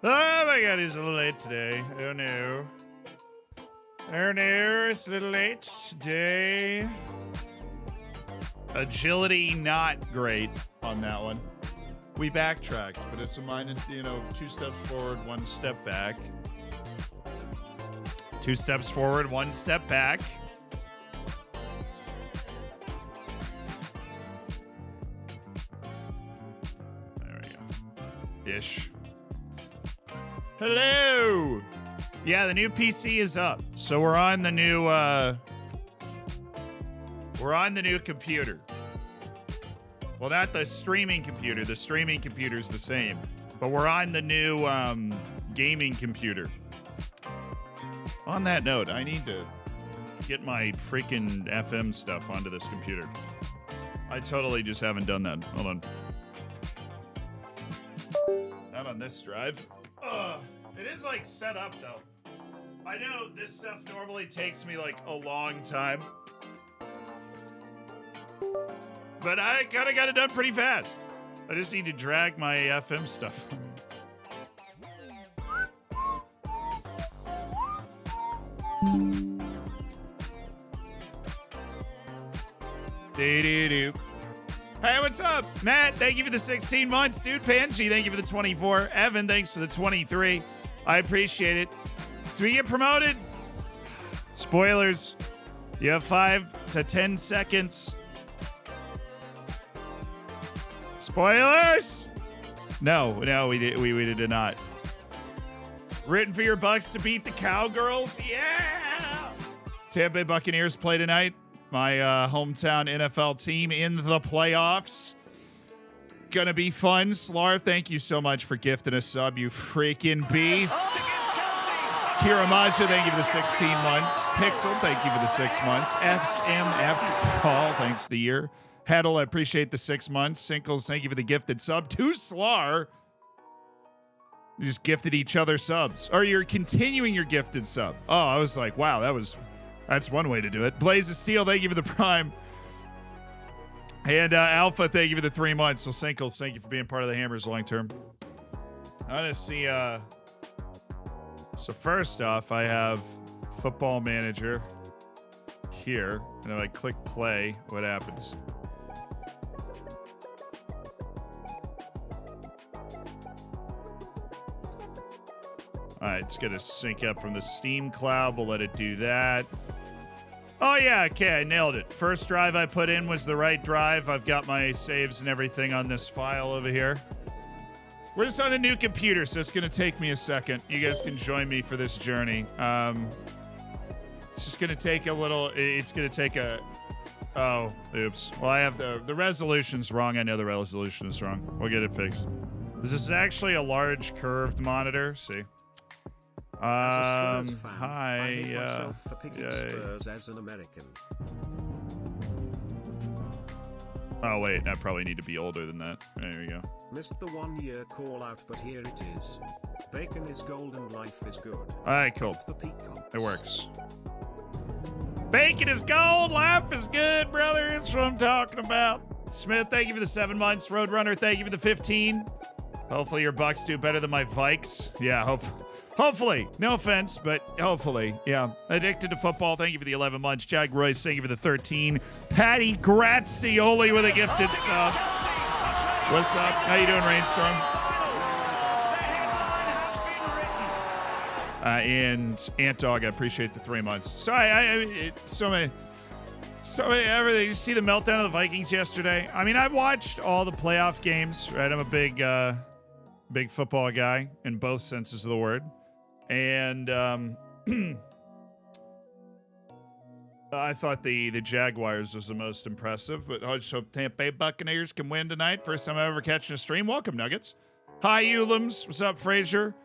Oh my god, he's a little late today. Oh no. Oh no, it's a little late today. Agility not great on that one. We backtracked, but it's a minus, 2 steps forward, 1 step back. 2 steps forward, 1 step back. There we go. Ish. Hello! Yeah, the new PC is up. So we're on the new computer. Well, not the streaming computer. The streaming computer's the same. But we're on the new gaming computer. On that note, I need to get my freaking FM stuff onto this computer. I totally just haven't done that. Hold on. Not on this drive. It is like set up though. I know this stuff normally takes me like a long time. But I kind of got it done pretty fast. I just need to drag my FM stuff. Do-do-do. Hey, what's up? Matt, thank you for the 16 months, dude. Panji, thank you for the 24. Evan, thanks for the 23. I appreciate it. So we get promoted. Spoilers. You have 5 to 10 seconds. Spoilers! No, we did not. Written for your Bucks to beat the Cowgirls? Yeah! Tampa Bay Buccaneers play tonight. My hometown NFL team in the playoffs. Gonna be fun. Slar, thank you so much for gifting a sub, you freaking beast. Kira Maja, thank you for the 16 months. Pixel, thank you for the 6 months. SMF Call, thanks for the year. Heddle, I appreciate the 6 months. Sinkles, thank you for the gifted sub. To Slar. You just gifted each other subs. Or you're continuing your gifted sub. Oh, I was like, wow, that's one way to do it. Blaze of Steel, thank you for the prime. And Alpha, thank you for the 3 months. So Sinkles, thank you for being part of the Hammers long term. I want to see, so first off, I have Football Manager here. And if I click play, what happens? All right, it's going to sync up from the Steam cloud. We'll let it do that. Oh, yeah, okay, I nailed it. First drive I put in was the right drive. I've got my saves and everything on this file over here. We're just on a new computer, so it's going to take me a second. You guys can join me for this journey. It's just going to take a little... It's going to take a... Oh, oops. Well, I have the resolution's wrong. I know the resolution is wrong. We'll get it fixed. This is actually a large curved monitor. See? Hi. I hate myself for picking Spurs as an American. Oh wait, I probably need to be older than that. There we go. Missed the 1 year call out, but here it is. Bacon is gold and life is good. Alright, cool. The peacocks. It works. Bacon is gold, life is good, brother. That's what I'm talking about. Smith, thank you for the 7 months. Roadrunner, thank you for the 15. Hopefully your Bucks do better than my Vikes. Yeah, hopefully. No offense, but hopefully. Yeah. Addicted to football. Thank you for the 11 months. Jag Royce, thank you for the 13. Patty Grazioli with a gifted sub. What's up? How you doing, Rainstorm? And Ant Dog, I appreciate the 3 months. So so many everything. You see the meltdown of the Vikings yesterday? I mean, I've watched all the playoff games, right? I'm a big football guy in both senses of the word. And I thought the Jaguars was the most impressive, but I just hope Tampa Bay Buccaneers can win tonight. First time I'm ever catching a stream. Welcome, Nuggets. Hi, Ulems. What's up, Frazier?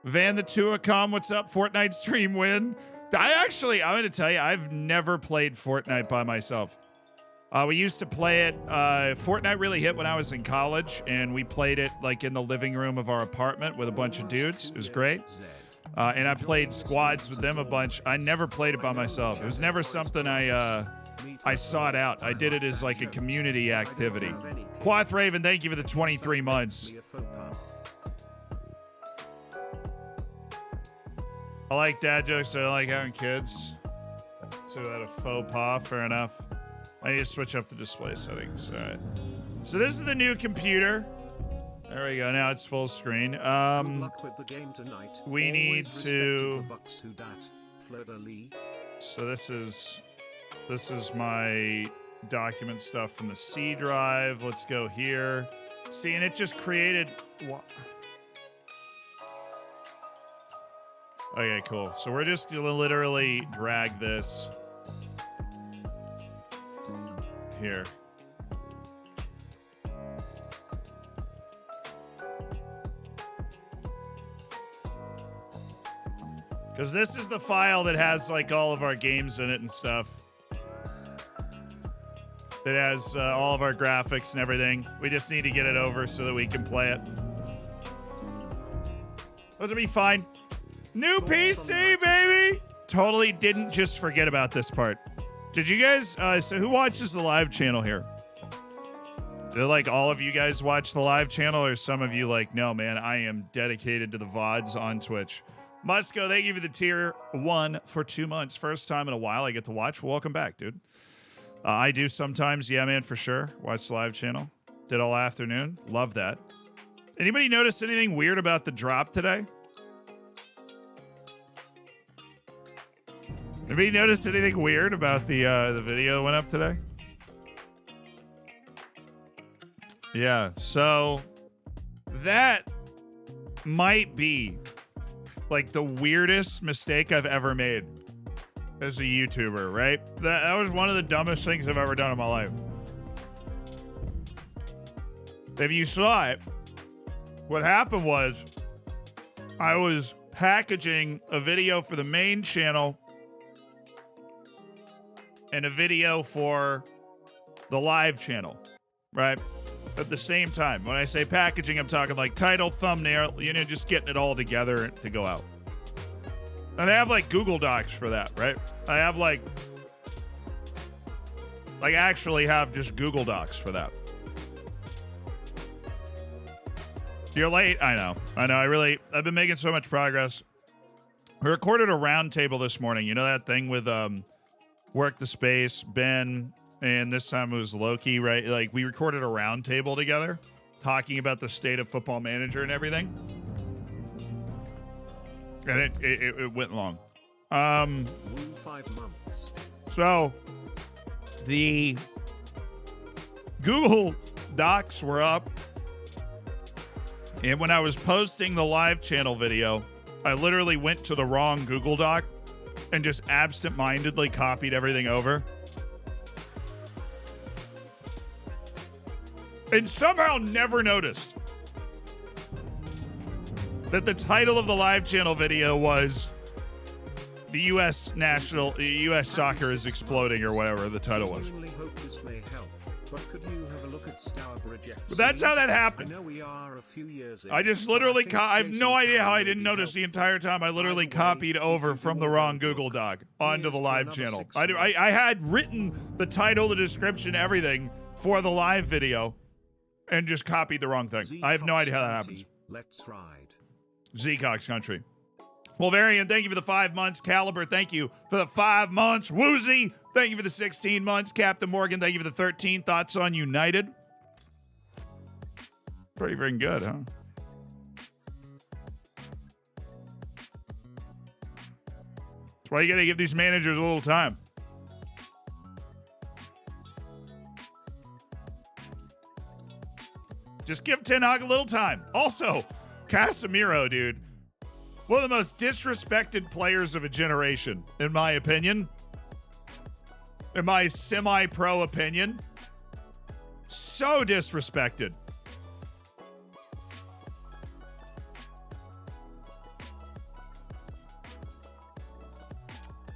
Van the Tuacom. What's up? Fortnite stream win. I'm going to tell you, I've never played Fortnite by myself. We used to play it. Fortnite really hit when I was in college, and we played it like in the living room of our apartment with a bunch of dudes. It was great. And I played squads with them a bunch. I never played it by myself. It was never something I sought out. I did it as like a community activity. Quath Raven, thank you for the 23 months. I like dad jokes. I like having kids. So that a faux pas. Fair enough. I need to switch up the display settings. All right. So this is the new computer. There we go. Now it's full screen. Good luck with the game tonight. We need Always to. respect the Bucks who dat. Fleur-de-lis. So this is my document stuff from the C drive. Let's go here. See, and it just created. What? Okay, cool. So we're just gonna literally drag this here. Because this is the file that has like all of our games in it and stuff. It has all of our graphics and everything. We just need to get it over so that we can play it. It'll be fine. New PC, baby! Totally didn't just forget about this part. Did you guys, so who watches the live channel here? Did like all of you guys watch the live channel, or some of you like, no man, I am dedicated to the VODs on Twitch? Musco, thank you for the tier 1 for 2 months. First time in a while I get to watch. Welcome back, dude. I do sometimes, yeah man, for sure. Watch the live channel. Did all afternoon. Love that. Anybody notice anything weird about the drop today? Anybody notice anything weird about the video that went up today? Yeah, so that might be like the weirdest mistake I've ever made as a YouTuber, right? That was one of the dumbest things I've ever done in my life. If you saw it, what happened was I was packaging a video for the main channel and a video for the live channel, right? At the same time. When I say packaging, I'm talking like title, thumbnail, you know, just getting it all together to go out. And I have like Google Docs for that, right? I have like actually have just Google Docs for that. You're late. I know. I've been making so much progress. We recorded a round table this morning. You know that thing with Work the Space, Ben, and this time it was Loki, right? Like we recorded a round table together talking about the state of Football Manager and everything. And it went long. 5 months. So the Google Docs were up. And when I was posting the live channel video, I literally went to the wrong Google Doc and just absent-mindedly copied everything over. And somehow never noticed that the title of the live channel video was the U.S. soccer is exploding, or whatever the title was. Hope this may help, but could you have a look at Stourbridge FC? But that's how that happened. I know we are a few years in, I just literally, I have no idea how I didn't notice the entire time. I literally copied over from the wrong Google Doc onto the live channel. I had written the title, the description, everything for the live video, and just copied the wrong thing. I have no idea how that happens. Let's ride. Cox Country. Well, Varian, thank you for the 5 months. Caliber, thank you for the 5 months. Woozy, thank you for the 16 months. Captain Morgan, thank you for the 13. Thoughts on United? Pretty freaking good, huh? That's why you gotta give these managers a little time. Just give Ten Hag a little time. Also, Casemiro, dude. One of the most disrespected players of a generation, in my opinion. In my semi-pro opinion. So disrespected.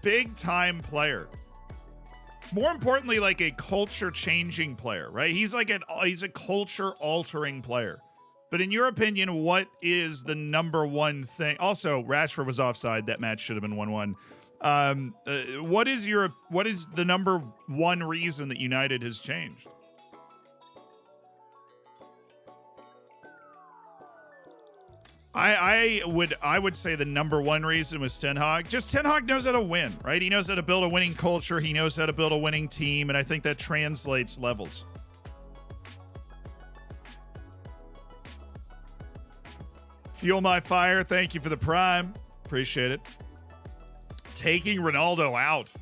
Big time player. More importantly, like a culture changing player, right? He's a culture altering player. But in your opinion, what is the number one thing? Also, Rashford was offside. That match should have been 1-1. What is the number one reason that United has changed? I would say the number one reason was Ten Hag. Just Ten Hag knows how to win, right? He knows how to build a winning culture. He knows how to build a winning team, and I think that translates levels. Fuel my fire. Thank you for the prime. Appreciate it. Taking Ronaldo out.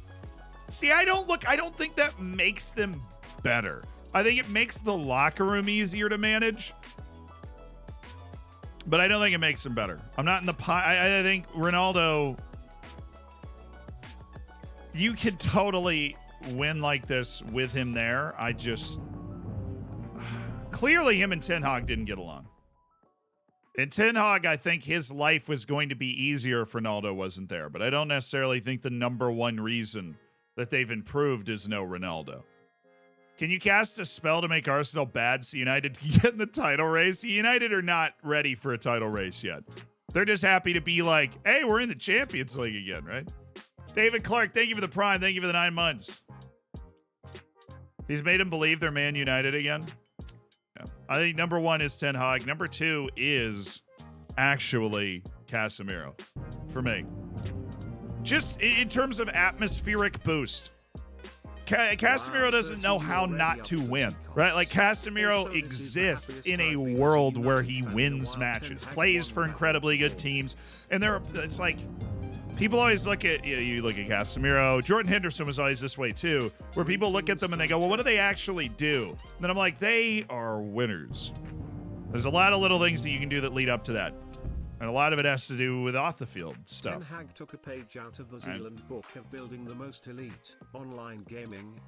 See, I don't think that makes them better. I think it makes the locker room easier to manage. But I don't think it makes them better. I'm not in the pie. I think Ronaldo, you could totally win like this with him there. Clearly him and Ten Hag didn't get along. And Ten Hag, I think his life was going to be easier if Ronaldo wasn't there. But I don't necessarily think the number one reason that they've improved is no Ronaldo. Can you cast a spell to make Arsenal bad so United can get in the title race? United are not ready for a title race yet. They're just happy to be like, hey, we're in the Champions League again, right? David Clark, thank you for the prime. Thank you for the 9 months. He's made them believe they're Man United again. Yeah. I think number one is Ten Hag. Number two is actually Casemiro for me. Just in terms of atmospheric boost. Casemiro doesn't know how not to win, right? Like, Casemiro exists in a world where he wins matches, plays for incredibly good teams, and it's like, people always look at, you look at Casemiro, Jordan Henderson was always this way too, where people look at them and they go, well, what do they actually do? And then I'm like, they are winners. There's a lot of little things that you can do that lead up to that. And a lot of it has to do with off-the-field stuff. Ten Hag took a page out of the Zealand book of building the most elite online gaming.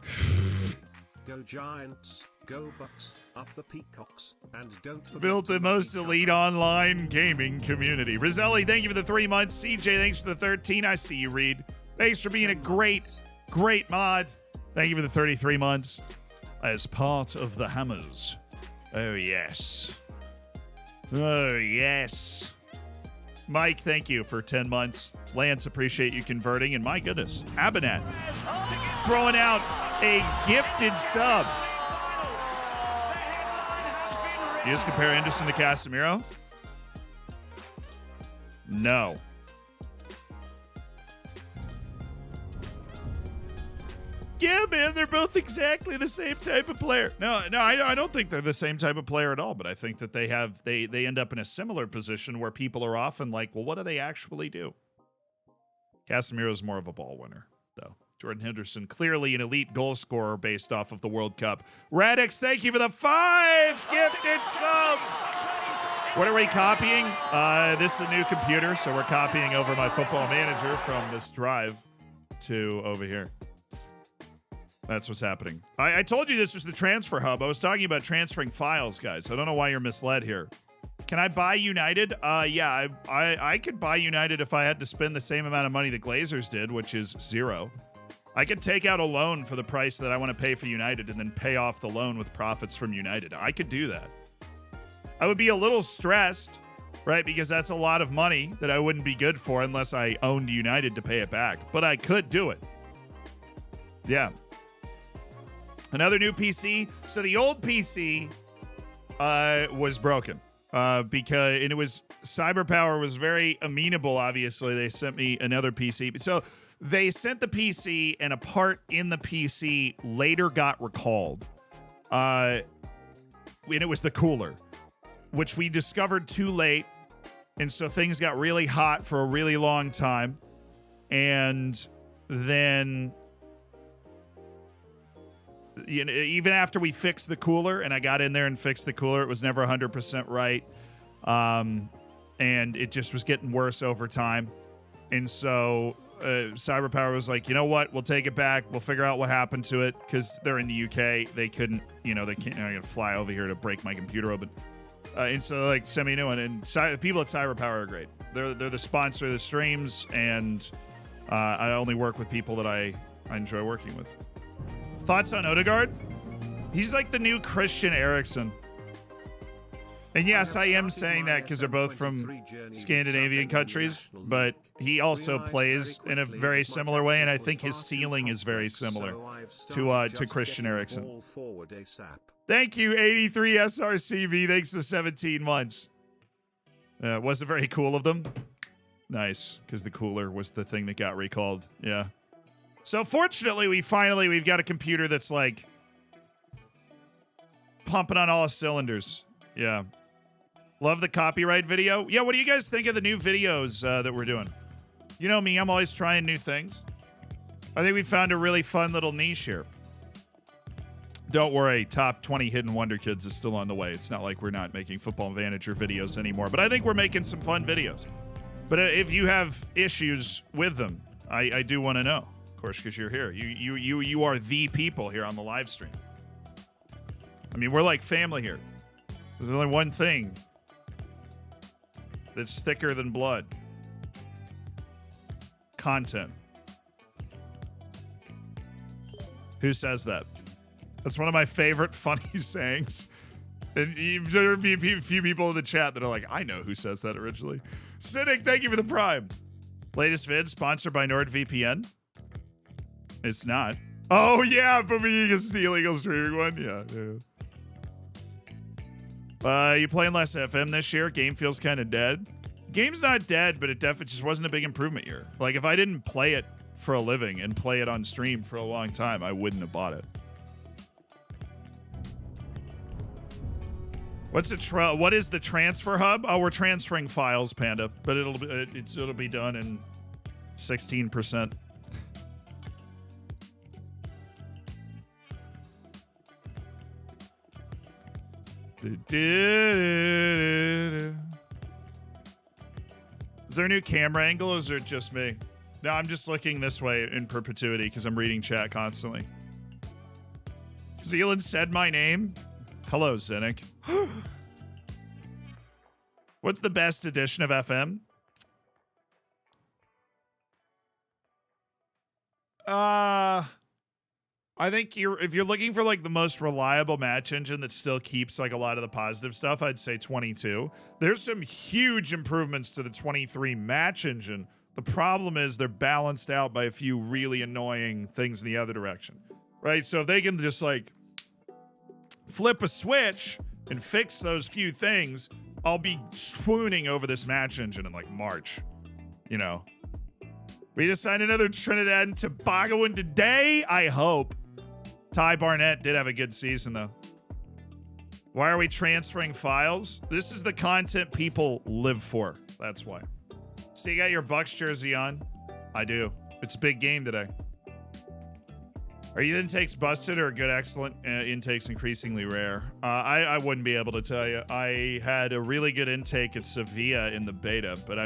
Go Giants, go Bucks, up the Peacocks, and don't forget built the most elite online gaming community. Roselli, thank you for the 3 months. CJ, thanks for the 13. I see you, Reed. Thanks for being a great mod. Thank you for the 33 months. As part of the Hammers. Oh, yes. Oh, yes. Mike, thank you for 10 months. Lance, appreciate you converting. And my goodness, Abinat throwing out a gifted sub. You just compare Anderson to Casemiro? No. Yeah, man, they're both exactly the same type of player. No, I don't think they're the same type of player at all, but I think that they end up in a similar position where people are often like, well, what do they actually do? Casemiro's more of a ball winner, though. Jordan Henderson, clearly an elite goal scorer based off of the World Cup. Radix, thank you for the 5 gifted subs. What are we copying? This is a new computer, so we're copying over my Football Manager from this drive to over here. That's what's happening. I told you this was the transfer hub. I was talking about transferring files, guys. I don't know why you're misled here. Can I buy United? Yeah, I could buy United if I had to spend the same amount of money the Glazers did, which is 0. I could take out a loan for the price that I want to pay for United and then pay off the loan with profits from United. I could do that. I would be a little stressed, right? Because that's a lot of money that I wouldn't be good for unless I owned United to pay it back. But I could do it. Yeah. Another new PC. So the old PC was broken because it was CyberPower was very amenable. Obviously, they sent me another PC. So they sent the PC, and a part in the PC later got recalled. And it was the cooler, which we discovered too late. And so things got really hot for a really long time. And then, you know, even after we fixed the cooler, and I got in there and fixed the cooler, it was never 100% right. And it just was getting worse over time. And so CyberPower was like, you know what? We'll take it back. We'll figure out what happened to it, because they're in the UK. They couldn't, they can't gonna fly over here to break my computer open. And so, like, send me a new one. And people at CyberPower are great. They're the sponsor of the streams, and I only work with people that I enjoy working with. Thoughts on Odegaard? He's like the new Christian Eriksen. And yes, I am saying that because they're both from Scandinavian countries, but he also plays in a very similar way, and I think his ceiling is very similar to Christian Eriksen. Thank you, 83 SRCV. Thanks for 17 months. Wasn't very cool of them. Nice, because the cooler was the thing that got recalled. Yeah. So fortunately, we've got a computer that's like pumping on all cylinders. Yeah. Love the copyright video. Yeah, what do you guys think of the new videos that we're doing? You know me, I'm always trying new things. I think we found a really fun little niche here. Don't worry, top 20 hidden wonder kids is still on the way. It's not like we're not making Football Manager videos anymore, but I think we're making some fun videos. But if you have issues with them, I do want to know, of course, because you're here. You are the people here on the live stream. I mean, we're like family here. There's only one thing that's thicker than blood. Content. Who says that? That's one of my favorite funny sayings. And there'll be a few people in the chat that are like, I know who says that originally. Cynic, thank you for the prime. Latest vid sponsored by NordVPN. It's not. Oh, yeah, but we can see illegal streaming one. Yeah. You playing less FM this year? Game feels kind of dead. Game's not dead, but it definitely just wasn't a big improvement year. Like, if I didn't play it for a living and play it on stream for a long time, I wouldn't have bought it. What is the transfer hub? Oh, we're transferring files, Panda, but it'll be done in 16%. Is there a new camera angle, or is it just me? No, I'm just looking this way in perpetuity because I'm reading chat constantly. Zealand said my name. Hello, Zinnick. What's the best edition of FM? I think if you're looking for like the most reliable match engine that still keeps like a lot of the positive stuff, I'd say 22. There's some huge improvements to the 23 match engine. The problem is they're balanced out by a few really annoying things in the other direction, right? So if they can just like flip a switch and fix those few things, I'll be swooning over this match engine in like March, you know. We just signed another Trinidad and Tobagoan today, I hope. Ty Barnett did have a good season, though. Why are we transferring files? This is the content people live for. That's why. So you got your Bucks jersey on? I do. It's a big game today. Are your intakes busted or good excellent? Intakes increasingly rare. I wouldn't be able to tell you. I had a really good intake at Sevilla in the beta, but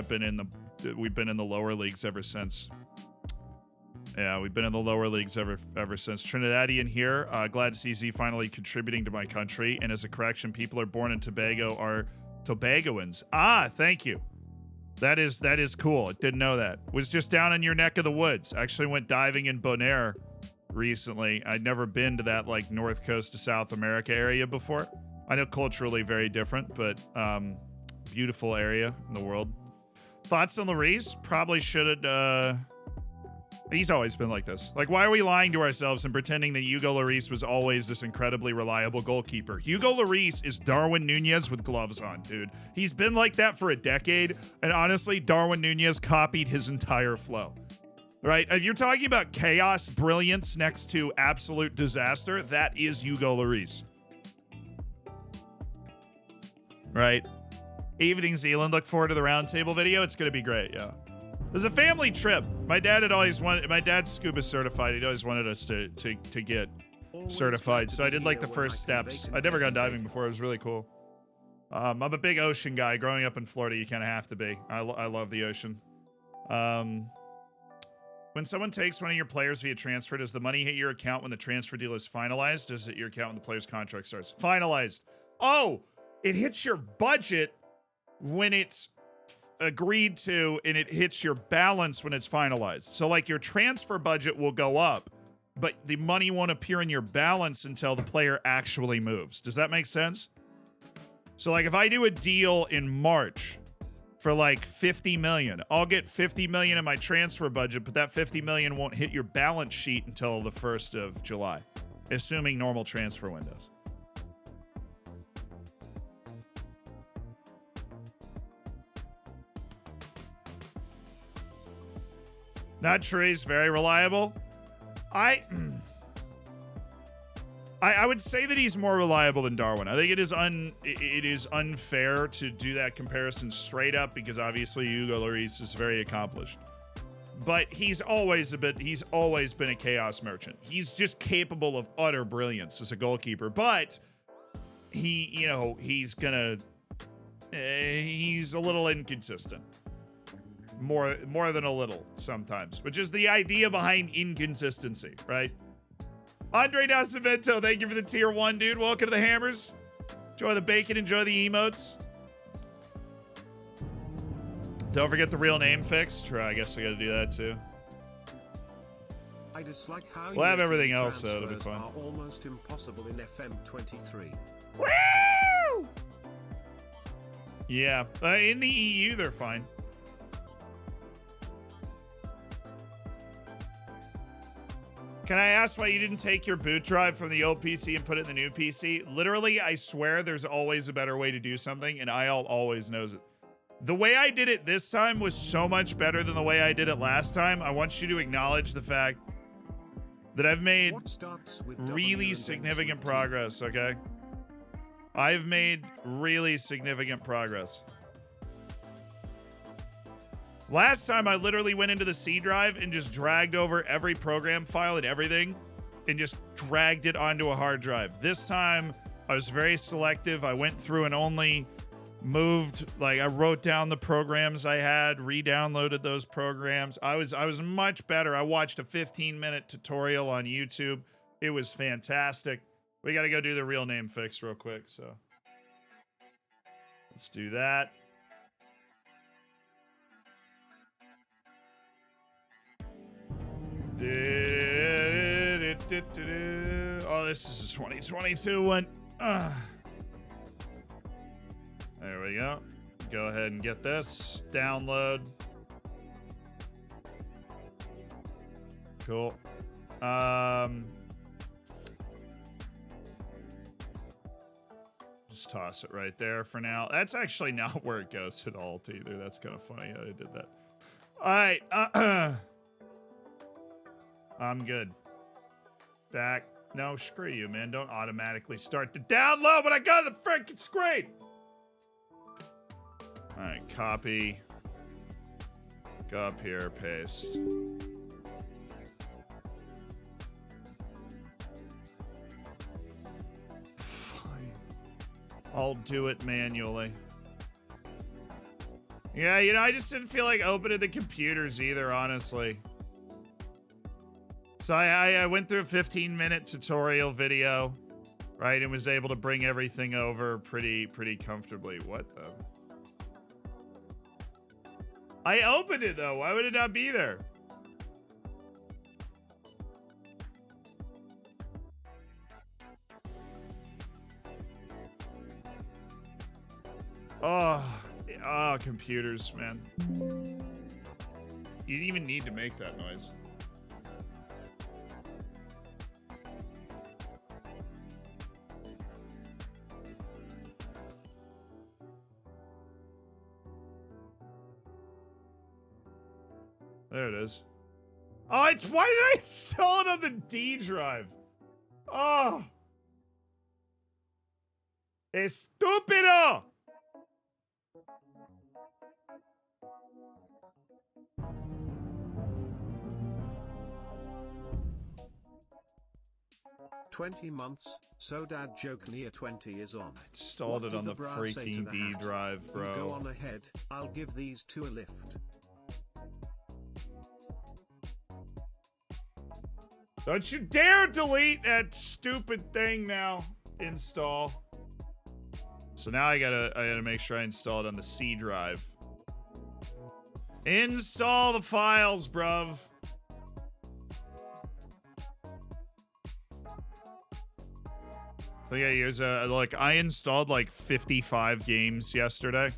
we've been in the lower leagues ever since. Yeah, we've been in the lower leagues ever since. Trinidadian here. Glad to see Z finally contributing to my country. And as a correction, people are born in Tobago are Tobagoans. Ah, thank you. That is cool. I didn't know that. Was just down in your neck of the woods. Actually went diving in Bonaire recently. I'd never been to that like north coast of South America area before. I know culturally very different, but beautiful area in the world. Thoughts on Lloris? Probably should have. He's always been like this. Like, why are we lying to ourselves and pretending that Hugo Lloris was always this incredibly reliable goalkeeper? Hugo Lloris is Darwin Nunez with gloves on, dude. He's been like that for a decade, and honestly, Darwin Nunez copied his entire flow. Right? If you're talking about chaos, brilliance next to absolute disaster, that is Hugo Lloris. Right? Evening, Zealand. Look forward to the roundtable video. It's going to be great, yeah. There's a family trip. My dad's scuba certified. He'd always wanted us to get certified. So I did like the first steps. I'd never gone diving before. It was really cool. I'm a big ocean guy. Growing up in Florida, you kind of have to be. I love the ocean. When someone takes one of your players via transfer, does the money hit your account when the transfer deal is finalized? Does it hit your account when the player's contract starts? Finalized. Oh, it hits your budget when it's agreed to, and it hits your balance when it's finalized. So like your transfer budget will go up, but the money won't appear in your balance until the player actually moves. Does that make sense? So like if I do a deal in March for like 50 million, I'll get 50 million in my transfer budget, but that 50 million won't hit your balance sheet until the 1st of July, assuming normal transfer windows. Not true. He's very reliable. I would say that he's more reliable than Darwin. I think it is unfair to do that comparison straight up because obviously Hugo Lloris is very accomplished. But he's always been a chaos merchant. He's just capable of utter brilliance as a goalkeeper. But he's a little inconsistent. More than a little sometimes, which is the idea behind inconsistency, right? Andre Nascimento, thank you for the tier 1, dude. Welcome to the Hammers. Enjoy the bacon, enjoy the emotes. Don't forget the real name fix. True, I guess I gotta do that too. I dislike how we'll have everything else, so it'll be fun. Are almost impossible in FM23. Woo! Yeah, in the EU, they're fine. Can I ask why you didn't take your boot drive from the old PC and put it in the new PC? Literally, I swear there's always a better way to do something, and IL always knows it. The way I did it this time was so much better than the way I did it last time. I want you to acknowledge the fact that I've made really significant progress, okay? I've made really significant progress. Last time, I literally went into the C drive and just dragged over every program file and everything and just dragged it onto a hard drive. This time, I was very selective. I went through and only moved, like I wrote down the programs I had, re-downloaded those programs. I was much better. I watched a 15-minute tutorial on YouTube. It was fantastic. We got to go do the real name fix real quick, so let's do that. Oh, this is a 2022 one. There we go. Go ahead and get this. Download. Cool. Just toss it right there for now. That's actually not where it goes at all, either. That's kind of funny how I did that. All right. I'm good. Back. No, screw you, man. Don't automatically start the download when I got the freaking screen. All right, copy. Go up here, paste. Fine. I'll do it manually. Yeah, you know, I just didn't feel like opening the computers either, honestly. So I went through a 15-minute tutorial video, right, and was able to bring everything over pretty comfortably. What the? I opened it, though. Why would it not be there? Oh, computers, man. You didn't even need to make that noise. There it is. Oh, why did I install it on the D drive? Oh. Estúpido! "20 months, so dad joke near 20 is on." I installed it on the freaking D drive, bro. Go on ahead, I'll give these two a lift. Don't you dare delete that stupid thing now. Install. So now I gotta make sure I install it on the C drive. Install the files, bruv. So yeah, here's I installed like 55 games yesterday.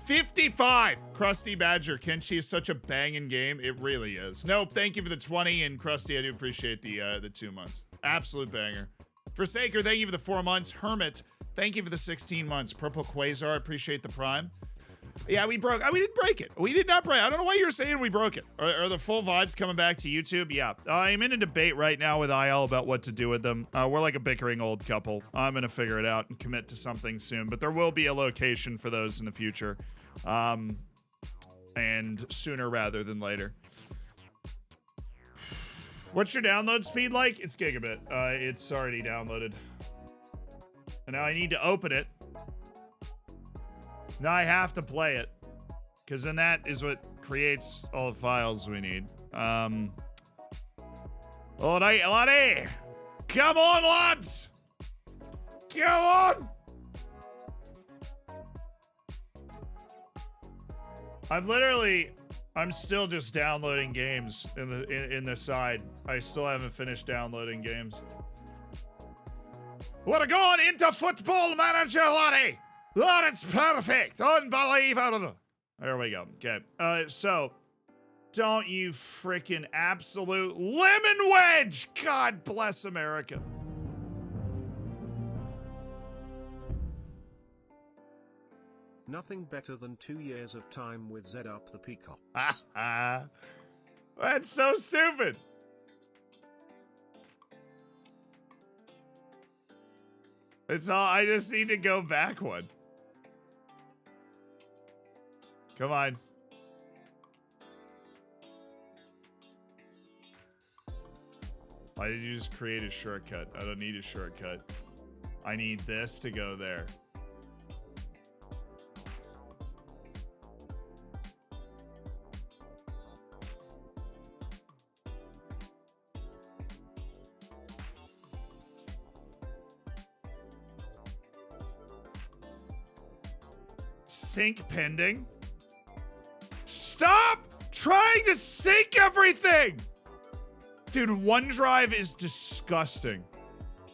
55! Krusty Badger. Kenshi is such a banging game. It really is. Nope, thank you for the 20, and Krusty, I do appreciate the 2 months. Absolute banger. Forsaker, thank you for the 4 months. Hermit, thank you for the 16 months. Purple Quasar, I appreciate the Prime. Yeah, we broke. We didn't break it. We did not break. I don't know why you're saying we broke it. Are the full VODs coming back to YouTube? Yeah. I'm in a debate right now with IL about what to do with them. We're like a bickering old couple. I'm going to figure it out and commit to something soon. But there will be a location for those in the future. And sooner rather than later. What's your download speed like? It's gigabit. It's already downloaded. And now I need to open it. Now I have to play it. Because then that is what creates all the files we need. All right, laddie. Come on, lads. Come on. I'm still just downloading games in the side. I still haven't finished downloading games. We're going into Football Manager, laddie. Oh, it's perfect. Unbelievable. There we go. Okay. So, don't you freaking absolute lemon wedge. God bless America. Nothing better than 2 years of time with Zed up the peacock. That's so stupid. It's all, I just need to go back one. Come on. Why did you just create a shortcut? I don't need a shortcut. I need this to go there. Sync pending. Stop trying to sync everything! Dude, OneDrive is disgusting.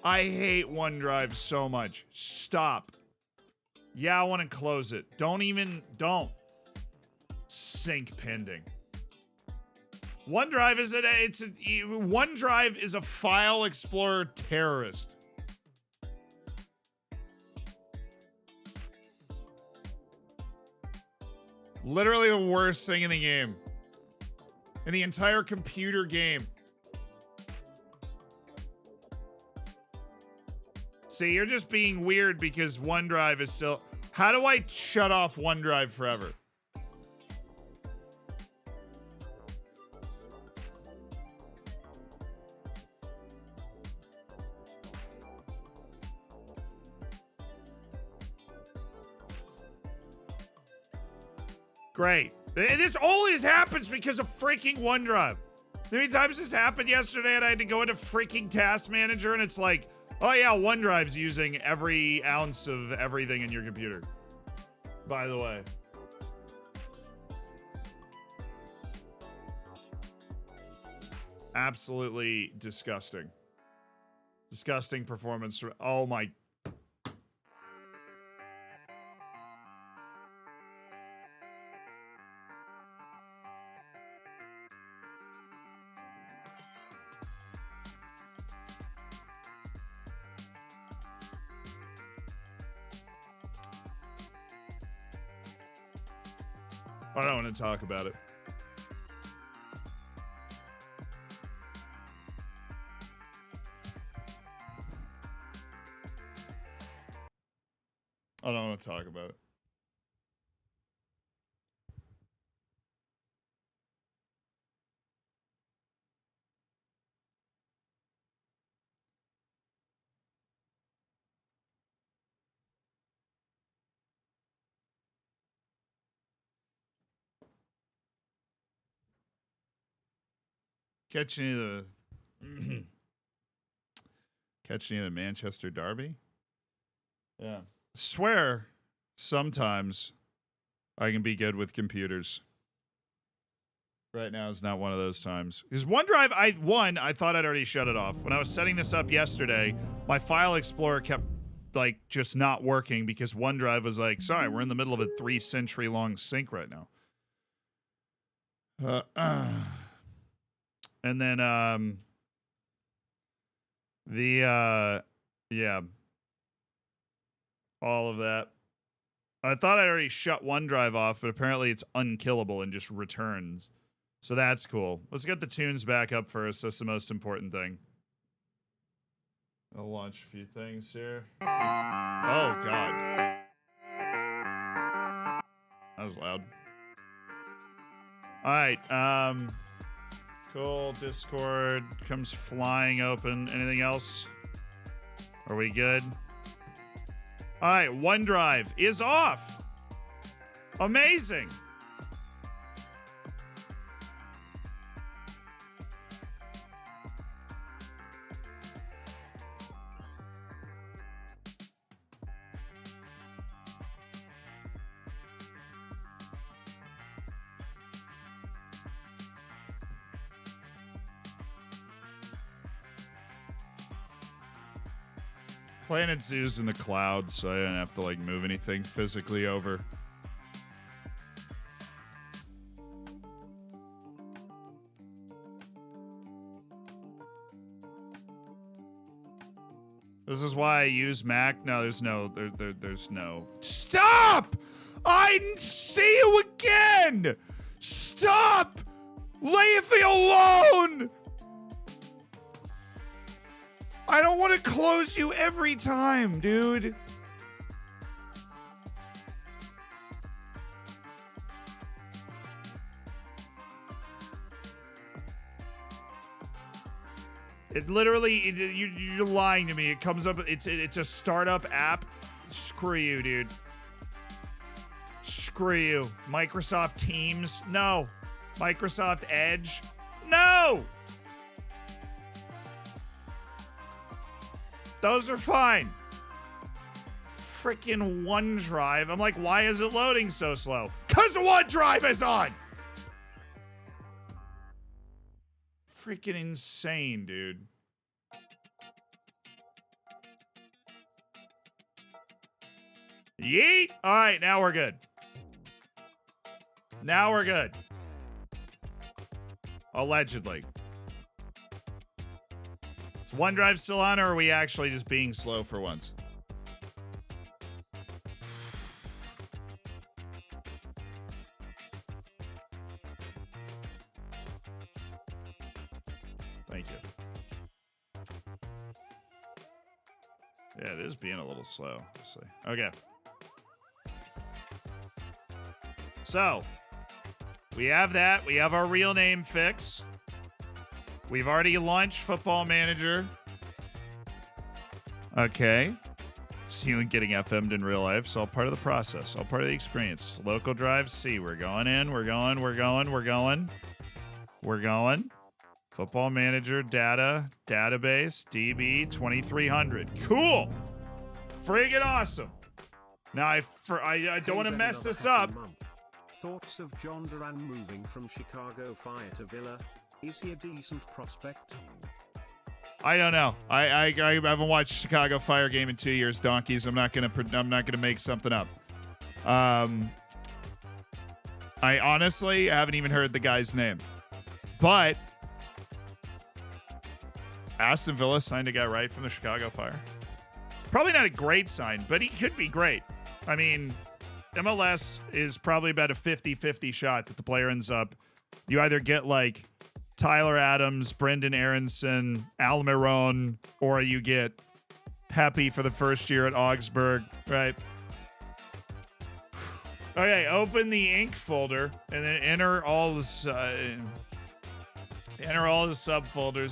I hate OneDrive so much. Stop. Yeah, I want to close it. Don't. Sync pending. OneDrive is a file explorer terrorist. Literally the worst thing in the game. In the entire computer game. See, you're just being weird because OneDrive is still... How do I shut off OneDrive forever? Great. This always happens because of freaking OneDrive. How many times this happened yesterday and I had to go into freaking Task Manager and it's like, oh yeah, OneDrive's using every ounce of everything in your computer. By the way. Absolutely disgusting. Disgusting performance. Oh my... I don't want to talk about it. I don't want to talk about it. Catch any of the catch any of the Manchester Derby? Yeah. Swear sometimes I can be good with computers. Right now is not one of those times. Because OneDrive, I thought I'd already shut it off. When I was setting this up yesterday, my file explorer kept like just not working because OneDrive was like, sorry, we're in the middle of a 3-century long sync right now. And then, yeah, all of that. I thought I already shut OneDrive off, but apparently it's unkillable and just returns. So that's cool. Let's get the tunes back up first. That's the most important thing. I'll launch a few things here. Oh, God. That was loud. All right. Cool. Discord comes flying open. Anything else? Are we good? All right. OneDrive is off. Amazing. Planet Zoo's in the cloud, so I didn't have to like move anything physically over. This is why I use Mac. No, there's no. There's no. Stop! I see you again. Stop! Leave me alone. I don't want to close you every time, dude. It literally, you're lying to me. It comes up, it's a startup app. Screw you, dude. Screw you. Microsoft Teams? No. Microsoft Edge? No! Those are fine. Freaking OneDrive. I'm like, why is it loading so slow? Because OneDrive is on! Freaking insane, dude. Yeet! All right, now we're good. Now we're good. Allegedly. Is OneDrive still on, or are we actually just being slow for once? Thank you. Yeah, it is being a little slow, honestly. Okay. So, we have that. We have our real name fix. We've already launched Football Manager. Okay. See, getting FM'd in real life. It's all part of the process. All part of the experience. Local drive C. We're going in. We're going. Football Manager data. Database. DB 2300. Cool. Friggin' awesome. Now, I don't want to mess this up. Thoughts of John Duran moving from Chicago Fire to Villa? Is he a decent prospect? I don't know. I haven't watched Chicago Fire game in 2 years, donkeys. I'm not gonna make something up. I honestly haven't even heard the guy's name. But Aston Villa signed a guy right from the Chicago Fire. Probably not a great sign, but he could be great. I mean, MLS is probably about a 50-50 shot that the player ends up. You either get like Tyler Adams, Brendan Aronson, Almiron, or you get Pepe for the first year at Augsburg, right? Okay, open the ink folder and then enter all the subfolders.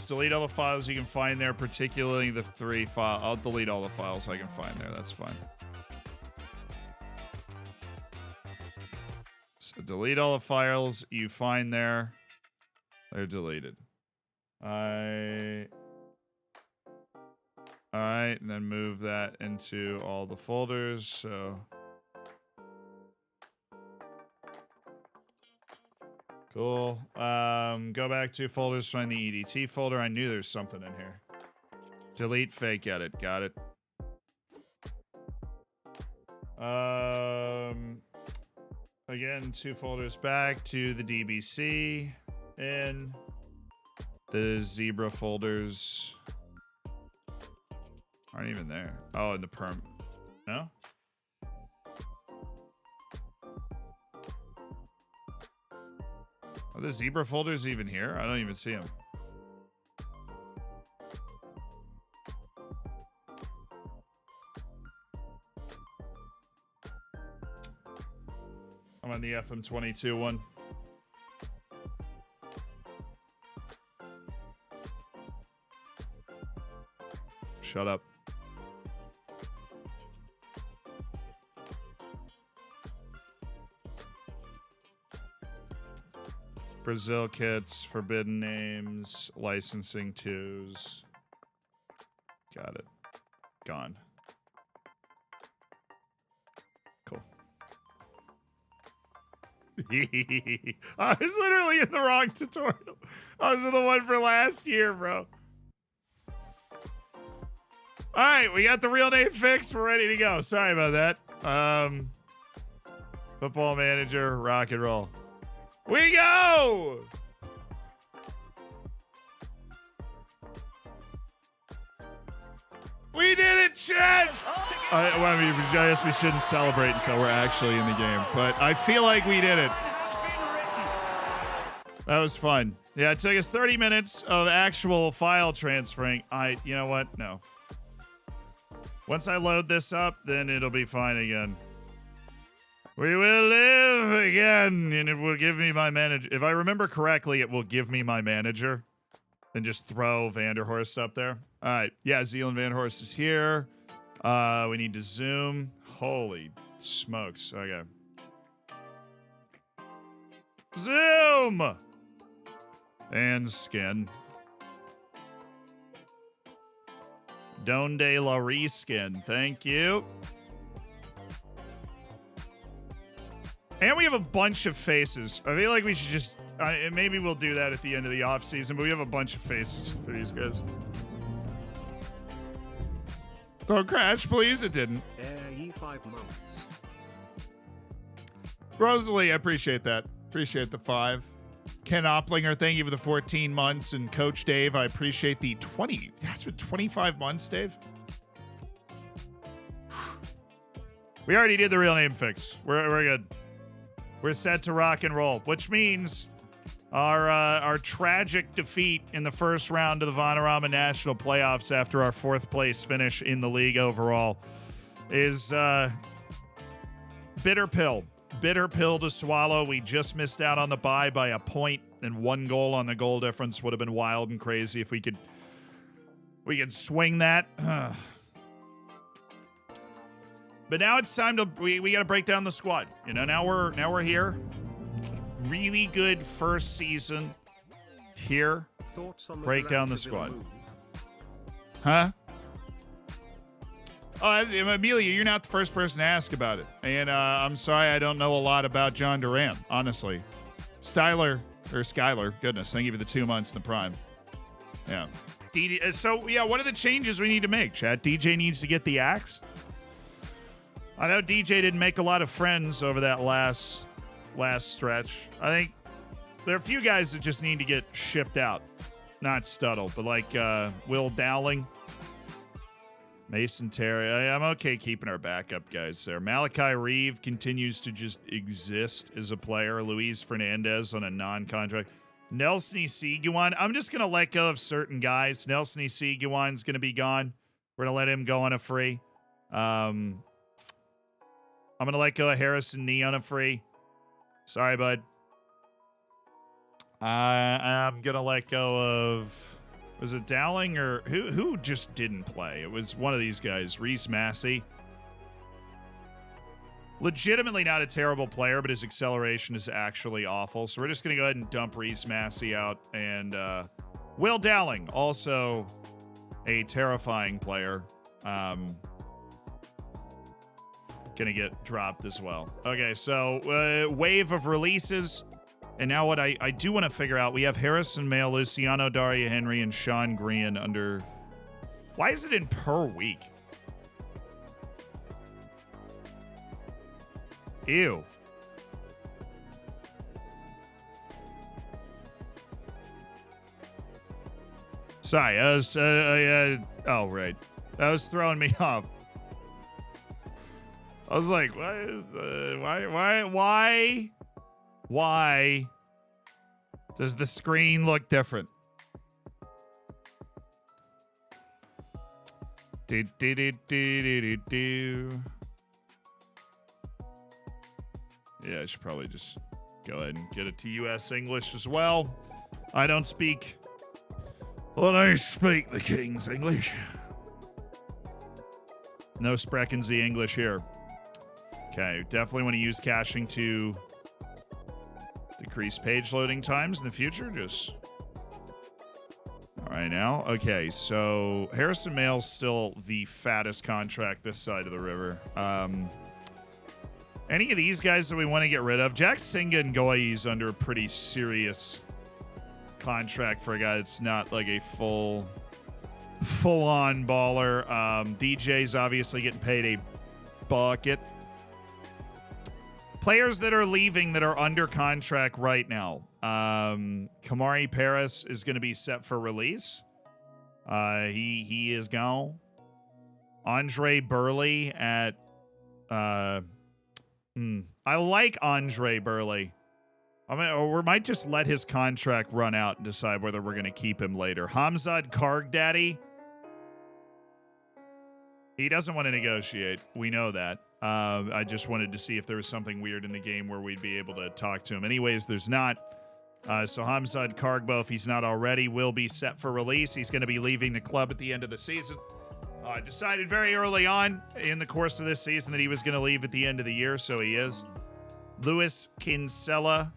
Delete all the files you can find there, particularly the 3 files. I'll delete all the files I can find there. That's fine. So delete all the files you find there. They're deleted. All right, and then move that into all the folders. So cool. Go back to folders, find the EDT folder. I knew there's something in here. Delete fake edit. Got it. Again, 2 folders back to the DBC. In the zebra folders aren't even there. Oh, in the perm. No? Are the zebra folders even here? I don't even see them. I'm on the FM22 one. Shut up. Brazil kits, forbidden names, licensing twos. Got it. Gone. Cool. I was literally in the wrong tutorial. I was in the one for last year, bro. All right, we got the real name fixed. We're ready to go. Sorry about that. Football Manager, rock and roll. We go! We did it, Chad! I guess we shouldn't celebrate until we're actually in the game, but I feel like we did it. That was fun. Yeah, it took us 30 minutes of actual file transferring. You know what? No. Once I load this up, then it'll be fine again. We will live again, and it will give me my manager. If I remember correctly, it will give me my manager. Then just throw Vanderhorst up there. All right. Yeah, Zealand Vanderhorst is here. We need to zoom. Holy smokes. Okay. Zoom! And skin. Donde la reskin. Thank you. And we have a bunch of faces. I feel like we should just... maybe we'll do that at the end of the off-season, but we have a bunch of faces for these guys. Don't crash, please. It didn't. Ye 5 months. Rosalie, I appreciate that. Appreciate the 5. Ken Opplinger, thank you for the 14 months. And Coach Dave, I appreciate the 20. That's been 25 months, Dave. We already did the real name fix. We're good. We're set to rock and roll, which means our tragic defeat in the first round of the Vanarama National Playoffs after our 4th place finish in the league overall is bitter pill. Bitter pill to swallow. We just missed out on the bye by a point, and 1 goal on the goal difference would have been wild and crazy if we could swing that. But now it's time to we got to break down the squad. You know, now we're here. Really good first season here. Thoughts on the break down the squad. move? Huh? Oh, Amelia, you're not the first person to ask about it. And I'm sorry I don't know a lot about John Duran, honestly. Skylar, goodness, thank you for the 2 months in the prime. Yeah. So, yeah, what are the changes we need to make, Chad? DJ needs to get the axe? I know DJ didn't make a lot of friends over that last stretch. I think there are a few guys that just need to get shipped out. Not Stuttle, but like Will Dowling. Mason Terry. I'm okay keeping our backup guys there. Malachi Reeve continues to just exist as a player. Luis Fernandez on a non-contract. Nelson Seguin. I'm just going to let go of certain guys. Nelson Seguin's going to be gone. We're going to let him go on a free. I'm going to let go of Harrison Nee on a free. Sorry, bud. I'm going to let go of... Was it Dowling or who just didn't play? It was one of these guys, Reese Massey. Legitimately not a terrible player, but his acceleration is actually awful. So we're just going to go ahead and dump Reese Massey out. And Will Dowling, also a terrifying player. Going to get dropped as well. Okay, so wave of releases. And now what I do want to figure out, we have Harrison Mail, Luciano Daria Henry, and Sean Green under... Why is it in per week? Ew. Sorry, I was... oh, right. That was throwing me off. I was like, what is... Why Does the screen look different? Do, do, do, do, do, do, do. Yeah, I should probably just go ahead and get it to US English as well. I don't speak. Well, I speak the King's English. No Sprechen Sie English here. Okay, definitely want to use caching to decrease page loading times in the future. Just all right now. Okay, so Harrison Mail's still the fattest contract this side of the river. Any of these guys that we want to get rid of? Jack Singa and Goi's under a pretty serious contract for a guy that's not like a full-on baller. DJ's obviously getting paid a bucket. Players that are leaving that are under contract right now. Kamari Paris is going to be set for release. He is gone. Andre Burley at I like Andre Burley. I mean, or we might just let his contract run out and decide whether we're going to keep him later. Hamzad Kargdaddy. He doesn't want to negotiate. We know that. I just wanted to see if there was something weird in the game where we'd be able to talk to him. Anyways, there's not. So Hamzad Kargbo, if he's not already, will be set for release. He's going to be leaving the club at the end of the season. Decided very early on in the course of this season that he was going to leave at the end of the year, so he is. Louis Kinsella.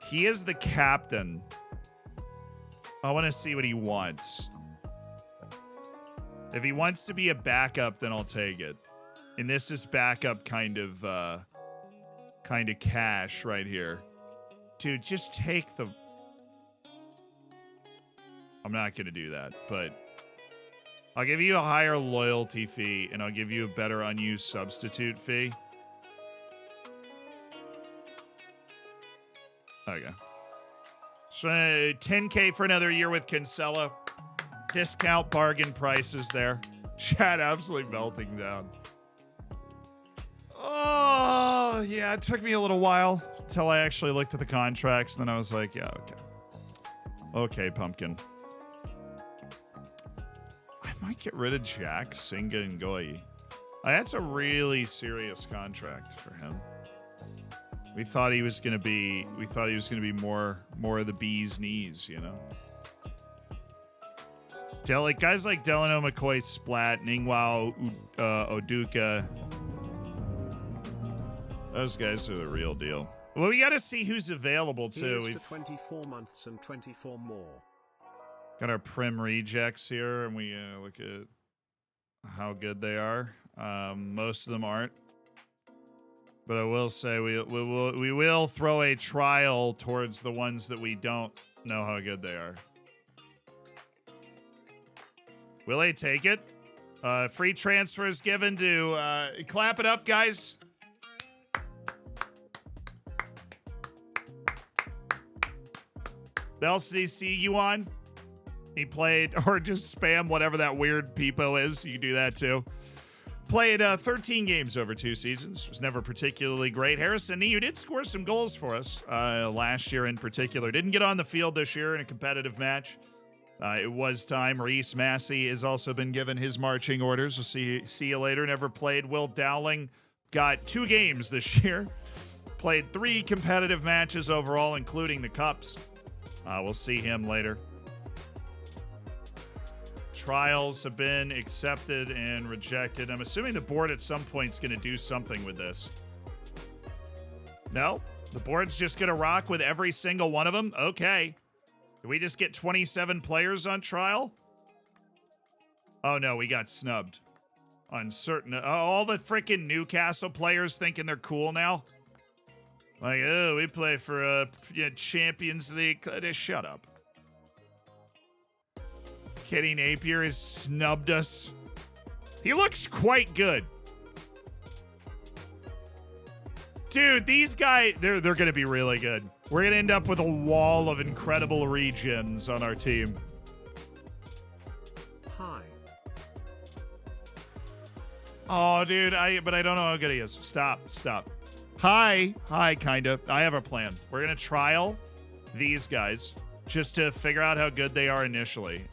He is the captain. I want to see what he wants. If he wants to be a backup, then I'll take it. And this is backup kind of cash right here. Dude, just take the... I'm not going to do that, but I'll give you a higher loyalty fee, and I'll give you a better unused substitute fee. Okay. So 10K for another year with Kinsella. Discount bargain prices there. Chat absolutely melting down. Oh, yeah, it took me a little while until I actually looked at the contracts, and then I was like, yeah, okay. Okay, Pumpkin. I might get rid of Jack, Singa, and Goi. That's a really serious contract for him. We thought he was gonna be more of the bee's knees, you know. Like guys like Delano McCoy, Splat, Ningwao, Oduka. Those guys are the real deal. Well, we got to see who's available too. Here's to 24 months and 24 more. Got our Prim rejects here, and we look at how good they are. Most of them aren't. But I will say we will throw a trial towards the ones that we don't know how good they are. Will they take it? Free transfers given to clap it up, guys. The LCDC you on? He played, or just spam whatever that weird peepo is. You can do that too. Played 13 games over 2 seasons. Was never particularly great. Harrison, you did score some goals for us last year in particular. Didn't get on the field this year in a competitive match. It was time. Reese Massey has also been given his marching orders. We'll see you later. Never played. Will Dowling got 2 games this year. Played 3 competitive matches overall, including the Cups. We'll see him later. Trials have been accepted and rejected. I'm assuming the board at some point is going to do something with this. No? The board's just going to rock with every single one of them? Okay. Did we just get 27 players on trial? Oh, no, we got snubbed. On certain... all the freaking Newcastle players thinking they're cool now? Like, oh, we play for Champions League. Just shut up. Kenny Napier has snubbed us. He looks quite good. Dude, these guys, they're going to be really good. We're going to end up with a wall of incredible regions on our team. Hi. Oh, dude, but I don't know how good he is. Stop. Hi, kind of. I have a plan. We're going to trial these guys just to figure out how good they are initially.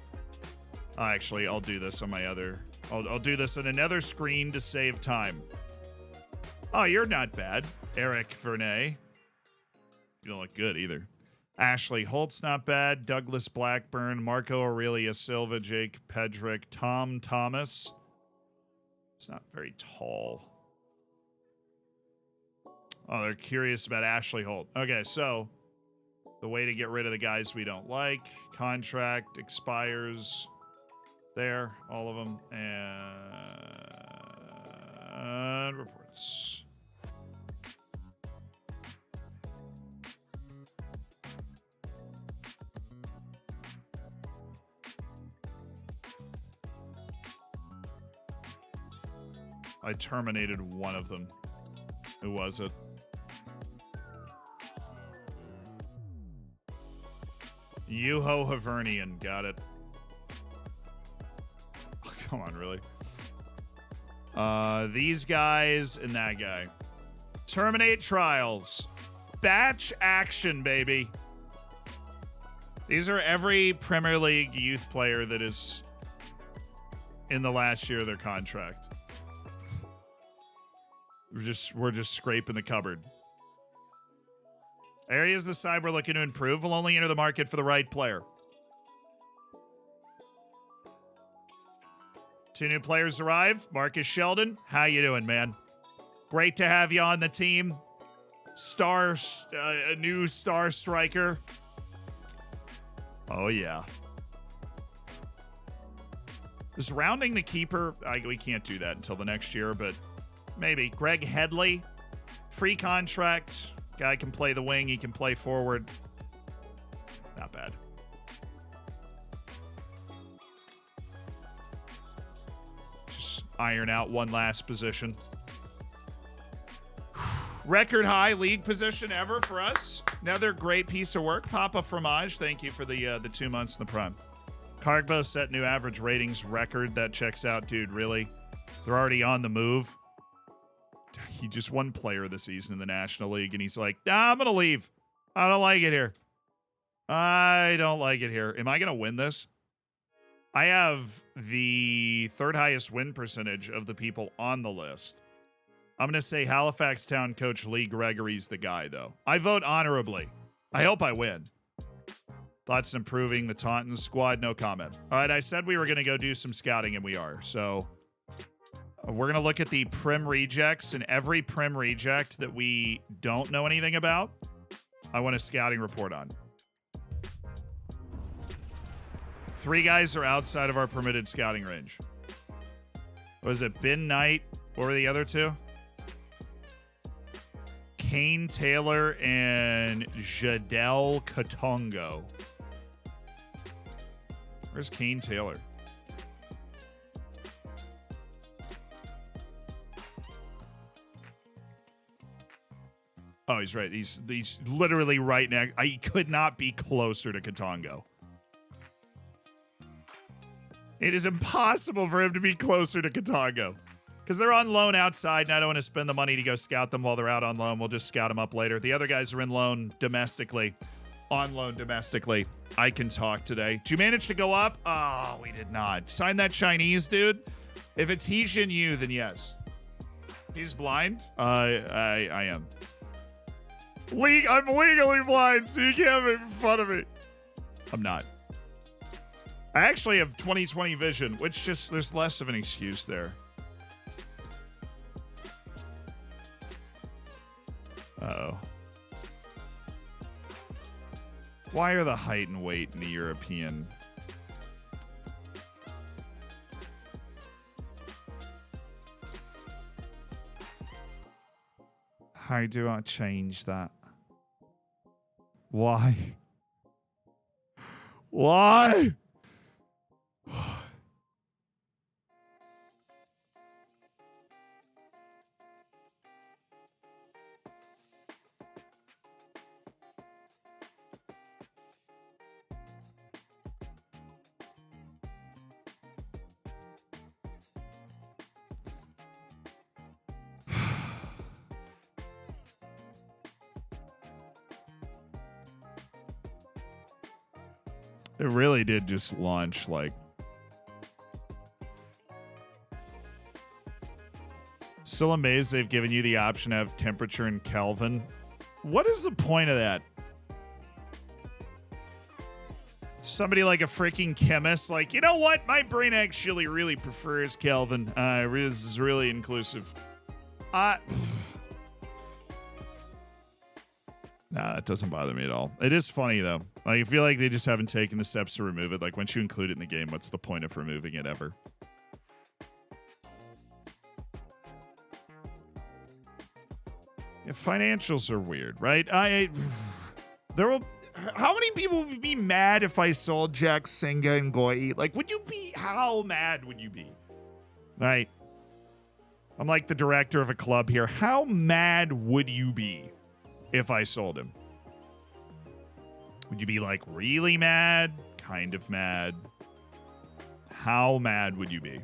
Actually, I'll do this on my other... I'll do this on another screen to save time. Oh, you're not bad, Eric Vernay. You don't look good either. Ashley Holt's not bad. Douglas Blackburn, Marco Aurelio Silva, Jake Pedrick, Tom Thomas. He's not very tall. Oh, they're curious about Ashley Holt. Okay, so the way to get rid of the guys we don't like. Contract expires. There, all of them. And reports. I terminated one of them. Who was it? Yuho Havernian. Got it. Oh, come on, really? These guys and that guy. Terminate trials. Batch action, baby. These are every Premier League youth player that is in the last year of their contract. We're just scraping the cupboard. Areas of the side we're looking to improve. We'll only enter the market for the right player. 2 new players arrive. Marcus Sheldon, how you doing, man? Great to have you on the team. A new star striker. Oh, yeah. Is rounding the keeper? We can't do that until the next year, but maybe. Greg Headley, free contract. Guy can play the wing. He can play forward. Not bad. Just iron out one last position. Record high league position ever for us. Another great piece of work. Papa Fromage, thank you for the 2 months in the prime. Cargbo set new average ratings record. That checks out, dude. Really? They're already on the move. He just won player of the season in the National League, and he's like, nah, I'm going to leave. I don't like it here. I don't like it here. Am I going to win this? I have the 3rd highest win percentage of the people on the list. I'm going to say Halifax Town coach Lee Gregory's the guy, though. I vote honorably. I hope I win. Thoughts improving the Taunton squad? No comment. All right, I said we were going to go do some scouting, and we are. So we're going to look at the Prim rejects, and every Prim reject that we don't know anything about, I want a scouting report on. 3 guys are outside of our permitted scouting range. Was it Ben Knight? What were the other 2? Kane Taylor and Jadel Katongo. Where's Kane Taylor? Oh, he's right. He's literally right next. I could not be closer to Katongo. It is impossible for him to be closer to Katongo. Because they're on loan outside, and I don't want to spend the money to go scout them while they're out on loan. We'll just scout them up later. The other guys are in loan domestically. On loan domestically. I can talk today. Did you manage to go up? Oh, we did not. Sign that Chinese dude. If it's he Jin Yu, then yes. He's blind? I am. I'm legally blind, so you can't make fun of me. I'm not. I actually have 20/20 vision, which just, there's less of an excuse there. Uh-oh. Why are the height and weight in the European? How do I change that? Why? Why? It really did just launch like. Still amazed they've given you the option to have temperature in Kelvin. What is the point of that? Somebody like a freaking chemist, like, you know what? My brain actually really prefers Kelvin. This is really inclusive. Nah, that doesn't bother me at all. It is funny, though. Like, I feel like they just haven't taken the steps to remove it. Like, once you include it in the game, what's the point of removing it ever? Yeah, financials are weird, right? There will... How many people would be mad if I sold Jack, Singa, and Goi? Like, would you be... How mad would you be? Right? I'm like the director of a club here. How mad would you be if I sold him? Would you be, like, really mad? Kind of mad? How mad would you be?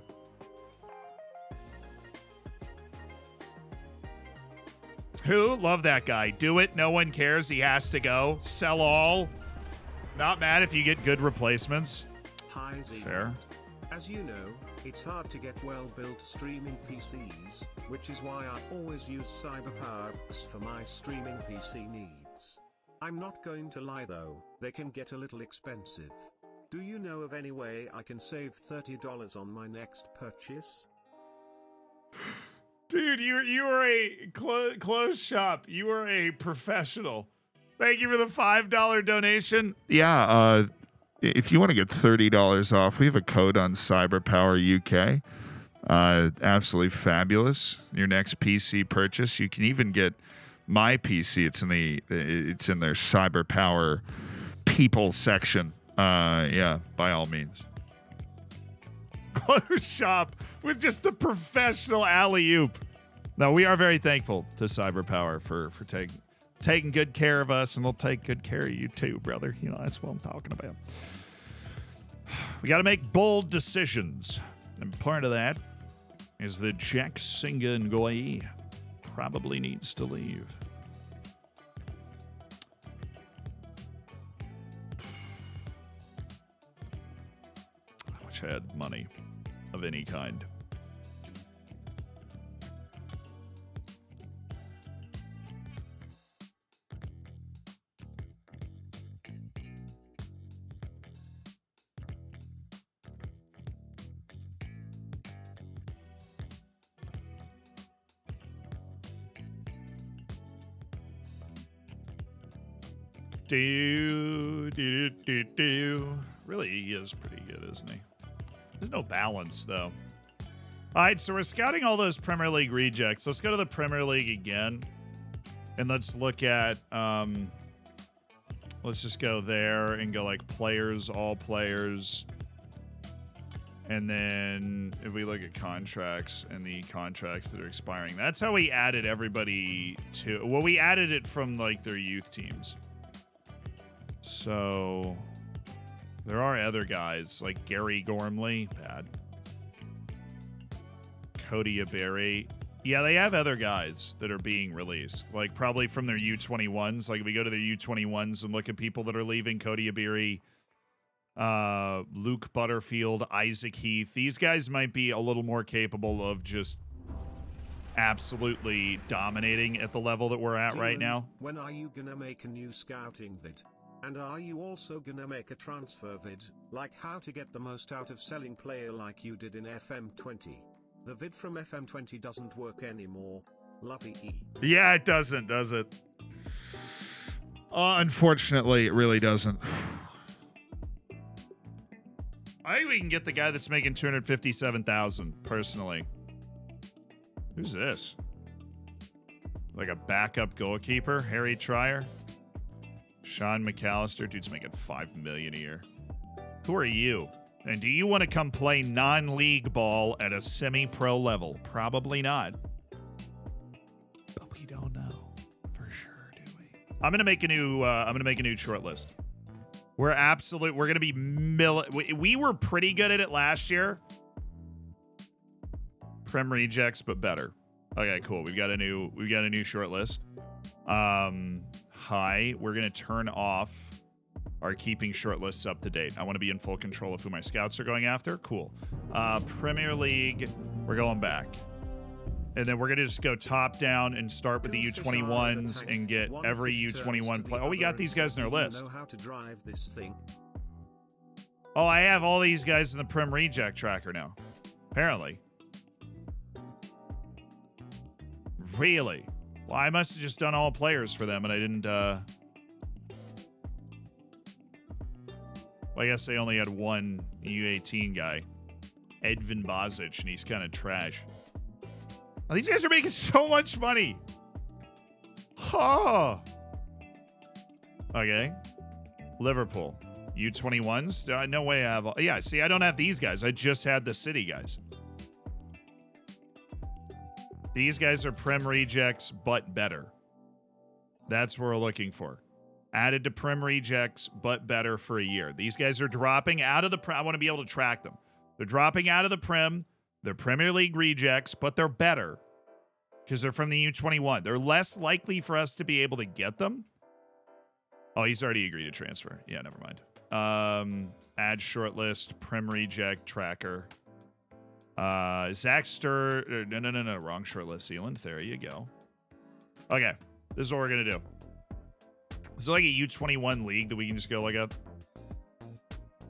Who? Love that guy. Do it. No one cares. He has to go. Sell all. Not mad if you get good replacements. Hi, Z. Fair. As you know, it's hard to get well-built streaming PCs, which is why I always use CyberPowerX for my streaming PC needs. I'm not going to lie though, they can get a little expensive. Do you know of any way I can save $30 on my next purchase? Dude, you are a closed shop. You are a professional. Thank you for the $5 donation. Yeah, if you want to get $30 off, we have a code on CyberPower UK. Absolutely fabulous. Your next PC purchase, you can even get my PC. It's in their CyberPower people section. Yeah, by all means. Close shop with just the professional alley-oop. No, we are very thankful to CyberPower for taking good care of us, and they'll take good care of you too, brother. You know, that's what I'm talking about. We got to make bold decisions, and part of that is that Jack Singa Ngoi probably needs to leave. I wish I had money of any kind. Really, he is pretty good, isn't he? There's no balance, though. All right, so we're scouting all those Premier League rejects. Let's go to the Premier League again. And let's look at... let's just go there and go, like, players, all players. And then if we look at contracts and the contracts that are expiring, that's how we added everybody to... Well, we added it from, like, their youth teams. So... There are other guys, like Gary Gormley. Bad. Cody Aberry. Yeah, they have other guys that are being released. Like, probably from their U21s. Like, if we go to their U21s and look at people that are leaving, Cody Aberry, Luke Butterfield, Isaac Heath. These guys might be a little more capable of just absolutely dominating at the level that we're at right now. When are you gonna make a new scouting vid? And are you also gonna make a transfer vid, like how to get the most out of selling player like you did in FM20? The vid from FM20 doesn't work anymore. Lovey E. Yeah, it doesn't, does it? Unfortunately, it really doesn't. I think we can get the guy that's making $257,000 personally. Who's this? Like a backup goalkeeper? Harry Trier? Sean McAllister? Dude's making $5 million a year. Who are you? And do you want to come play non-league ball at a semi-pro level? Probably not. But we don't know for sure, do we? I'm gonna make a new short list. We're gonna be we were pretty good at it last year. Prem rejects, but better. Okay, cool. We've got a new short list. Hi, we're gonna turn off are keeping short lists up to date. I want to be in full control of who my scouts are going after. Cool. Premier League, we're going back. And then we're going to just go top down and start with the U21s and get every U21 play. Oh, we got these guys in our list. Oh, I have all these guys in the Prem Reject tracker now. Apparently. Really? Well, I must have just done all players for them and I didn't, well, I guess they only had one U18 guy. Edvin Bozic, and he's kind of trash. Oh, these guys are making so much money. Huh. Okay. Liverpool. U21s? No way I have... Yeah, see, I don't have these guys. I just had the City guys. These guys are Prem Rejects, but better. That's what we're looking for. Added to Prem Rejects, but better for a year. These guys are dropping out of the Prem. I want to be able to track them. They're dropping out of the Prem. They're Premier League rejects, but they're better because they're from the U21. They're less likely for us to be able to get them. Oh, he's already agreed to transfer. Yeah, never mind. Add shortlist, Prem Reject, tracker. Zaxter. No. Wrong shortlist, Zealand. There you go. Okay, this is what we're going to do. Is it like a U21 league that we can just go like a...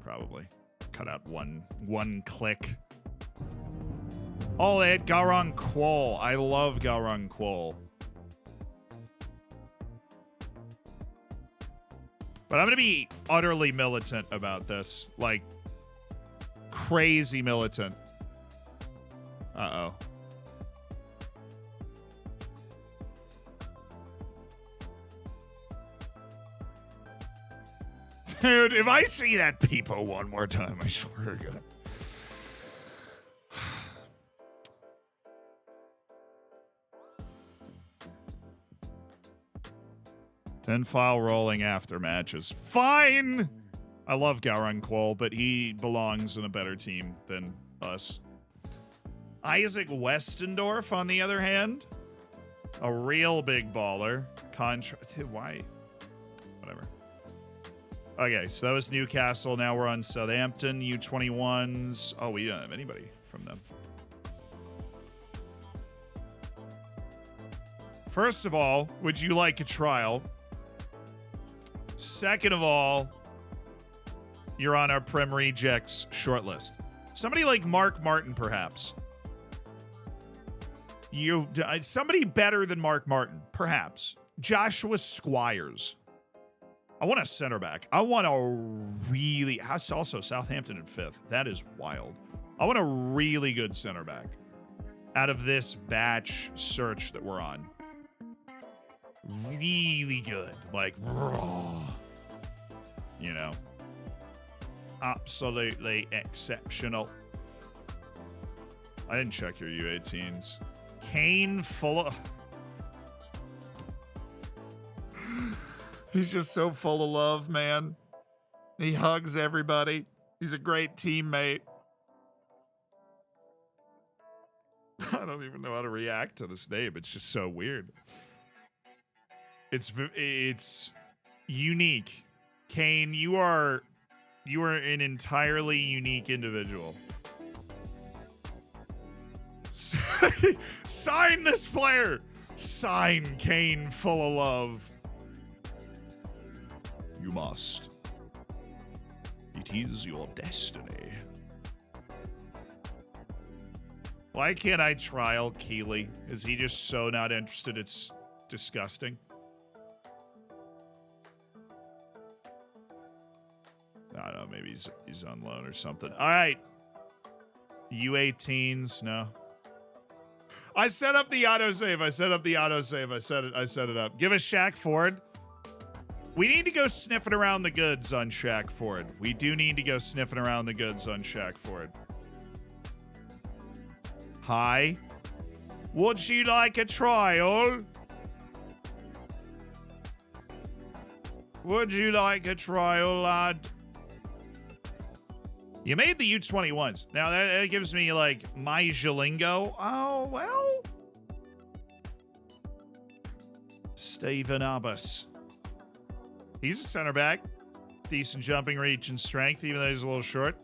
Probably. Cut out one click. Oh, they had Garang Kwol. I love Garang Kwol. But I'm going to be utterly militant about this. Like, crazy militant. Uh-oh. Dude, if I see that peepo one more time, I swear to God. 10 file rolling after matches. Fine! I love Garang Kwol, but he belongs in a better team than us. Isaac Westendorf, on the other hand, a real big baller. Dude, why? Whatever. Okay, so that was Newcastle. Now we're on Southampton, U21s. Oh, we don't have anybody from them. First of all, would you like a trial? Second of all, you're on our Prem Rejects shortlist. Somebody like Mark Martin, perhaps. Somebody better than Mark Martin, perhaps. Joshua Squires. I want a center back. I want a really... Also, Southampton in 5th. That is wild. I want a really good center back out of this batch search that we're on. Really good. Like, raw. You know. Absolutely exceptional. I didn't check your U18s. Kane full of... He's just so full of love, man. He hugs everybody. He's a great teammate. I don't even know how to react to this name. It's just so weird. It's unique. Kane, you are an entirely unique individual. Sign this player. Sign Kane full of love. You must. It is your destiny. Why can't I trial Keeley? Is he just so not interested? It's disgusting. I don't know. Maybe he's on loan or something. All right. U18s. No. I set up the autosave. I set it up. Give us Shaq Ford. We need to go sniffing around the goods on Shaq Ford. We do need to go sniffing around the goods on Shaq Ford. Hi. Would you like a trial? Would you like a trial, lad? You made the U21s. Now that gives me like my Jalingo. Oh, well. Stephen Abbas. He's a center back. Decent jumping reach and strength, even though he's a little short.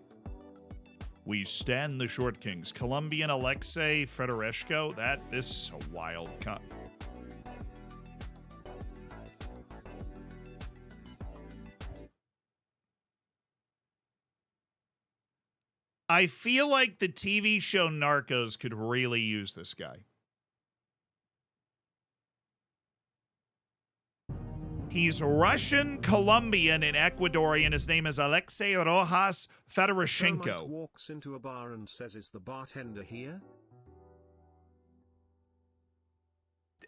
We stand the short kings. Colombian Alexei Fedoreshko. This is a wild cut. I feel like the TV show Narcos could really use this guy. He's Russian, Colombian, and Ecuadorian. His name is Alexei Rojas Fedoroshenko. Walks into a bar and says, "Is the bartender here?"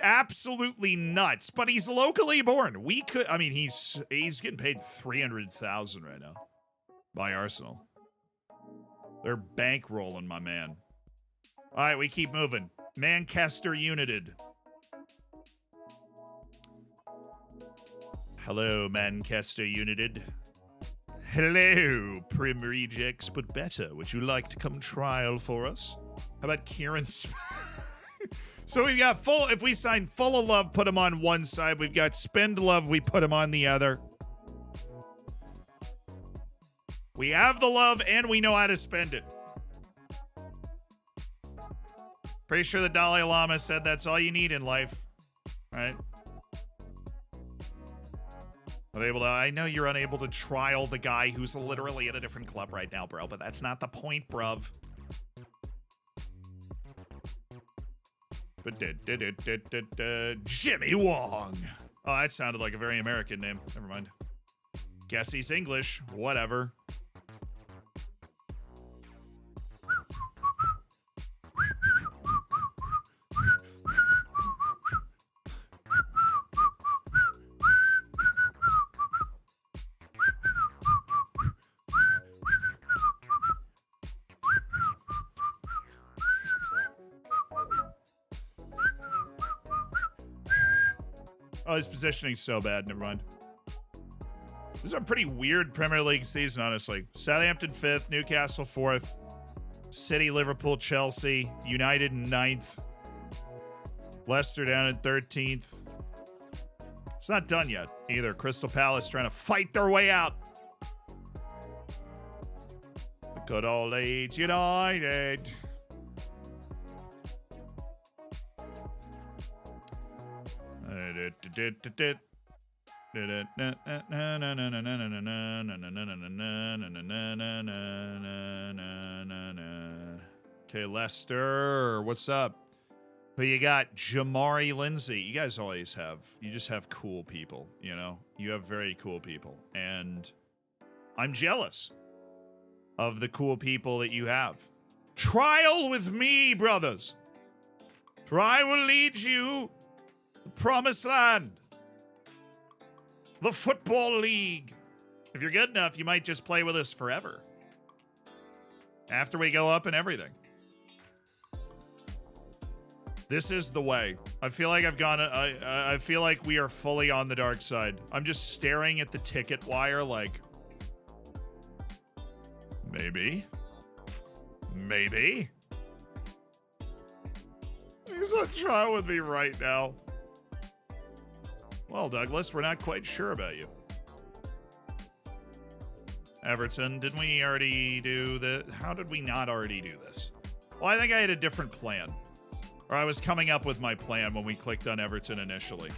Absolutely nuts, but he's locally born. We could, I mean, he's getting paid $300,000 right now by Arsenal. They're bankrolling, my man. All right, we keep moving. Manchester United. Hello, Manchester United. Hello, Prim Rejects, but better. Would you like to come trial for us? How about Kieran? So we've got full, if we sign Full of Love, put him on one side. We've got Spend Love, we put him on the other. We have the love and we know how to spend it. Pretty sure the Dalai Lama said that's all you need in life, right? I know you're unable to trial the guy who's literally at a different club right now, bro, but that's not the point, bruv. But Jimmy Wong. Oh, that sounded like a very American name. Never mind. Guess he's English. Whatever. Oh, his positioning's so bad. Never mind. This is a pretty weird Premier League season, honestly. Southampton 5th, Newcastle 4th, City, Liverpool, Chelsea, United in 9th, Leicester down in 13th. It's not done yet either. Crystal Palace trying to fight their way out. The good old Leeds United. Okay, Lester, what's up? Who you got? Jamari Lindsay. You guys always have. You just have cool people, you know? You have very cool people. And I'm jealous of the cool people that you have. Trial with me, brothers. For I will lead you the promised land. The Football League. If you're good enough, you might just play with us forever. After we go up and everything. This is the way. I feel like I've gone. I feel like we are fully on the dark side. I'm just staring at the ticket wire like, maybe. He's on trial with me right now. Well, Douglas, we're not quite sure about you. Everton, didn't we already do the... How did we not already do this? Well, I think I had a different plan. Or I was coming up with my plan when we clicked on Everton initially.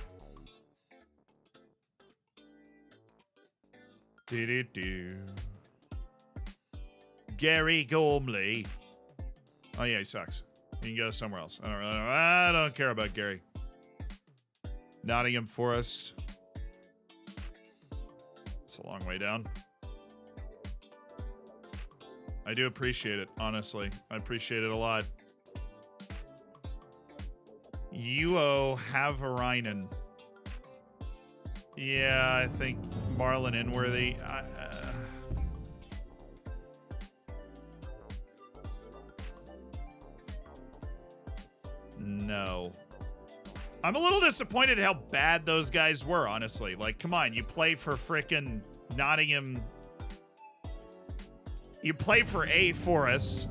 Gary Gormley. Oh, yeah, he sucks. You can go somewhere else. I don't care about Gary. Nottingham Forest. It's a long way down. I do appreciate it, honestly. I appreciate it a lot. Uo Havarainen. Yeah, I think Marlon Inworthy. No. I'm a little disappointed how bad those guys were, honestly. Like, come on, you play for frickin' Nottingham. You play for A Forest.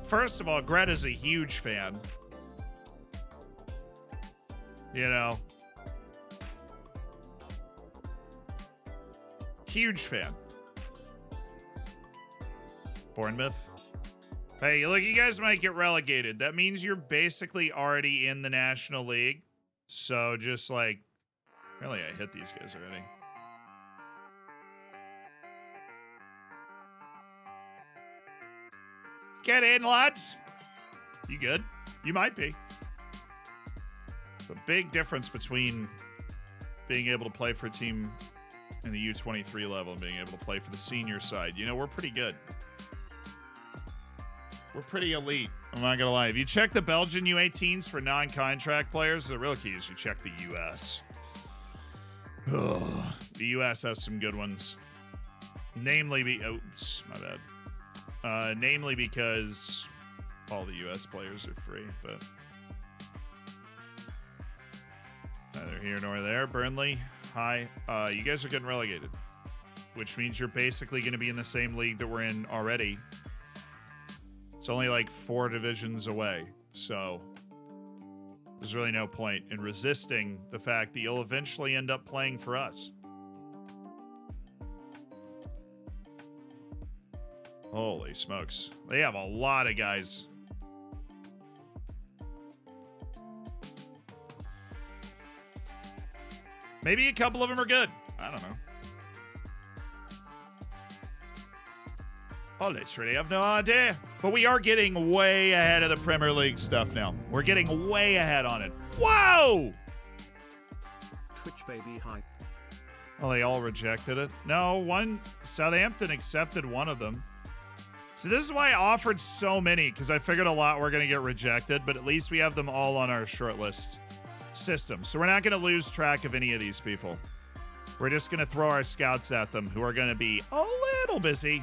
First of all, Greta's a huge fan. You know. Huge fan. Bournemouth. Hey, look, you guys might get relegated. That means you're basically already in the National League. So just like, really, I hit these guys already. Get in, lads. You good? You might be. The big difference between being able to play for a team in the U23 level and being able to play for the senior side. You know, we're pretty good. We're pretty elite. I'm not going to lie. If you check the Belgian U18s for non-contract players, the real key is you check the U.S. Ugh. The U.S. has some good ones. Namely, oops, my bad. Namely because all the U.S. players are free, but neither here nor there. Burnley, hi. You guys are getting relegated, which means you're basically going to be in the same league that we're in already. It's only like 4 divisions away, so there's really no point in resisting the fact that you'll eventually end up playing for us. Holy smokes. They have a lot of guys. Maybe a couple of them are good. I don't know. Oh, literally, I have no idea. But we are getting way ahead of the Premier League stuff now. We're getting way ahead on it. Whoa! Twitch baby hype. Well, they all rejected it. No, Southampton accepted one of them. So this is why I offered so many, because I figured a lot were going to get rejected, but at least we have them all on our shortlist system. So we're not going to lose track of any of these people. We're just going to throw our scouts at them, who are going to be a little busy.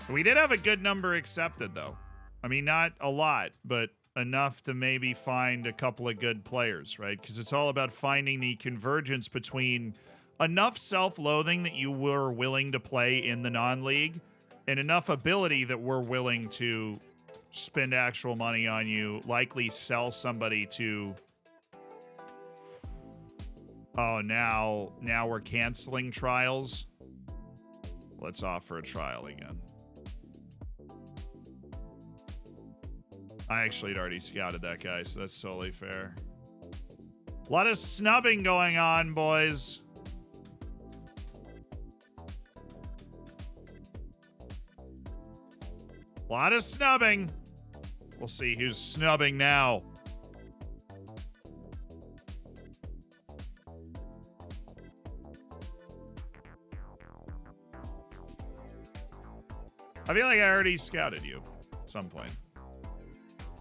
We did have a good number accepted, though. I mean, not a lot, but enough to maybe find a couple of good players, right? Because it's all about finding the convergence between enough self-loathing that you were willing to play in the non-league and enough ability that we're willing to spend actual money on you, likely sell somebody to... Oh, now we're canceling trials. Let's offer a trial again. I actually had already scouted that guy, so that's totally fair. A lot of snubbing going on, boys. A lot of snubbing. We'll see who's snubbing now. I feel like I already scouted you at some point.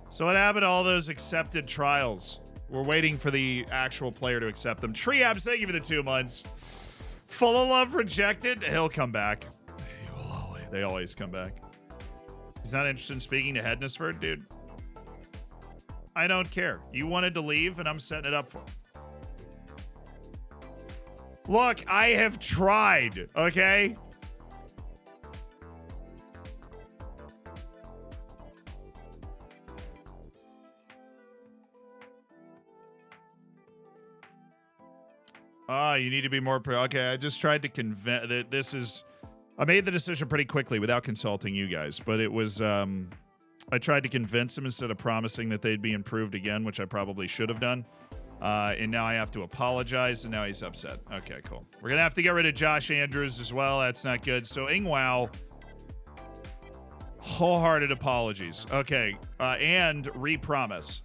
So what happened to all those accepted trials? We're waiting for the actual player to accept them. Treeabs, thank you for the 2 months. Full of Love rejected. He'll come back. They always come back. He's not interested in speaking to Hednesford, dude. I don't care. You wanted to leave, and I'm setting it up for him. Look, I have tried, okay? You need to be more okay, I just tried to convince that this is... I made the decision pretty quickly without consulting you guys, but it was... I tried to convince him instead of promising that they'd be improved again, which I probably should have done. And now I have to apologize, and now he's upset. Okay, cool. We're going to have to get rid of Josh Andrews as well. That's not good. So, Ingwow... Wholehearted apologies. Okay, and re-promise.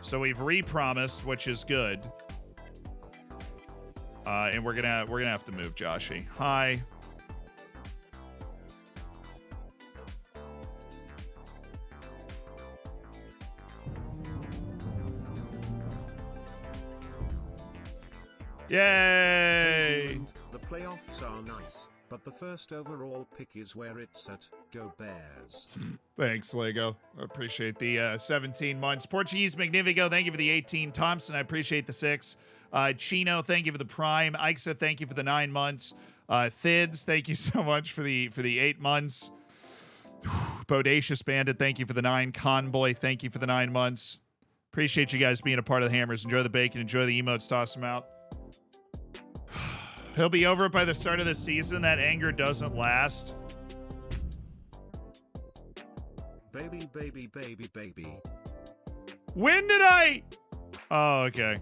So we've re-promised, which is good. And we're gonna have to move Joshy. Hi. Yay! The playoffs are nice, but the first overall pick is where it's at. Go Bears. Thanks, Lego. I appreciate the 17 months. Portuguese Magnifico, thank you for the 18. Thompson, I appreciate the 6. Chino, thank you for the Prime. Aixa, thank you for the 9 months. Thids, thank you so much for the 8 months. Bodacious Bandit, thank you for the 9. Conboy, thank you for the 9 months. Appreciate you guys being a part of the Hammers. Enjoy the bacon. Enjoy the emotes. Toss them out. He'll be over it by the start of the season. That anger doesn't last. Baby, baby, baby, baby. When did I? Oh, okay.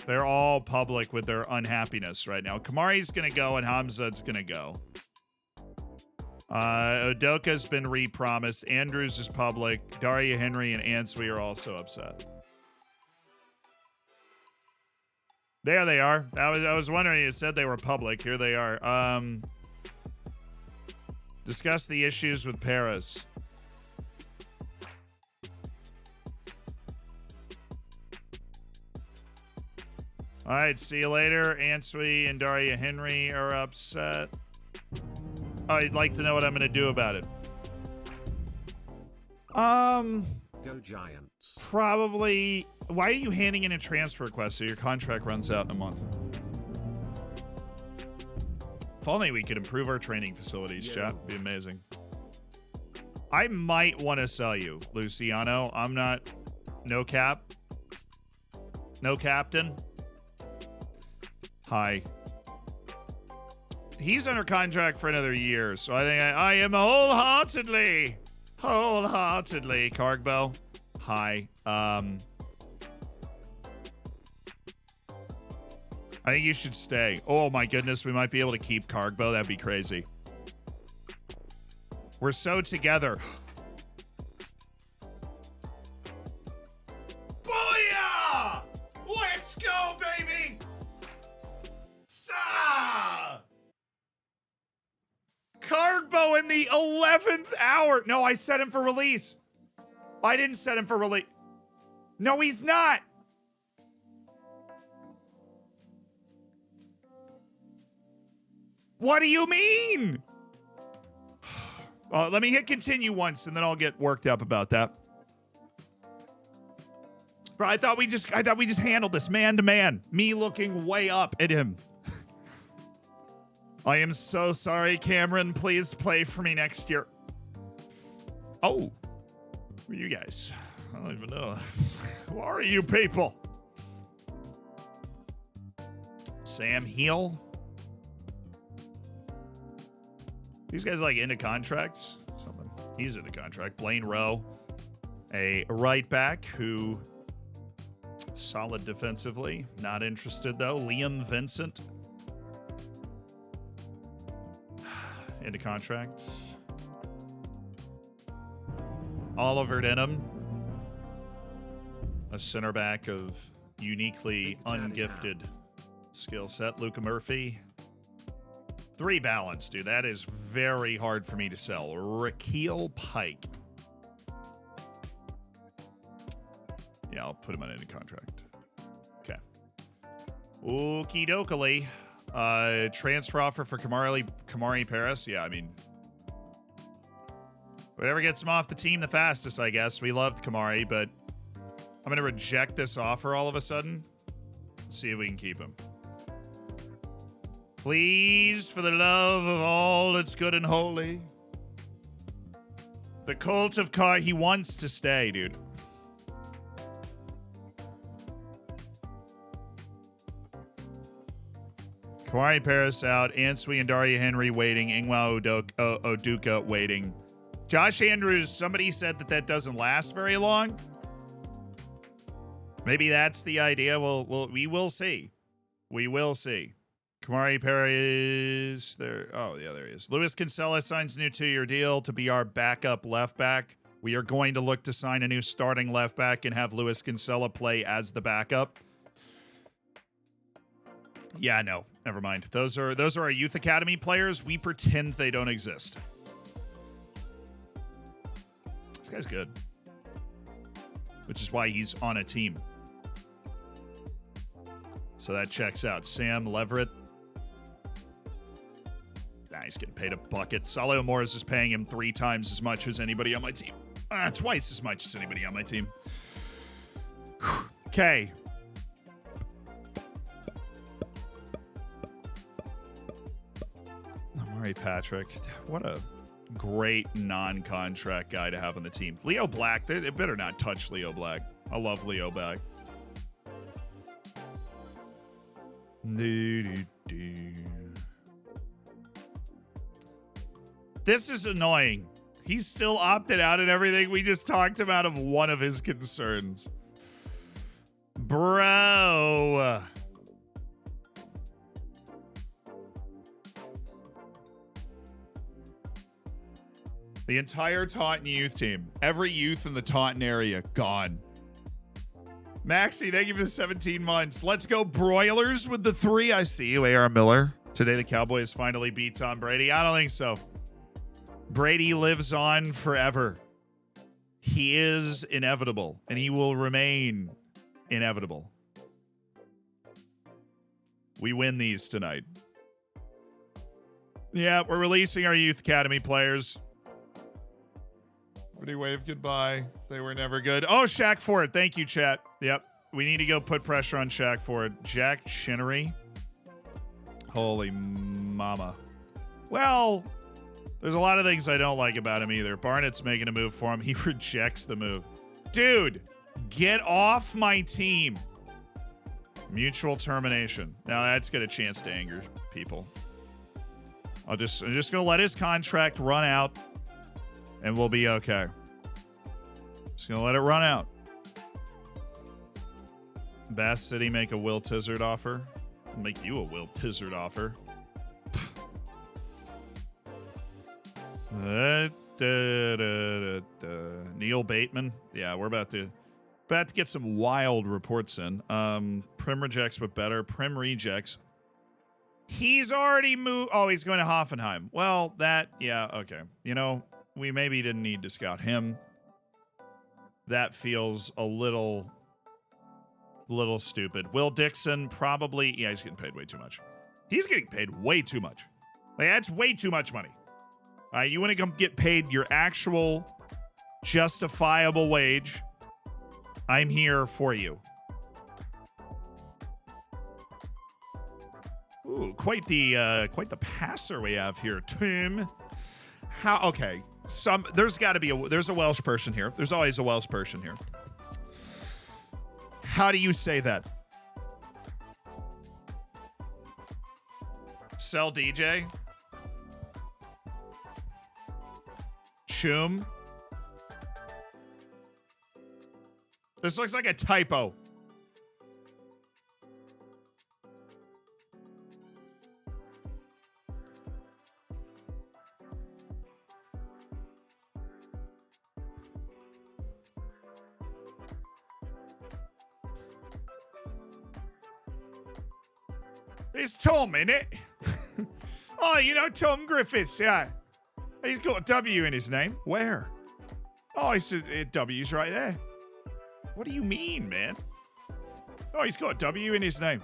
They're all public with their unhappiness right now. Kamari's going to go and Hamza's going to go. Udoka's been re-promised. Andrews is public. Daria Henry and Ansui are also upset. There they are. I was wondering, you said they were public. Here they are. Discuss the issues with Paris. All right, see you later. Ansui and Daria Henry are upset. I'd like to know what I'm going to do about it. Go Giants. Probably. Why are you handing in a transfer request so your contract runs out in a month? If only we could improve our training facilities, chat. It'd be amazing. I might want to sell you, Luciano. I'm not. No cap. No captain. Hi. He's under contract for another year, so I think I am wholeheartedly, Cargbo. Hi. I think you should stay. Oh my goodness, we might be able to keep Cargbo. That'd be crazy. We're so together. Booyah! Let's go, baby! Cargbo in the 11th hour. No, I set him for release. I didn't set him for release. No, he's not. What do you mean? Let me hit continue once and then I'll get worked up about that. Bro, I thought we just handled this man to man. Me looking way up at him. I am so sorry, Cameron. Please play for me next year. Oh. Who are you guys? I don't even know. Who are you people? Sam Heel? These guys like into contracts? Something. He's into contract. Blaine Rowe. A right back who solid defensively. Not interested though. Liam Vincent. Into contract. Oliver Denham. A center back of uniquely ungifted skill set. Luca Murphy. 3 balance, dude. That is very hard for me to sell. Raquel Pike. Yeah, I'll put him on into contract. Okay. Okie dokie. Transfer offer for Kamari Paris. Yeah, I mean, whatever gets him off the team the fastest, I guess. We loved Kamari, but I'm going to reject this offer all of a sudden. See if we can keep him. Please, for the love of all that's good and holy. The cult of Car, he wants to stay, dude. Kamari Paris out. Ansui and Daria Henry waiting. Ingwa Oduka waiting. Josh Andrews, somebody said that doesn't last very long. Maybe that's the idea. We will see. We will see. Kamari Paris there. Oh, yeah, there he is. Luis Kinsella signs a new 2-year deal to be our backup left back. We are going to look to sign a new starting left back and have Luis Kinsella play as the backup. Yeah, no, never mind. Those are our youth academy players. We pretend they don't exist. This guy's good, which is why he's on a team. So that checks out. Sam Leverett. Nah, he's getting paid a bucket. Salih Morris is paying him 3 times as much as anybody on my team. Twice as much as anybody on my team. Okay. Amari Patrick. What a great non-contract guy to have on the team. Leo Black. They better not touch Leo Black. I love Leo Black. This is annoying. He's still opted out and everything. We just talked about of one of his concerns. Bro. The entire Taunton youth team. Every youth in the Taunton area, gone. Maxie, thank you for the 17 months. Let's go Broilers with the 3. I see you, A.R. Miller. Today the Cowboys finally beat Tom Brady. I don't think so. Brady lives on forever. He is inevitable, and he will remain inevitable. We win these tonight. Yeah, we're releasing our Youth Academy players. Everybody wave goodbye. They were never good. Oh, Shaq Ford. Thank you, chat. Yep. We need to go put pressure on Shaq Ford. Jack Chinnery. Holy mama. Well, there's a lot of things I don't like about him either. Barnett's making a move for him. He rejects the move. Dude, get off my team. Mutual termination. Now that's got a chance to anger people. I'm just going to let his contract run out. And we'll be okay. Just gonna let it run out. Bass City make a Will Tizzard offer. I'll make you a Will Tizzard offer. Neil Bateman. Yeah, we're about to get some wild reports in. Prim rejects but better. Prim rejects. He's already moved. Oh, he's going to Hoffenheim. Well, yeah, okay. You know, we maybe didn't need to scout him. That feels a little stupid. Will Dixon, probably. Yeah, he's getting paid way too much. He's getting paid way too much. Like, that's way too much money. All right, you want to come get paid your actual justifiable wage. I'm here for you. Ooh, quite the passer we have here, Tim. Okay. There's got to be there's a Welsh person here. There's always a Welsh person here. How do you say that? Sell DJ? Chum? This looks like a typo. It's Tom, innit? Oh, you know Tom Griffiths, yeah. He's got a W in his name. Where? Oh, it's a W's right there. What do you mean, man? Oh, he's got a W in his name.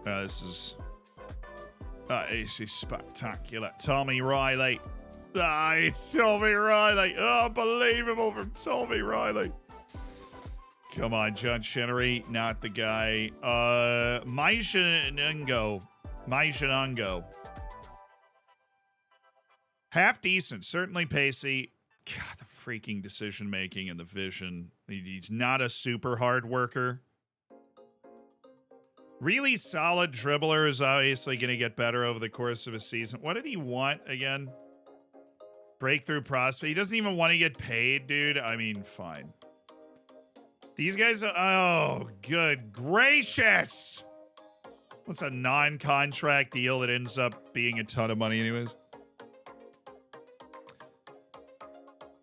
This is spectacular. Tommy Riley. It's Tommy Riley. Oh, unbelievable from Tommy Riley. Come on, John Chenery, not the guy. Maishanungo. Half decent, certainly pacey. God, the freaking decision making and the vision. He's not a super hard worker. Really solid dribbler, is obviously going to get better over the course of a season. What did he want again? Breakthrough prospect. He doesn't even want to get paid, dude. I mean, fine. These guys are... Oh, good gracious! What's a non-contract deal that ends up being a ton of money anyways?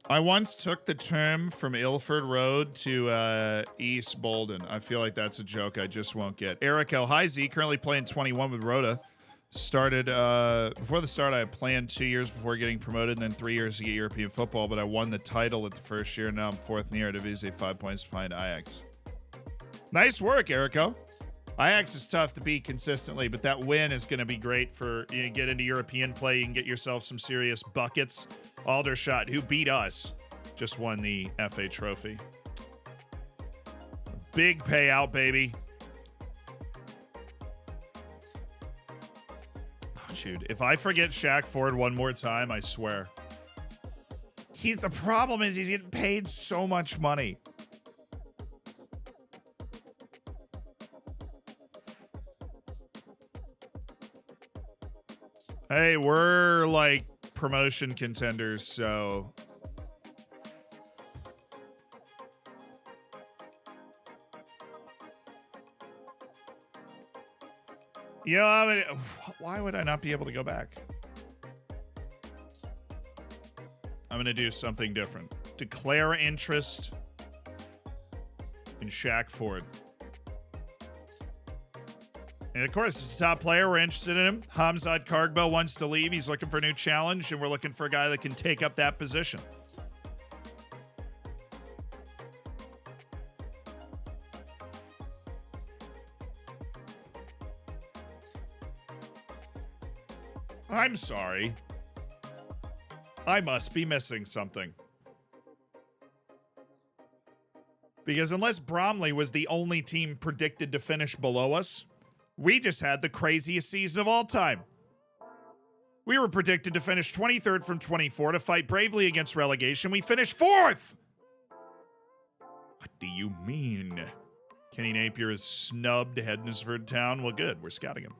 I once took the tram from Ilford Road to East Bolden. I feel like that's a joke I just won't get. Eric L. Hi, Z. Currently playing 21 with Rhoda. Started, before the start, I had planned 2 years before getting promoted and then 3 years to get European football, but I won the title at the first year. Now I'm fourth in the Eredivisie, 5 points behind Ajax. Nice work, Erico. Ajax is tough to beat consistently, but that win is going to be great for you to get into European play. You can get yourself some serious buckets. Aldershot, who beat us, just won the FA trophy. Big payout, baby. Oh, dude, if I forget Shaq Ford one more time, I swear. The problem is he's getting paid so much money. Hey, we're like promotion contenders, so you know, why would I not be able to go back? I'm gonna do something different. Declare interest in Shaq Ford. And of course, it's a top player. We're interested in him. Hamzat Kargbo wants to leave. He's looking for a new challenge, and we're looking for a guy that can take up that position. I'm sorry. I must be missing something. Because unless Bromley was the only team predicted to finish below us, we just had the craziest season of all time. We were predicted to finish 23rd from 24 to fight bravely against relegation. We finished 4th! What do you mean? Kenny Napier is snubbed Hednesford Town. Well, good. We're scouting him.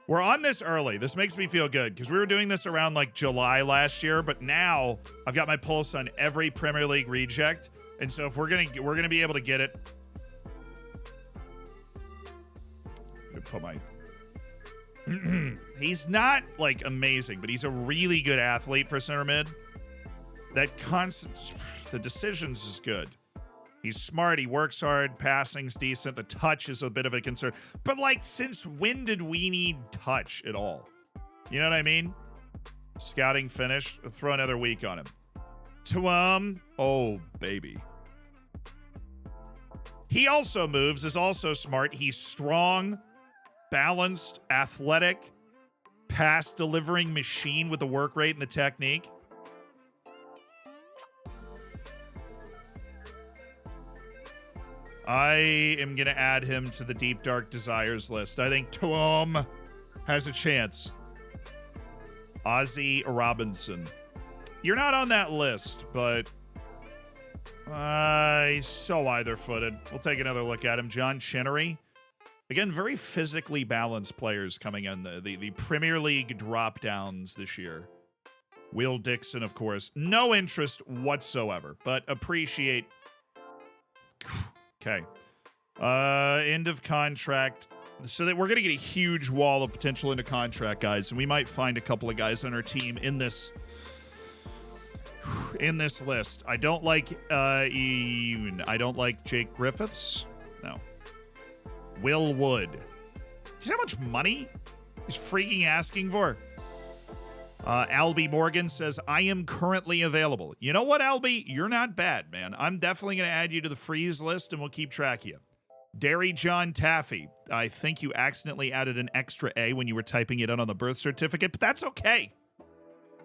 We're on this early. This makes me feel good because we were doing this around like July last year, but now I've got my pulse on every Premier League reject. And so if we're gonna be able to get it. Put my he's not like amazing, but he's a really good athlete for center mid. The decisions is good. He's smart, he works hard, passing's decent, the touch is a bit of a concern. But like, since when did we need touch at all? You know what I mean? Scouting finished. Throw another week on him. Tuam, oh baby. He also moves, is also smart. He's strong, balanced, athletic, pass delivering machine with the work rate and the technique. I am going to add him to the Deep Dark Desires list. I think Tuam has a chance. Ozzy Robinson. You're not on that list, but he's so either-footed. We'll take another look at him. John Chinnery. Again, very physically balanced players coming in the Premier League drop-downs this year. Will Dixon, of course. No interest whatsoever, but appreciate. Okay. End of contract. So that we're going to get a huge wall of potential into contract guys, and we might find a couple of guys on our team in this list. I don't like Jake Griffiths. No. Will Wood. Do you see how much money he's freaking asking for? Albie Morgan says, I am currently available. You know what, Albie? You're not bad, man. I'm definitely going to add you to the freeze list, and we'll keep track of you. Derry John Taffy. I think you accidentally added an extra A when you were typing it in on the birth certificate, but that's okay.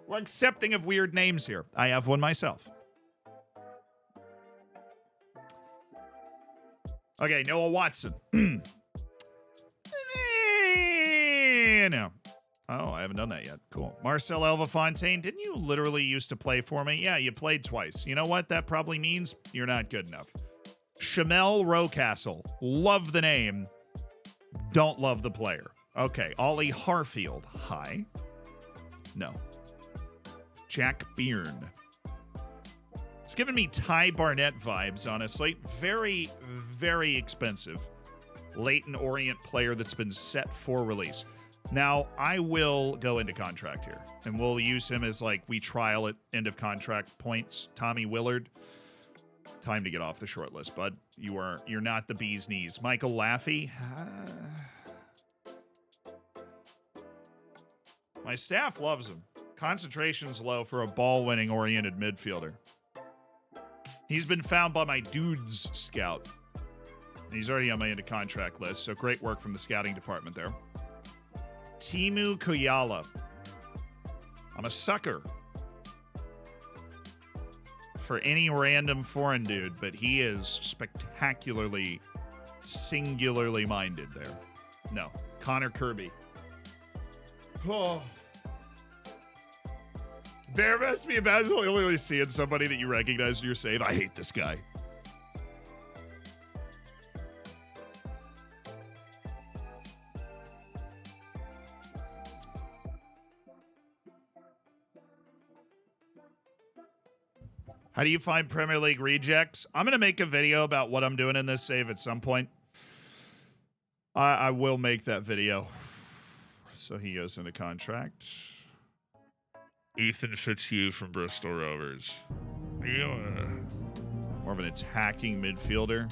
We're accepting of weird names here. I have one myself. Okay, Noah Watson. No. Oh, I haven't done that yet. Cool. Marcel Elvafontaine, didn't you literally used to play for me? Yeah, you played twice. You know what? That probably means you're not good enough. Shamel Rocastle. Love the name. Don't love the player. Okay. Ollie Harfield. Hi. No. Jack Byrne. It's giving me Ty Barnett vibes, honestly. Very, very expensive. Leighton Orient player that's been set for release. Now, I will go into contract here, and we'll use him as, like, we trial at end of contract points. Tommy Willard. Time to get off the short list, bud. You're not the bee's knees. Michael Laffey. My staff loves him. Concentration's low for a ball-winning oriented midfielder. He's been found by my dudes scout. He's already on my end of contract list, so great work from the scouting department there. Timu Koyala. I'm a sucker for any random foreign dude, but he is spectacularly, singularly minded there. No. Connor Kirby. Oh. There must be imagine literally seeing somebody that you recognize in your save. I hate this guy. How do you find Premier League rejects? I'm going to make a video about what I'm doing in this save at some point. I will make that video. So he goes into contract. Ethan Fitzhugh from Bristol Rovers. More of an attacking midfielder.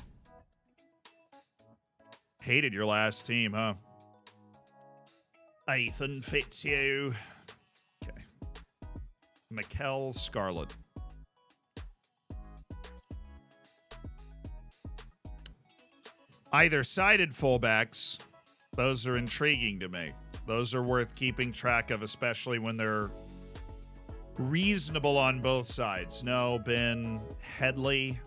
Hated your last team, huh? Ethan Fitzhugh. Okay. Mikel Scarlett. Either sided fullbacks, those are intriguing to me. Those are worth keeping track of, especially when they're reasonable on both sides. No, Ben Headley.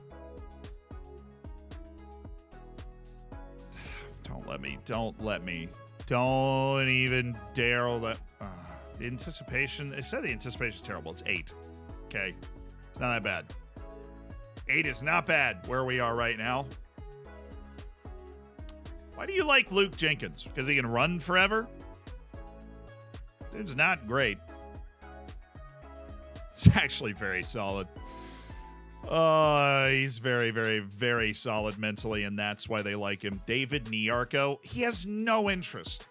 Don't let me. Don't even dare let. The anticipation. It said the anticipation is terrible. It's 8. Okay. It's not that bad. 8 is not bad where we are right now. Why do you like Luke Jenkins? Because he can run forever? Dude's not great. He's actually very solid. He's very, very, very solid mentally, and that's why they like him. David Nyarko, he has no interest.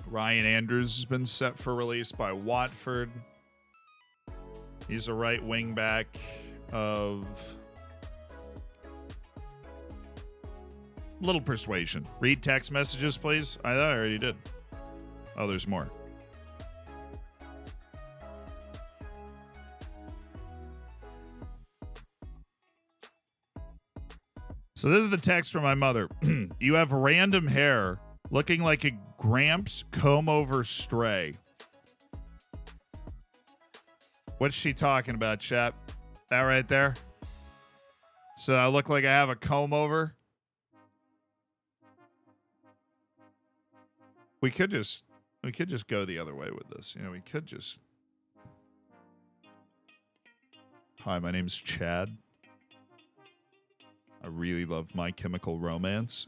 Ryan Andrews has been set for release by Watford. He's a right wing back of little persuasion. Read text messages, please. I thought I already did. Oh, there's more. So this is the text from my mother. You have random hair looking like a Gramps comb-over stray. What's she talking about, chat? That right there? So I look like I have a comb-over? We could just go the other way with this. You know, we could just... Hi, my name's Chad. I really love My Chemical Romance.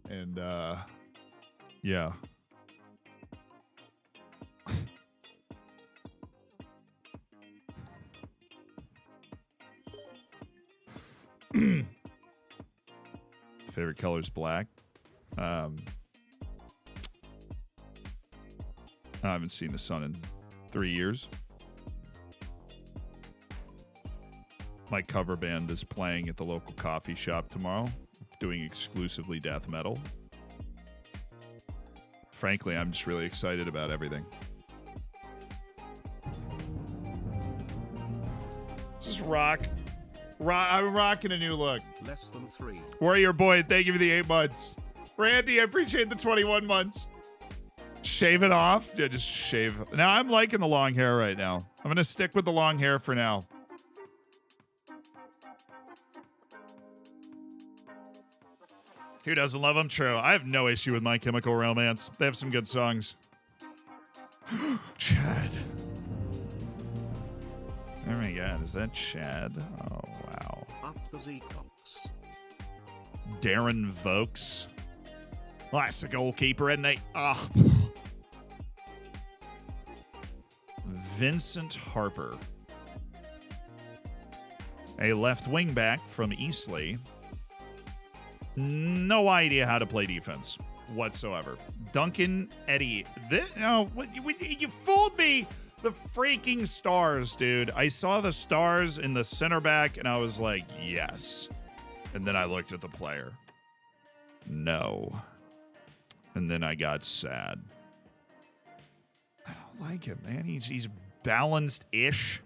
And, yeah. Favorite color is black. I haven't seen the sun in 3 years. My cover band is playing at the local coffee shop tomorrow, doing exclusively death metal. Frankly, I'm just really excited about everything. Just rock. I'm rocking a new look. Less than 3. Warrior Boy, thank you for the 8 months. Randy, I appreciate the 21 months. Shave it off? Yeah, just shave. Now, I'm liking the long hair right now. I'm going to stick with the long hair for now. Who doesn't love them? True. I have no issue with My Chemical Romance. They have some good songs. Chad. Oh my god, is that Chad? Oh, wow. Up the Zecox. Darren Vokes. Well, that's the goalkeeper, isn't he? Oh. Vincent Harper. A left wing back from Eastleigh. No idea how to play defense whatsoever. Duncan Eddy. You fooled me. The freaking stars, dude. I saw the stars in the center back, and I was like, yes. And then I looked at the player. No. And then I got sad. I don't like him, man. He's balanced-ish.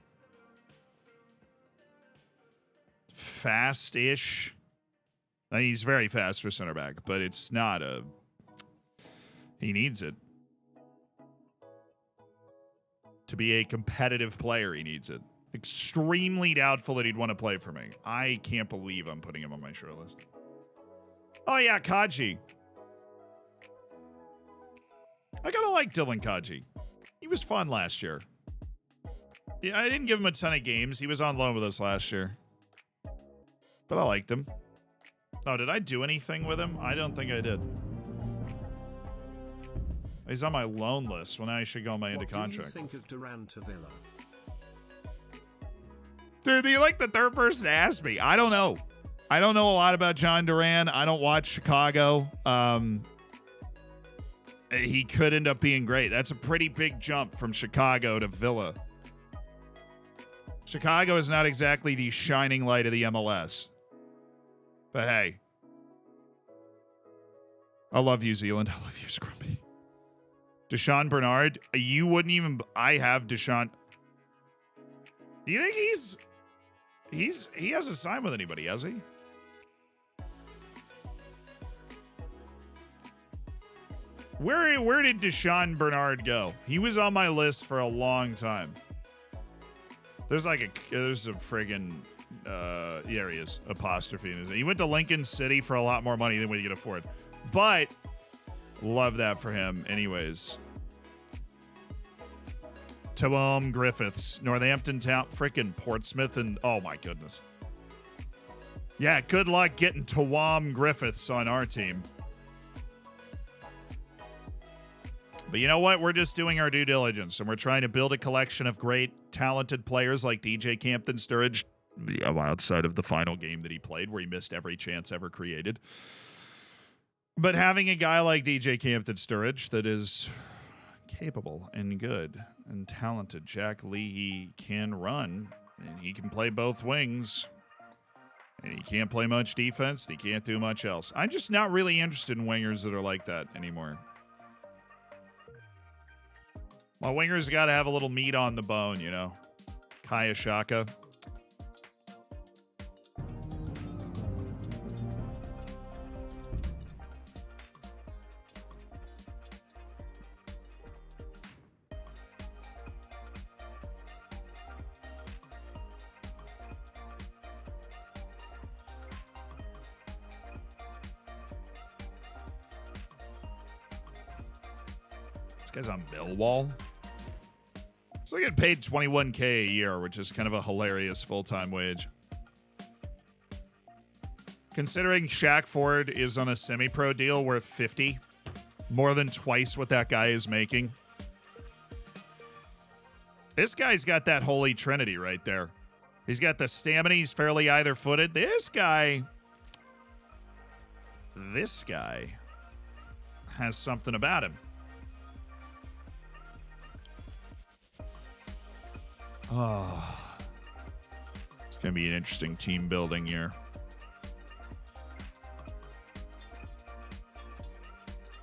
Fast-ish. I mean, he's very fast for center back, but it's not a... He needs it. To be a competitive player, he needs it. Extremely doubtful that he'd want to play for me. I can't believe I'm putting him on my short list. Oh, yeah, Kaji. I gotta like Dylan Kaji. He was fun last year. Yeah, I didn't give him a ton of games. He was on loan with us last year. But I liked him. Oh, did I do anything with him? I don't think I did. He's on my loan list. Well, now he should go on my into contract. What do you think of Duran to Villa? Dude, you're like the third person to ask me. I don't know. I don't know a lot about John Duran. I don't watch Chicago. He could end up being great. That's a pretty big jump from Chicago to Villa. Chicago is not exactly the shining light of the MLS. But hey. I love you, Zealand. I love you, Scrumpy. Deshaun Bernard. You wouldn't even... I have Deshaun... Do you think he hasn't signed with anybody, has he? Where did Deshaun Bernard go? He was on my list for a long time. There's a friggin' there he is, apostrophe in his name. He went to Lincoln City for a lot more money than we could afford. But love that for him anyways. Tawam Griffiths, Northampton Town, frickin' Portsmouth, and oh my goodness. Yeah, good luck getting Tawam Griffiths on our team. But you know what? We're just doing our due diligence, and we're trying to build a collection of great, talented players like DJ Campton Sturridge, outside of the final game that he played, where he missed every chance ever created. But having a guy like DJ Campton Sturridge that is capable and good and talented. Jack Lee, he can run, and he can play both wings. And he can't play much defense. He can't do much else. I'm just not really interested in wingers that are like that anymore. My wingers got to have a little meat on the bone, you know. Kaya Shaka. This guy's on Millwall. So they get paid $21K a year, which is kind of a hilarious full-time wage. Considering Shaq Ford is on a semi-pro deal worth $50, more than twice what that guy is making. This guy's got that holy trinity right there. He's got the stamina. He's fairly either-footed. This guy has something about him. Oh, it's going to be an interesting team building year.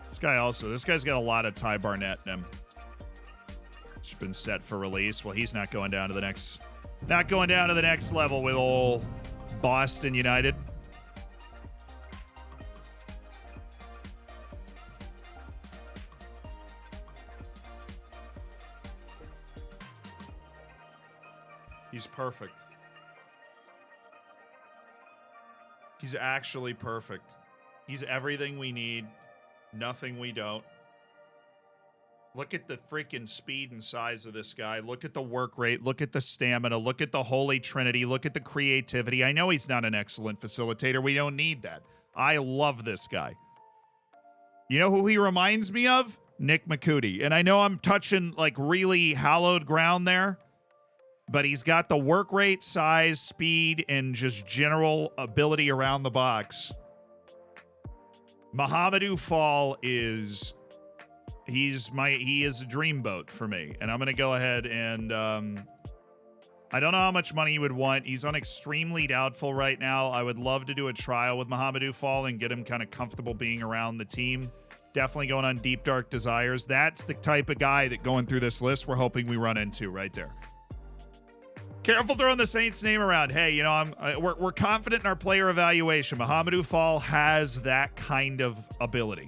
This guy's got a lot of Ty Barnett in him. It's been set for release. Well, he's not going down to the next level with old Boston United. He's perfect. He's actually perfect. He's everything we need, nothing we don't. Look at the freaking speed and size of this guy. Look at the work rate. Look at the stamina. Look at the holy trinity. Look at the creativity. I know he's not an excellent facilitator. We don't need that. I love this guy. You know who he reminds me of? Nick McCooty. And I know I'm touching like really hallowed ground there. But he's got the work rate, size, speed, and just general ability around the box. Mahamadou Fall is he is a dreamboat for me. And I'm going to go ahead and I don't know how much money you would want. He's on extremely doubtful right now. I would love to do a trial with Mahamadou Fall and get him kind of comfortable being around the team. Definitely going on Deep Dark Desires. That's the type of guy that going through this list we're hoping we run into right there. Careful throwing the Saints name around. Hey, you know, we're confident in our player evaluation. Mahamadou Fall has that kind of ability.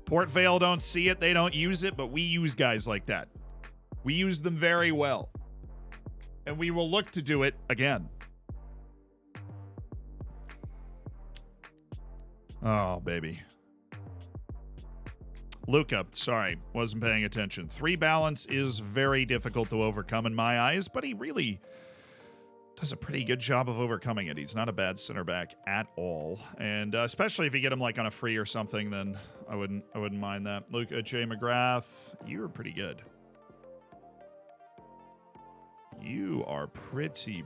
Port Vale don't see it. They don't use it, but we use guys like that. We use them very well. And we will look to do it again. Oh, baby. Luca, sorry, wasn't paying attention. 3 balance is very difficult to overcome in my eyes, but he really does a pretty good job of overcoming it. He's not a bad center back at all, and especially if you get him like on a free or something, then I wouldn't mind that. Luca J. McGrath, you were pretty good. You are pretty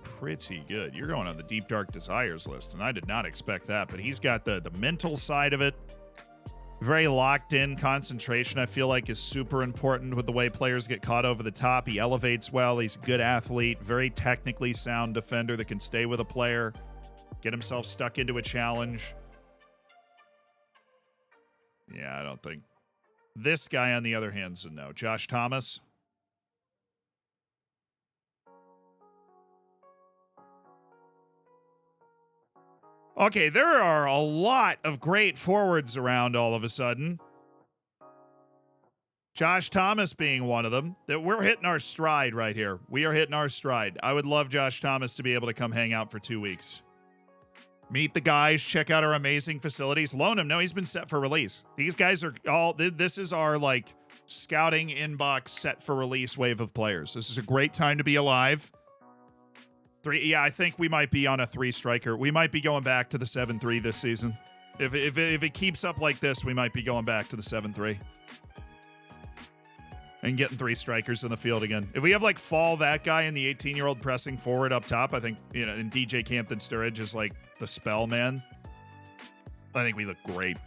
good. You're going on the Deep Dark Desires list, and I did not expect that, but he's got the mental side of it. Very locked in concentration, I feel like, is super important with the way players get caught over the top. He elevates well. He's a good athlete, very technically sound defender that can stay with a player, get himself stuck into a challenge. Yeah, I don't think. This guy, on the other hand, is a no. Josh Thomas. Okay, there are a lot of great forwards around all of a sudden. Josh Thomas being one of them. That we're hitting our stride right here. We are hitting our stride. I would love Josh Thomas to be able to come hang out for 2 weeks. Meet the guys, check out our amazing facilities. Loan him. No, he's been set for release. These guys are all, this is our like scouting inbox set for release wave of players. This is a great time to be alive. 3, yeah, I think we might be on a 3 striker. We might be going back to the 7-3 this season. If it keeps up like this, we might be going back to the 7-3 and getting 3 strikers in the field again. If we have like Fall, that guy, and the 18-year-old pressing forward up top, I think, you know, and DJ Campton Sturridge is like the spell man. I think we look great.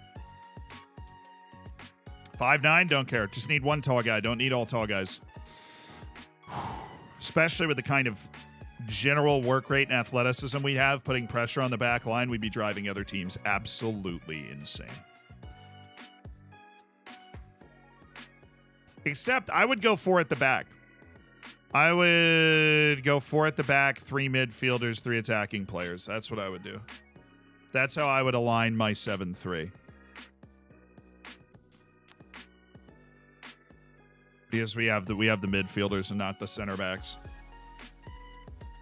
5'9", don't care. Just need one tall guy. Don't need all tall guys. Especially with the kind of general work rate and athleticism we have, putting pressure on the back line, we'd be driving other teams absolutely insane. Except I would go 4 at the back. I would go 4 at the back, 3 midfielders, 3 attacking players. That's what I would do. That's how I would align my 7-3. Because we have the midfielders and not the center backs.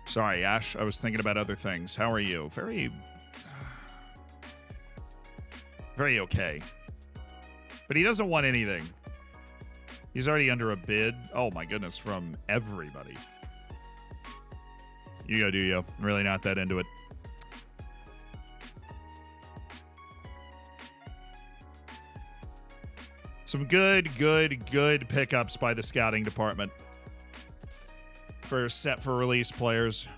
Sorry, Ash. I was thinking about other things. How are you? Very okay. But he doesn't want anything. He's already under a bid. Oh my goodness, from everybody. You go, do you? I'm really not that into it. Some good pickups by the scouting department for set for release players.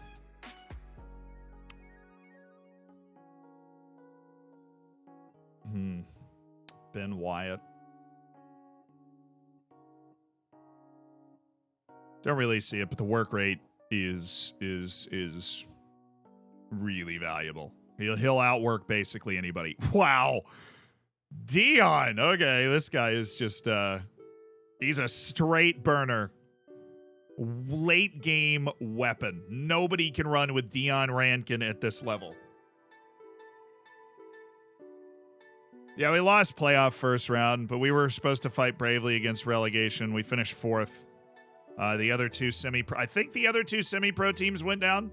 Ben Wyatt. Don't really see it, but the work rate is really valuable. He'll outwork basically anybody. Wow. Dion. Okay, this guy is just he's a straight burner. Late game weapon. Nobody can run with Dion Rankin at this level. Yeah, we lost playoff first round, but we were supposed to fight bravely against relegation. We finished 4th. The other 2 I think the other 2 semi-pro teams went down.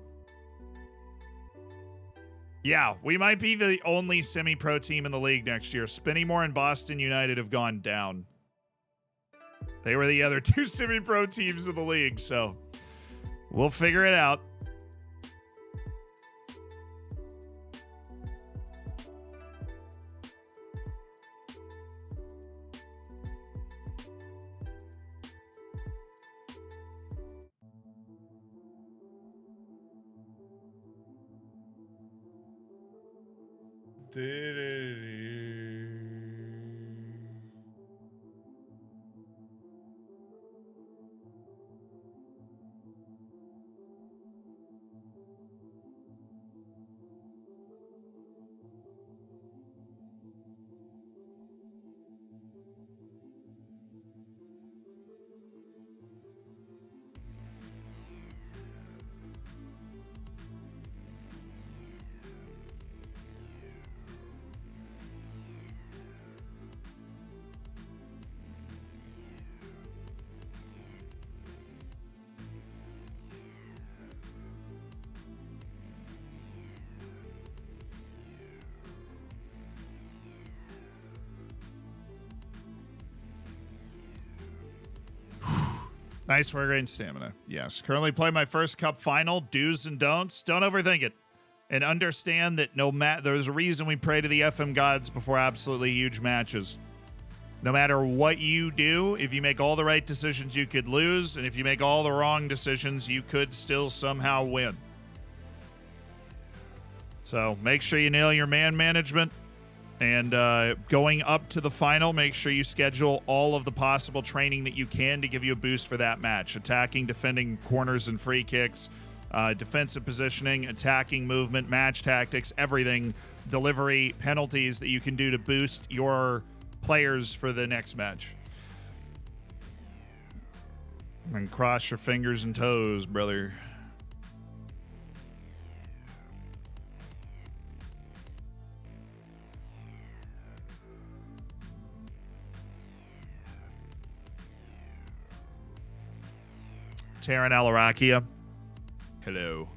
Yeah, we might be the only semi-pro team in the league next year. Spinnymore and Boston United have gone down. They were the other 2 semi-pro teams in the league, so we'll figure it out. Nice work rate and stamina. Yes. Currently playing my first cup final. Do's and don'ts. Don't overthink it. And understand that there's a reason we pray to the FM gods before absolutely huge matches. No matter what you do, if you make all the right decisions, you could lose. And if you make all the wrong decisions, you could still somehow win. So make sure you nail your man management. And going up to the final, make sure you schedule all of the possible training that you can to give you a boost for that match. Attacking, defending corners and free kicks, defensive positioning, attacking movement, match tactics, everything, delivery, penalties that you can do to boost your players for the next match. And cross your fingers and toes, brother. Taryn Alarakia. Hello.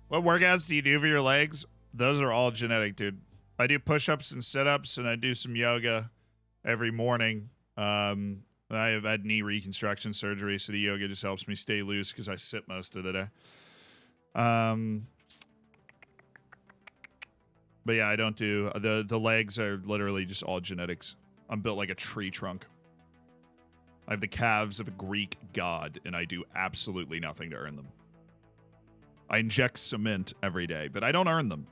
What workouts do you do for your legs? Those are all genetic, dude. I do push-ups and sit-ups, and I do some yoga every morning. I've had knee reconstruction surgery, so the yoga just helps me stay loose because I sit most of the day. But yeah, I don't do... The legs are literally just all genetics. I'm built like a tree trunk. I have the calves of a Greek god, and I do absolutely nothing to earn them. I inject cement every day, but I don't earn them.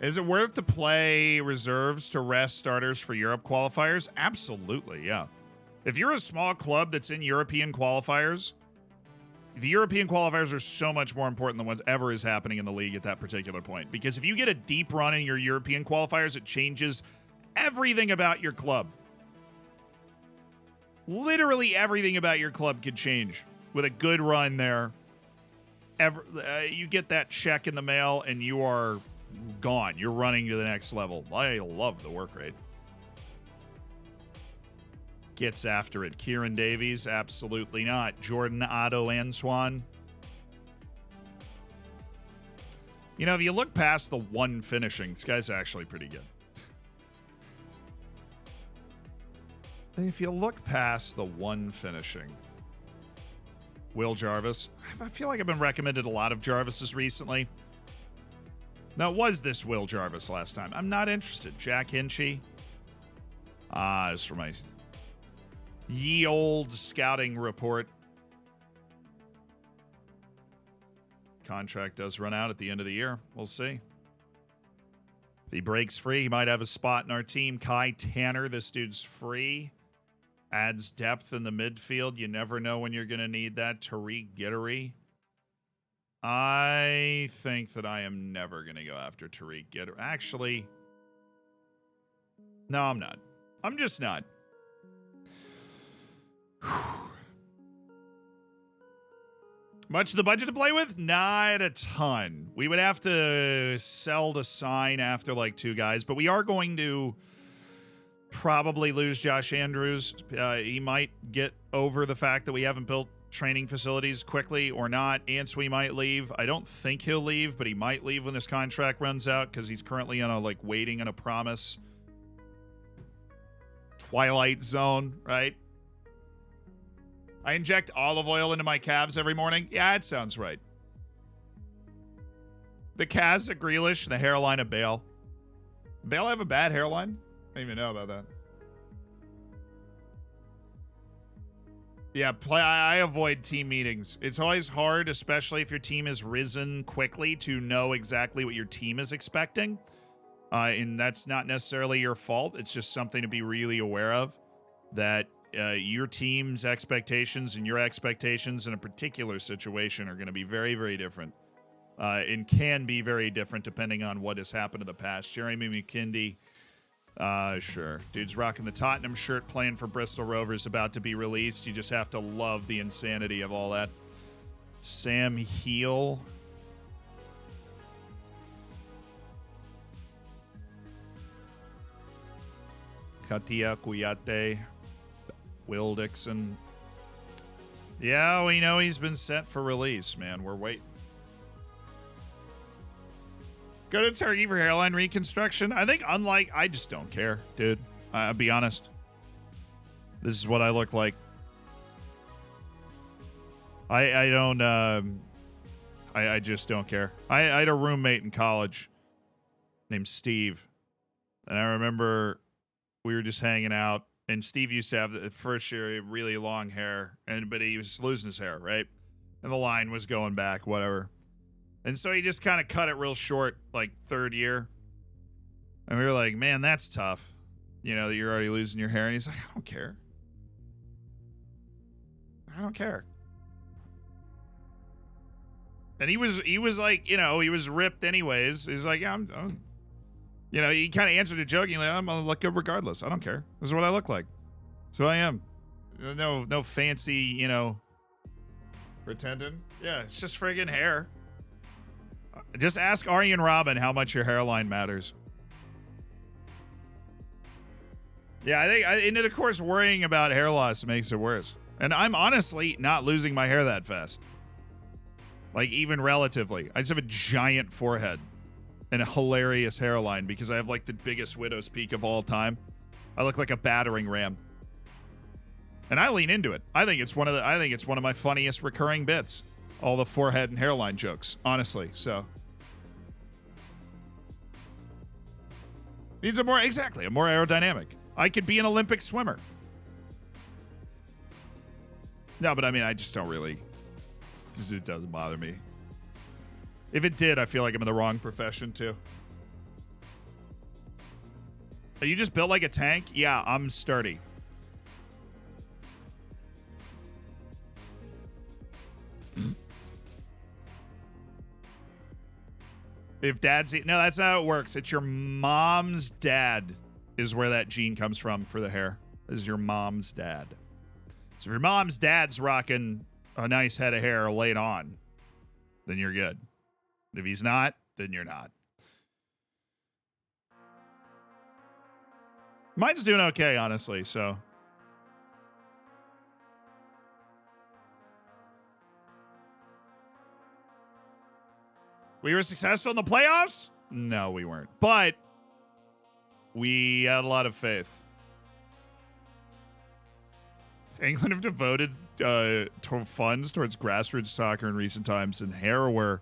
Is it worth to play reserves to rest starters for Europe qualifiers? Absolutely, yeah. If you're a small club that's in European qualifiers... The European qualifiers are so much more important than whatever is happening in the league at that particular point. Because if you get a deep run in your European qualifiers, it changes everything about your club. Literally everything about your club could change with a good run there. You get that check in the mail and you are gone. You're running to the next level. I love the work rate. Gets after it. Kieran Davies, absolutely not. Jordan Otto Antoine. You know, if you look past the one finishing, this guy's actually pretty good. If you look past the one finishing, Will Jarvis. I feel like I've been recommended a lot of Jarvises recently. Now, it was this Will Jarvis last time. I'm not interested. Jack Hinchy. It's for my... ye old scouting report. Contract does run out at the end of the year. We'll see. If he breaks free, he might have a spot in our team. Kai Tanner, this dude's free. Adds depth in the midfield. You never know when you're going to need that. Tariq Gittery. I think that I am never going to go after Tariq Gittery. Actually, no, I'm not. I'm just not. Much of the budget to play with? Not a ton. We would have to sell to sign after like 2 guys, but we are going to probably lose Josh Andrews. He might get over the fact that we haven't built training facilities quickly or not. Answe might leave. I don't think he'll leave, but he might leave when his contract runs out because he's currently on a like waiting on a promise. Twilight Zone, right? I inject olive oil into my calves every morning. Yeah, it sounds right. The calves of Grealish and the hairline of Bale. Bale have a bad hairline? I didn't even know about that. Yeah, I avoid team meetings. It's always hard, especially if your team has risen quickly, to know exactly what your team is expecting. And that's not necessarily your fault. It's just something to be really aware of. That your team's expectations and your expectations in a particular situation are going to be very, very different. And can be very different depending on what has happened in the past. Jeremy McKindy, sure. Dude's rocking the Tottenham shirt, playing for Bristol Rovers, about to be released. You just have to love the insanity of all that. Sam Heel. Katia Kuyate. Will Dixon. Yeah, we know he's been set for release, man. We're waiting. Go to Turkey for hairline reconstruction. I think I just don't care, dude. I'll be honest. This is what I look like. I don't, I just don't care. I had a roommate in college named Steve. And I remember we were just hanging out. And Steve used to have, the first year, really long hair. But he was losing his hair, right? And the line was going back, whatever. And so he just kind of cut it real short, like third year. And we were like, man, that's tough. You know, that you're already losing your hair. And he's like, I don't care. I don't care. And he was like, you know, he was ripped anyways. He's like, I'm you know, he kind of answered it jokingly. I'm going to look good regardless. I don't care. This is what I look like. So I am. No fancy, you know, pretending. Yeah, it's just friggin' hair. Just ask Aryan Robin how much your hairline matters. Yeah, and of course, worrying about hair loss makes it worse. And I'm honestly not losing my hair that fast. Like, even relatively. I just have a giant forehead and a hilarious hairline because I have, like, the biggest widow's peak of all time. I look like a battering ram. And I lean into it. I think it's one of my funniest recurring bits. All the forehead and hairline jokes, honestly. So needs a more aerodynamic. I could be an Olympic swimmer. No, but I mean, I just don't really. It doesn't bother me. If it did, I feel like I'm in the wrong profession too. Are you just built like a tank? Yeah, I'm sturdy. If dad's... No, that's not how it works. It's your mom's dad is where that gene comes from for the hair. This is your mom's dad. So if your mom's dad's rocking a nice head of hair late on, then you're good. If he's not, then you're not. Mine's doing okay, honestly, so... We were successful in the playoffs? No, we weren't. But we had a lot of faith. England have devoted funds towards grassroots soccer in recent times, and hairwear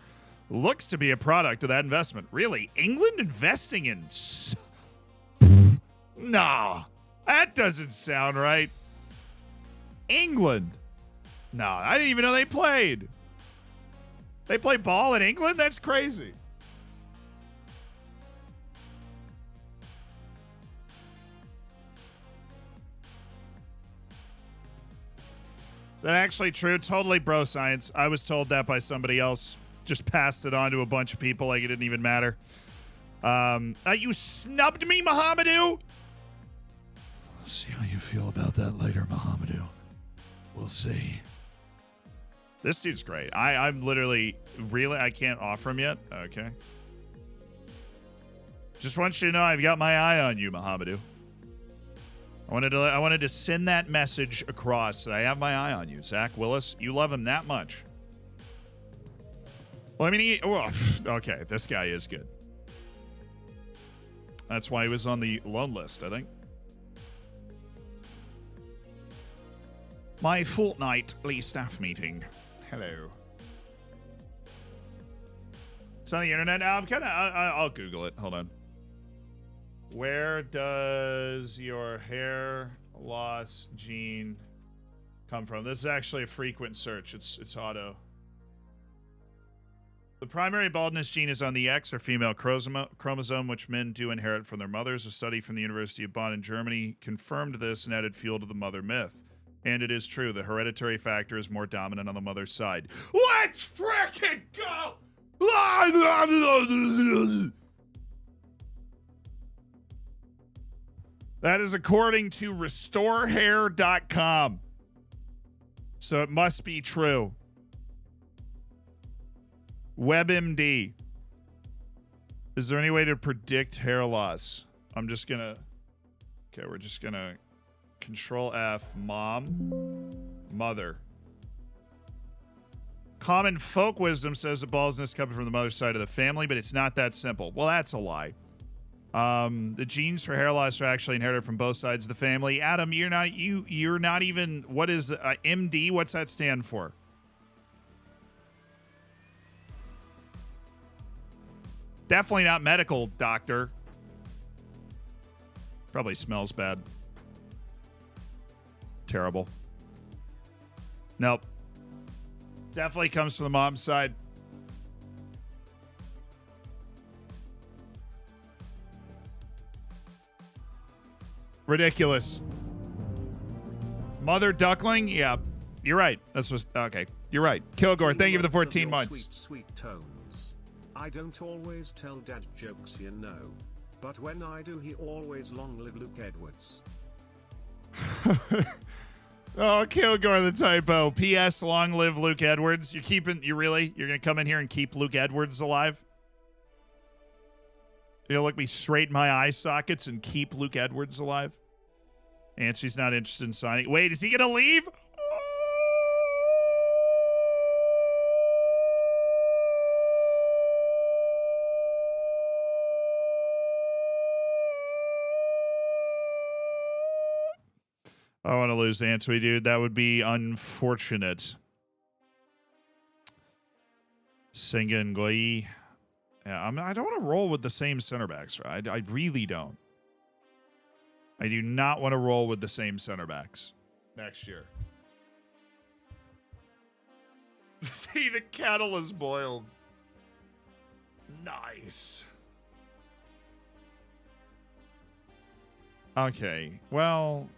looks to be a product of that investment. Really? England investing in... Nah, that doesn't sound right. England? No, I didn't even know they played. They play ball in England? That's crazy. That actually true? Totally bro science. I was told that by somebody else. Just passed it on to a bunch of people like it didn't even matter. You snubbed me, Mohamedou? We'll see how you feel about that later, Mohamedou. We'll see. This dude's great. I'm literally, really, I can't offer him yet. Okay. Just want you to know I've got my eye on you, Mohamedou. I wanted to send that message across that I have my eye on you, Zach Willis. You love him that much. Well, I mean, okay, this guy is good. That's why he was on the loan list, I think. My fortnightly staff meeting. Hello. It's on the internet now. I'll Google it. Hold on. Where does your hair loss gene come from? This is actually a frequent search. It's auto. The primary baldness gene is on the X or female chromosome, which men do inherit from their mothers. A study from the University of Bonn in Germany confirmed this and added fuel to the mother myth. And it is true, the hereditary factor is more dominant on the mother's side. Let's frickin' go! That is according to restorehair.com. So it must be true. WebMD. Is there any way to predict hair loss? I'm just gonna... Okay, we're just gonna... Control F, mom, mother. Common folk wisdom says that baldness coming from the mother's side of the family, but it's not that simple. Well, that's a lie. The genes for hair loss are actually inherited from both sides of the family. Adam, you're not even, what is MD? What's that stand for? Definitely not medical, doctor. Probably smells bad. Terrible. Nope. Definitely comes from the mom's side. Ridiculous. Mother duckling? Yeah, you're right. That's just okay. You're right. Kilgore, thank you for the 14 months. Sweet, sweet tones. I don't always tell dad jokes, you know. But when I do, he always long live Luke Edwards. Oh, Kilgore, the typo. P.S. Long live Luke Edwards. You're gonna come in here and keep Luke Edwards alive? You'll look me straight in my eye sockets and keep Luke Edwards alive? Answer's not interested in signing. Wait, is he gonna leave? I want to lose Answer, dude. That would be unfortunate. Sengengoi. Yeah, I don't want to roll with the same center backs. Right? I really don't. I do not want to roll with the same center backs next year. See, the kettle is boiled. Nice. Okay, well...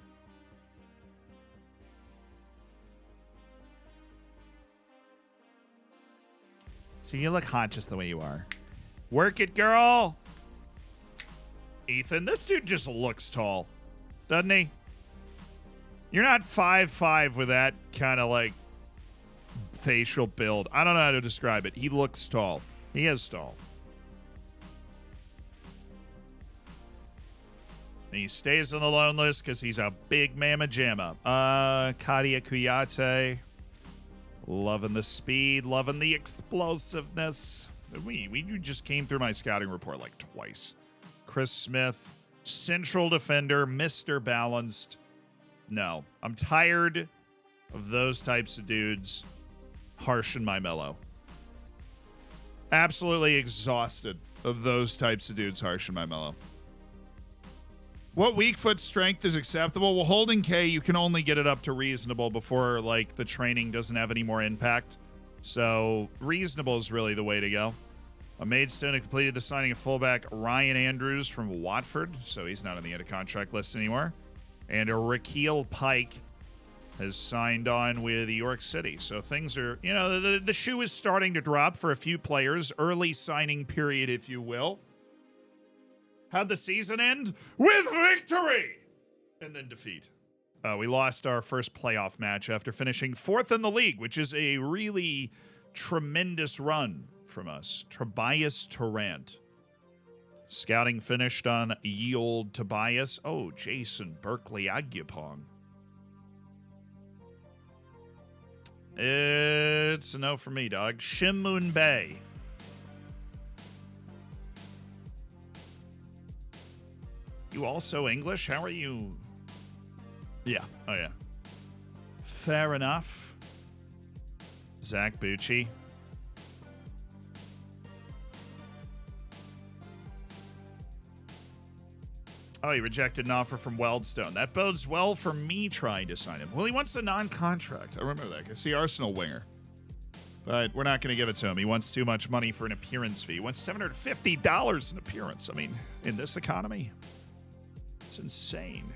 So you look hot just the way you are. Work it, girl! Ethan, this dude just looks tall, doesn't he? You're not 5'5" with that kind of like facial build. I don't know how to describe it. He looks tall. He is tall. And he stays on the loan list because he's a big mamma jamma. Kadia Kuyate. Loving the speed, loving the explosiveness. We just came through my scouting report like twice. Chris Smith, central defender, Mr. Balanced. No, I'm tired of those types of dudes harshing my mellow. Absolutely exhausted of those types of dudes harshing my mellow. What weak foot strength is acceptable? Well, holding K, you can only get it up to reasonable before, like, the training doesn't have any more impact. So, reasonable is really the way to go. A Maidstone had completed the signing of fullback Ryan Andrews from Watford, so he's not on the end-of-contract list anymore. And a Raquel Pike has signed on with York City. So things are, you know, the shoe is starting to drop for a few players. Early signing period, if you will. How'd the season end? With victory! And then defeat. We lost our first playoff match after finishing 4th in the league, which is a really tremendous run from us. Tobias Tarrant. Scouting finished on ye old Tobias. Oh, Jason Berkeley Agyapong. It's a no for me, dog. Shimun Bay. You also English? How are you? Yeah. Oh, yeah. Fair enough. Zach Bucci. Oh, he rejected an offer from Weldstone. That bodes well for me trying to sign him. Well, he wants a non-contract. I remember that. It's the Arsenal winger. But we're not going to give it to him. He wants too much money for an appearance fee. He wants $750 an appearance. I mean, in this economy, it's insane.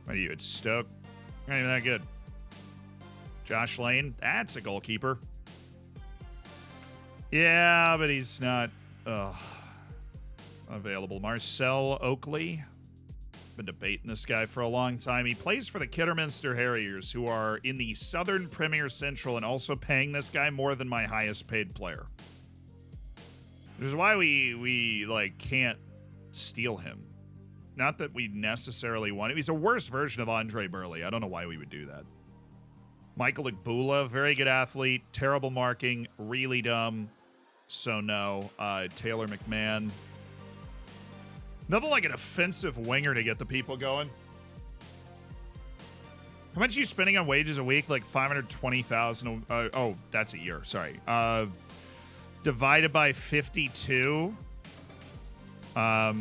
What are you, at Stoke? Not even that good. Josh Lane, that's a goalkeeper. Yeah, but he's not available. Marcel Oakley. Been debating this guy for a long time. He plays for the Kidderminster Harriers, who are in the Southern Premier Central and also paying this guy more than my highest paid player. Which is why we like can't steal him. Not that we necessarily want him. He's a worse version of Andre Burley. I don't know why we would do that. Michael Igbula, very good athlete. Terrible marking. Really dumb. So no. Taylor McMahon. Nothing like an offensive winger to get the people going. How much are you spending on wages a week? Like $520,000. Oh, that's a year. Sorry. Divided by 52. Not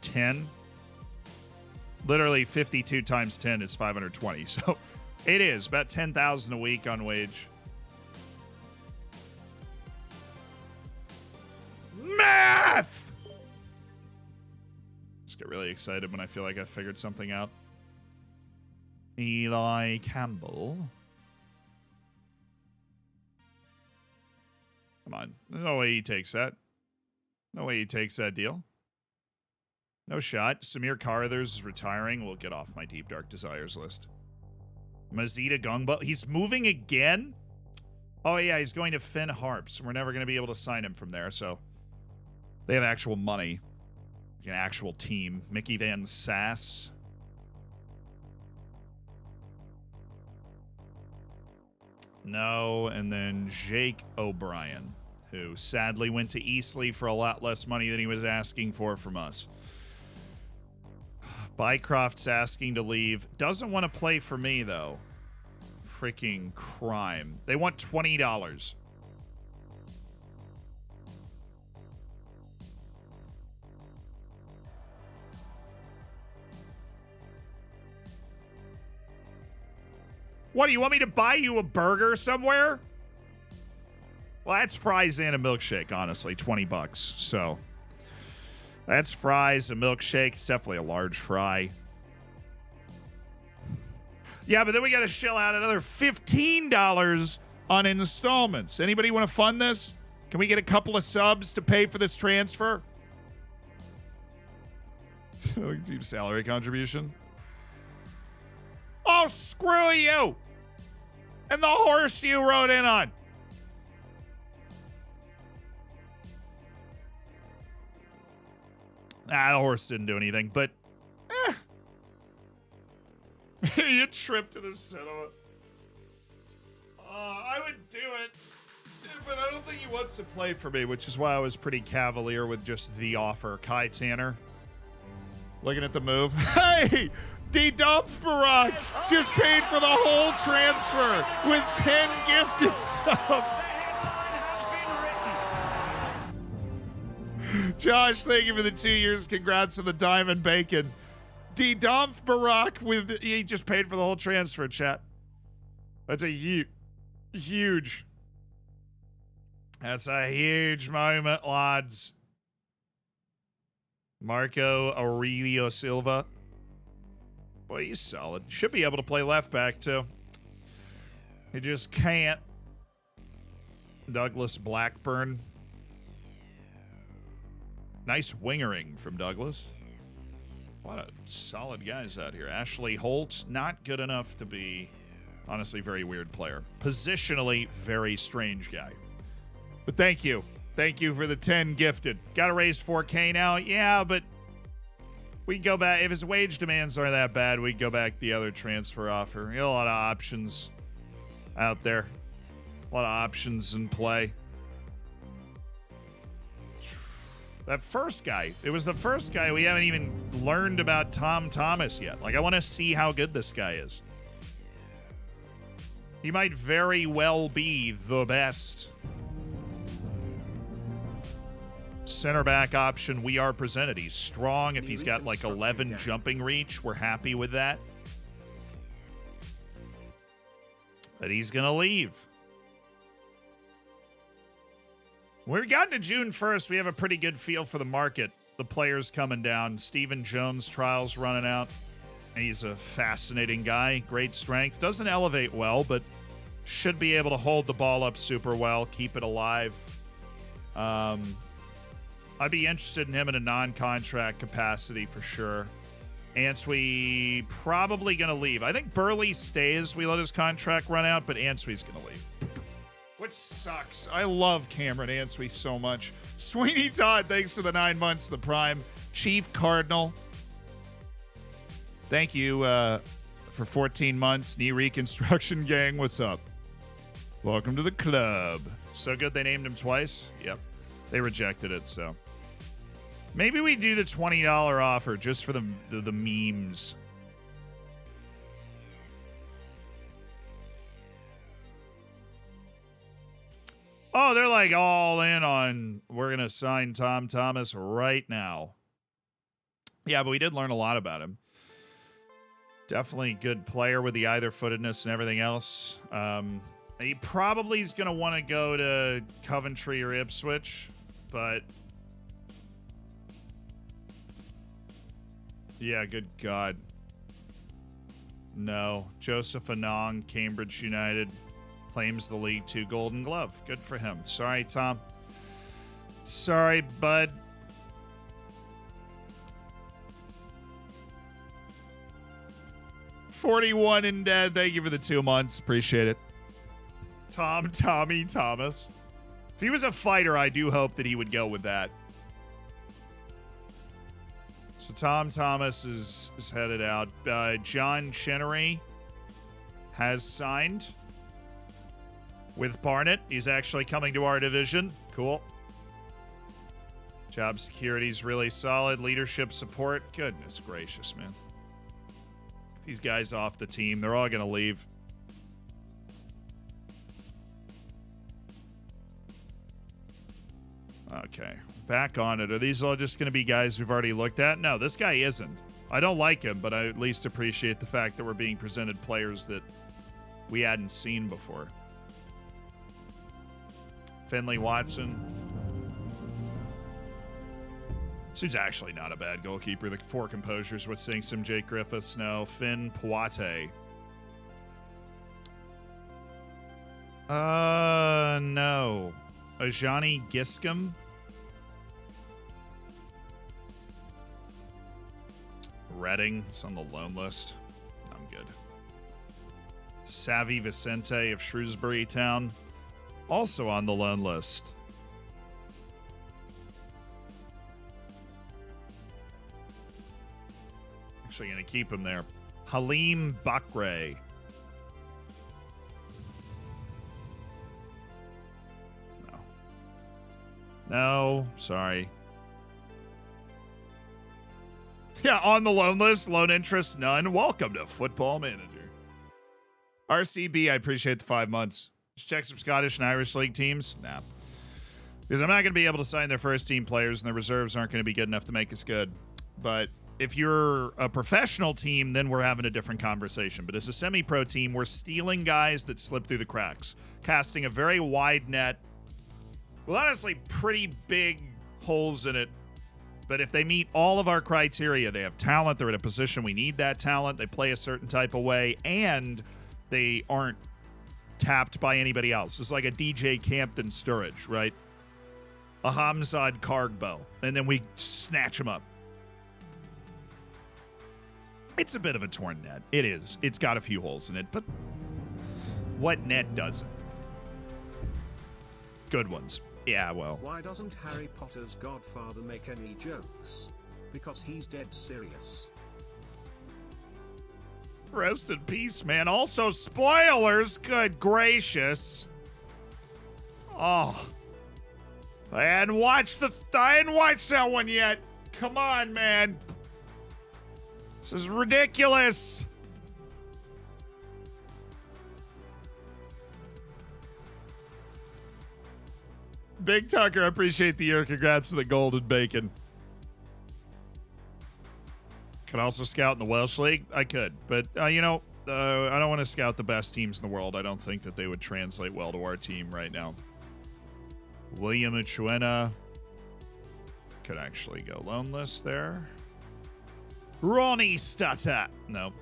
10. Literally 52 times 10 is 520. So it is about 10,000 a week on wage. Math! Just get really excited when I feel like I figured something out. Eli Campbell. Come on. No way he takes that. No way he takes that deal. No shot. Samir Carruthers is retiring. We'll get off my Deep Dark Desires list. Mazida Gongbo. He's moving again? Oh, yeah. He's going to Finn Harps. We're never going to be able to sign him from there, so they have actual money. An actual team. Mickey Van Sass. No, and then Jake O'Brien, who sadly went to Eastleigh for a lot less money than he was asking for from us. Bycroft's asking to leave. Doesn't want to play for me, though. Freaking crime. They want $20. What, do you want me to buy you a burger somewhere? Well, that's fries and a milkshake, honestly. $20. So that's fries, a milkshake. It's definitely a large fry. Yeah, but then we got to shell out another $15 on installments. Anybody want to fund this? Can we get a couple of subs to pay for this transfer? Deep salary contribution. Oh, screw you! And the horse you rode in on. The horse didn't do anything, but you trip to the cinema. I would do it, but I don't think he wants to play for me, which is why I was pretty cavalier with just the offer. Kai Tanner. Looking at the move. Hey! D-Dump Barack just paid for the whole transfer with 10 gifted subs. Josh, thank you for the 2 years. Congrats on the Diamond Bacon. D-Dump Barack he just paid for the whole transfer, chat. That's a huge. That's a huge moment, lads. Marco Aurelio Silva. Boy, he's solid. Should be able to play left back, too. He just can't. Douglas Blackburn. Nice wingering from Douglas. A lot of solid guys out here. Ashley Holt, not good enough to be, honestly, very weird player. Positionally, very strange guy. But thank you. Thank you for the 10 gifted. Got to raise 4K now? Yeah, but we can go back. If his wage demands aren't that bad, we can go back the other transfer offer. You know, a lot of options out there. A lot of options in play. That first guy. It was the first guy. We haven't even learned about Tom Thomas yet. Like, I want to see how good this guy is. He might very well be the best center back option we are presented. He's strong. If he's got like 11 jumping reach, we're happy with that. But he's going to leave. When we got into June 1st, we have a pretty good feel for the market. The players coming down. Stephen Jones trials running out. He's a fascinating guy. Great strength. Doesn't elevate well, but should be able to hold the ball up super well. Keep it alive. I'd be interested in him in a non-contract capacity for sure. Answe probably going to leave. I think Burley stays. We let his contract run out, but Answe's going to leave. Which sucks. I love Cameron Answe so much. Sweeney Todd, thanks for the 9 months, the Prime. Chief Cardinal, thank you for 14 months. Knee reconstruction gang, what's up? Welcome to the club. So good they named him twice. Yep. They rejected it, so. Maybe we do the $20 offer just for the memes. Oh, they're like all in on we're going to sign Tom Thomas right now. Yeah, but we did learn a lot about him. Definitely good player with the either-footedness and everything else. He probably is going to want to go to Coventry or Ipswich, but yeah, good God. No. Joseph Anong, Cambridge United, claims the League 2 Golden Glove. Good for him. Sorry, Tom. Sorry, bud. $41 in debt. Thank you for the 2 months. Appreciate it. Tommy Thomas. If he was a fighter, I do hope that he would go with that. So Tom Thomas is headed out. John Chenery has signed with Barnet. He's actually coming to our division. Cool. Job security's really solid. Leadership support. Goodness gracious, man. These guys off the team. They're all going to leave. Okay. Back on it. Are these all just going to be guys we've already looked at? No, this guy isn't. I don't like him, but I at least appreciate the fact that we're being presented players that we hadn't seen before. Finley Watson. This dude's actually not a bad goalkeeper. The 4 composures, what sinks him? Jake Griffiths, no. Finn Poite. No. Ajani Giscombe. Reading. It's on the loan list. I'm good. Savvy Vicente of Shrewsbury Town. Also on the loan list. Actually going to keep him there. Halim Bakre. No, sorry. Yeah, on the loan list, loan interest, none. Welcome to Football Manager. RCB, I appreciate the 5 months. Just check some Scottish and Irish League teams. Nah. Because I'm not going to be able to sign their first team players, and the reserves aren't going to be good enough to make us good. But if you're a professional team, then we're having a different conversation. But as a semi-pro team, we're stealing guys that slip through the cracks, casting a very wide net. Well, honestly, pretty big holes in it. But if they meet all of our criteria, they have talent, they're in a position we need that talent, they play a certain type of way, and they aren't tapped by anybody else. It's like a DJ Campton Sturridge, right? A Hamzad Kargbo. And then we snatch him up. It's a bit of a torn net. It is. It's got a few holes in it, but what net doesn't? Good ones. Yeah, well. Why doesn't Harry Potter's godfather make any jokes? Because he's dead serious. Rest in peace, man. Also, spoilers. Good gracious. Oh. I hadn't watched that one yet. Come on, man. This is ridiculous. Big Tucker, I appreciate the year. Congrats to the Golden Bacon. Could also scout in the Welsh League. I could, but I don't want to scout the best teams in the world. I don't think that they would translate well to our team right now. William Uchuena could actually go loan list there. Ronnie Stutter. No.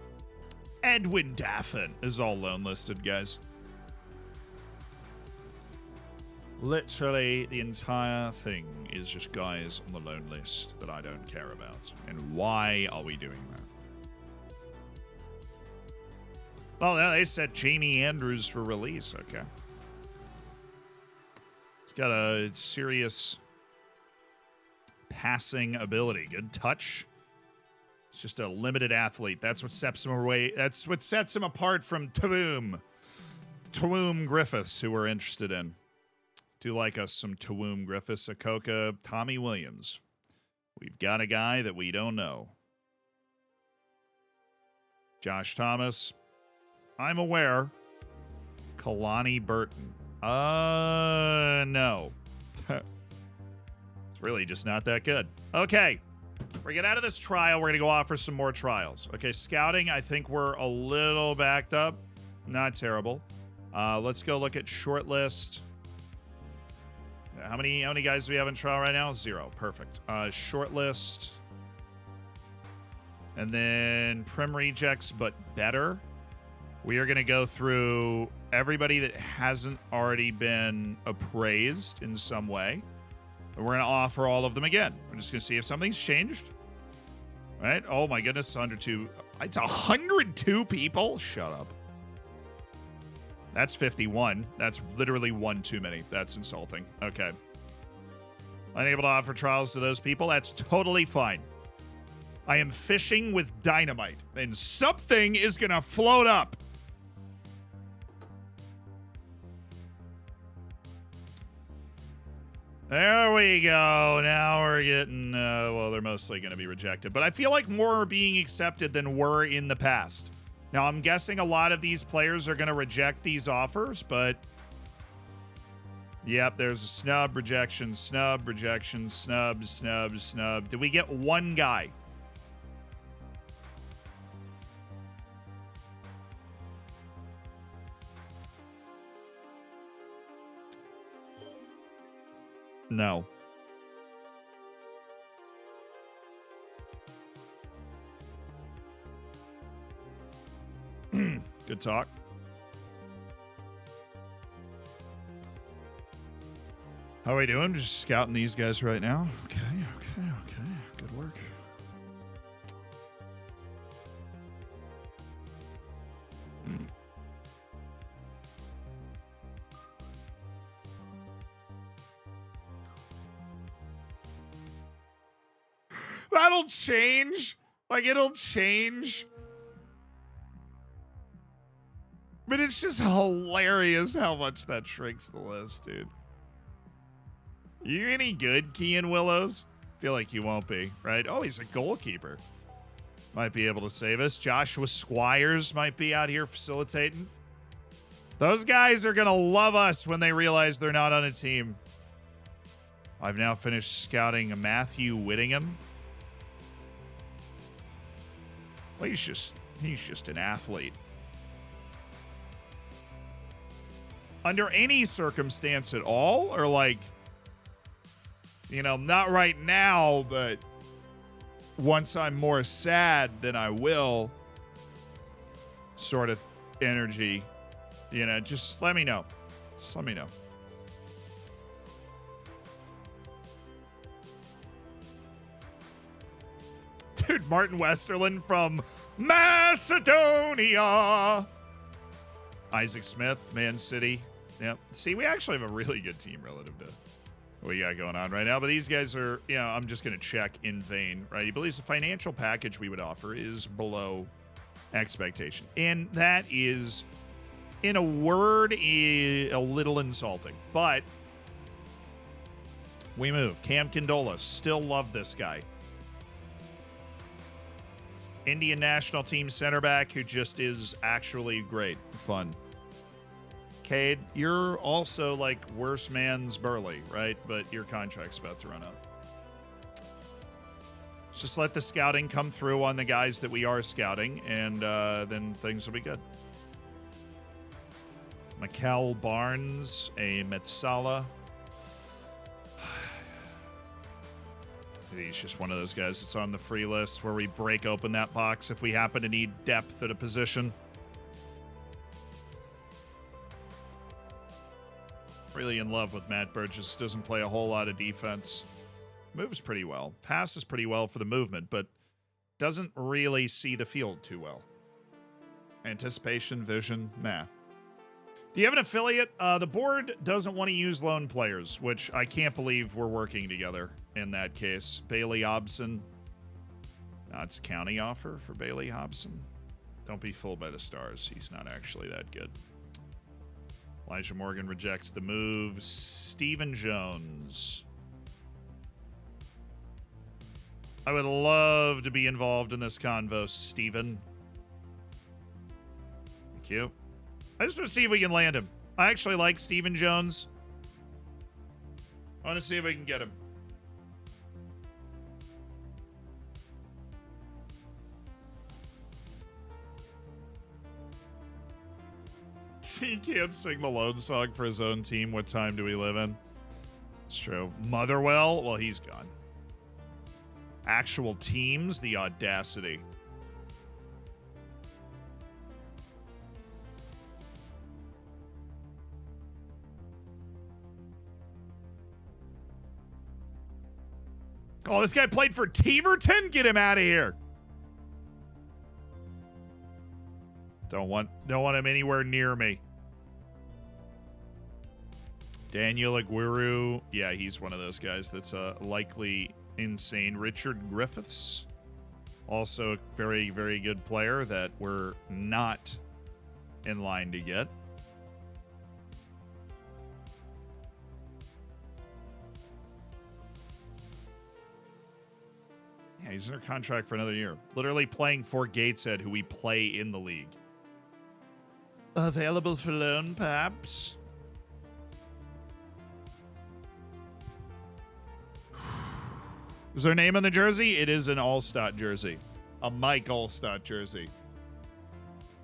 Edwin Daffin is all loan listed, guys. Literally, the entire thing is just guys on the loan list that I don't care about. And why are we doing that? Oh, they said Jamie Andrews for release. Okay. He's got a serious passing ability. Good touch. It's just a limited athlete. That's what sets him away. That's what sets him apart from Twoom Griffiths, who we're interested in. Do like us some Twoom Griffiths, Akoka, Tommy Williams. We've got a guy that we don't know. Josh Thomas. I'm aware. Kalani Burton. No. It's really just not that good. Okay. We're getting out of this trial. We're going to go offer some more trials. Okay, scouting, I think we're a little backed up. Not terrible. Let's go look at shortlist. How many guys do we have in trial right now? 0. Perfect. Shortlist. And then Prim Rejects, but better. We are going to go through everybody that hasn't already been appraised in some way. And we're going to offer all of them again. We're just going to see if something's changed. Right? Oh my goodness, 102. It's 102 people? Shut up. That's 51. That's literally one too many. That's insulting. Okay. Unable to offer trials to those people? That's totally fine. I am fishing with dynamite, and something is going to float up. There we go. Now we're getting, well, they're mostly going to be rejected. But I feel like more are being accepted than were in the past. Now, I'm guessing a lot of these players are going to reject these offers, but... Yep, there's a snub, rejection, snub, rejection, snub, snub, snub. Did we get one guy? No. Good talk. How are we doing? Just scouting these guys right now. Okay. Good work. That'll change. Like, it'll change. But it's just hilarious how much that shrinks the list, dude. You any good, Kean Willows? Feel like you won't be, right? Oh, he's a goalkeeper. Might be able to save us. Joshua Squires might be out here facilitating. Those guys are going to love us when they realize they're not on a team. I've now finished scouting Matthew Whittingham. Well, he's just an athlete. Under any circumstance at all, or like, you know, not right now, but once I'm more sad than I will, sort of energy, you know, just let me know. Just let me know. Dude, Martin Westerland from Macedonia. Isaac Smith, Man City. Yep. See, we actually have a really good team relative to what we got going on right now. But these guys are, you know, I'm just going to check in vain, right? He believes the financial package we would offer is below expectation. And that is, in a word, a little insulting. But we move. Cam Condola. Still love this guy. Indian national team center back who just is actually great. Fun. Cade, you're also like worse man's Burley, right? But your contract's about to run out. Just let the scouting come through on the guys that we are scouting, and then things will be good. Mikel Barnes, a Metsala. He's just one of those guys that's on the free list where we break open that box if we happen to need depth at a position. Really in love with Matt Burgess. Doesn't play a whole lot of defense. Moves pretty well. Passes pretty well for the movement, but doesn't really see the field too well. Anticipation, vision, nah. Do you have an affiliate? The board doesn't want to use lone players, which I can't believe we're working together in that case. Bailey Obson. Notts County offer for Bailey Hobson. Don't be fooled by the stars. He's not actually that good. Elijah Morgan rejects the move. Stephen Jones. I would love to be involved in this convo, Stephen. Thank you. I just want to see if we can land him. I actually like Stephen Jones. I want to see if we can get him. He can't sing the lone song for his own team. What time do we live in? It's true. Motherwell? Well, he's gone. Actual teams? The audacity. Oh, this guy played for Teverton? Get him out of here. Don't want him anywhere near me. Daniel Aguirre. Yeah, he's one of those guys that's likely insane. Richard Griffiths. Also a very, very good player that we're not in line to get. Yeah, he's under contract for another year. Literally playing for Gateshead, who we play in the league. Available for loan, perhaps? Is there a name on the jersey? It is an Allstott jersey. A Mike Allstott jersey.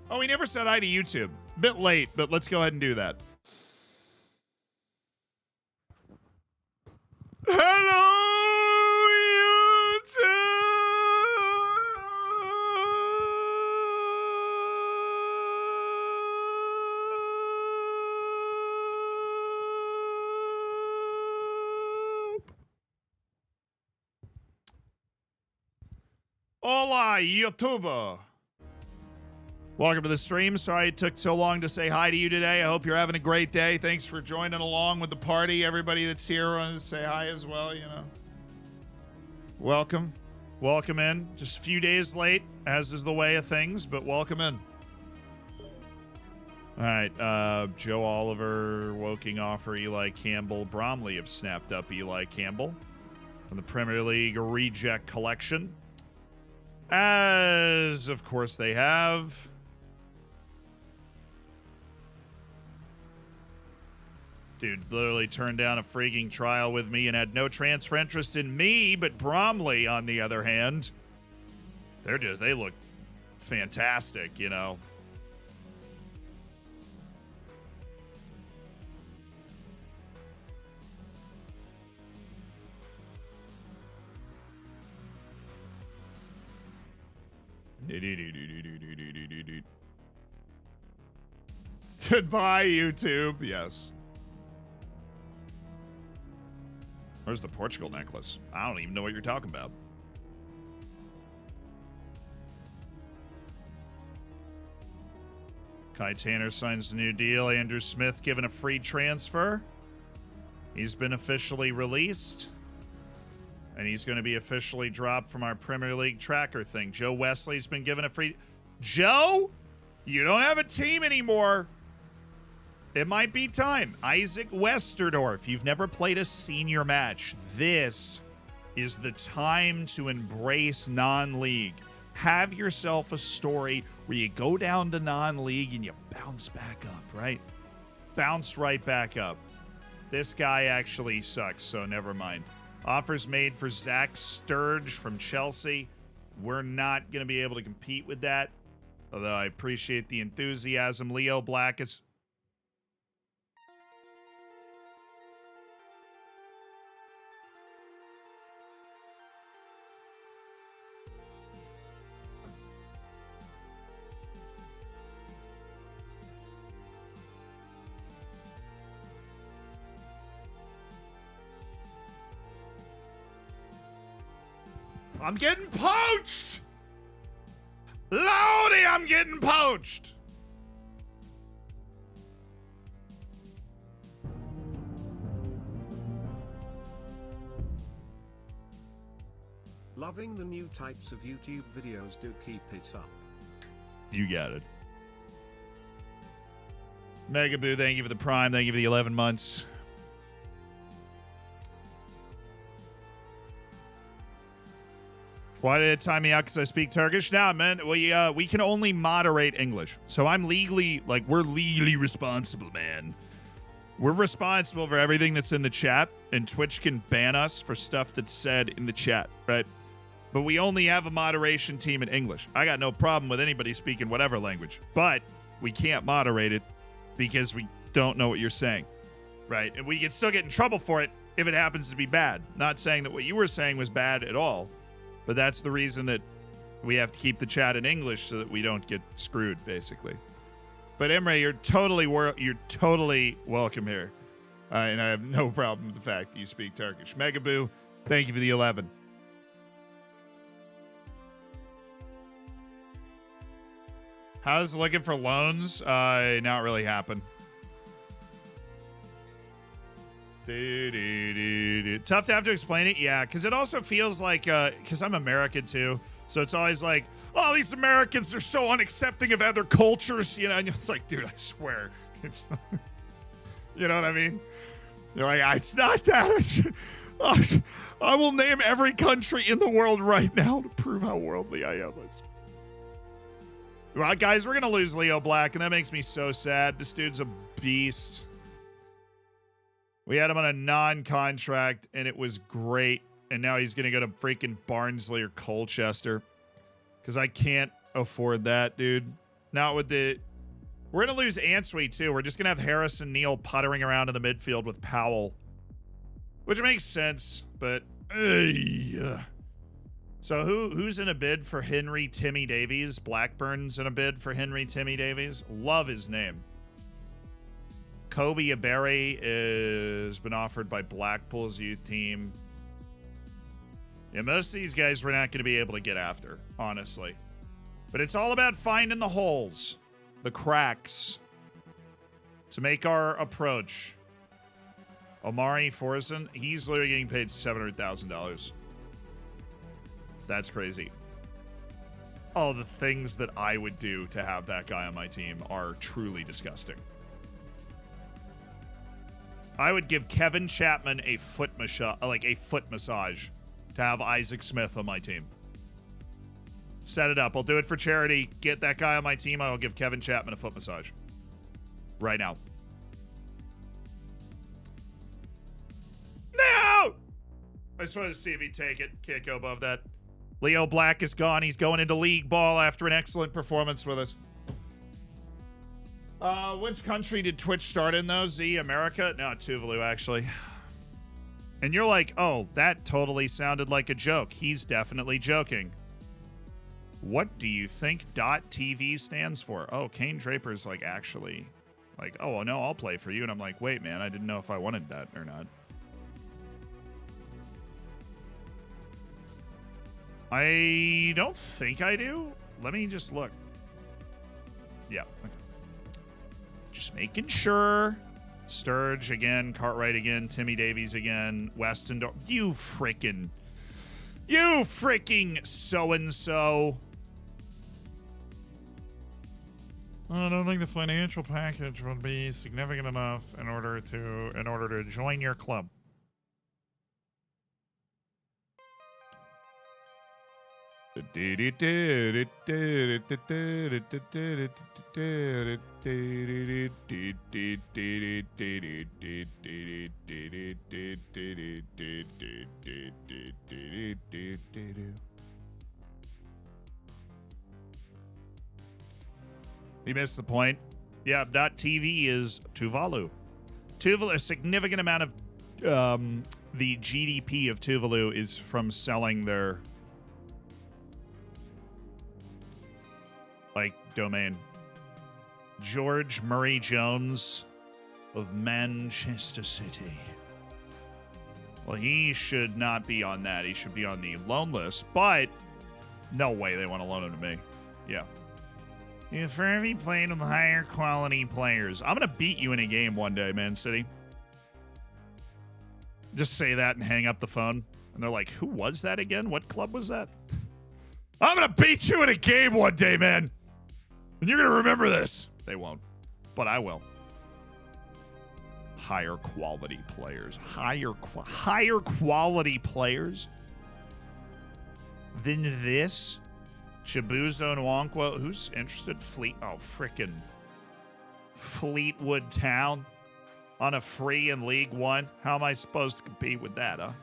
Oh, we never said hi to YouTube. A bit late, but let's go ahead and do that. Hello, YouTube! Hola, YouTuber. Welcome to the stream. Sorry it took so long to say hi to you today. I hope you're having a great day. Thanks for joining along with the party. Everybody that's here wants to say hi as well, you know. Welcome. Welcome in. Just a few days late, as is the way of things, but welcome in. All right, Joe Oliver, Woking offer Eli Campbell. Bromley have snapped up Eli Campbell from the Premier League Reject Collection. As, of course, they have. Dude literally turned down a freaking trial with me and had no transfer interest in me, but Bromley, on the other hand, they look fantastic, you know. Goodbye, YouTube. Yes. Where's the Portugal necklace? I don't even know what you're talking about. Kai Tanner signs a new deal. Andrew Smith given a free transfer. He's been officially released. And he's going to be officially dropped from our Premier League tracker thing. Joe Wesley's been given a free... Joe? You don't have a team anymore. It might be time. Isaac Westerdorf. You've never played a senior match. This is the time to embrace non-league. Have yourself a story where you go down to non-league and you bounce back up, right? Bounce right back up. This guy actually sucks, so never mind. Offers made for Zach Sturge from Chelsea. We're not going to be able to compete with that. Although I appreciate the enthusiasm. Leo Black is... I'm getting poached! Lordy, I'm getting poached! Loving the new types of YouTube videos, do keep it up. You got it. Megaboo, thank you for the Prime. Thank you for the 11 months. Why did it time me out? Because I speak Turkish? Nah, man. We can only moderate English. So I'm legally, we're legally responsible, man. We're responsible for everything that's in the chat, and Twitch can ban us for stuff that's said in the chat, right? But we only have a moderation team in English. I got no problem with anybody speaking whatever language, but we can't moderate it because we don't know what you're saying, right? And we can still get in trouble for it if it happens to be bad. Not saying that what you were saying was bad at all, but that's the reason that we have to keep the chat in English so that we don't get screwed, basically. But Emre, you're totally welcome here. And I have no problem with the fact that you speak Turkish. Megaboo, thank you for the 11. How's looking for loans? Not really happen. Tough to have to explain it? Yeah, because it also feels like, because I'm American too, so it's always like, oh, these Americans are so unaccepting of other cultures, you know, and it's like, dude, I swear, it's, you know what I mean? You're like, it's not that. I will name every country in the world right now to prove how worldly I am. Well, guys, we're going to lose Leo Black, and that makes me so sad. This dude's a beast. We had him on a non-contract, and it was great. And now he's going to go to freaking Barnsley or Colchester. Because I can't afford that, dude. Not with the... We're going to lose Answee, too. We're just going to have Harrison Neal puttering around in the midfield with Powell. Which makes sense, but... So who's in a bid for Henry Timmy Davies? Blackburn's in a bid for Henry Timmy Davies. Love his name. Kobe Abere has been offered by Blackpool's youth team. Yeah, most of these guys we're not going to be able to get after, honestly. But it's all about finding the holes, the cracks, to make our approach. Omari Forson, he's literally getting paid $700,000. That's crazy. All the things that I would do to have that guy on my team are truly disgusting. I would give Kevin Chapman a foot massage to have Isaac Smith on my team. Set it up. I'll do it for charity. Get that guy on my team. I will give Kevin Chapman a foot massage. Right now. No! I just wanted to see if he'd take it. Can't go above that. Leo Black is gone. He's going into league ball after an excellent performance with us. Which country did Twitch start in, though? Z, America? No, Tuvalu, actually. And you're like, oh, that totally sounded like a joke. He's definitely joking. What do you think .tv stands for? Oh, Kane Draper's like, actually, like, oh, no, I'll play for you. And I'm like, wait, man, I didn't know if I wanted that or not. I don't think I do. Let me just look. Yeah, okay. Just making sure. Sturge again, Cartwright again, Timmy Davies again, Weston. You freaking so-and-so. I don't think the financial package would be significant enough in order to join your club. You missed the point. Yeah, .tv is Tuvalu. Tuvalu, a significant amount of the GDP of Tuvalu is from selling their domain. George Murray Jones of Manchester City. Well, he should not be on that. He should be on the loan list, but no way they want to loan him to me. Yeah. If Irving played with higher quality players, I'm going to beat you in a game one day, Man City. Just say that and hang up the phone, And they're like, who was that again? What club was that? I'm going to beat you in a game one day, man. And you're going to remember this. They won't, but I will. Higher quality players. Higher quality players than this. Chibuzo Nwankwo. Who's interested? Frickin' Fleetwood Town on a free in League One. How am I supposed to compete with that, huh?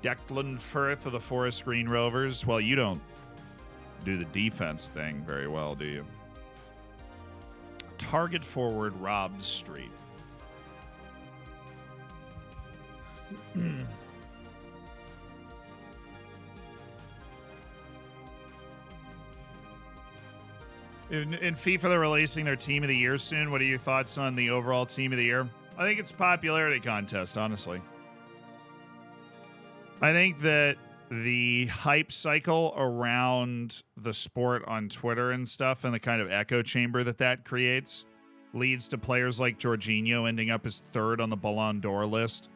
Declan Firth of the Forest Green Rovers. Well, you don't do the defense thing very well, do you? Target forward Rob Street. In FIFA, they're releasing their Team of the Year soon. What are your thoughts on the overall Team of the Year? I think it's a popularity contest, honestly. I think that the hype cycle around the sport on Twitter and stuff and the kind of echo chamber that creates leads to players like Jorginho ending up as third on the Ballon d'Or list.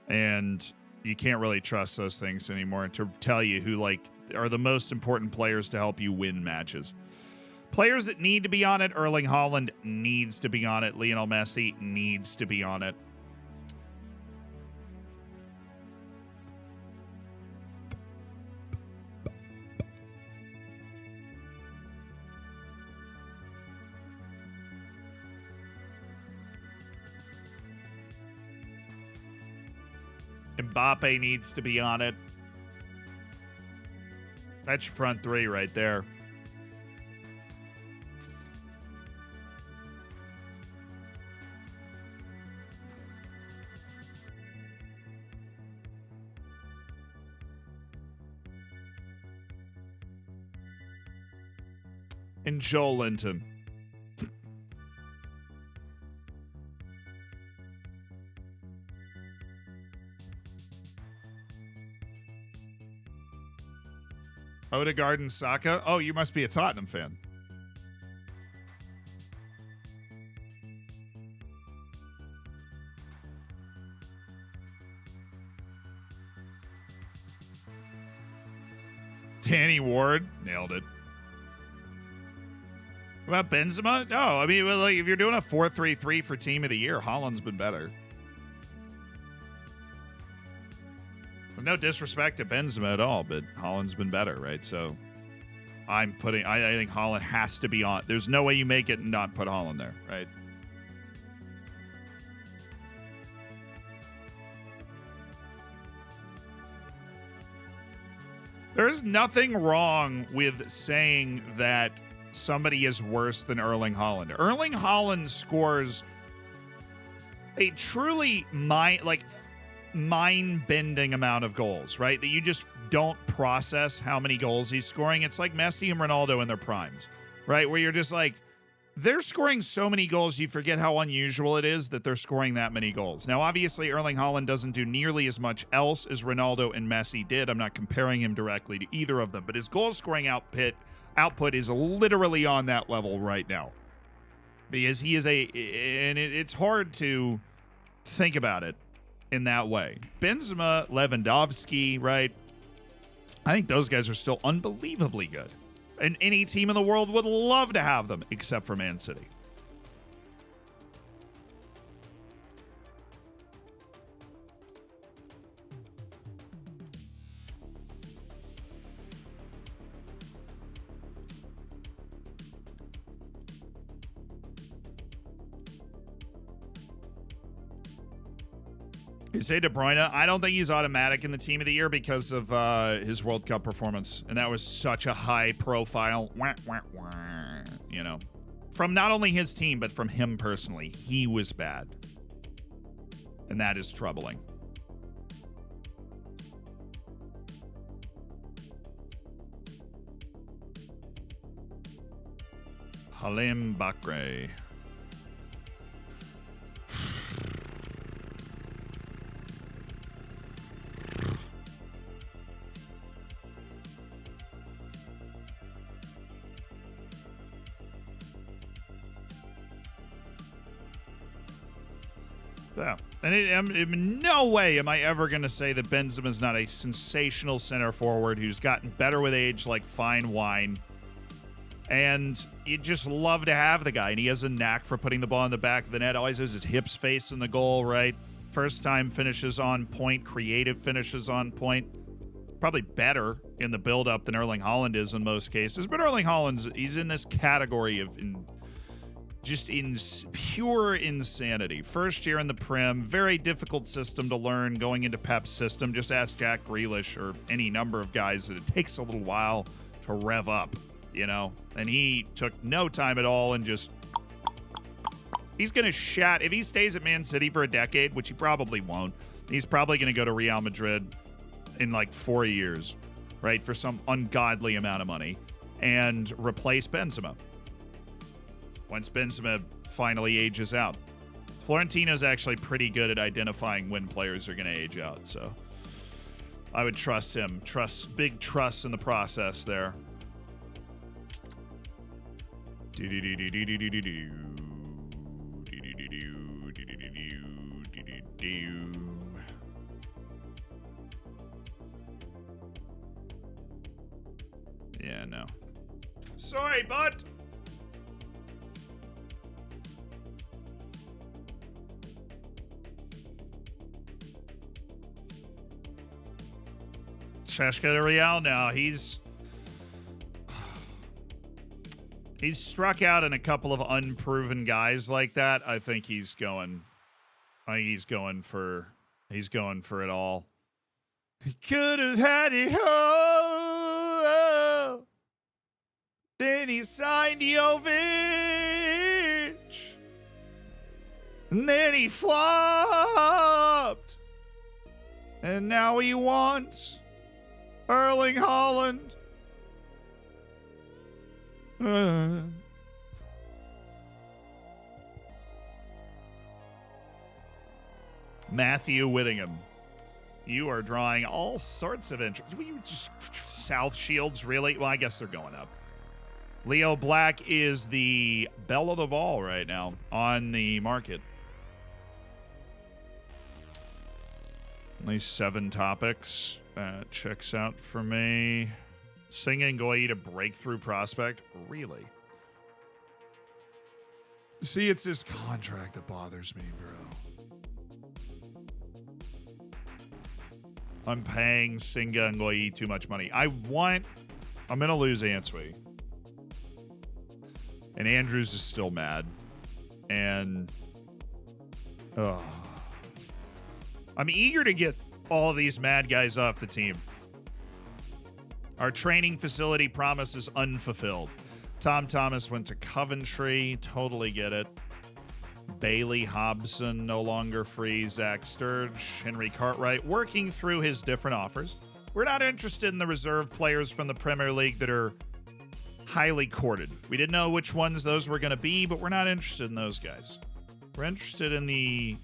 And you can't really trust those things anymore to tell you who are the most important players to help you win matches. Players that need to be on it, Erling Haaland needs to be on it. Lionel Messi needs to be on it. Mbappe needs to be on it. That's your front three right there. And Joel Linton. Odegaard and Saka. Oh, you must be a Tottenham fan. Danny Ward. Nailed it. What about Benzema? No, I mean, if you're doing a 4-3-3 for Team of the Year, Haaland's been better. No disrespect to Benzema at all, but Haaland's been better, right? So I think Haaland has to be on. There's no way you make it and not put Haaland there, right? There's nothing wrong with saying that somebody is worse than Erling Haaland. Erling Haaland scores a truly mind-bending amount of goals, right? That you just don't process how many goals he's scoring. It's like Messi and Ronaldo in their primes, right? Where you're just like, they're scoring so many goals, you forget how unusual it is that they're scoring that many goals. Now, obviously, Erling Haaland doesn't do nearly as much else as Ronaldo and Messi did. I'm not comparing him directly to either of them, but his goal-scoring output is literally on that level right now. Because he is it's hard to think about it in that way. Benzema, Lewandowski, right? I think those guys are still unbelievably good. And any team in the world would love to have them, except for Man City. You say De Bruyne, I don't think he's automatic in the Team of the Year because of his World Cup performance. And that was such a high profile, you know, from not only his team, but from him personally. He was bad. And that is troubling. Halim Bakre. Yeah. And in no way am I ever going to say that Benzema's not a sensational center forward who's gotten better with age like fine wine. And you just love to have the guy. And he has a knack for putting the ball in the back of the net. Always has his hips facing the goal, right? First time finishes on point, creative finishes on point. Probably better in the build-up than Erling Haaland is in most cases. But Erling Haaland's, he's in this category of pure insanity. First year in the Prem, very difficult system to learn going into Pep's system. Just ask Jack Grealish or any number of guys that it takes a little while to rev up, you know? And he took no time at all and just... He's going to if he stays at Man City for a decade, which he probably won't, he's probably going to go to Real Madrid in like 4 years, right? For some ungodly amount of money and replace Benzema. Once Benzema finally ages out. Florentino's actually pretty good at identifying when players are going to age out, so I would trust him. Big trust in the process there. Yeah, no. Sorry, bud. Sheshka to Real now. He's struck out in a couple of unproven guys like that. I think he's going for it all. He could have had it all. Then he signed Jovic. And then he flopped. And now he wants Erling Haaland. Matthew Whittingham. You are drawing all sorts of interest. You just South Shields, really? Well, I guess they're going up. Leo Black is the belle of the ball right now on the market. Only 7 topics. Checks out for me. Singing Goyi to breakthrough prospect? Really? See, it's his contract that bothers me, bro. I'm paying Singa and Goyi too much money. I'm going to lose Ansui. And Andrews is still mad. And I'm eager to get all of these mad guys off the team. Our training facility promise is unfulfilled. Tom Thomas went to Coventry. Totally get it. Bailey Hobson no longer free. Zach Sturge. Henry Cartwright working through his different offers. We're not interested in the reserve players from the Premier League that are highly courted. We didn't know which ones those were going to be, but we're not interested in those guys. We're interested in the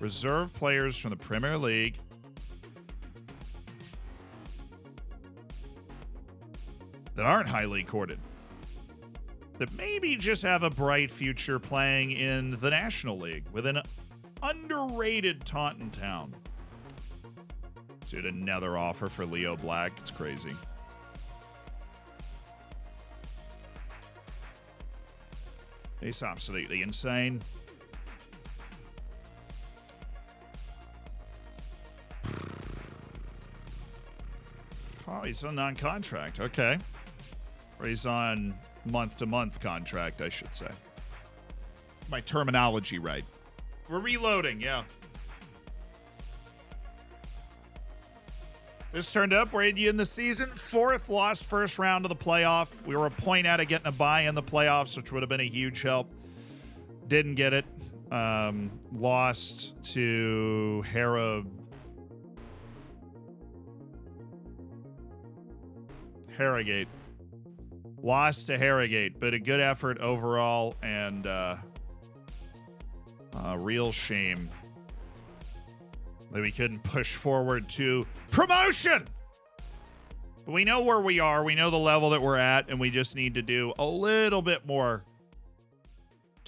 reserve players from the Premier League that aren't highly courted, that maybe just have a bright future playing in the National League with an underrated Taunton Town. Dude, another offer for Leo Black. It's crazy. It's absolutely insane. Oh, he's on non-contract. Okay. Or he's on month-to-month contract, I should say. My terminology right. We're reloading, yeah. This turned up. Where had you in the season? 4th, lost first round of the playoff. We were a point out of getting a bye in the playoffs, which would have been a huge help. Didn't get it. Lost to Harrogate. Lost to Harrogate, but a good effort overall, and a real shame that we couldn't push forward to promotion. But we know where we are. We know the level that we're at, and we just need to do a little bit more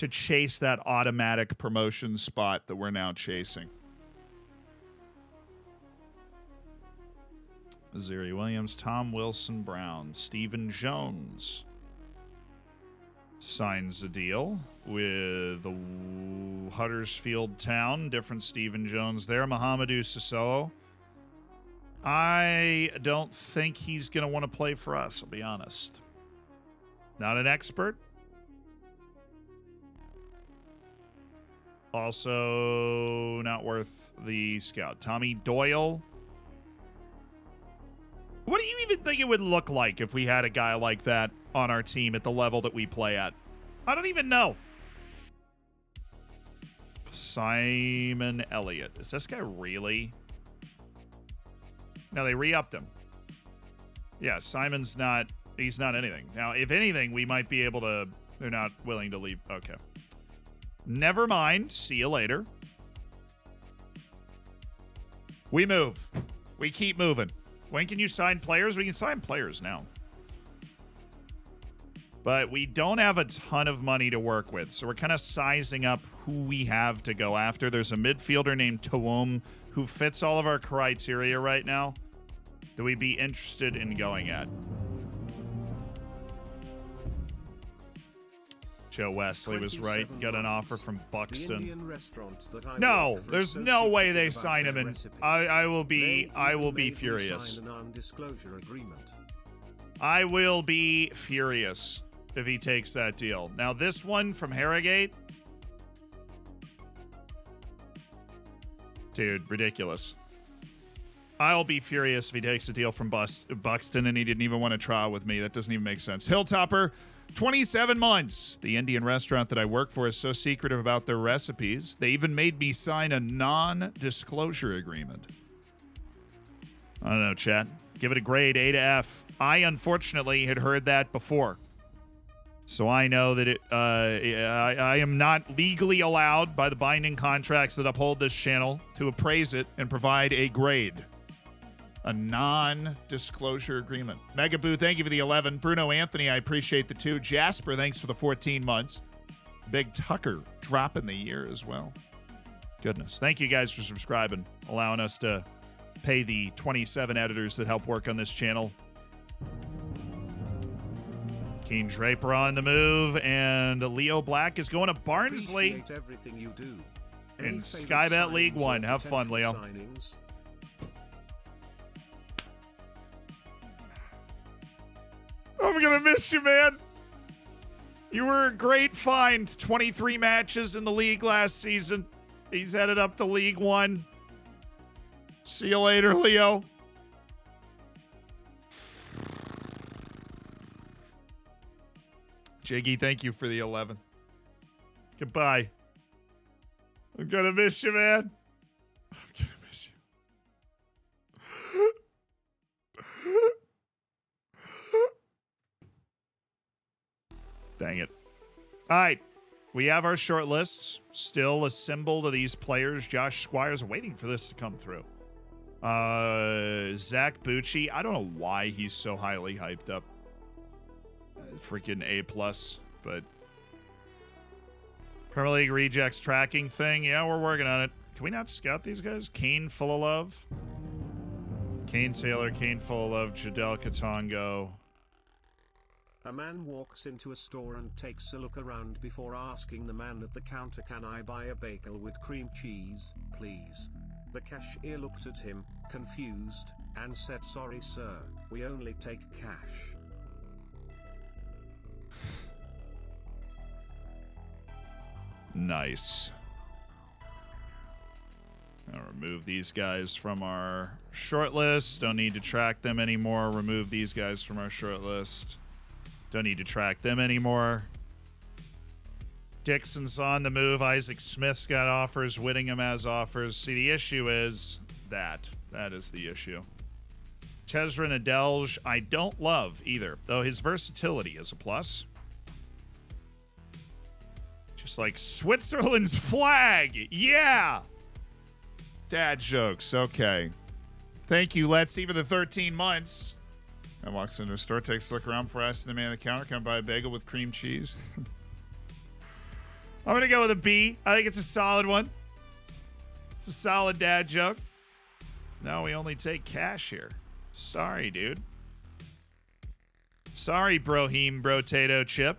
to chase that automatic promotion spot that we're now chasing. Zuri Williams, Tom Wilson Brown, Stephen Jones signs a deal with the Huddersfield Town. Different Stephen Jones there. Mohamedou Sissoko. I don't think he's going to want to play for us, I'll be honest. Not an expert. Also, not worth the scout. Tommy Doyle. What do you even think it would look like if we had a guy like that on our team at the level that we play at? I don't even know. Simon Elliott. Is this guy really? No, they re-upped him. Yeah, Simon's not... He's not anything. Now, if anything, we might be able to... They're not willing to leave. Okay. Never mind. See you later. We move. We keep moving. When can you sign players? We can sign players now. But we don't have a ton of money to work with, so we're kind of sizing up who we have to go after. There's a midfielder named Tawum who fits all of our criteria right now that we'd be interested in going at. Joe Wesley was right. Got an offer from Buxton. No, there's no way they sign him, and I will be furious. I will be furious if he takes that deal. Now this one from Harrogate, dude, ridiculous. I'll be furious if he takes a deal from Buxton and he didn't even want to trial with me. That doesn't even make sense. Hilltopper. 27 months. The Indian restaurant that I work for is so secretive about their recipes, they even made me sign a non-disclosure agreement. I don't know, chat. Give it a grade, A to F. I, unfortunately, had heard that before. So I know that I am not legally allowed by the binding contracts that uphold this channel to appraise it and provide a grade. A non-disclosure agreement. Megaboo, thank you for the 11. Bruno Anthony, I appreciate the 2. Jasper, thanks for the 14 months. Big Tucker dropping the year as well. Goodness. Thank you guys for subscribing, allowing us to pay the 27 editors that help work on this channel. Keen Draper on the move, and Leo Black is going to Barnsley in Skybet League One. Have fun, Leo. Signings. I'm going to miss you, man. You were a great find. 23 matches in the league last season. He's headed up to League One. See you later, Leo. Jiggy, thank you for the 11. Goodbye. I'm going to miss you, man. I'm going to miss you. Dang it. All right. We have our short lists still assembled of these players. Josh Squires, waiting for this to come through. Zach Bucci. I don't know why he's so highly hyped up. Freaking A+, but Premier League rejects tracking thing. Yeah, we're working on it. Can we not scout these guys? Kane full of love. Kane Taylor, Kane full of love. Jadel Katongo. A man walks into a store and takes a look around before asking the man at the counter, "Can I buy a bagel with cream cheese, please?" The cashier looked at him, confused, and said, "Sorry sir, we only take cash." Nice. I'll remove these guys from our short list. Don't need to track them anymore. Remove these guys from our short list. Don't need to track them anymore. Dixon's on the move. Isaac Smith's got offers. Whittingham has offers. See, the issue is that. That is the issue. Chesrin Adelge, I don't love either, though his versatility is a plus. Just like Switzerland's flag. Yeah. Dad jokes. Okay. Thank you, Let's See, for the 13 months. I walks into a store, takes a look around before asking the man at the counter, "Can I buy a bagel with cream cheese?" I'm going to go with a B. I think it's a solid one. It's a solid dad joke. No, we only take cash here. Sorry, dude. Sorry, Broheem Brotato Chip.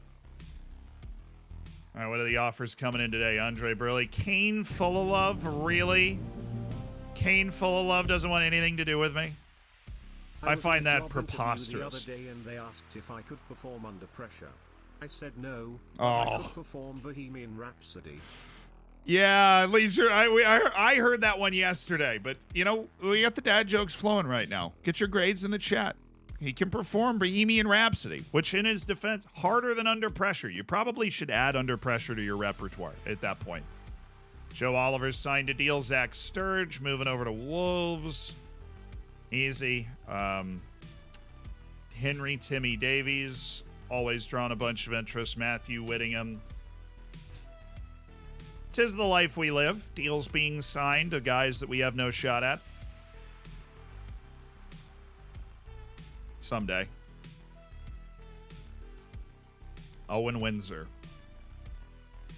All right, what are the offers coming in today? Andre Burley. Kane full of love? Really? Kane full of love doesn't want anything to do with me? I find that preposterous. The other day and they asked if I could perform under pressure. I said no. Oh. I could perform Bohemian Rhapsody. Yeah, Leisure. I heard that one yesterday, but you know, we got the dad jokes flowing right now. Get your grades in the chat. He can perform Bohemian Rhapsody, which in his defense, harder than Under Pressure. You probably should add Under Pressure to your repertoire at that point. Joe Oliver's signed a deal. Zach Sturge moving over to Wolves. Easy. Henry Timmy Davies, always drawn a bunch of interest. Matthew Whittingham. 'Tis the life we live. Deals being signed to guys that we have no shot at. Someday. Owen Windsor.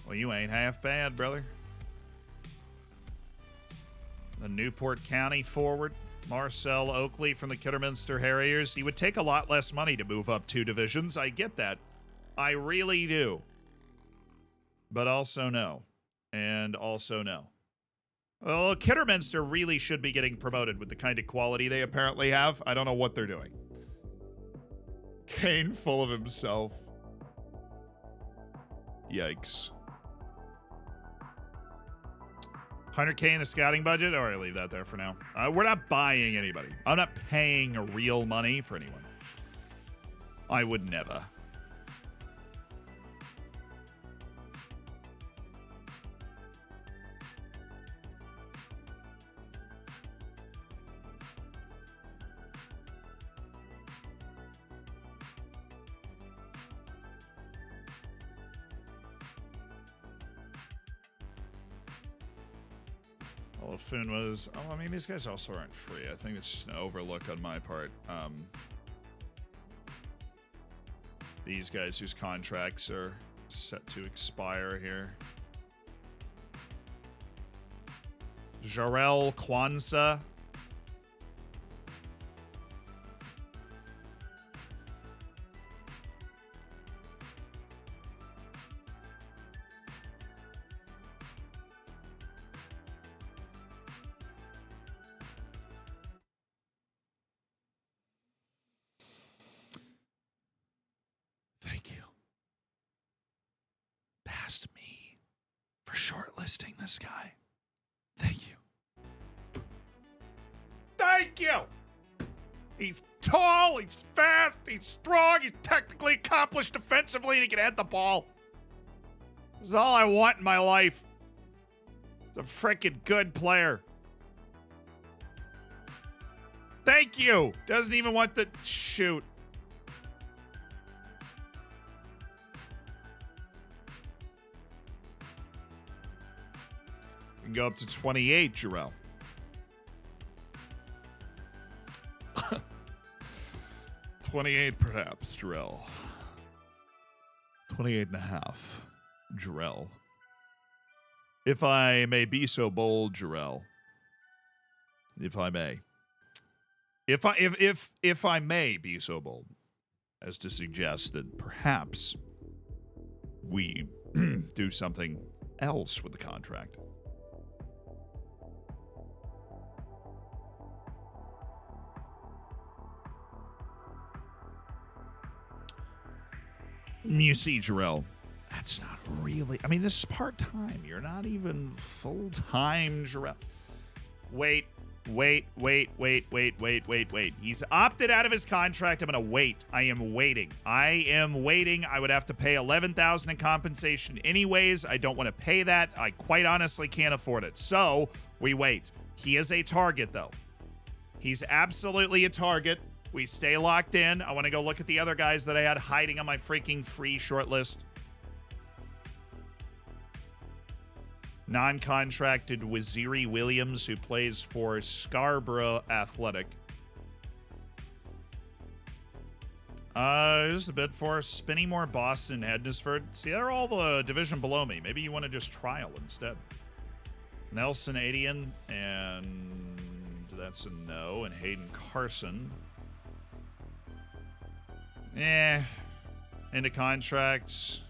Well, you ain't half bad, brother. The Newport County forward, Marcel Oakley from the Kidderminster Harriers. He would take a lot less money to move up 2 divisions. I get that. I really do. But also no. And also no. Well, Kidderminster really should be getting promoted with the kind of quality they apparently have. I don't know what they're doing. Kane full of himself. Yikes. 100K in the scouting budget? All right, leave that there for now. We're not buying anybody. I'm not paying real money for anyone. I would never. Olafun was... Oh, I mean, these guys also aren't free. I think it's just an overlook on my part. These guys whose contracts are set to expire here. Jarrell Kwanzaa. Shortlisting this guy. Thank you. Thank you. He's tall, he's fast, he's strong, he's technically accomplished defensively, and he can head the ball. This is all I want in my life. He's a freaking good player. Thank you. Doesn't even want the shoot. We can go up to 28, Jarrell. $28, perhaps, Jarrell. 28 and a half, Jarrell. If I may be so bold, Jarrell. If I may. If I may be so bold as to suggest that perhaps we do something else with the contract. You see, Jarrell, that's not really... I mean, this is part-time. You're not even full-time, Jarrell. Wait. He's opted out of his contract. I'm going to wait. I am waiting. I would have to pay $11,000 in compensation anyways. I don't want to pay that. I quite honestly can't afford it. So, we wait. He is a target, though. He's absolutely a target. We stay locked in. I want to go look at the other guys that I had hiding on my freaking free shortlist. Non-contracted Waziri Williams, who plays for Scarborough Athletic. Just a bit for Spinnymore, Boston, Hednesford. See, they're all the division below me. Maybe you want to just trial instead. Nelson Adian, and that's a no. And Hayden Carson. Into contracts.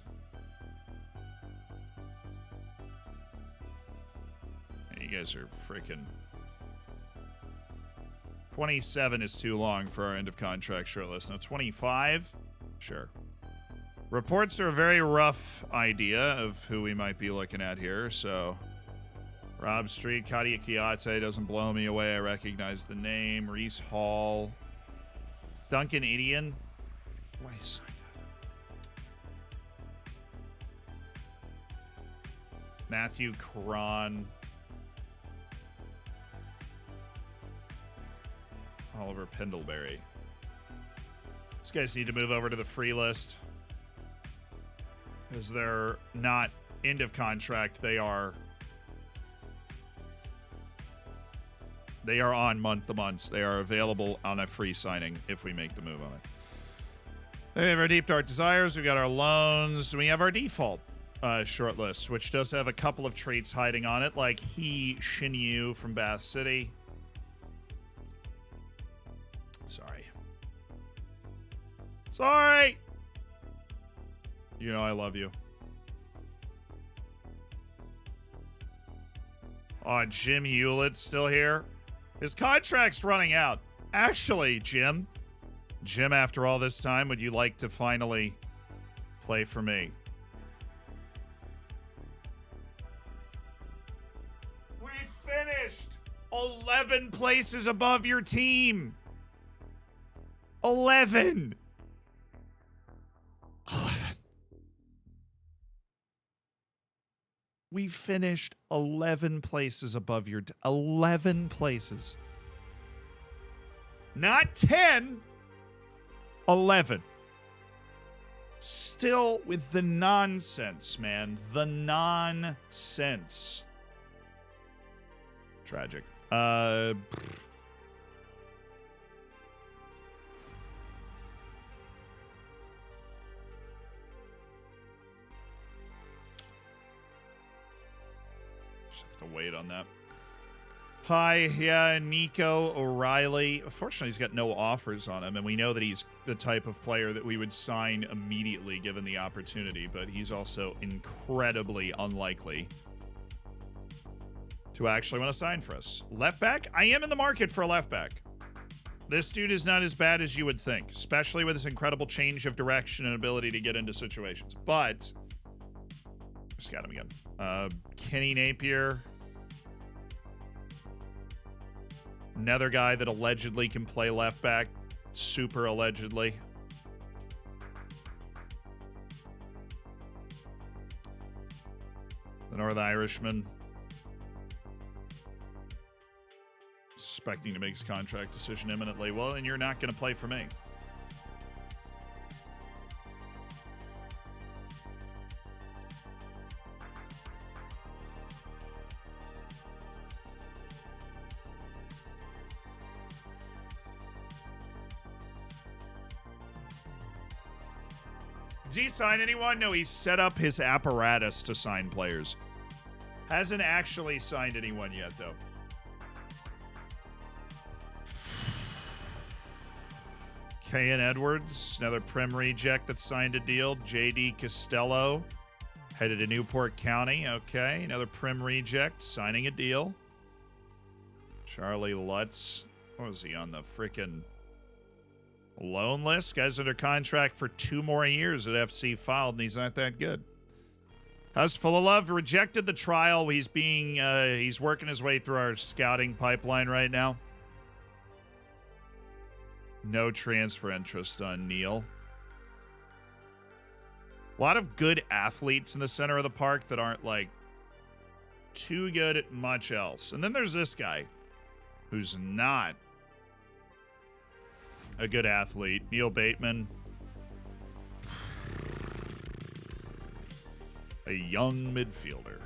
You guys are freaking... 27 is too long for our end of contract shortlist. Now 25? Sure. Reports are a very rough idea of who we might be looking at here, so... Rob Street, Katia Kiate doesn't blow me away. I recognize the name. Reese Hall. Duncan Idian. Twice. Matthew Cron. Oliver Pendlebury. These guys need to move over to the free list. Because they're not end of contract. They are on month-to-months. They are available on a free signing if we make the move on it. We have our Deep Dark Desires. We got our loans. We have our default short list, which does have a couple of traits hiding on it, like He Shinyu from Bath City. Sorry. You know I love you. Oh, Jim Hewlett's still here. His contract's running out. Actually, Jim, after all this time, would you like to finally play for me? We finished 11 places above your team. 11. We finished 11 places above your... 11 places. Not 10. 11. Still with the nonsense, man. The nonsense. Tragic. Have to wait on that. Hi, yeah, Nico O'Reilly. Unfortunately, he's got no offers on him, and we know that he's the type of player that we would sign immediately given the opportunity, but he's also incredibly unlikely to actually want to sign for us. Left back? I am in the market for a left back. This dude is not as bad as you would think, especially with his incredible change of direction and ability to get into situations. But, just got him again. Kenny Napier. Another guy that allegedly can play left back. Super allegedly. The North Irishman. Expecting to make his contract decision imminently. Well, and you're not going to play for me. Did he sign anyone? No, he set up his apparatus to sign players. Hasn't actually signed anyone yet, though. Kayan Edwards, another Prim reject that signed a deal. J.D. Costello, headed to Newport County. Okay, another Prim reject, signing a deal. Charlie Lutz. What was he on the frickin' loan list? Guy's under contract for 2 more years at FC Filed, and he's not that good. House Full of Love rejected the trial. He's working his way through our scouting pipeline right now. No transfer interest on Neil. A lot of good athletes in the center of the park that aren't, like, too good at much else. And then there's this guy who's not a good athlete. Neil Bateman. A young midfielder.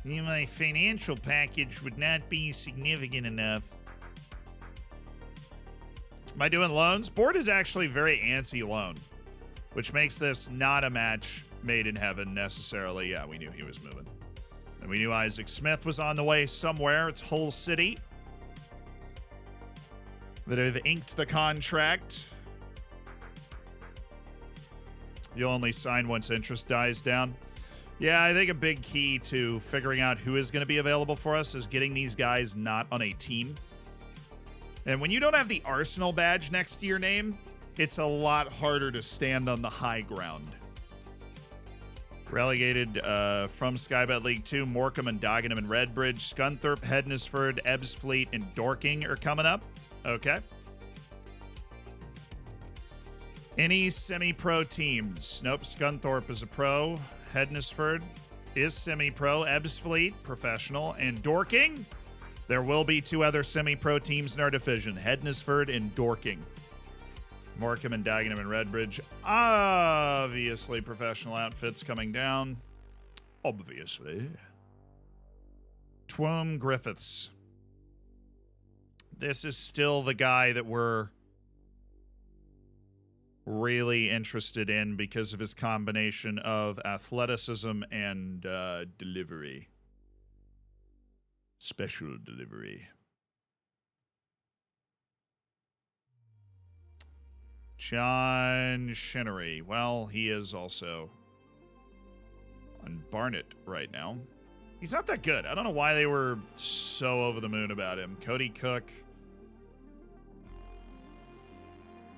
My financial package would not be significant enough. Am I doing loans? Board is actually very anti-loan, which makes this not a match made in heaven necessarily. Yeah, we knew he was moving. And we knew Isaac Smith was on the way somewhere. It's Hull City that have inked the contract. You'll only sign once interest dies down. Yeah, I think a big key to figuring out who is going to be available for us is getting these guys not on a team. And when you don't have the Arsenal badge next to your name, it's a lot harder to stand on the high ground. Relegated from Skybet League 2, Morecambe and Dagenham and Redbridge, Scunthorpe, Hednesford, Ebbsfleet, and Dorking are coming up. Okay. Any semi-pro teams? Nope, Scunthorpe is a pro. Hednesford is semi-pro. Ebbsfleet, professional. And Dorking, there will be 2 other semi-pro teams in our division. Hednesford and Dorking. Morecambe and Dagenham and Redbridge. Obviously, professional outfits coming down. Obviously. Twom Griffiths. This is still the guy that we're really interested in because of his combination of athleticism and delivery. Special delivery. John Shinnery. Well, he is also on Barnet right now. He's not that good. I don't know why they were so over the moon about him. Cody Cook.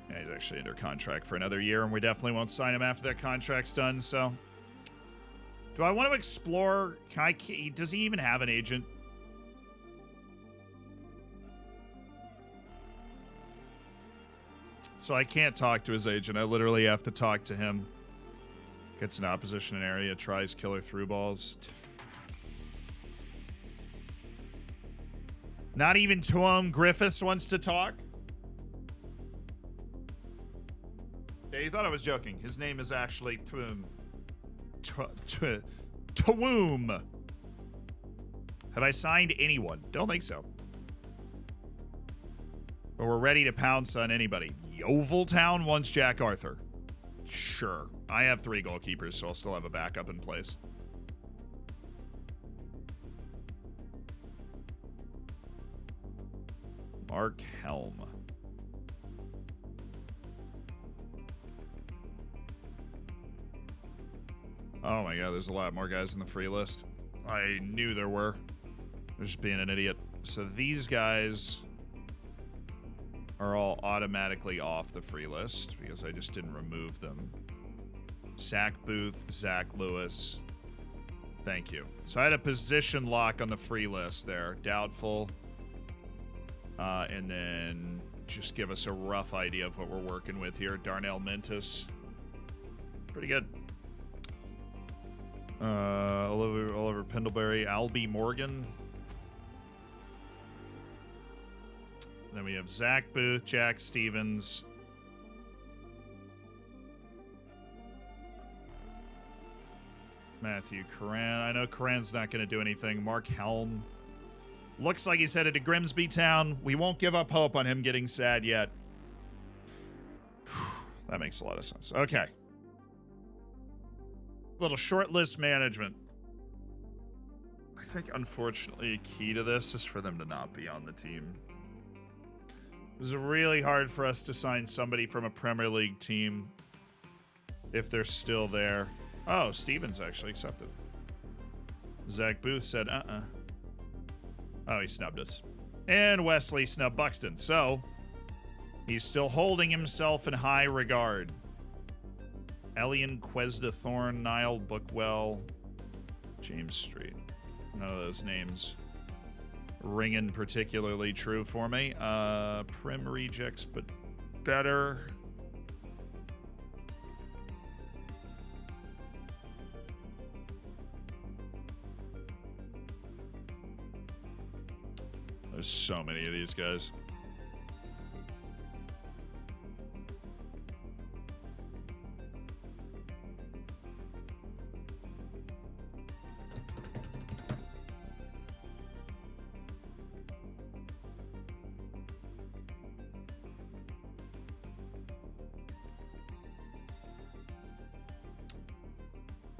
Yeah, he's actually under contract for another year, and we definitely won't sign him after that contract's done, so. Do I want to explore? Does he even have an agent? So I can't talk to his agent. I literally have to talk to him. Gets an opposition in area, tries killer through balls. Not even Twom Griffiths wants to talk? Yeah, you thought I was joking. His name is actually Twom. Twom. Have I signed anyone? Don't think so. But we're ready to pounce on anybody. Yeovil Town wants Jack Arthur. Sure. I have 3 goalkeepers, so I'll still have a backup in place. Mark Helm. Oh my god, there's a lot more guys in the free list. I knew there were. I'm just being an idiot. So these guys are all automatically off the free list because I just didn't remove them. Zach Booth, Zach Lewis. Thank you. So I had a position lock on the free list there. Doubtful. And then just give us a rough idea of what we're working with here. Darnell Mintus. Pretty good. Oliver Pendlebury, Albie Morgan. Then we have Zach Booth, Jack Stevens. Matthew Coran. I know Coran's not going to do anything. Mark Helm. Looks like he's headed to Grimsby Town. We won't give up hope on him getting sad yet. That makes a lot of sense. Okay. Little short list management. I think, unfortunately, a key to this is for them to not be on the team. It was really hard for us to sign somebody from a Premier League team if they're still there. Oh, Stevens actually accepted. Zach Booth said, Oh, he snubbed us. And Wesley snubbed Buxton. So, he's still holding himself in high regard. Elian Quesda Thorne, Niall Bookwell, James Street. None of those names ringing particularly true for me. Prim rejects, but better. There's so many of these guys.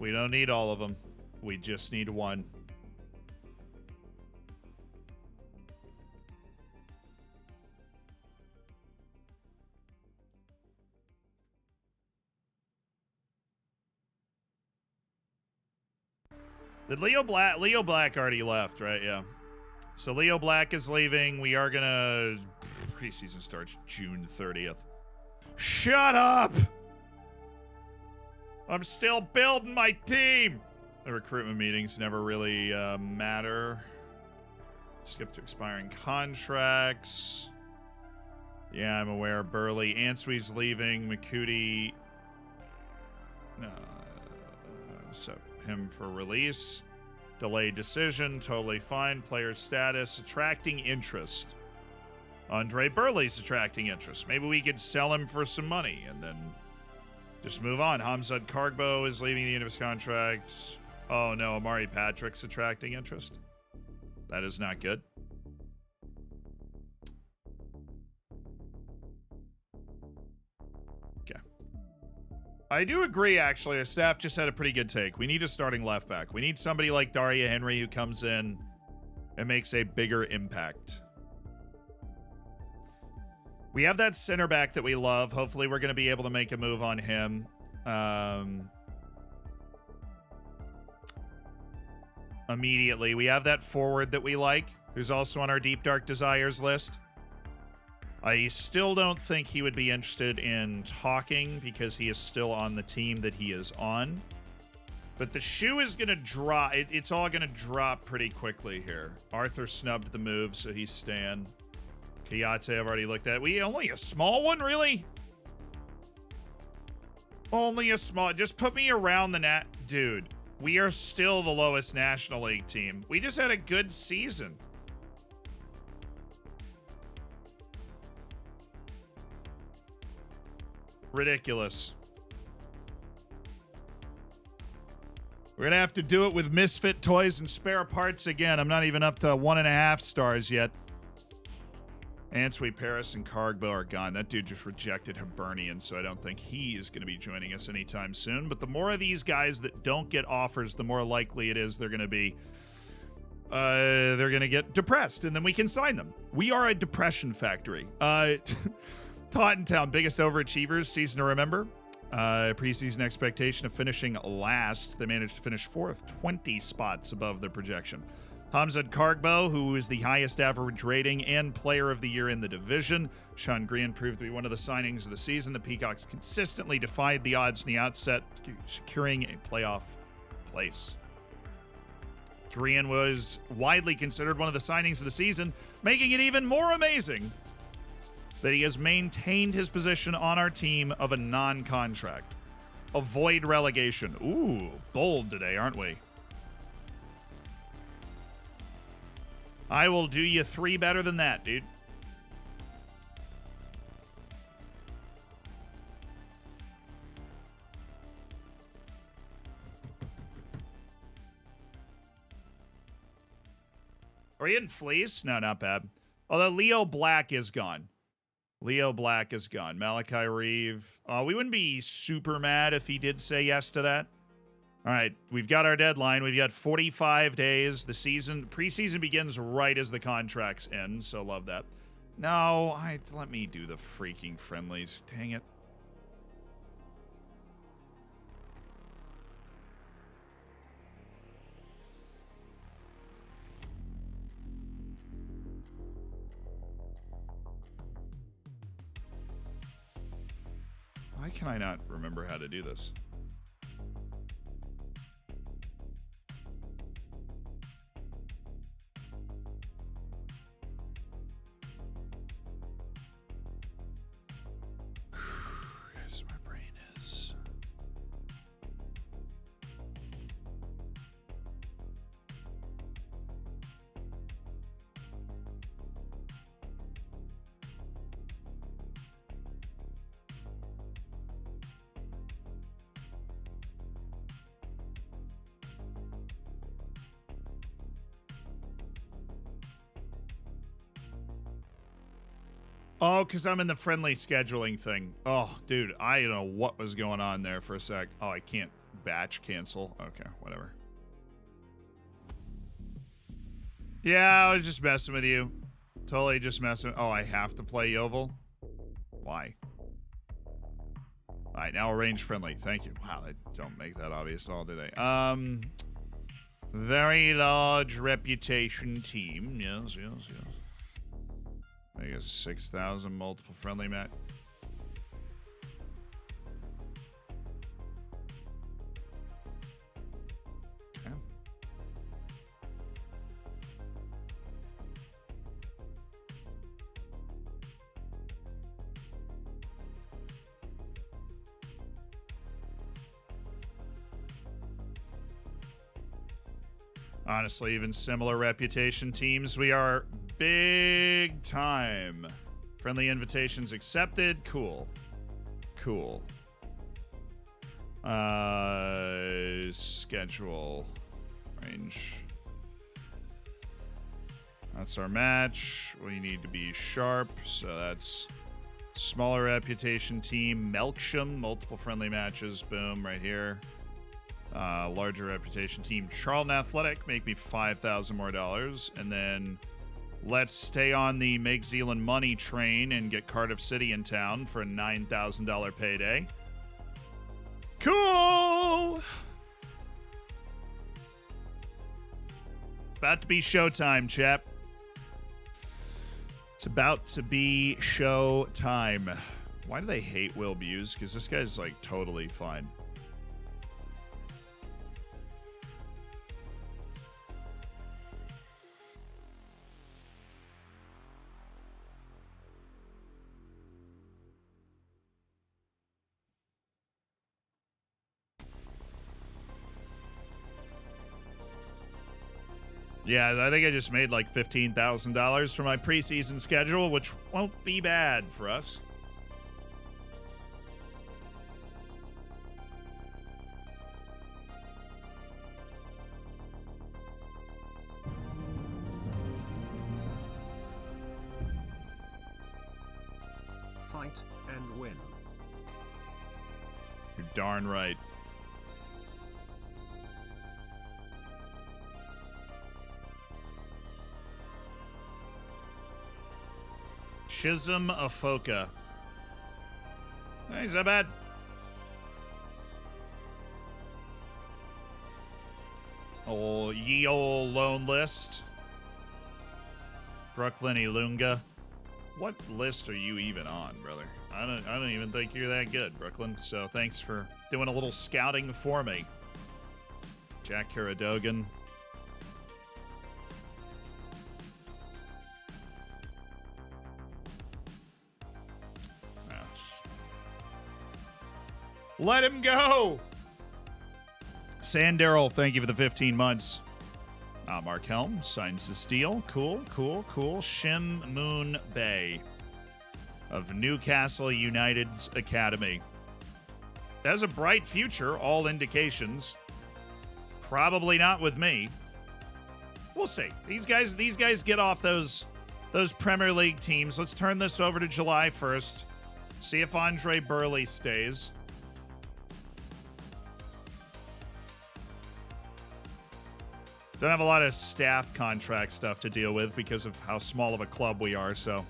We don't need all of them. We just need one. Did Leo Black already left, right? Yeah. So Leo Black is leaving. We are gonna... Preseason starts June 30th. Shut up! I'm still building my team! The recruitment meetings never really matter. Skip to expiring contracts. Yeah, I'm aware. Burley. Answee's leaving. McCooty... set him for release. Delayed decision. Totally fine. Player status. Attracting interest. Andre Burley's attracting interest. Maybe we could sell him for some money and then just move on. Hamzat Kargbo is leaving the end of his contract. Oh no, Amari Patrick's attracting interest. That is not good. Okay. I do agree, actually. The staff just had a pretty good take. We need a starting left back. We need somebody like Daria Henry who comes in and makes a bigger impact. We have that center back that we love. Hopefully we're going to be able to make a move on him. Immediately. We have that forward that we like, who's also on our Deep Dark Desires list. I still don't think he would be interested in talking because he is still on the team that he is on. But the shoe is going to drop. It's all going to drop pretty quickly here. Arthur snubbed the move, so he's staying. Kayate, I've already looked at. We only a small one, really? Only a small. Just put me around the dude. We are still the lowest National League team. We just had a good season. Ridiculous. We're gonna have to do it with misfit toys and spare parts again. I'm not even up to 1.5 stars yet. Answeet, Paris, and Kargbo are gone. That dude just rejected Hibernian, so I don't think he is going to be joining us anytime soon. But the more of these guys that don't get offers, the more likely it is they're going to be... they're going to get depressed, and then we can sign them. We are a depression factory. Tottenham, biggest overachievers, season to remember. Preseason expectation of finishing last. They managed to finish 4th, 20 spots above their projection. Hamzat Kargbo, who is the highest average rating and player of the year in the division. Sean Green proved to be one of the signings of the season. The Peacocks consistently defied the odds in the outset, securing a playoff place. Green was widely considered one of the signings of the season, making it even more amazing that he has maintained his position on our team of a non-contract. Avoid relegation. Ooh, bold today, aren't we? I will do you 3 better than that, dude. Are we in fleece? No, not bad. Although Leo Black is gone. Leo Black is gone. Malachi Reeve. We wouldn't be super mad if he did say yes to that. All right, we've got our deadline. We've got 45 days. The preseason begins right as the contracts end, so love that. No, let me do the freaking friendlies. Dang it. Why can I not remember how to do this? Yes, my brain is. Oh, because I'm in the friendly scheduling thing. Oh, dude, I don't know what was going on there for a sec. Oh, I can't batch cancel. Okay, whatever. Yeah, I was just messing with you. Totally just messing. Oh, I have to play Yovel? Why? All right, now arrange friendly. Thank you. Wow, they don't make that obvious at all, do they? Very large reputation team. Yes. I guess 6,000 multiple friendly match. Okay. Honestly, even similar reputation teams, we are big time. Friendly invitations accepted. Cool. Schedule. Range. That's our match. We need to be sharp, so that's smaller reputation team. Melksham, multiple friendly matches. Boom, right here. Larger reputation team. Charlton Athletic, make me $5,000 more. And then let's stay on the Make Zealand money train and get Cardiff City in town for a $9,000 payday. Cool! About to be showtime, chap. It's about to be showtime. Why do they hate Will Buse? Because this guy's, like, totally fine. Yeah, I think I just made like $15,000 for my preseason schedule, which won't be bad for us. Fight and win. You're darn right. Chisholm Afoka. He's not bad. Oh, ye ol' lone list. Brooklyn Ilunga. What list are you even on, brother? I don't even think you're that good, Brooklyn. So thanks for doing a little scouting for me. Jack Karadogan. Let him go! Sandaryl, thank you for the 15 months. Mark Helm signs the steal. Cool. Shim Moon Bay of Newcastle United's Academy. Has a bright future, all indications. Probably not with me. We'll see. These guys get off those Premier League teams. Let's turn this over to July 1st. See if Andre Burley stays. Don't have a lot of staff contract stuff to deal with because of how small of a club we are, so.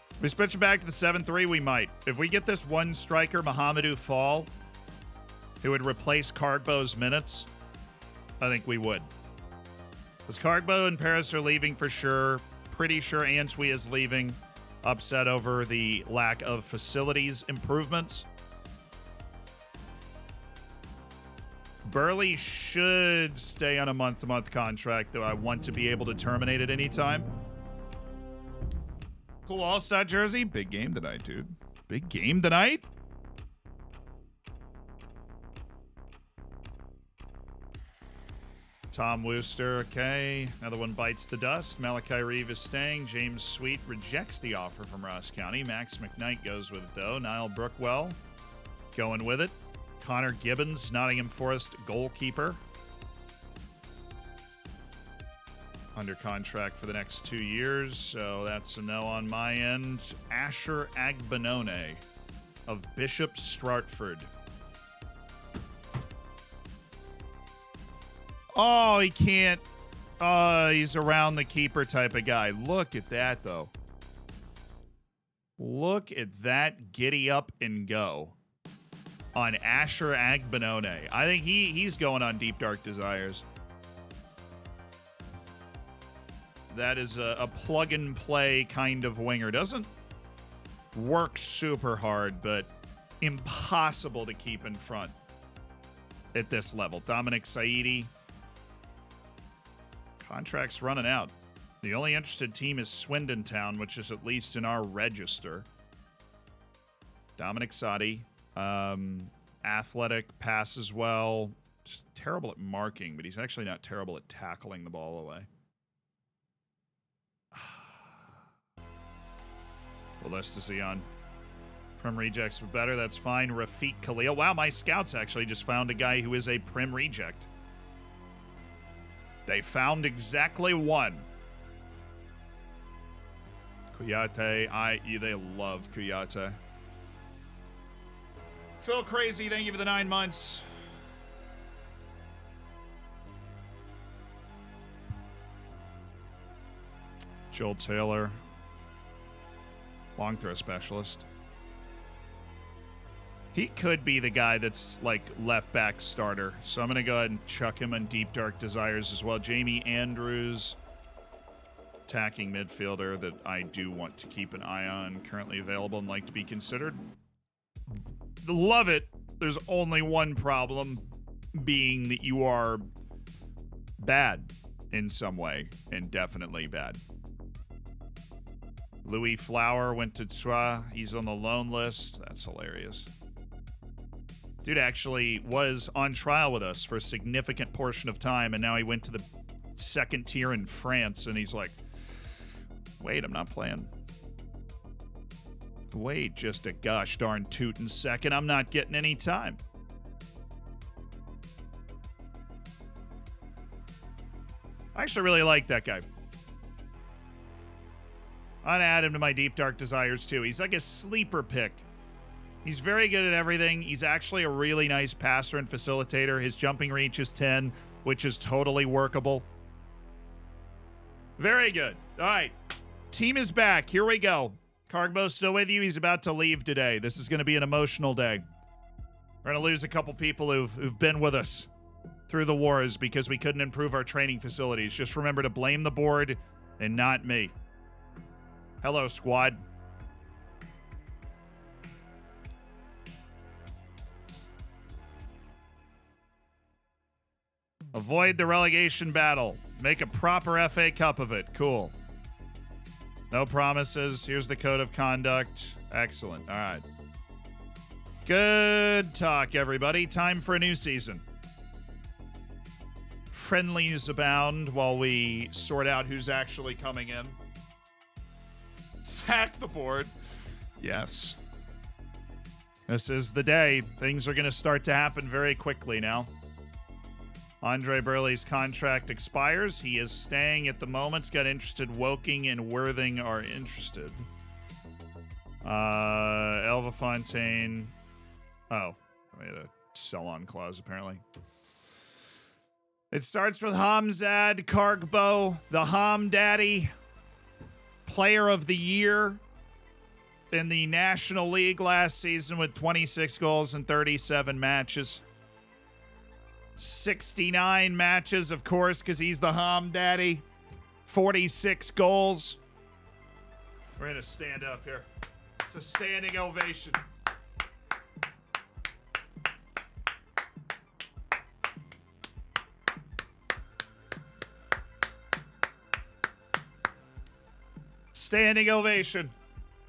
If we switch it back to the 7-3, we might. If we get this one striker, Mohamedou Fall, who would replace Kargbo's minutes, I think we would. Because Kargbo and Paris are leaving for sure. Pretty sure Antwi is leaving. Upset over the lack of facilities improvements. Burley should stay on a month-to-month contract, though I want to be able to terminate at any time. Cool All-Star jersey. Big game tonight, dude. Big game tonight? Tom Wooster, okay. Another one bites the dust. Malachi Reeve is staying. James Sweet rejects the offer from Ross County. Max McKnight goes with it, though. Niall Brookwell going with it. Connor Gibbons, Nottingham Forest goalkeeper. Under contract for the next 2 years, so that's a no on my end. Asher Agbenone of Bishop Stratford. Oh, he can't. He's around the keeper type of guy. Look at that, though. Look at that giddy up and go on Asher Agbenone. I think he's going on Deep Dark Desires. That is a plug-and-play kind of winger. Doesn't work super hard, but impossible to keep in front at this level. Dominic Saidi. Contract's running out. The only interested team is Swindon Town, which is at least in our register. Dominic Saidi. Athletic, passes well. Just terrible at marking, but he's actually not terrible at tackling the ball away. Well, list to see on Prim Rejects were better. That's fine. Rafiq Khalil. Wow, my scouts actually just found a guy who is a Prim Reject. They found exactly one. Kuyate, they love Kuyate. Phil Crazy, thank you for the 9 months. Joel Taylor. Long throw specialist. He could be the guy that's like left back starter. So I'm going to go ahead and chuck him on Deep Dark Desires as well. Jamie Andrews, attacking midfielder that I do want to keep an eye on. Currently available and like to be considered. Love it. There's only one problem, being that you are bad in some way, and definitely bad. Louis Flower went to Troyes. He's on the loan list. That's hilarious. Dude actually was on trial with us for a significant portion of time, and now he went to the second tier in France, and he's like, wait, I'm not playing. Wait just a gosh darn tootin' second. I'm not getting any time. I actually really like that guy. I'd add him to my Deep Dark Desires, too. He's like a sleeper pick. He's very good at everything. He's actually a really nice passer and facilitator. His jumping reach is 10, which is totally workable. Very good. All right. Team is back. Here we go. Cargbo's still with you. He's about to leave today. This is going to be an emotional day. We're going to lose a couple people who've been with us through the wars because we couldn't improve our training facilities. Just remember to blame the board and not me. Hello, squad. Avoid the relegation battle. Make a proper FA Cup of it. Cool. No promises. Here's the code of conduct. Excellent. All right. Good talk, everybody. Time for a new season. Friendlies abound while we sort out who's actually coming in. Sack the board. Yes. This is the day. Things are going to start to happen very quickly now. Andre Burley's contract expires. He is staying at the moment. He's got interested. Woking and Worthing are interested. Elva Fontaine. Oh, we had a sell-on clause, apparently. It starts with Hamzad Kargbo, the Ham Daddy, Player of the Year in the National League last season with 26 goals in 37 matches. 69 matches, of course, because he's the Ham Daddy. 46 goals. We're going to stand up here. It's a standing ovation. Standing ovation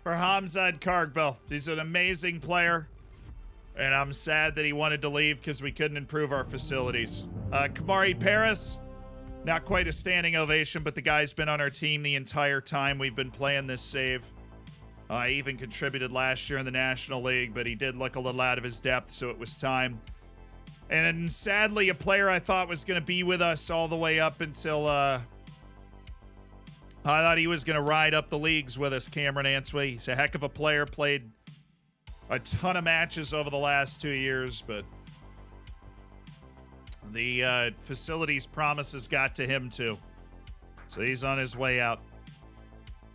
for Hamzad Kargbo. He's an amazing player. And I'm sad that he wanted to leave because we couldn't improve our facilities. Kamari Paris, not quite a standing ovation, but the guy's been on our team the entire time we've been playing this save. He even contributed last year in the National League, but he did look a little out of his depth, so it was time. And sadly, a player I thought was going to be with us all the way up until I thought he was going to ride up the leagues with us, Cameron Answay. He's a heck of a player, played a ton of matches over the last 2 years, but the facilities promises got to him too. So he's on his way out.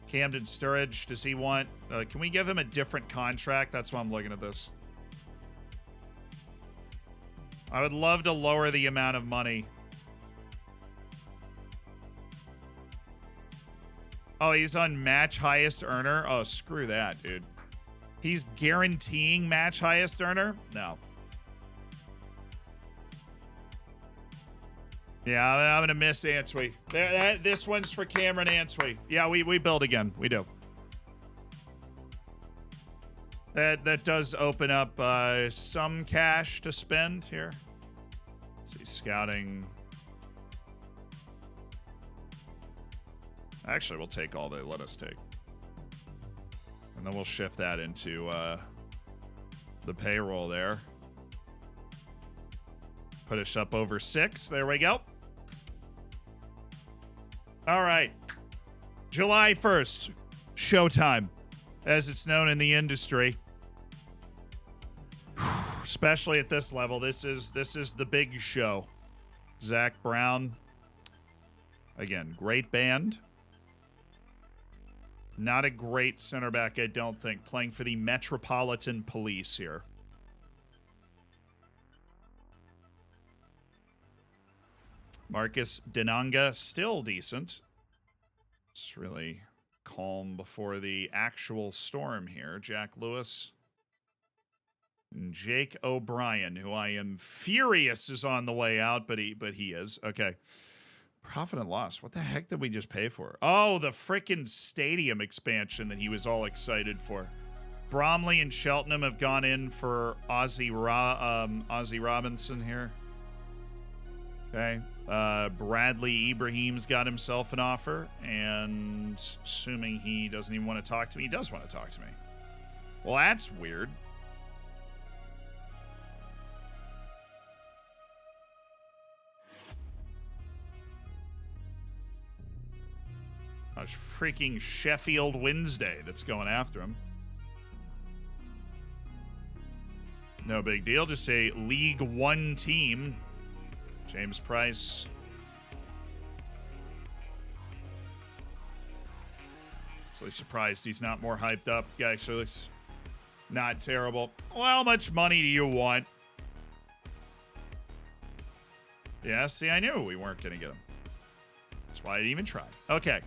Camden Sturridge, does he want... can we give him a different contract? That's why I'm looking at this. I would love to lower the amount of money. Oh, he's on match highest earner? Oh, screw that, dude. He's guaranteeing match highest earner? No. Yeah, I'm going to miss Answe. This one's for Cameron Answe. Yeah, we build again. We do. That does open up some cash to spend here. Let's see, scouting. Actually, we'll take all they let us take. And then we'll shift that into the payroll there. Put us up over 6. There we go. All right. July 1st. Showtime, as it's known in the industry. Especially at this level. This is the big show. Zach Brown. Again, great band. Not a great center back, I don't think. Playing for the Metropolitan Police here. Marcus Denanga, still decent. It's really calm before the actual storm here. Jack Lewis. And Jake O'Brien, who I am furious is on the way out, but he is. Okay. Profit and loss. What the heck did we just pay for? Oh, the frickin' stadium expansion that he was all excited for. Bromley and Cheltenham have gone in for Ozzy Robinson here. Okay. Bradley Ibrahim's got himself an offer, and assuming he doesn't even want to talk to me, he does want to talk to me. Well, that's weird. It's freaking Sheffield Wednesday that's going after him. No big deal. Just a League One team. James Price. So surprised he's not more hyped up. Guy actually looks not terrible. Well, how much money do you want? Yeah, see, I knew we weren't going to get him. That's why I didn't even try. Okay.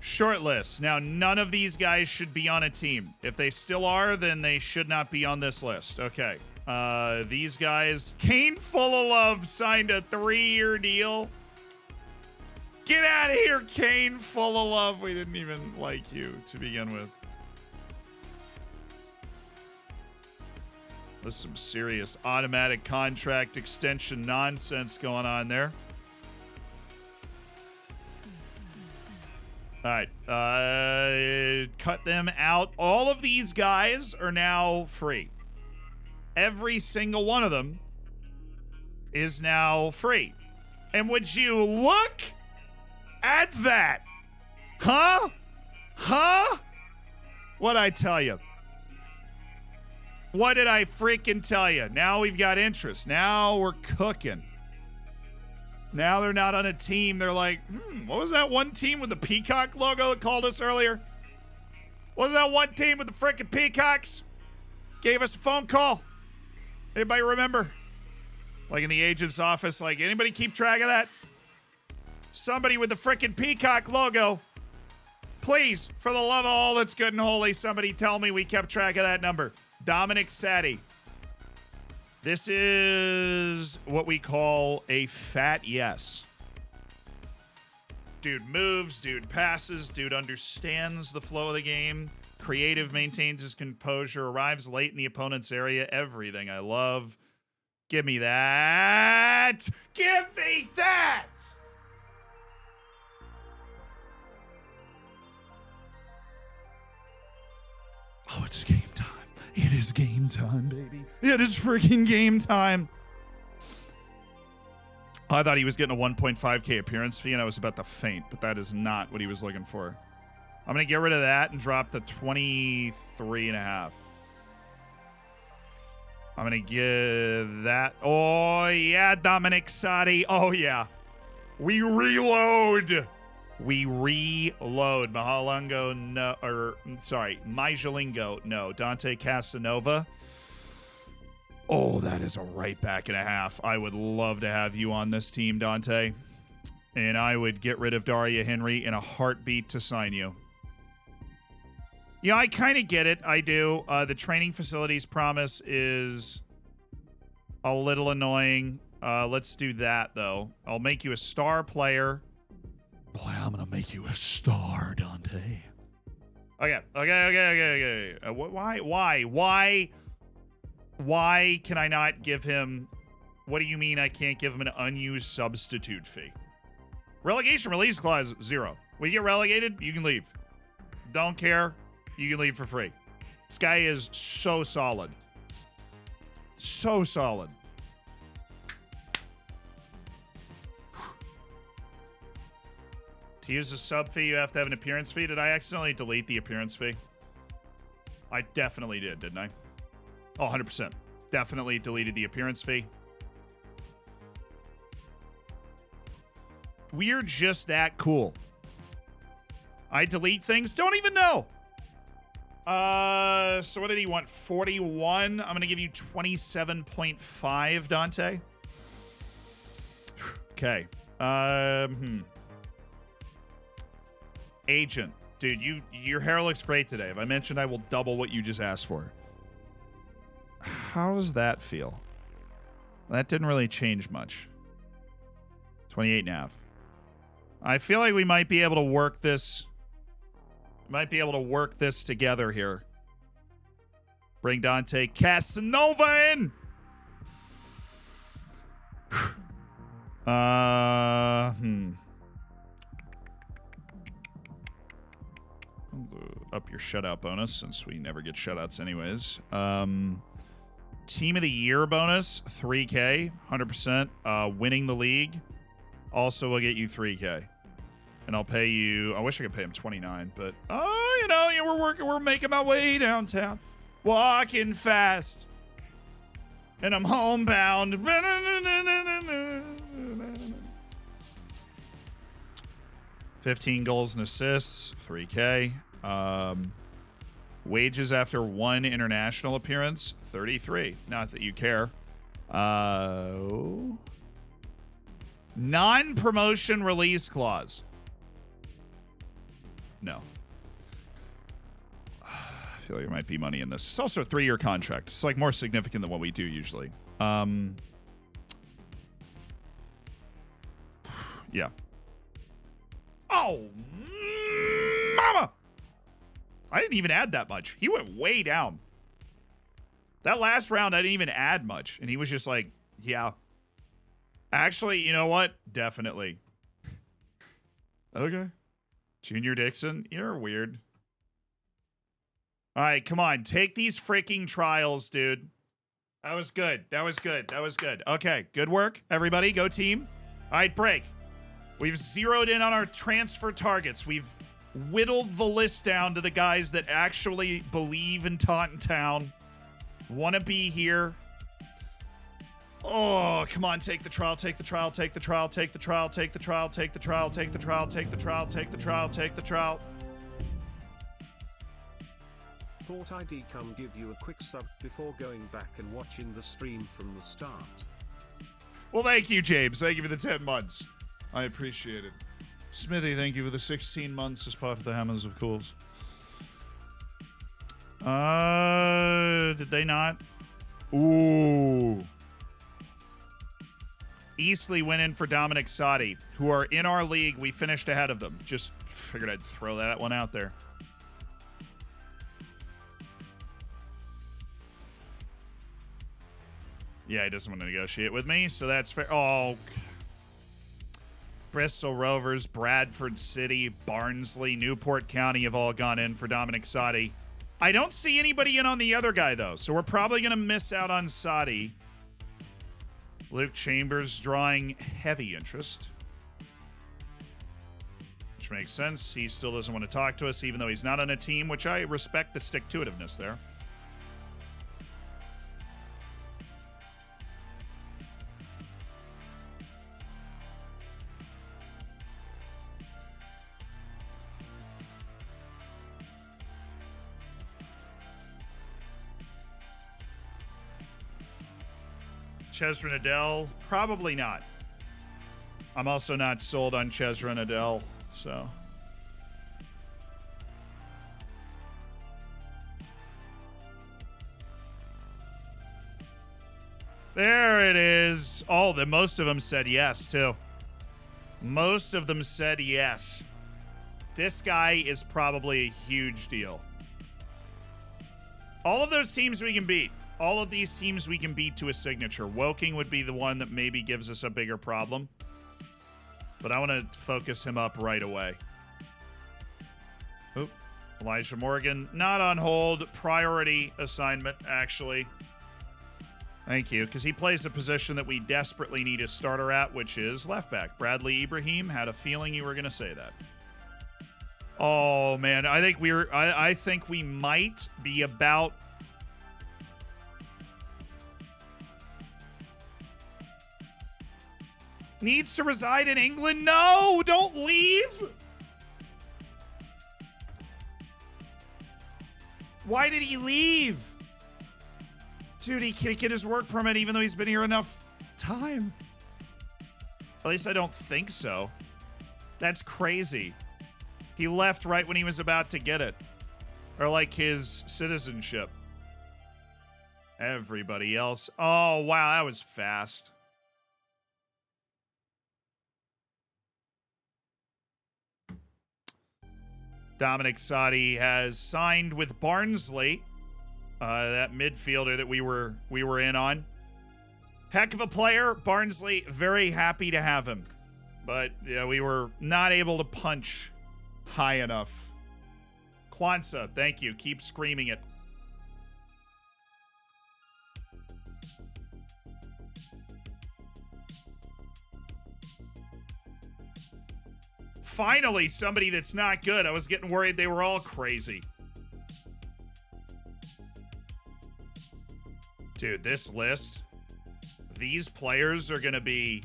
Short list. Now, none of these guys should be on a team. If they still are, then they should not be on this list. Okay. These guys. Kane Full of Love signed a 3-year deal. Get out of here, Kane Full of Love. We didn't even like you to begin with. There's some serious automatic contract extension nonsense going on there. All right, cut them out. All of these guys are now free. Every single one of them is now free. And would you look at that? Huh? Huh? What'd I tell you? What did I freaking tell you? Now we've got interest. Now we're cooking. Now they're not on a team. They're like, what was that one team with the peacock logo that called us earlier? What was that one team with the freaking peacocks? Gave us a phone call. Anybody remember? Like in the agent's office, like, anybody keep track of that? Somebody with the freaking peacock logo. Please, for the love of all that's good and holy, somebody tell me we kept track of that number. Dominic Sadi. This is what we call a fat yes. Dude moves, dude passes, dude understands the flow of the game. Creative, maintains his composure, arrives late in the opponent's area. Everything I love. Give me that. Give me that. Oh, it's game time. It is game time, baby. It is freaking game time. I thought he was getting a 1.5K appearance fee, and I was about to faint, but that is not what he was looking for. I'm going to get rid of that and drop the 23.5. I'm going to give that. Oh, yeah, Dominic Sadi. Oh, yeah. We reload. We reload. Mahalango, no. Or, sorry, Maijalingo, no. Dante Casanova. Oh, that is a right back and a half. I would love to have you on this team, Dante. And I would get rid of Daria Henry in a heartbeat to sign you. Yeah, I kind of get it. I do. The training facilities promise is a little annoying. Let's do that, though. I'll make you a star player. Boy, I'm going to make you a star, Dante. Okay. Why can I not give him... What do you mean I can't give him an unused substitute fee? Relegation release clause, 0. When you get relegated, you can leave. Don't care. You can leave for free. This guy is so solid. So solid. To use a sub fee, you have to have an appearance fee. Did I accidentally delete the appearance fee? I definitely did, didn't I? Oh, 100%. Definitely deleted the appearance fee. We're just that cool. I delete things. Don't even know. So what did he want? 41. I'm going to give you 27.5, Dante. Okay. Agent. Dude, your hair looks great today. If I mentioned I will double what you just asked for. How does that feel? That didn't really change much. 28.5. I feel like we might be able to work this. Might be able to work this together here. Bring Dante Casanova in. Up your shutout bonus since we never get shutouts anyways. Team of the year bonus, 3K, 100%. Winning the league also will get you 3K. And I'll pay you, I wish I could pay him 29, but you know, we're making my way downtown. Walking fast. And I'm homebound. 15 goals and assists, 3K. Wages after one international appearance, 33. Not that you care. Non-promotion release clause. No. I feel like there might be money in this. It's also a 3-year contract. It's like more significant than what we do usually. Yeah. Oh, mama! I didn't even add that much. He went way down. That last round, I didn't even add much. And he was just like, yeah. Actually, you know what? Definitely. Okay. Junior Dixon, you're weird. All right, come on. Take these freaking trials, dude. That was good. That was good. That was good. Okay, good work, everybody. Go team. All right, break. We've zeroed in on our transfer targets. We've whittled the list down to the guys that actually believe in Taunton Town, want to be here. Oh, come on, take the trial, take the trial, take the trial, take the trial, take the trial, take the trial, take the trial, take the trial, take the trial, take the trial. Thought I'd come give you a quick sub before going back and watching the stream from the start. Well, thank you, James. Thank you for the 10 months. I appreciate it. Smithy, thank you for the 16 months as part of the Hammers of Course. Did they not? Ooh. Eastleigh went in for Dominic Sadi, who are in our league. We finished ahead of them. Just figured I'd throw that one out there. Yeah, he doesn't want to negotiate with me, so that's fair. Oh, Bristol Rovers, Bradford City, Barnsley, Newport County have all gone in for Dominic Sadi. I don't see anybody in on the other guy, though, so we're probably going to miss out on Sadi. Luke Chambers drawing heavy interest, which makes sense. He still doesn't want to talk to us, even though he's not on a team, which I respect the stick-to-itiveness there. Chesra Nadell, probably not. I'm also not sold on Chesra Nadell, so. There it is. Oh, most of them said yes, too. Most of them said yes. This guy is probably a huge deal. All of those teams we can beat. All of these teams we can beat to a signature. Woking would be the one that maybe gives us a bigger problem. But I want to focus him up right away. Oop. Elijah Morgan, not on hold. Priority assignment, actually. Thank you, because he plays a position that we desperately need a starter at, which is left back. Bradley Ibrahim, had a feeling you were going to say that. Oh man, I think we might be about. Needs to reside in England? No, don't leave. Why did he leave? Dude, he can't get his work permit even though he's been here enough time. At least I don't think so. That's crazy. He left right when he was about to get it. Or like his citizenship. Everybody else. Oh, wow, that was fast. Dominic Sadi has signed with Barnsley. That midfielder that we were in on. Heck of a player. Barnsley, very happy to have him. But yeah, we were not able to punch high enough. Kwanzaa, thank you. Keep screaming it. Finally, somebody that's not good. I was getting worried they were all crazy. Dude, this list, these players are going to be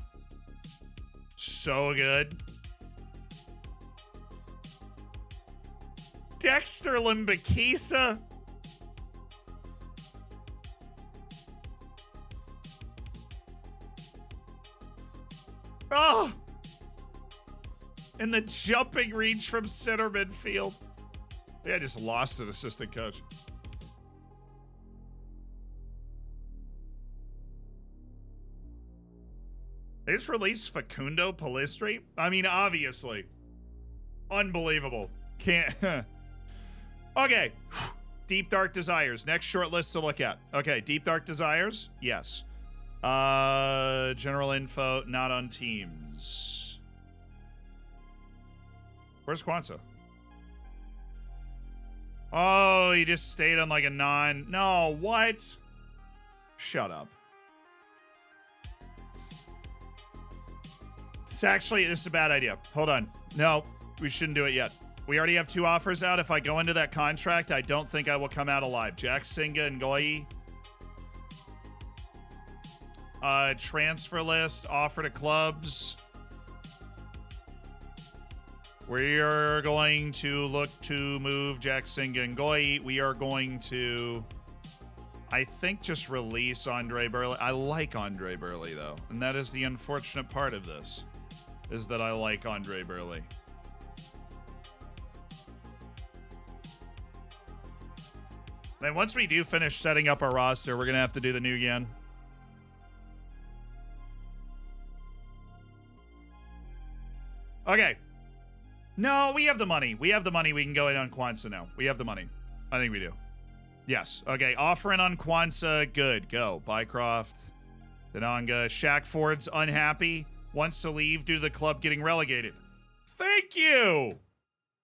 so good. Dexter Limbakisa. Oh! And the jumping reach from center midfield. Yeah, I just lost an assistant coach. They just released Facundo Pellistri. I mean, obviously. Unbelievable. Can't. Okay. Deep Dark Desires. Next short list to look at. Okay, Deep Dark Desires. Yes. General info, not on teams. Where's Kwanzaa? Oh, he just stayed on like a non. No, what? Shut up. This is a bad idea. Hold on. No, we shouldn't do it yet. We already have 2 offers out. If I go into that contract, I don't think I will come out alive. Jack Singa and Goyi. Transfer list, offer to clubs. We are going to look to move Jack Singa and Goyi. We are going to, I think, just release Andre Burley. I like Andre Burley, though. And that is the unfortunate part of this, is that I like Andre Burley. Then once we do finish setting up our roster, we're going to have to do the new Yen. Okay. No, we have the money. We have the money. We can go in on Kwanzaa now. We have the money. I think we do. Yes. Okay. Offering on Kwanzaa. Good. Go. Bycroft. Denonga. Shaq Ford's unhappy. Wants to leave due to the club getting relegated. Thank you.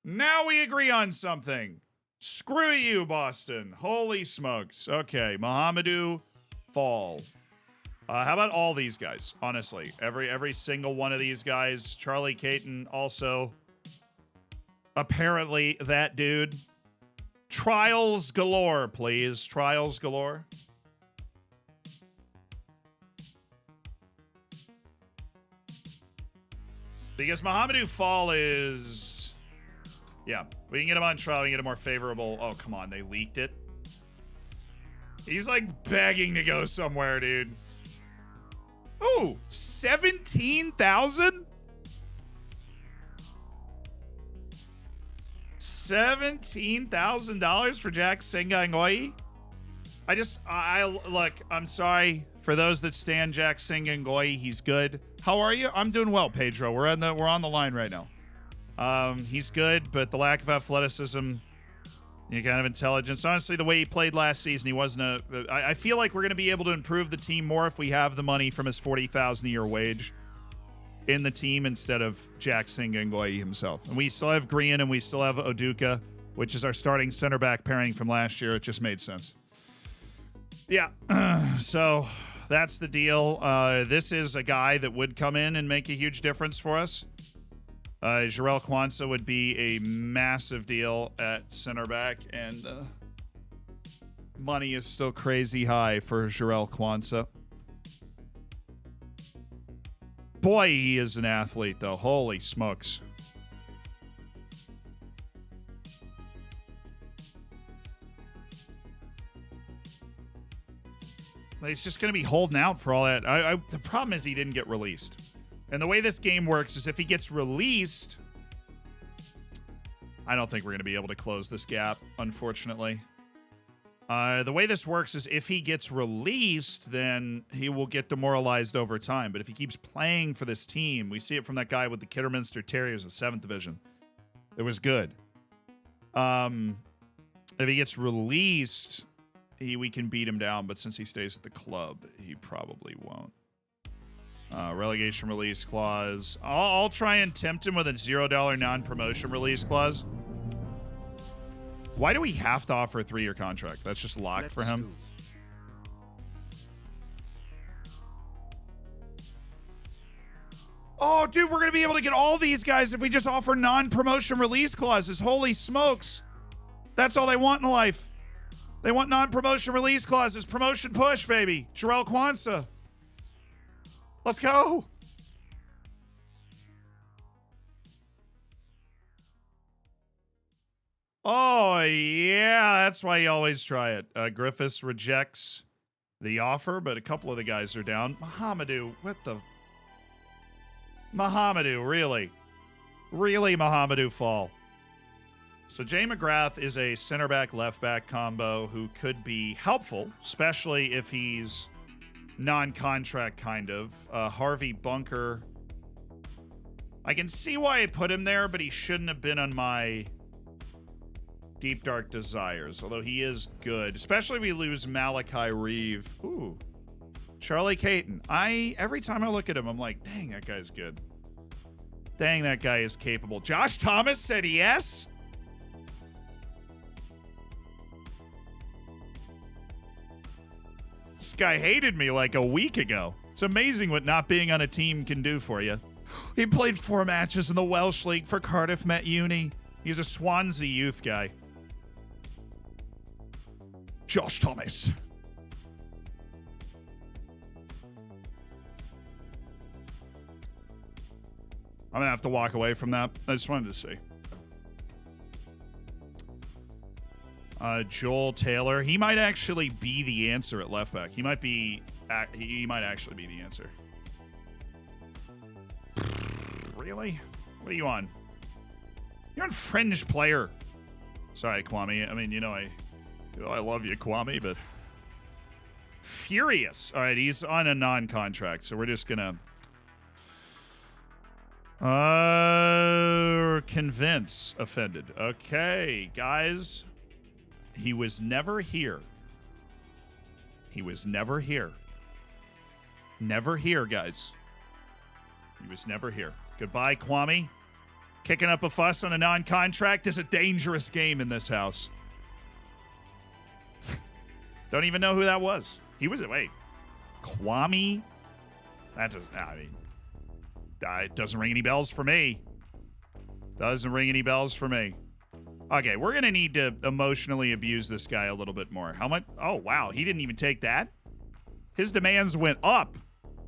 Now we agree on something. Screw you, Boston. Holy smokes. Okay. Mohamedou Fall. How about all these guys? Honestly. Every single one of these guys. Charlie Caton also. Apparently that dude. Trials galore, please. Trials galore. Because Mohamedou Fall is... Yeah, we can get him on trial. We can get a more favorable... Oh, come on. They leaked it. He's like begging to go somewhere, dude. Oh, 17,000? $17,000 for Jack Singangoi? Look, I'm sorry for those that stand Jack Singangoi. He's good. How are you? I'm doing well, Pedro. We're on the line right now. He's good, but the lack of athleticism, kind of intelligence. Honestly, the way he played last season, he wasn't I feel like we're going to be able to improve the team more if we have the money from his $40,000 a year wage in the team instead of Jack Singangoi himself. And we still have Green and we still have Oduka, which is our starting center back pairing from last year. It just made sense. Yeah, so that's the deal. This is a guy that would come in and make a huge difference for us. Jarrell Kwanzaa would be a massive deal at center back, and money is still crazy high for Jarrell Kwanzaa. Boy, he is an athlete, though. Holy smokes. He's just going to be holding out for all that. The problem is he didn't get released. And the way this game works is if he gets released, I don't think we're going to be able to close this gap, unfortunately. The way this works is if he gets released, then he will get demoralized over time. But if he keeps playing for this team, we see it from that guy with the Kidderminster Terriers in 7th Division. It was good. If he gets released, we can beat him down. But since he stays at the club, he probably won't. Relegation release clause. I'll try and tempt him with a $0 non-promotion release clause. Why do we have to offer a 3-year contract? That's just locked for him. Oh, dude, we're going to be able to get all these guys if we just offer non-promotion release clauses. Holy smokes. That's all they want in life. They want non-promotion release clauses. Promotion push, baby. Jarrell Kwanzaa. Let's go. Oh, yeah. That's why you always try it. Griffiths rejects the offer, but a couple of the guys are down. Mahamadou, what the? Mahamadou, really? Really, Mahamadou fall? So Jay McGrath is a center back, left back combo who could be helpful, especially if he's non-contract kind of. Harvey Bunker. I can see why I put him there, but he shouldn't have been on my Deep Dark Desires, although he is good, especially if we lose Malachi Reeve. Ooh. Charlie Caton. Every time I look at him, I'm like, dang, that guy's good. Dang, that guy is capable. Josh Thomas said yes? This guy hated me like a week ago. It's amazing what not being on a team can do for you. He played 4 matches in the Welsh League for Cardiff Met Uni. He's a Swansea youth guy. Josh Thomas. I'm going to have to walk away from that. I just wanted to see. Joel Taylor. He might actually be the answer at left back. He might actually be the answer. Really? What are you on? You're on fringe player. Sorry, Kwame. I mean, I love you, Kwame, but furious. All right, he's on a non-contract, so we're just gonna convince offended. Okay, guys. He was never here. He was never here. Never here, guys. He was never here. Goodbye, Kwame. Kicking up a fuss on a non-contract is a dangerous game in this house. Don't even know who that was. Wait. Kwame? It doesn't ring any bells for me. Doesn't ring any bells for me. Okay, we're going to need to emotionally abuse this guy a little bit more. How much? Oh, wow. He didn't even take that? His demands went up.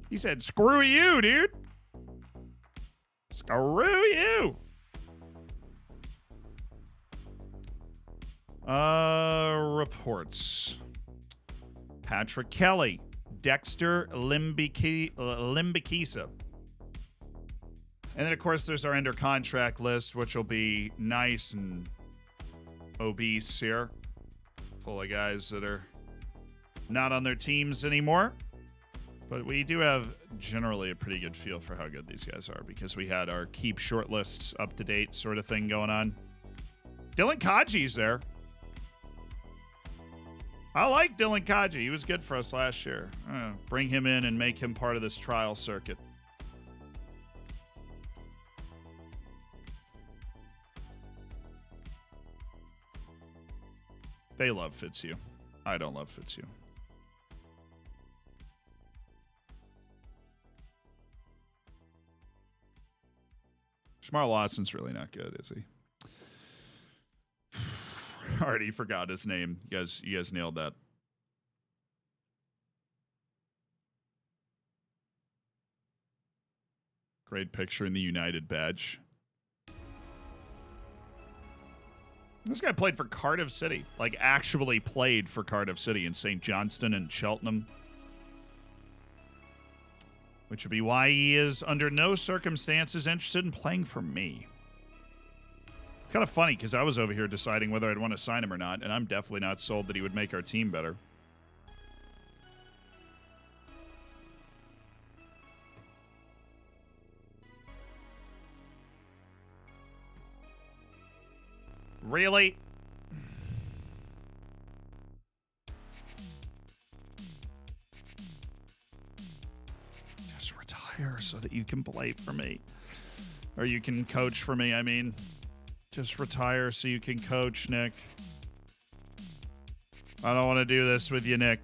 He said, screw you, dude. Screw you. Reports. Patrick Kelly Dexter Limbikisa. And then, of course, there's our under contract list, which will be nice and obese here. Full of guys that are not on their teams anymore. But we do have generally a pretty good feel for how good these guys are because we had our keep short lists up to date sort of thing going on. Dylan Kaji's there. I like Dylan Kaji. He was good for us last year. Bring him in and make him part of this trial circuit. They love Fitzhugh. I don't love Fitzhugh. Shamar Lawson's really not good, is he? Already forgot his name. You guys nailed that. Great picture in the United badge. This guy played for Cardiff City. Like, actually played for Cardiff City in St. Johnston and Cheltenham. Which would be why he is under no circumstances interested in playing for me. It's kind of funny because I was over here deciding whether I'd want to sign him or not, and I'm definitely not sold that he would make our team better. Really? Just retire so that you can play for me. Or you can coach for me, I mean. Just retire so you can coach, Nick. I don't want to do this with you, Nick.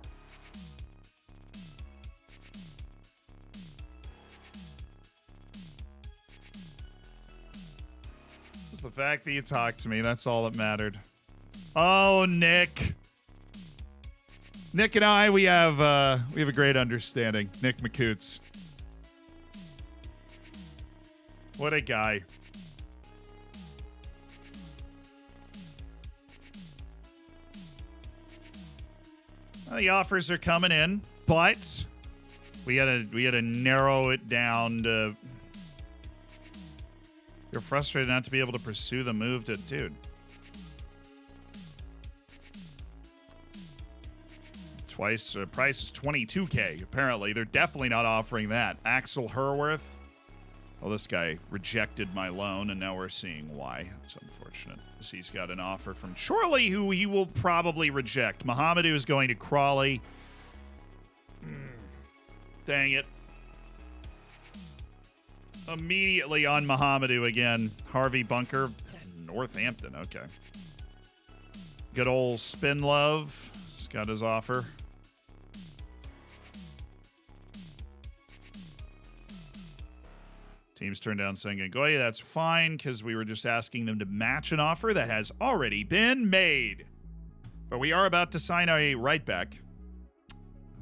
It's the fact that you talked to me. That's all that mattered. Oh, Nick. Nick and I, we have a great understanding. Nick McCoots. What a guy. Well, the offers are coming in, but we had to narrow it down to. You're frustrated not to be able to pursue the move to, dude. Twice price is $22K. Apparently, they're definitely not offering that. Axel Herworth. Well, this guy rejected my loan, and now we're seeing why. It's unfortunate. Because he's got an offer from Chorley, who he will probably reject. Mohamedou is going to Crawley. Dang it. Immediately on Mohamedou again. Harvey Bunker. Northampton, okay. Good old Spin Love. He's got his offer. Teams turned down Sengogoya. That's fine, because we were just asking them to match an offer that has already been made. But we are about to sign a right back.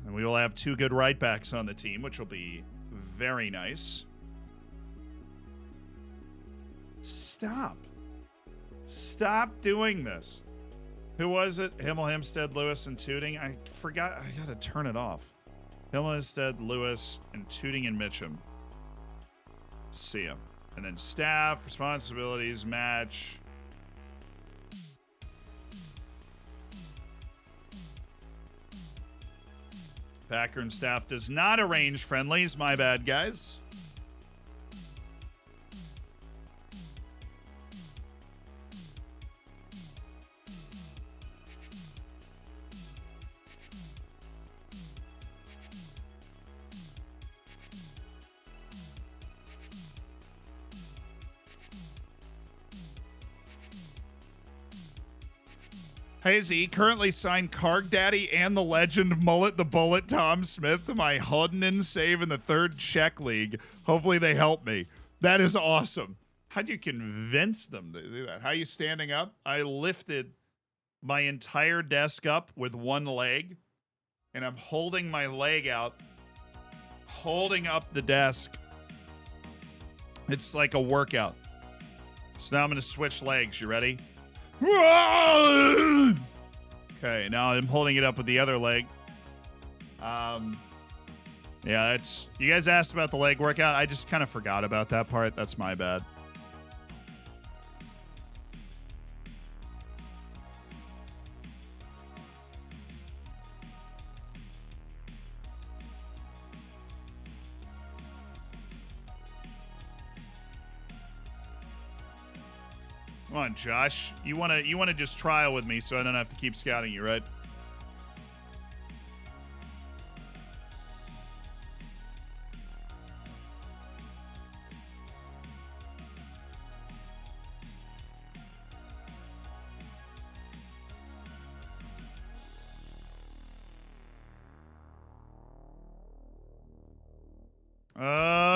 And we will have 2 good right backs on the team, which will be very nice. Stop. Stop doing this. Who was it? Himmel, Hempstead, Lewis, and Tooting. I forgot. I got to turn it off. Himmel, Hempstead, Lewis, and Tooting and Mitchum. See him. And then staff, responsibilities, match. Backroom staff does not arrange friendlies. My bad, guys. Hazy currently signed Karg Daddy and the legend Mullet the Bullet Tom Smith to my Hodden save in the 3rd Czech League. Hopefully they help me. That is awesome. How'd you convince them to do that? How are you standing up? I lifted my entire desk up with one leg, and I'm holding my leg out, holding up the desk. It's like a workout. So now I'm going to switch legs. You ready? Okay, now I'm holding it up with the other leg. Yeah, it's you guys asked about the leg workout. I just kind of forgot about that part. That's my bad. Come on, Josh. You wanna just trial with me so I don't have to keep scouting you, right?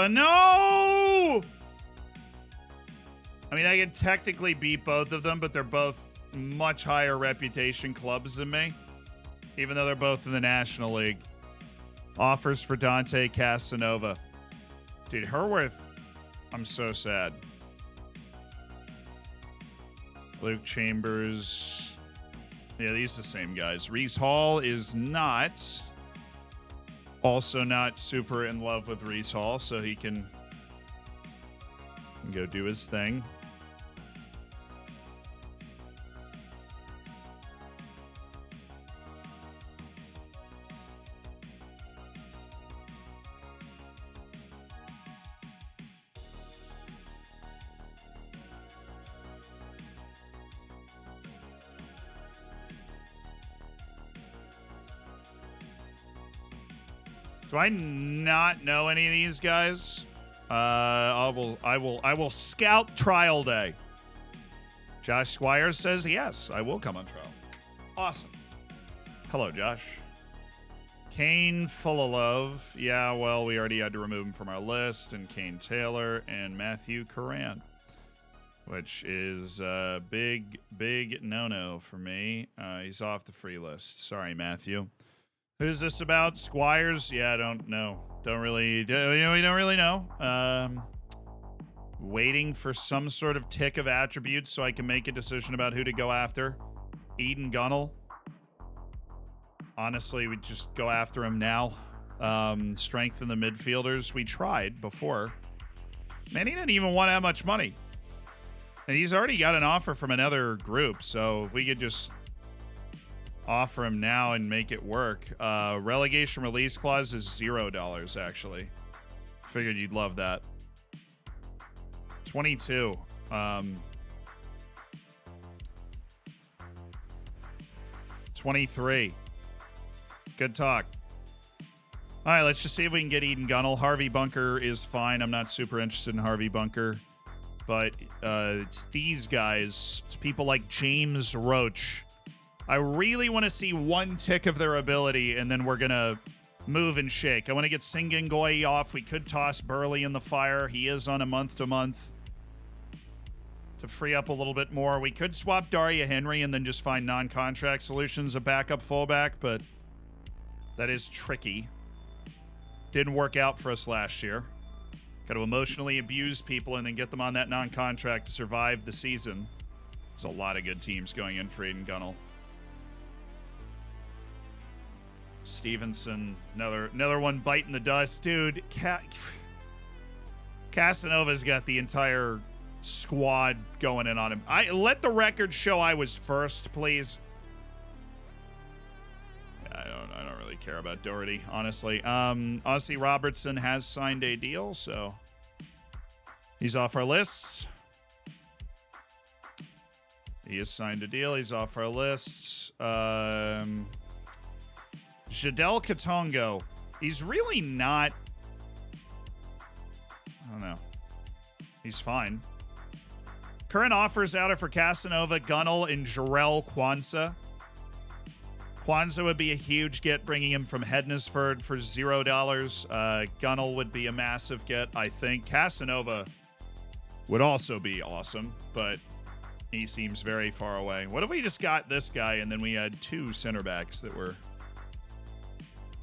No! I mean, I can technically beat both of them, but they're both much higher reputation clubs than me, even though they're both in the National League. Offers for Dante Casanova. Dude, Herworth, I'm so sad. Luke Chambers. Yeah, these are the same guys. Reese Hall is not. Also not super in love with Reese Hall, so he can go do his thing. Do I not know any of these guys? I will scout trial day. Josh Squires says yes, I will come on trial. Awesome. Hello, Josh. Kane full of love. Yeah, well, we already had to remove him from our list. And Kane Taylor and Matthew Coran, which is a big no-no for me. He's off the free list. Sorry, Matthew. Who's this about? Squires? Yeah, I don't know. We don't really know. Waiting for some sort of tick of attributes so I can make a decision about who to go after. Eden Gunnell. Honestly, we just go after him now. Strengthen the midfielders. We tried before. Man, he didn't even want that much money. And he's already got an offer from another group, so if we could just offer him now and make it work. Relegation release clause is $0, actually. Figured you'd love that. 22. 23. Good talk. All right, let's just see if we can get Eden Gunnell. Harvey Bunker is fine. I'm not super interested in Harvey Bunker. But it's these guys. It's people like James Roach. I really want to see one tick of their ability, and then we're going to move and shake. I want to get Singangoy off. We could toss Burley in the fire. He is on a month-to-month to free up a little bit more. We could swap Daria Henry and then just find non-contract solutions, a backup fullback, but that is tricky. Didn't work out for us last year. Got to emotionally abuse people and then get them on that non-contract to survive the season. There's a lot of good teams going in for Eden Gunnell. Stevenson, another one biting the dust. Dude, Casanova's got the entire squad going in on him. Let the record show I was first, please. I don't really care about Doherty, honestly. Ossie Robertson has signed a deal, so he's off our lists. He has signed a deal. He's off our lists. Jadel Katongo. He's really not... I don't know. He's fine. Current offers out are for Casanova, Gunnell, and Jarrell Kwanzaa. Kwanzaa would be a huge get, bringing him from Hednesford for $0. Gunnell would be a massive get, I think. Casanova would also be awesome, but he seems very far away. What if we just got this guy and then we had two center backs that were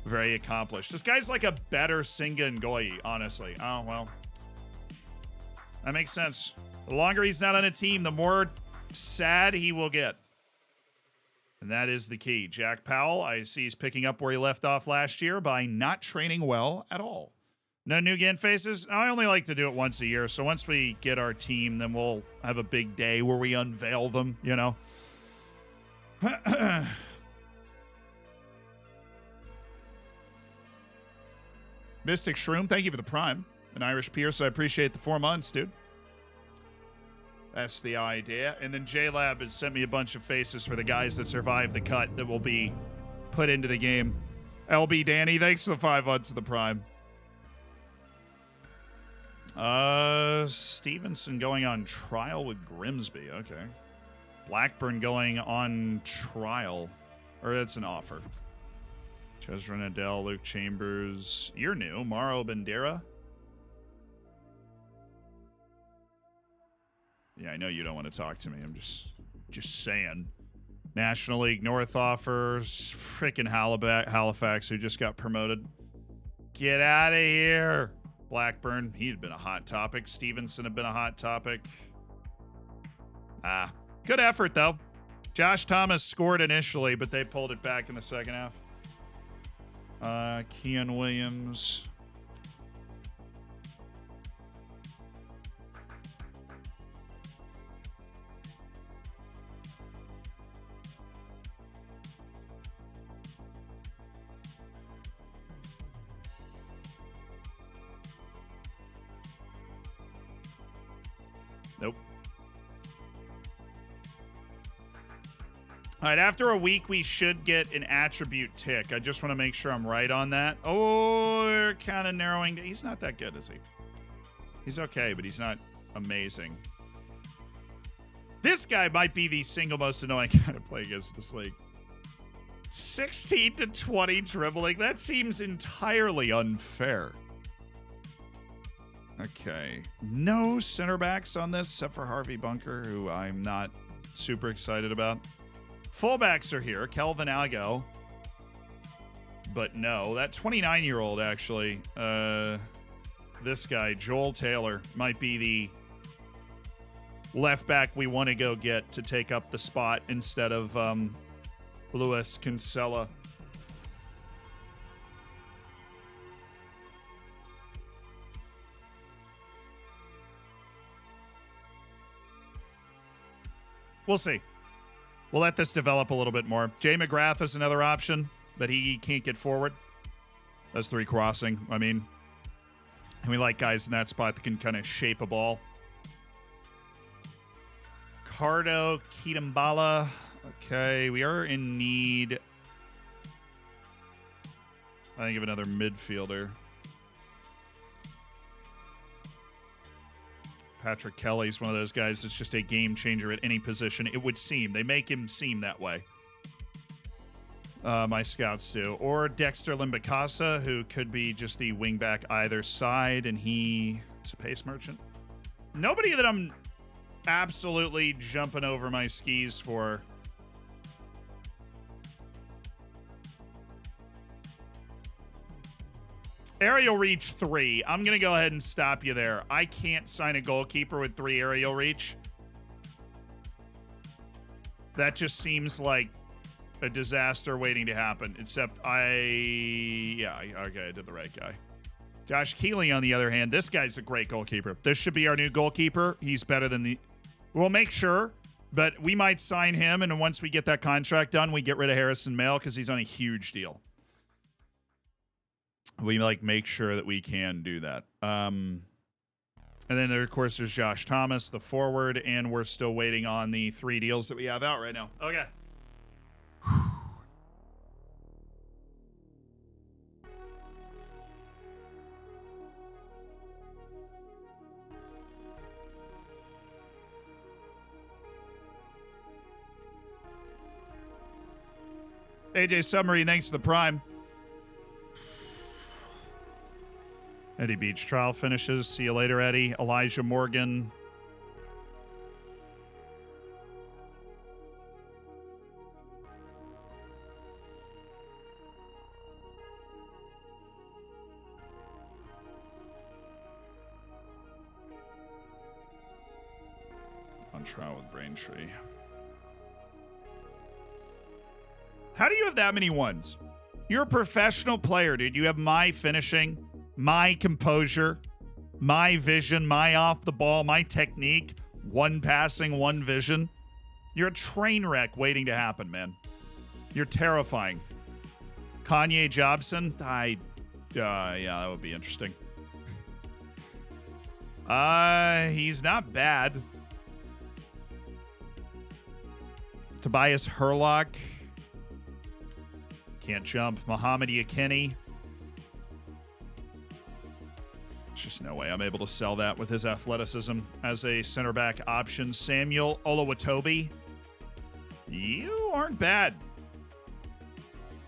very accomplished? This guy's like a better Singa Ngoyi, honestly. Oh, well. That makes sense. The longer he's not on a team, the more sad he will get. And that is the key. Jack Powell, I see he's picking up where he left off last year by not training well at all. No new Gant faces? I only like to do it once a year, so once we get our team, then we'll have a big day where we unveil them, you know? Mystic Shroom, thank you for the Prime. And Irish Pierce, I appreciate the 4 months, dude. That's the idea. And then JLab has sent me a bunch of faces for the guys that survived the cut that will be put into the game. LB Danny, thanks for the 5 months of the Prime. Stevenson going on trial with Grimsby. Okay. Blackburn going on trial. Or that's an offer. Cesar Nadell, Luke Chambers. You're new. Mauro Bandera. Yeah, I know you don't want to talk to me. I'm just saying. National League North offers. Freaking Halifax, who just got promoted. Get out of here. Blackburn, he'd been a hot topic. Stevenson had been a hot topic. Good effort, though. Josh Thomas scored initially, but they pulled it back in the second half. Keon Williams. Nope. All right, after a week, we should get an attribute tick. I just want to make sure I'm right on that. Oh, we're kind of narrowing. He's not that good, is he? He's okay, but he's not amazing. This guy might be the single most annoying guy to play against this league. 16 to 20 dribbling. That seems entirely unfair. Okay. No center backs on this except for Harvey Bunker, who I'm not super excited about. Fullbacks are here. Kelvin Algo. But no. That 29-year-old, actually, this guy, Joel Taylor, might be the left back we want to go get to take up the spot instead of Luis Kinsella. We'll see. We'll let this develop a little bit more. Jay McGrath is another option, but he can't get forward. That's 3 crossing. I mean, and we like guys in that spot that can kind of shape a ball. Cardo, Kitambala. Okay, we are in need, I think, of another midfielder. Patrick Kelly's one of those guys that's just a game changer at any position, it would seem. They make him seem that way. My scouts do. Or Dexter Limbicasa, who could be just the wingback either side, and he is a pace merchant. Nobody that I'm absolutely jumping over my skis for. Aerial reach 3. I'm going to go ahead and stop you there. I can't sign a goalkeeper with 3 aerial reach. That just seems like a disaster waiting to happen. Except okay, I did the right guy. Josh Keeley, on the other hand, this guy's a great goalkeeper. This should be our new goalkeeper. He's better than the... We'll make sure, but we might sign him, and once we get that contract done, we get rid of Harrison Mail because he's on a huge deal. We make sure that we can do that. And then there, of course, there's Josh Thomas, the forward, and we're still waiting on the 3 deals that we have out right now. Okay. AJ Submarine, thanks for the Prime. Eddie Beach trial finishes. See you later, Eddie. Elijah Morgan. On trial with Braintree. How do you have that many ones? You're a professional player, dude. You have my finishing, my composure, my vision, my off the ball, my technique, one passing, one vision. You're a train wreck waiting to happen, man. You're terrifying. Kanye Jobson? Yeah, that would be interesting. He's not bad. Tobias Herlock. Can't jump. Muhammad Yakini. There's just no way I'm able to sell that with his athleticism as a center back option. Samuel Oluwatobi. You aren't bad.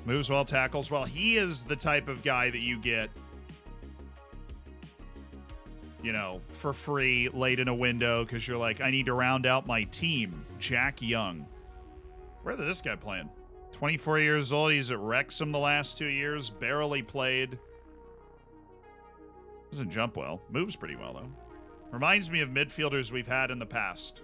Moves well, tackles well. He is the type of guy that you get, for free late in a window because you're like, I need to round out my team. Jack Young. Where is this guy playing? 24 years old. He's at Wrexham the last 2 years. Barely played. Doesn't jump well. Moves pretty well, though. Reminds me of midfielders we've had in the past.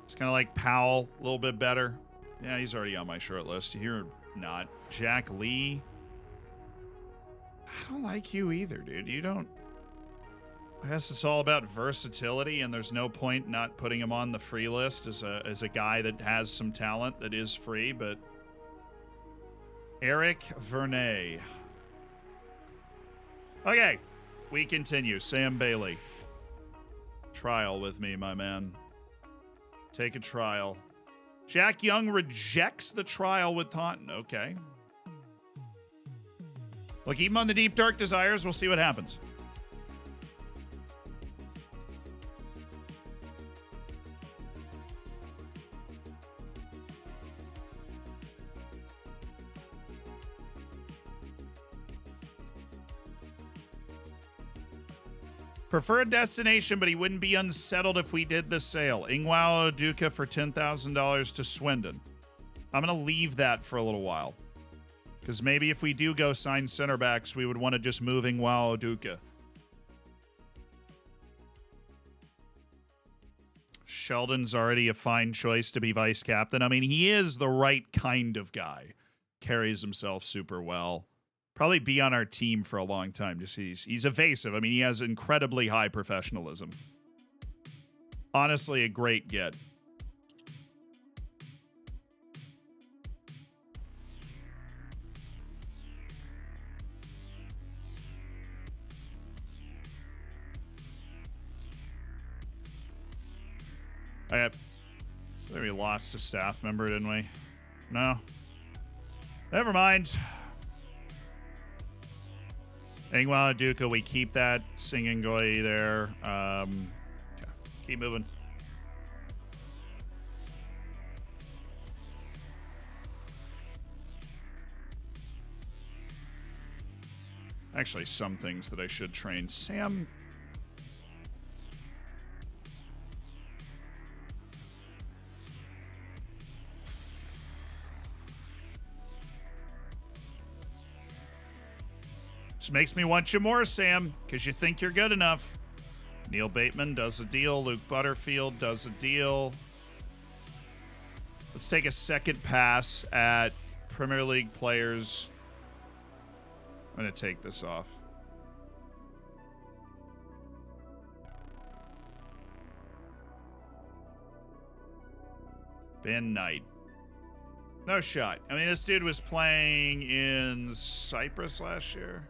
It's kind of like Powell, a little bit better. Yeah, he's already on my short list. You're not. Jack Lee. I don't like you either, dude. You don't. I guess it's all about versatility, and there's no point not putting him on the free list as a guy that has some talent that is free, but Eric Vernay. Okay, we continue. Sam Bailey. Trial with me, my man. Take a trial. Jack Young rejects the trial with Taunton. Okay. We'll keep him on the Deep Dark Desires. We'll see what happens. Preferred destination, but he wouldn't be unsettled if we did the sale. Ingwao Duca for $10,000 to Swindon. I'm going to leave that for a little while. Because maybe if we do go sign center backs, we would want to just move Ingwao Duca. Sheldon's already a fine choice to be vice captain. I mean, he is the right kind of guy. Carries himself super well. Probably be on our team for a long time. Just he's evasive. I mean, he has incredibly high professionalism. Honestly, a great get. We lost a staff member, didn't we? No. Never mind. Ingwa Duca, we keep that. Singing Goy there. Okay. Keep moving. Actually, some things that I should train. Sam. Just makes me want you more, Sam, because you think you're good enough. Neil Bateman does a deal. Luke Butterfield does a deal. Let's take a second pass at Premier League players. I'm going to take this off. Ben Knight. No shot. I mean, this dude was playing in Cyprus last year.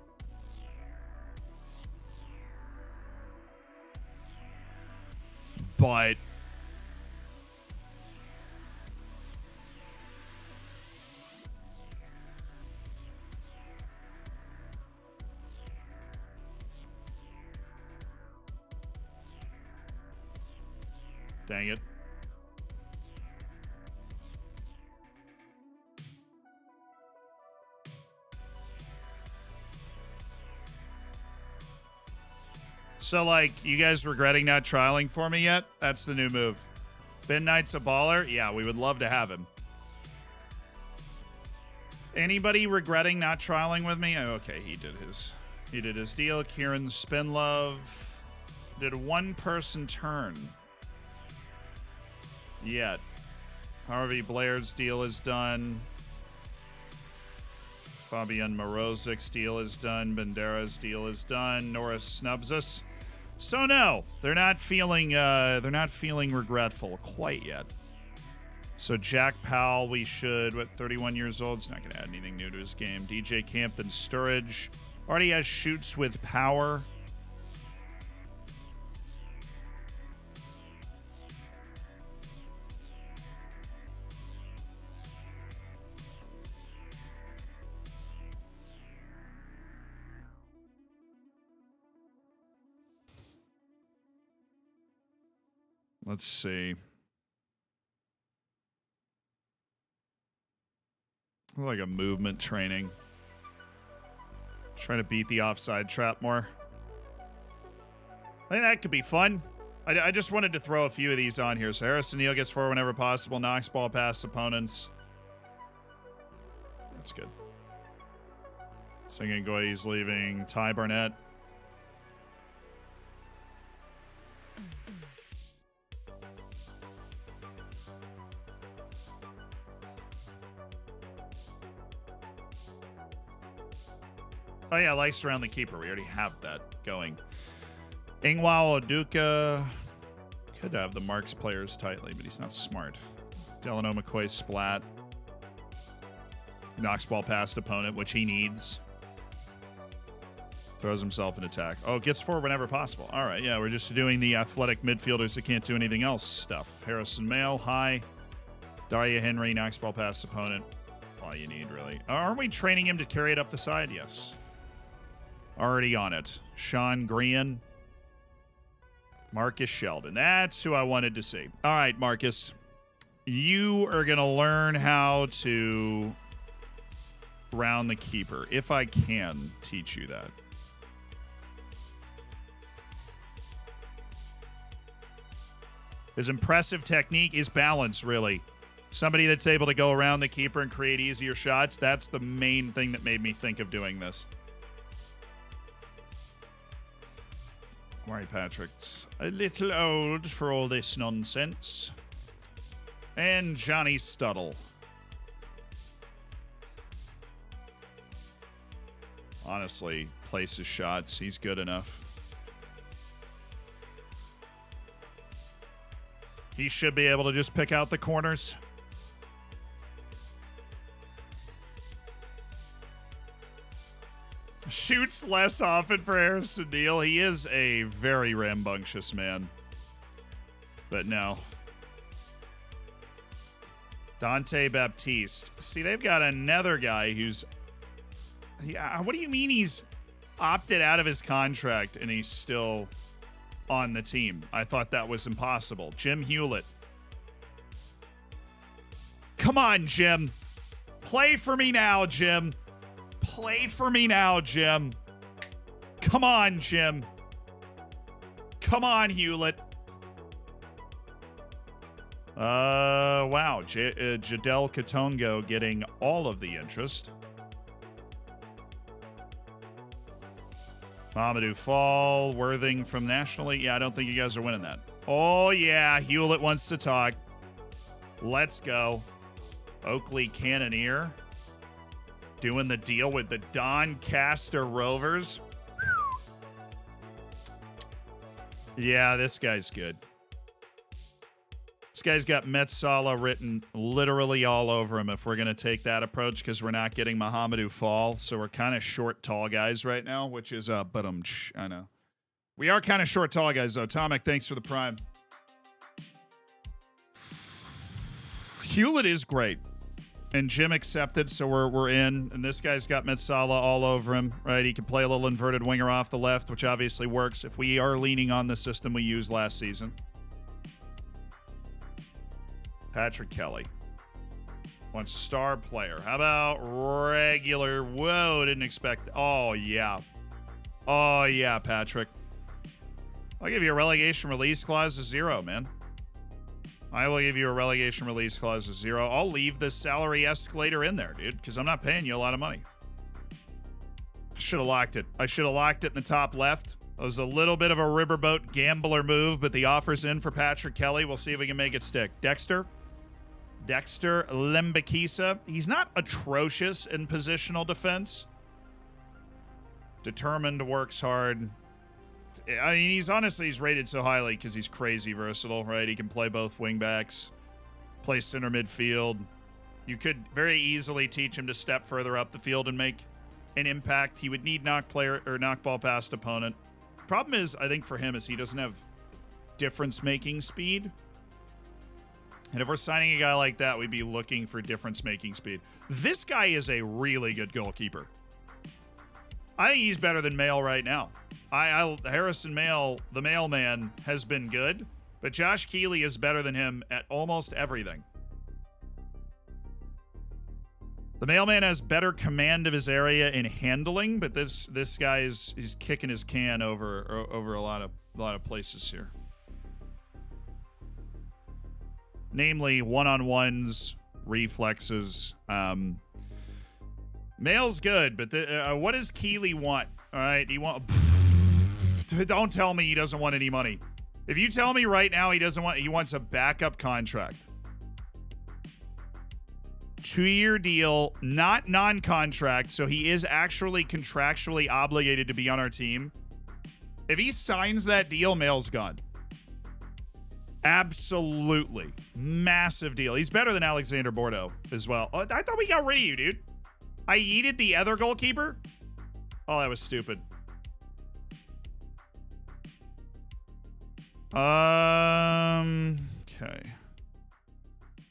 But dang it. So, like, you guys regretting not trialing for me yet? That's the new move. Ben Knight's a baller? Yeah, we would love to have him. Anybody regretting not trialing with me? Oh, okay, he did his deal. Kieran Spinlove did a one-person turn. Yet. Harvey Blaird's deal is done. Fabian Morozic's deal is done. Bandera's deal is done. Norris snubs us. So no, they're not feeling regretful quite yet. So Jack Powell, we should, 31 years old. It's not going to add anything new to his game. DJ Campton Sturridge already has shoots with power. Let's see. Like a movement training. Trying to beat the offside trap more. I think that could be fun. I just wanted to throw a few of these on here. So Harrison Neal gets forward whenever possible. Knocks ball past opponents. That's good. Singing Goy's leaving. Ty Barnett. Oh yeah, likes around the keeper. We already have that going. Ingwao Oduka could have the marks players tightly, but he's not smart. Delano McCoy splat. Knocks ball past opponent, which he needs. Throws himself in attack. Oh, gets forward whenever possible. All right, yeah, we're just doing the athletic midfielders that can't do anything else stuff. Harrison Mail, high. Daria Henry, knocks ball past opponent. All you need, really. Aren't we training him to carry it up the side? Yes. Already on it. Sean Green. Marcus Sheldon. That's who I wanted to see. All right, Marcus. You are going to learn how to round the keeper, if I can teach you that. His impressive technique is balance, really. Somebody that's able to go around the keeper and create easier shots. That's the main thing that made me think of doing this. Murray Patrick's a little old for all this nonsense. And Johnny Stuttle. Honestly, places shots. He's good enough. He should be able to just pick out the corners. Shoots less often for Harrison Neal. He is a very rambunctious man. But no. Dante Baptiste. See, they've got another guy who's... what do you mean he's opted out of his contract and he's still on the team? I thought that was impossible. Jim Hewlett. Come on, Jim. Play for me now, Jim. Play for me now, Jim. Come on, Jim. Come on, Hewlett. Wow. Jadel Katongo getting all of the interest. Mamadou Fall, Worthing from National League. Yeah, I don't think you guys are winning that. Oh, yeah. Hewlett wants to talk. Let's go. Oakley Cannoneer. Doing the deal with the Doncaster Rovers. Yeah, this guy's good. This guy's got Metsala written literally all over him if we're going to take that approach, because we're not getting Mahamadou Fall. So we're kind of short tall guys right now, which is I know. We are kind of short tall guys, though. Tomic, thanks for the prime. Hewlett is great. And Jim accepted, so we're in. And this guy's got Metsala all over him, right? He can play a little inverted winger off the left, which obviously works if we are leaning on the system we used last season. Patrick Kelly. Wants star player. How about regular? Whoa, didn't expect. Oh, yeah. Oh, yeah, Patrick. I'll give you a relegation release clause of 0, man. I will give you a relegation release clause of 0. I'll leave the salary escalator in there, dude, because I'm not paying you a lot of money. I should have locked it. I should have locked it in the top left. It was a little bit of a riverboat gambler move, but the offer's in for Patrick Kelly. We'll see if we can make it stick. Dexter. Dexter Lembakisa. He's not atrocious in positional defense. Determined, works hard. I mean, he's rated so highly because he's crazy versatile, right? He can play both wingbacks, play center midfield. You could very easily teach him to step further up the field and make an impact. He would need knock ball past opponent. Problem is, I think for him, is he doesn't have difference-making speed. And if we're signing a guy like that, we'd be looking for difference-making speed. This guy is a really good goalkeeper. I think he's better than Mail right now. Harrison Mail, the mailman, has been good, but Josh Keeley is better than him at almost everything. The mailman has better command of his area in handling, but this guy he's kicking his can over a lot of places here. Namely, one-on-ones, reflexes. Mail's good, but what does Keeley want? All right, don't tell me he doesn't want any money. If you tell me right now he wants a backup contract. 2-year deal, not non-contract, so he is actually contractually obligated to be on our team. If he signs that deal, Mail's gone. Absolutely. Massive deal. He's better than Alexander Bordeaux as well. Oh, I thought we got rid of you, dude. I yeeted the other goalkeeper? Oh, that was stupid. Okay.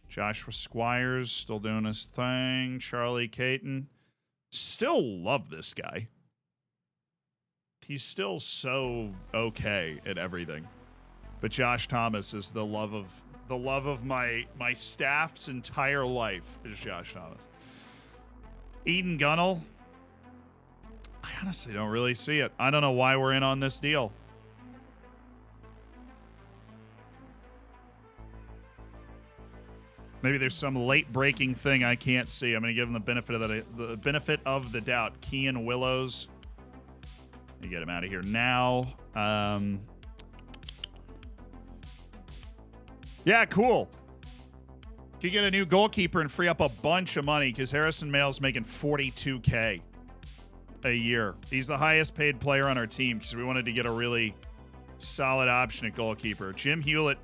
Joshua Squires still doing his thing. Charlie Caton. Still love this guy. He's still so okay at everything. But Josh Thomas is the love of my staff's entire life is Josh Thomas. Eden Gunnell. I honestly don't really see it. I don't know why we're in on this deal. Maybe there's some late breaking thing I can't see. I'm going to give him the benefit of the doubt. Kean Willows. You get him out of here now. Yeah, cool. Could get a new goalkeeper and free up a bunch of money because Harrison Mail's making $42K a year. He's the highest paid player on our team because we wanted to get a really solid option at goalkeeper. Jim Hewlett.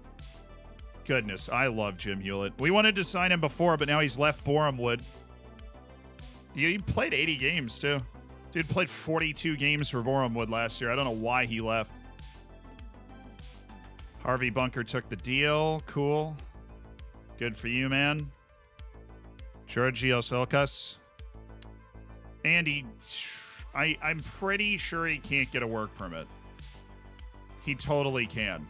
Goodness, I love Jim Hewlett. We wanted to sign him before, but now he's left Borehamwood. He played 80 games, too. Dude played 42 games for Borehamwood last year. I don't know why he left. Harvey Bunker took the deal. Cool. Good for you, man. Georgios Ilkas. And I'm pretty sure he can't get a work permit. He totally can.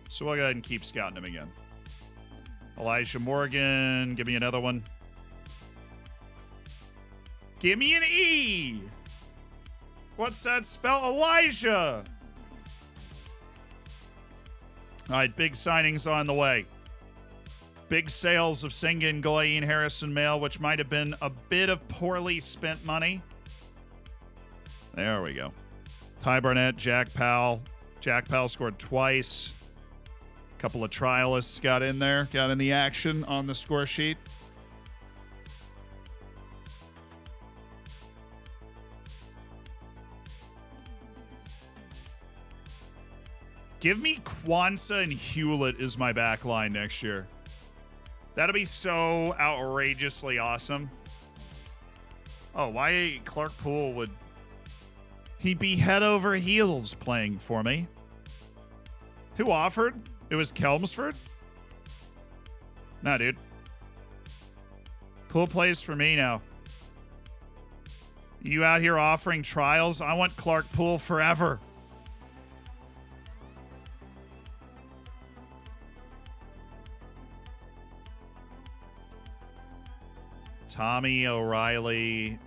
So we'll go ahead and keep scouting him again. Elijah Morgan. Give me another one. Give me an E. What's that spell? Elijah. All right, big signings on the way. Big sales of Sengun Goyin, Harrison Mail, which might have been a bit of poorly spent money. There we go. Ty Barnett, Jack Powell. Jack Powell scored twice. A couple of trialists got in there, got in the action on the score sheet. Give me Kwanzaa and Hewlett as my back line next year. That'll be so outrageously awesome. Oh, why Clark Poole would... He'd be head over heels playing for me. Who offered? It was Kelmsford? Nah, dude. Poole plays for me now. You out here offering trials? I want Clark Poole forever. Tommy O'Reilly,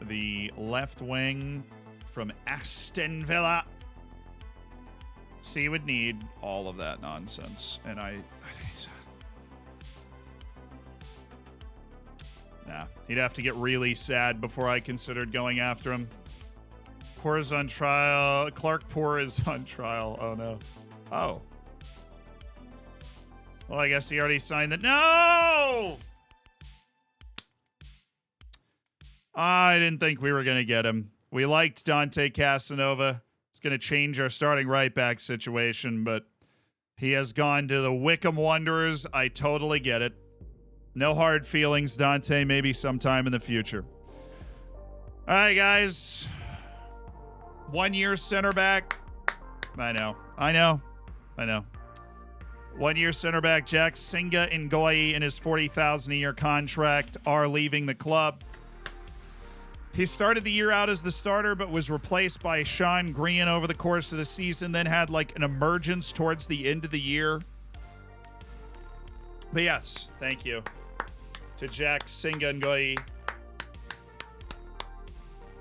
the left wing from Aston Villa. So you would need all of that nonsense. And nah, he'd have to get really sad before I considered going after him. Poor is on trial. Clark Poor is on trial. Oh, no. Oh. Well, I guess he already signed the... No! I didn't think we were going to get him. We liked Dante Casanova. It's going to change our starting right back situation, but he has gone to the Wickham Wanderers. I totally get it. No hard feelings, Dante. Maybe sometime in the future. All right, guys. 1 year center back. I know. 1 year center back Jack Singa Ngoyi in his $40,000 a year contract are leaving the club. He started the year out as the starter, but was replaced by Sean Green over the course of the season, then had like an emergence towards the end of the year. But yes, thank you to Jack Singa Ngoyi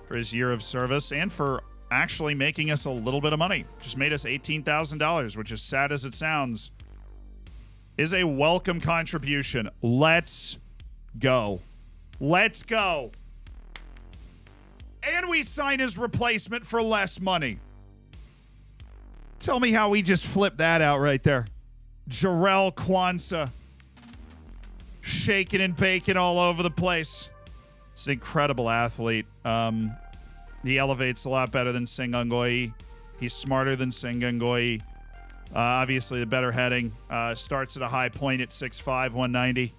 for his year of service and for actually making us a little bit of money. Just made us $18,000, which, as sad as it sounds, is a welcome contribution. Let's go. Let's go. And we sign his replacement for less money. Tell me how we just flipped that out right there. Jarrell Kwanzaa. Shaking and baking all over the place. He's an incredible athlete. He elevates a lot better than Singa Ngoyi. He's smarter than Singa Ngoyi. Obviously, the better heading. Starts at a high point at 6'5", 190.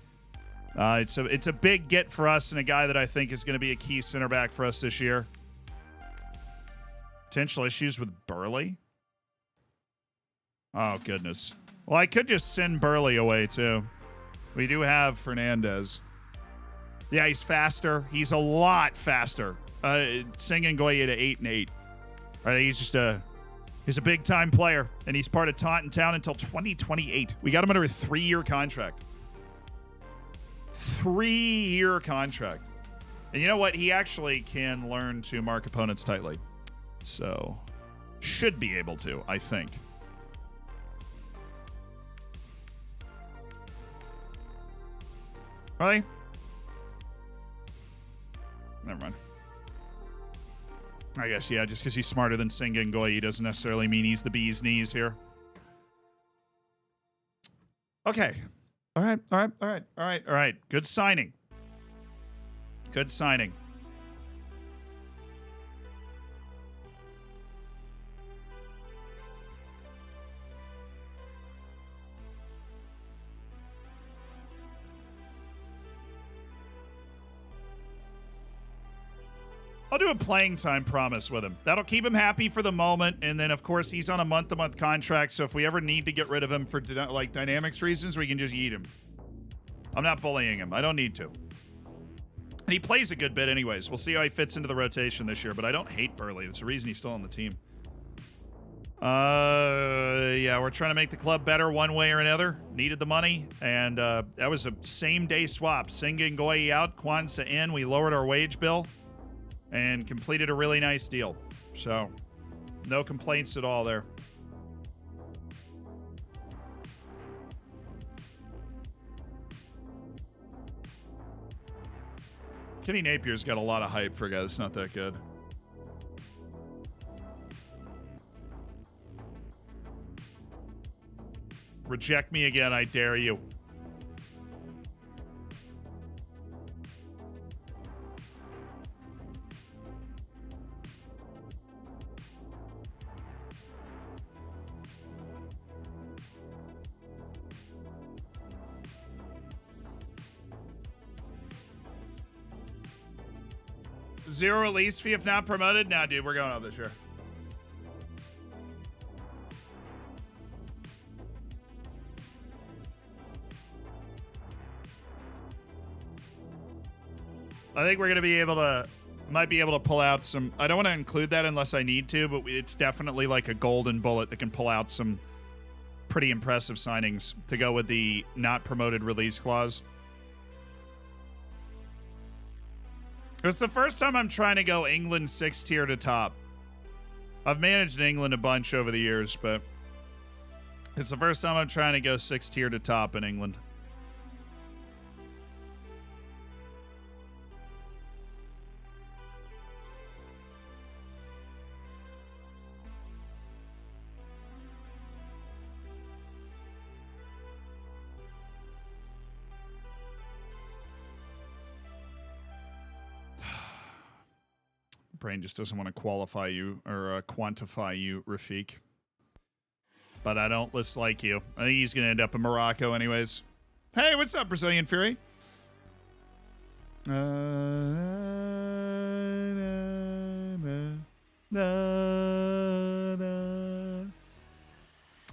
It's a big get for us and a guy that I think is going to be a key center back for us this year. Potential issues with Burley. Oh, goodness. Well, I could just send Burley away, too. We do have Fernandez. Yeah, he's faster. He's a lot faster. Singa Ngoyi at 8'8". Right, he's a big-time player, and he's part of Taunton Town until 2028. We got him under a 3-year contract. 3-year contract. And you know what? He actually can learn to mark opponents tightly. So, should be able to, I think. Really? Never mind. I guess, yeah, just because he's smarter than Singa Ngoyi doesn't necessarily mean he's the bee's knees here. Okay. All right. Good signing. Good signing. I'll do a playing time promise with him. That'll keep him happy for the moment. And then, of course, he's on a month-to-month contract. So if we ever need to get rid of him for like dynamics reasons, we can just yeet him. I'm not bullying him. I don't need to. And he plays a good bit anyways. We'll see how he fits into the rotation this year. But I don't hate Burley. That's the reason he's still on the team. Yeah, we're trying to make the club better one way or another. Needed the money. And that was a same-day swap. Singa Ngoyi out, Kwanzaa in. We lowered our wage bill. And completed a really nice deal. So, no complaints at all there. Kenny Napier's got a lot of hype for a guy that's not that good. Reject me again, I dare you. Zero release fee if not promoted? Nah, dude, we're going up this year. I think we're going to be able to, might be able to pull out some, I don't want to include that unless I need to, but it's definitely like a golden bullet that can pull out some pretty impressive signings to go with the not promoted release clause. It's the first time I'm trying to go England 6 tier to top. I've managed England a bunch over the years, but it's the first time I'm trying to go 6 tier to top in England. brain just doesn't want to qualify you or quantify you, Rafik. But I don't dislike you. I think he's going to end up in Morocco anyways. Hey, what's up, Brazilian Fury?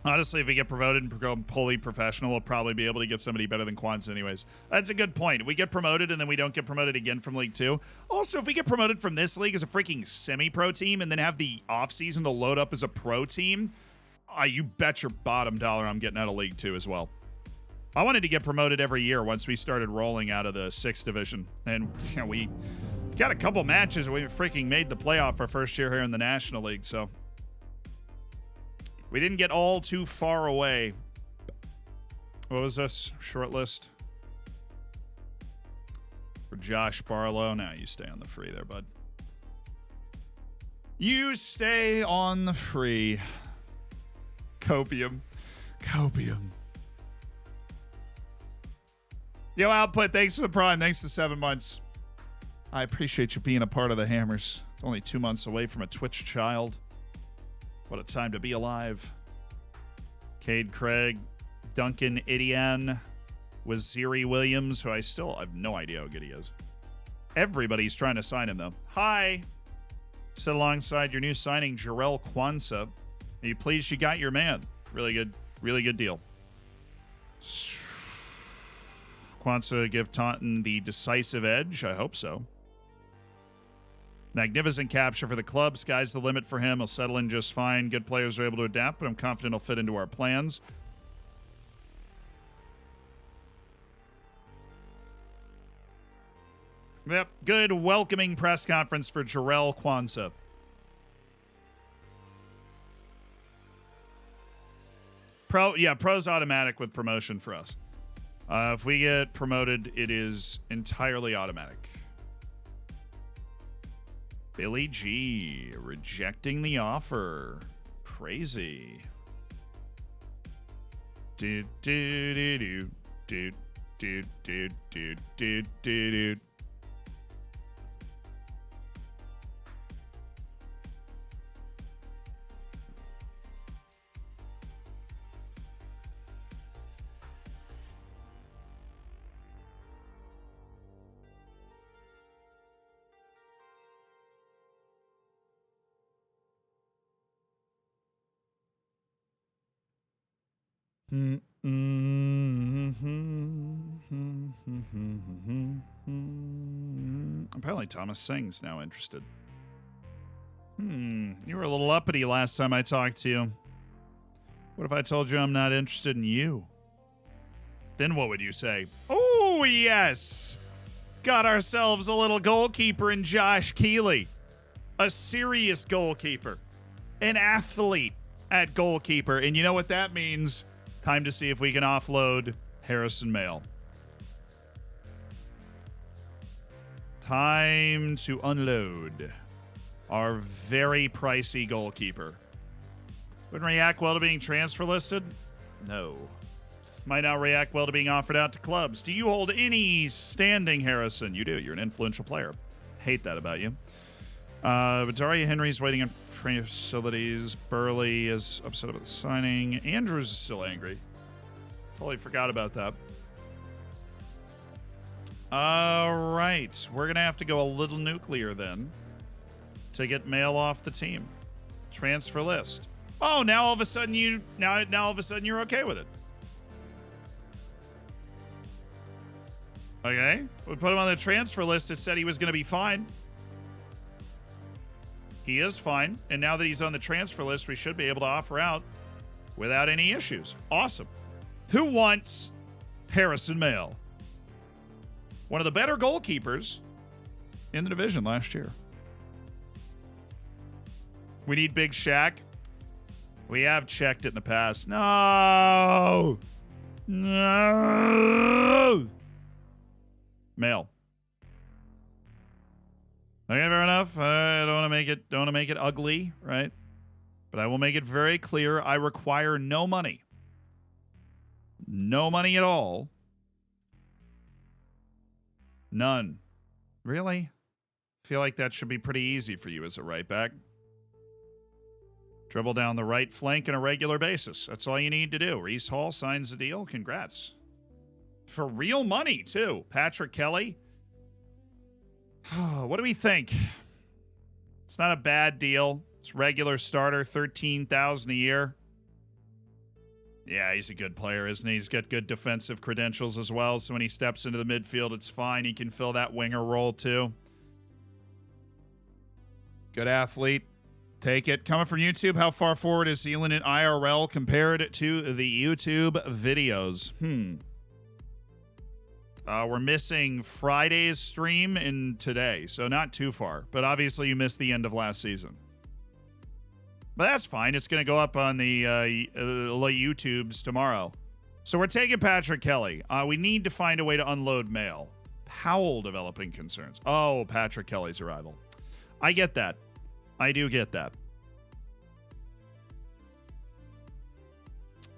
Honestly, if we get promoted and become fully professional, we'll probably be able to get somebody better than Quanz anyways. That's a good point. We get promoted and then we don't get promoted again from League 2. Also, if we get promoted from this league as a freaking semi-pro team and then have the offseason to load up as a pro team, you bet your bottom dollar I'm getting out of League 2 as well. I wanted to get promoted every year once we started rolling out of the 6th division. And we got a couple matches. We freaking made the playoff our first year here in the National League, so we didn't get all too far away. What was this? Short list? For Josh Barlow. Now you stay on the free there, bud. You stay on the free. Copium. Yo, Output, thanks for the prime. Thanks for 7 months. I appreciate you being a part of the Hammers. Only 2 months away from a Twitch child. What a time to be alive. Cade Craig, Duncan Idian, Waziri Williams, who I still have no idea how good he is. Everybody's trying to sign him, though. Hi. Sit alongside your new signing, Jarrell Kwanzaa. Are you pleased you got your man? Really good deal. Kwanzaa give Taunton the decisive edge? I hope so. Magnificent capture for the club. Sky's the limit for him. He'll settle in just fine. Good players are able to adapt, but I'm confident he'll fit into our plans. Yep, good welcoming press conference for Jarrell Kwanzaa. Pro's automatic with promotion for us. If we get promoted, it is entirely automatic. Billy G rejecting the offer. Crazy. Do do do do do do do do do do. Apparently Thomas Singh's now interested. You were a little uppity last time I talked to you. What if I told you I'm not interested in you? Then what would you say? Oh, yes! Got ourselves a little goalkeeper in Josh Keeley. A serious goalkeeper. An athlete at goalkeeper. And you know what that means? Time to see if we can offload Harrison Mail. Time to unload our very pricey goalkeeper. Wouldn't react well to being transfer listed? No. Might not react well to being offered out to clubs. Do you hold any standing, Harrison? You do. You're an influential player. Hate that about you. But Daria Henry's waiting on facilities. Burley is upset about the signing. Andrews is still angry. Totally forgot about that. All right. We're going to have to go a little nuclear then to get Mail off the team. Transfer list. Oh, now all of a sudden you're okay with it. Okay. We put him on the transfer list. It said he was going to be fine. He is fine. And now that he's on the transfer list, we should be able to offer out without any issues. Awesome. Who wants Harrison Mail? One of the better goalkeepers in the division last year. We need Big Shaq. We have checked it in the past. No. Mail. Okay, fair enough. I don't want to make it ugly, right? But I will make it very clear. I require no money. No money at all. None. Really? Feel like that should be pretty easy for you as a right back. Dribble down the right flank on a regular basis. That's all you need to do. Reese Hall signs the deal. Congrats. For real money, too. Patrick Kelly. What do we think? It's not a bad deal. It's regular starter, $13,000 a year. Yeah, he's a good player, isn't he? He's got good defensive credentials as well, so when he steps into the midfield, it's fine. He can fill that winger role, too. Good athlete. Take it. Coming from YouTube, how far forward is Zealand in IRL compared to the YouTube videos? We're missing Friday's stream and today, so not too far. But obviously you missed the end of last season. But that's fine. It's going to go up on the YouTubes tomorrow. So we're taking Patrick Kelly. We need to find a way to unload mail. Powell developing concerns. Oh, Patrick Kelly's arrival. I get that. I do get that.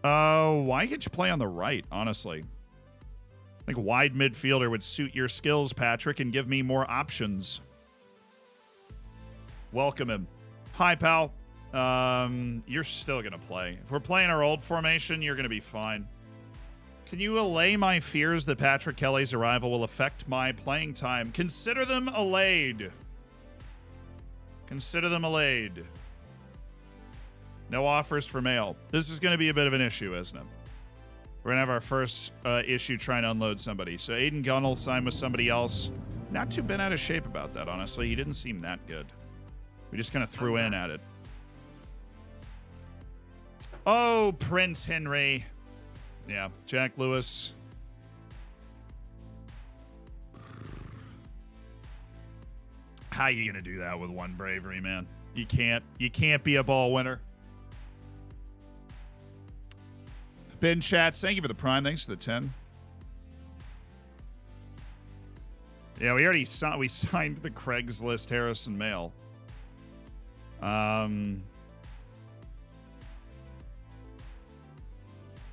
Why can't you play on the right, honestly? I think wide midfielder would suit your skills, Patrick, and give me more options. Welcome him. Hi, pal. You're still going to play. If we're playing our old formation, you're going to be fine. Can you allay my fears that Patrick Kelly's arrival will affect my playing time? Consider them allayed. Consider them allayed. No offers for mail. This is going to be a bit of an issue, isn't it? We're going to have our first issue trying to unload somebody. So Aiden Gunnell signed with somebody else. Not too bent out of shape about that, honestly. He didn't seem that good. We just kind of threw in at it. Oh, Prince Henry. Yeah, Jack Lewis. How you gonna do that with one bravery, man? You can't. You can't be a ball winner. Ben Chats, thank you for the prime. Thanks for the 10. Yeah, we already signed the Craigslist Harrison Mail.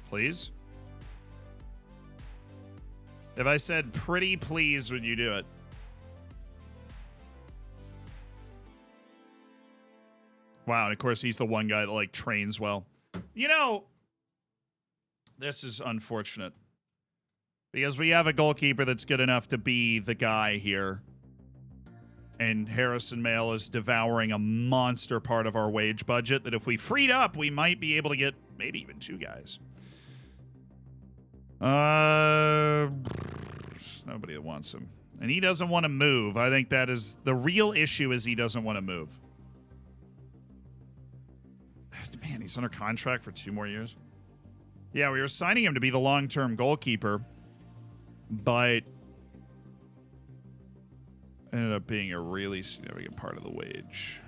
Please? If I said pretty please, would you do it? Wow, and of course he's the one guy that like trains well. You know, this is unfortunate. Because we have a goalkeeper that's good enough to be the guy here. And Harrison Mail is devouring a monster part of our wage budget that if we freed up, we might be able to get maybe even two guys. There's nobody that wants him. And he doesn't want to move. I think that is the real issue is he doesn't want to move. Man, he's under contract for 2 more years. Yeah, we were signing him to be the long-term goalkeeper, but ended up being a really significant part of the wage.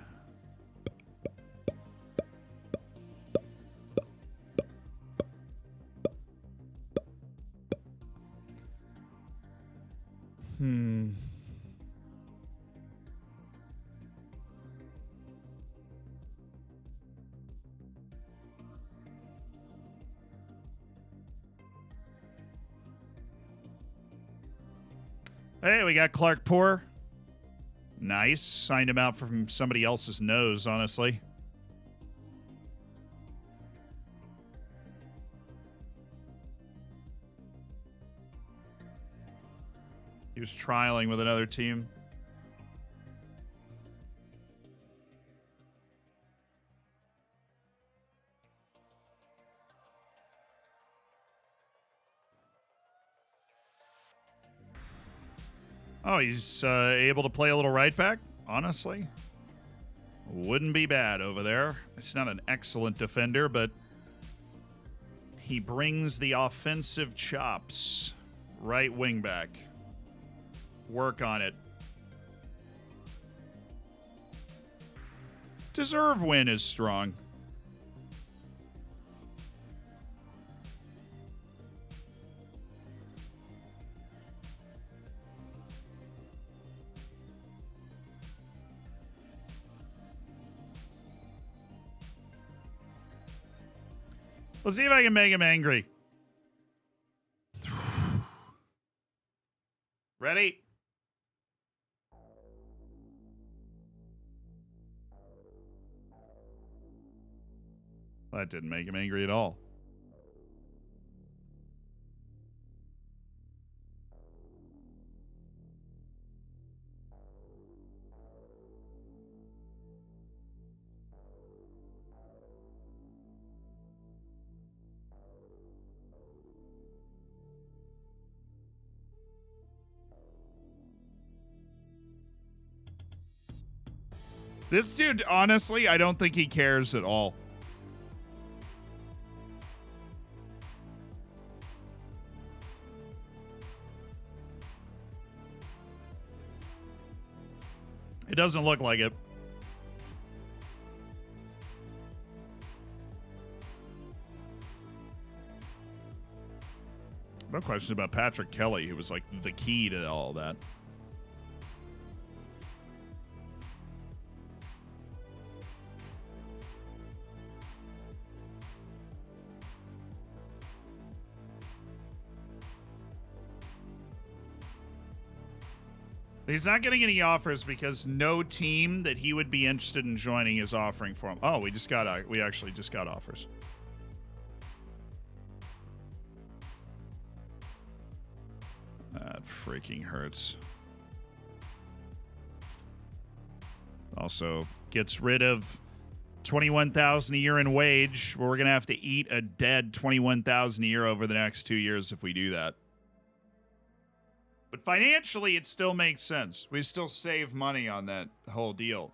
Hey, we got Clark Poor. Nice. Signed him out from somebody else's nose, honestly. He was trialing with another team. Oh, he's able to play a little right back, honestly. Wouldn't be bad over there. It's not an excellent defender, but he brings the offensive chops. Right wing back. Work on it. Deserve win is strong. Let's see if I can make him angry. Ready? That didn't make him angry at all. This dude, honestly, I don't think he cares at all. It doesn't look like it. No question about Patrick Kelly, who was like the key to all that. He's not getting any offers because no team that he would be interested in joining is offering for him. Oh, we actually just got offers. That freaking hurts. Also gets rid of $21,000 a year in wage, where we're gonna have to eat a dead $21,000 a year over the next 2 years if we do that. But financially, it still makes sense. We still save money on that whole deal.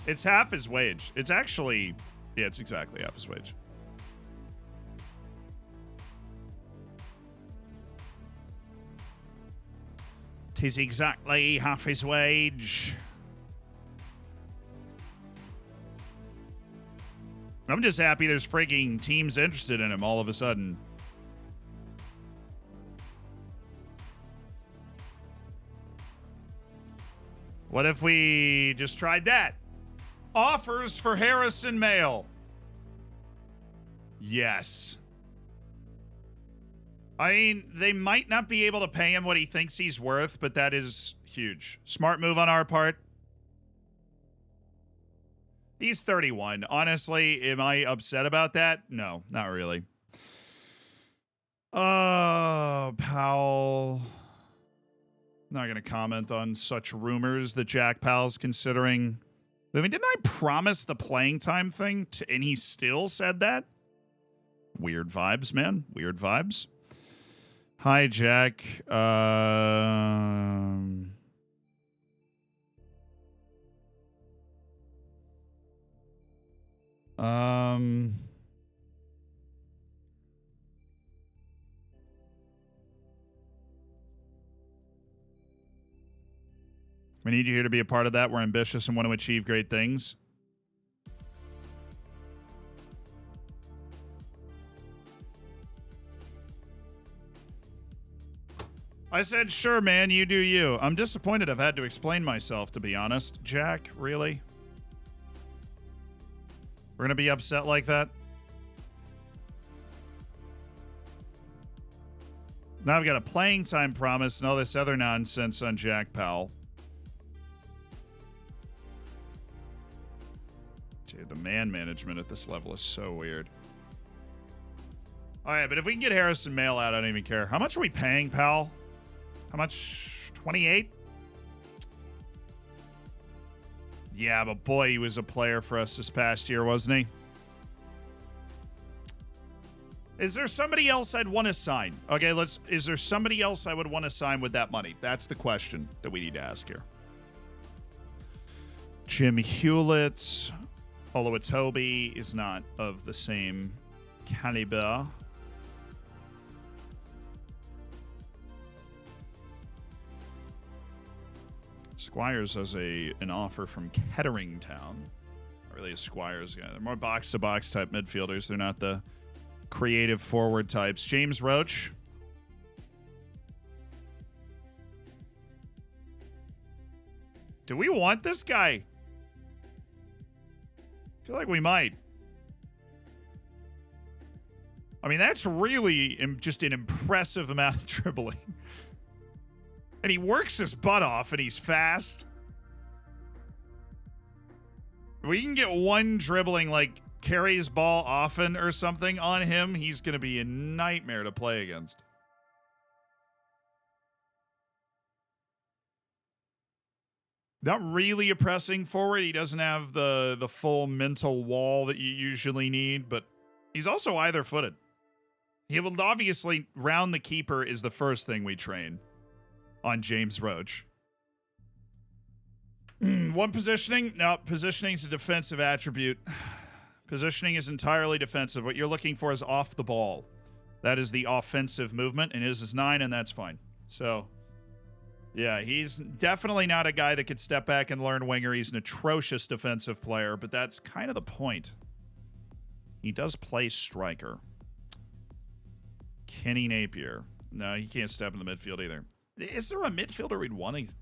It's half his wage. It's actually, yeah, it's exactly half his wage. Tis exactly half his wage. I'm just happy there's freaking teams interested in him all of a sudden. What if we just tried that? Offers for Harrison Mail. Yes. I mean, they might not be able to pay him what he thinks he's worth, but that is huge. Smart move on our part. He's 31. Honestly, am I upset about that? No, not really. Powell. Not going to comment on such rumors that Jack Powell's considering. I mean, didn't I promise the playing time thing and he still said that? Weird vibes, man. Weird vibes. Hi, Jack. We need you here to be a part of that. We're ambitious and want to achieve great things. I said, sure, man, you do you. I'm disappointed I've had to explain myself, to be honest. Jack, really? We're going to be upset like that? Now I've got a playing time promise and all this other nonsense on Jack Powell. Dude, the man management at this level is so weird. All right, but if we can get Harrison Mail out, I don't even care. How much are we paying, Powell? How much? 28? Yeah, but boy, he was a player for us this past year, wasn't he? Is there somebody else I'd want to sign? Okay, is there somebody else I would want to sign with that money? That's the question that we need to ask here. Jim Hewlett, although it's Hobie, is not of the same caliber. Squires has an offer from Kettering Town. Not really a Squires guy. They're more box-to-box type midfielders. They're not the creative forward types. James Roach. Do we want this guy? I feel like we might. I mean, that's really just an impressive amount of dribbling. And he works his butt off, and he's fast. We can get one dribbling, like, carries ball often or something on him. He's going to be a nightmare to play against. Not really a pressing forward. He doesn't have the full mental wall that you usually need, but he's also either-footed. He will obviously round the keeper is the first thing we train on James Roach. One positioning? No, positioning is a defensive attribute. Positioning is entirely defensive. What you're looking for is off the ball. That is the offensive movement, and his is 9, and that's fine. So, yeah, he's definitely not a guy that could step back and learn winger. He's an atrocious defensive player, but that's kind of the point. He does play striker. Kenny Napier. No, he can't step in the midfield either. Is there a midfielder we'd want to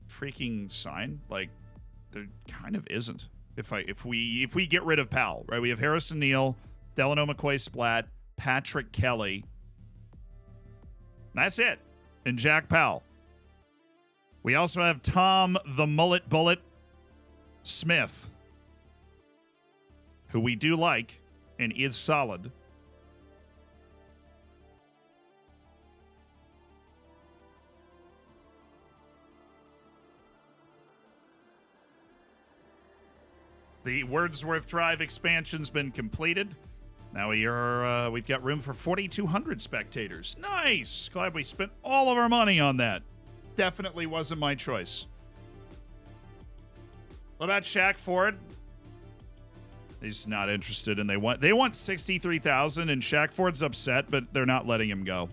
freaking sign? Like, there kind of isn't. If we get rid of Powell, right? We have Harrison Neal, Delano McCoy-Splat, Patrick Kelly. That's it. And Jack Powell. We also have Tom the Mullet Bullet Smith, who we do like and is solid. The Wordsworth Drive expansion's been completed. Now we've got room for 4,200 spectators. Nice! Glad we spent all of our money on that. Definitely wasn't my choice. What about Shaq Ford? He's not interested, and they want 63,000, and Shaq Ford's upset, but they're not letting him go.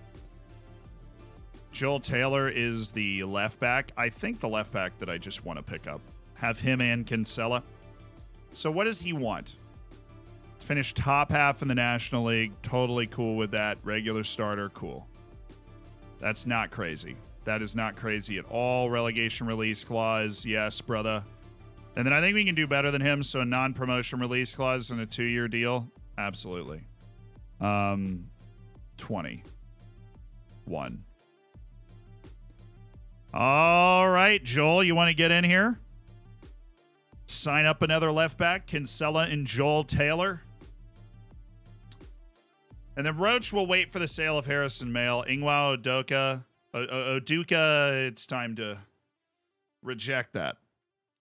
Joel Taylor is the left back. I think the left back that I just want to pick up. Have him and Kinsella. So what does he want? Finish top half in the National League. Totally cool with that. Regular starter, cool. That's not crazy. That is not crazy at all. Relegation release clause, yes, brother. And then I think we can do better than him. So a non-promotion release clause and a 2-year deal, absolutely. 21. All right, Joel, you want to get in here? Sign up another left back, Kinsella and Joel Taylor. And then Roach will wait for the sale of Harrison Mail. Ingwa Oduka, it's time to reject that.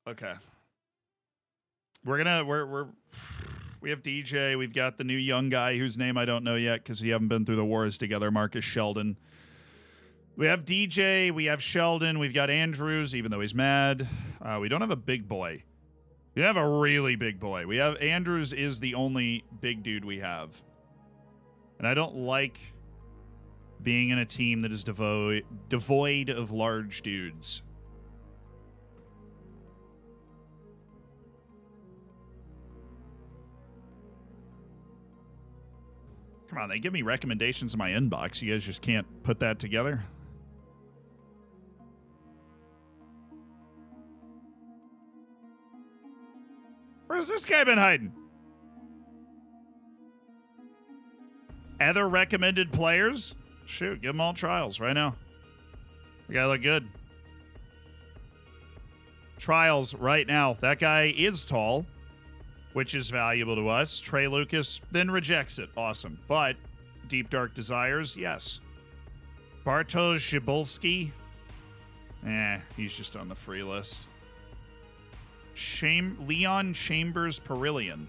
Okay. We have DJ. We've got the new young guy whose name I don't know yet because we haven't been through the wars together, Marcus Sheldon. We have DJ. We have Sheldon. We've got Andrews, even though he's mad. We don't have a big boy. We have a really big boy. We have Andrews is the only big dude we have. And I don't like being in a team that is devoid of large dudes. Come on, they give me recommendations in my inbox. You guys just can't put that together. Where's this guy been hiding? Other recommended players? Shoot, give them all trials right now. The guy look good. Trials right now. That guy is tall, which is valuable to us. Trey Lucas then rejects it. Awesome. But Deep Dark Desires, yes. Bartosz Szybulski? He's just on the free list. Leon Chambers Perillion.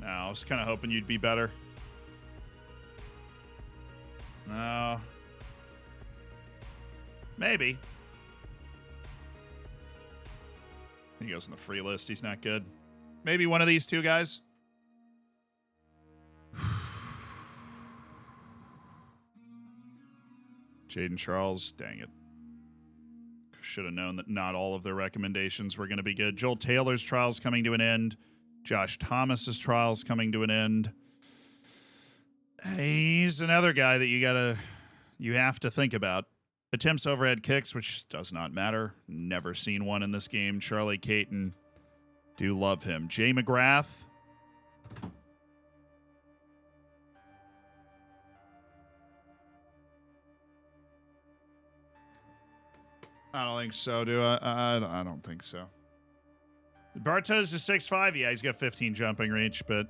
No, I was kind of hoping you'd be better. No. Maybe. He goes on the free list. He's not good. Maybe one of these two guys. Jaden Charles. Dang it. Should have known that not all of their recommendations were going to be good. Joel Taylor's trial's coming to an end. Josh Thomas's trial's coming to an end. He's another guy that you have to think about. Attempts overhead kicks, which does not matter. Never seen one in this game. Charlie Caton. Do love him. Jay McGrath. I don't think so, do I? I don't think so. Bartos is 6'5". Yeah, he's got 15 jumping reach, but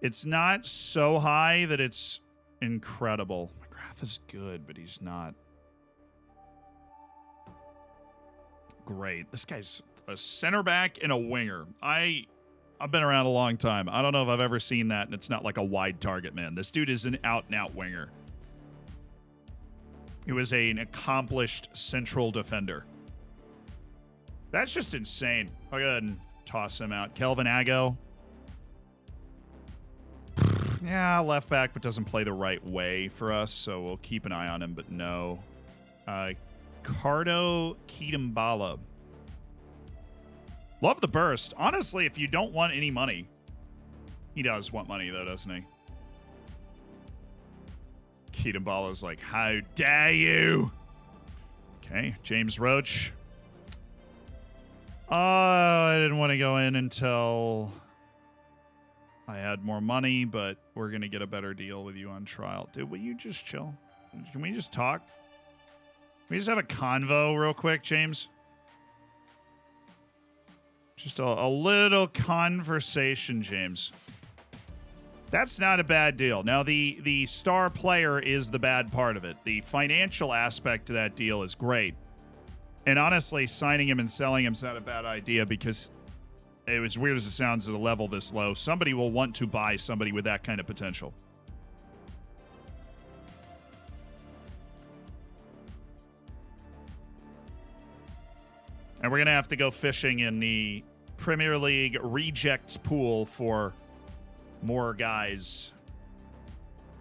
it's not so high that it's incredible. McGrath is good, but he's not great. This guy's a center back and a winger. I've been around a long time. I don't know if I've ever seen that, and it's not like a wide target man. This dude is an out-and-out winger. He was an accomplished central defender. That's just insane. I'll go ahead and toss him out. Kelvin Ago. Yeah, left back, but doesn't play the right way for us, so we'll keep an eye on him, but no. Cardo Kitambala. Love the burst. Honestly, if you don't want any money, he does want money, though, doesn't he? Kitambala's like, how dare you? Okay, James Roach. I didn't want to go in until I had more money, but we're going to get a better deal with you on trial. Dude, will you just chill? Can we just talk? Can we just have a convo real quick, James? Just a little conversation, James. That's not a bad deal. Now, the star player is the bad part of it. The financial aspect of that deal is great. And honestly, signing him and selling him is not a bad idea because it was weird as it sounds at a level this low. Somebody will want to buy somebody with that kind of potential. And we're going to have to go fishing in the Premier League rejects pool for more guys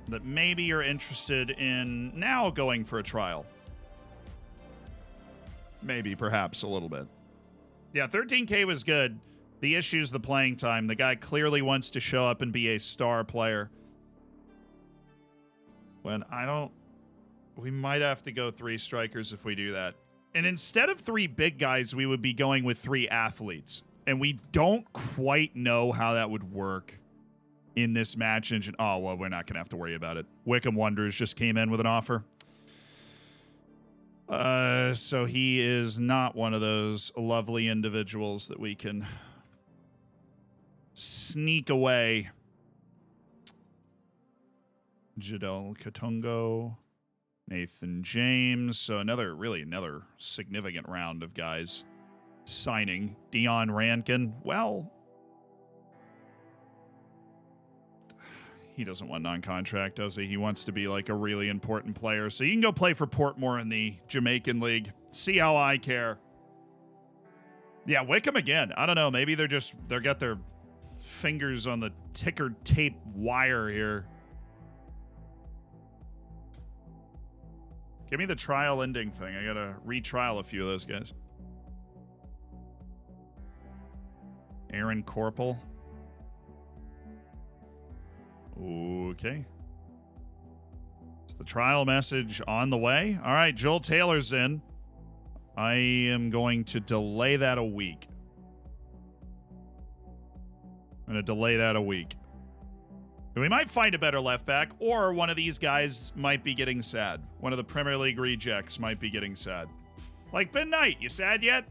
that maybe you're interested in now going for a trial. Maybe, perhaps, a little bit. Yeah, 13K was good. The issue's the playing time. The guy clearly wants to show up and be a star player. When we might have to go 3 strikers if we do that. And instead of 3 big guys, we would be going with 3 athletes. And we don't quite know how that would work in this match engine. Oh, well, we're not going to have to worry about it. Wickham Wanderers just came in with an offer. So he is not one of those lovely individuals that we can sneak away. Jadel Katongo, Nathan James. So another significant round of guys signing. Dion Rankin. Well, he doesn't want non-contract, does he? He wants to be like a really important player. So you can go play for Portmore in the Jamaican League. See how I care. Yeah, Wickham again. I don't know. Maybe they've got their fingers on the ticker tape wire here. Give me the trial ending thing. I gotta retrial a few of those guys. Aaron Corpel. Okay. Is the trial message on the way? All right, Joel Taylor's in. I am going to delay that a week. I'm going to delay that a week. We might find a better left back, or one of these guys might be getting sad. One of the Premier League rejects might be getting sad. Like Ben Knight. You sad yet?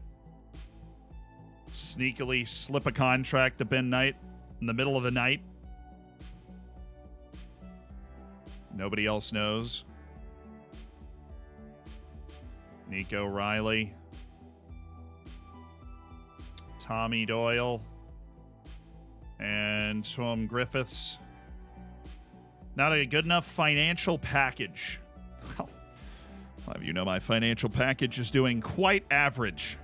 Sneakily slip a contract to Ben Knight in the middle of the night. Nobody else knows. Nico Riley. Tommy Doyle. And Tom Griffiths. Not a good enough financial package. Well, a lot of you know my financial package is doing quite average.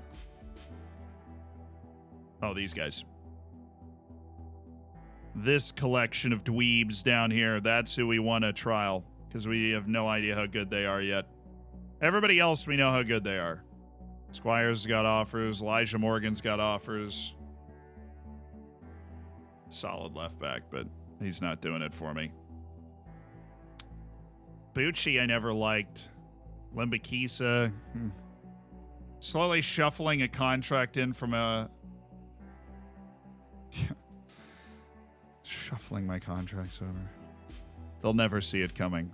Oh, these guys. This collection of dweebs down here, that's who we want to trial, because we have no idea how good they are yet. Everybody else, we know how good they are. Squires got offers. Elijah Morgan's got offers. Solid left back, but he's not doing it for me. Bucci I never liked. Limbakisa. Slowly shuffling a contract in from a... Shuffling my contracts over. They'll never see it coming.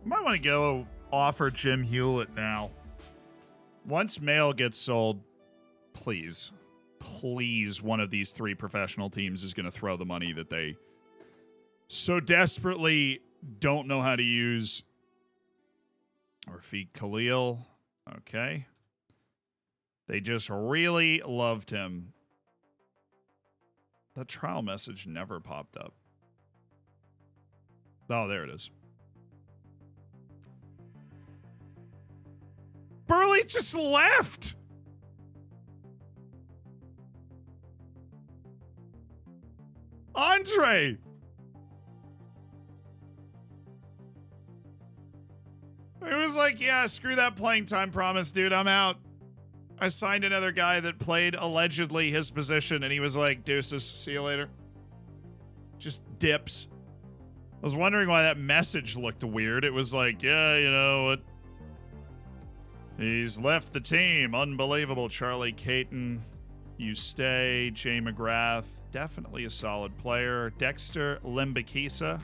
Might want to go offer Jim Hewlett now. Once Mail gets sold, please, one of these 3 professional teams is going to throw the money that they so desperately don't know how to use. Or feed Khalil. Okay. They just really loved him. That trial message never popped up. Oh, there it is. Burley just left. Andre. It was like, yeah, screw that playing time promise, dude. I'm out. I signed another guy that played allegedly his position, and he was like, deuces, see you later. Just dips. I was wondering why that message looked weird. It was like, yeah, you know what? He's left the team. Unbelievable. Charlie Caton, you stay. Jay McGrath, definitely a solid player. Dexter Limbakisa.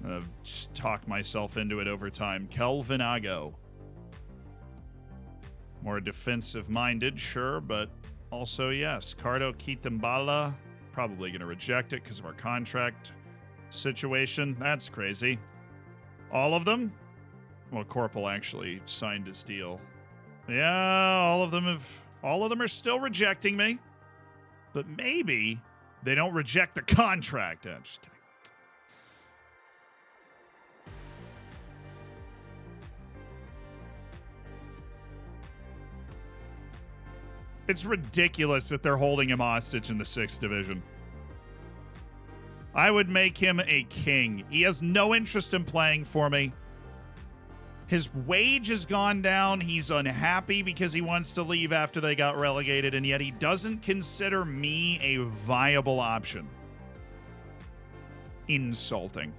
I've just talked myself into it over time. Kelvin Ago. More defensive-minded, sure, but also yes. Cardo Kitambala, probably going to reject it because of our contract situation. That's crazy. All of them? Well, Corporal actually signed his deal. Yeah, all of them are still rejecting me. But maybe they don't reject the contract. Just kidding. It's ridiculous that they're holding him hostage in the 6th division. I would make him a king. He has no interest in playing for me. His wage has gone down. He's unhappy because he wants to leave after they got relegated, and yet he doesn't consider me a viable option. Insulting.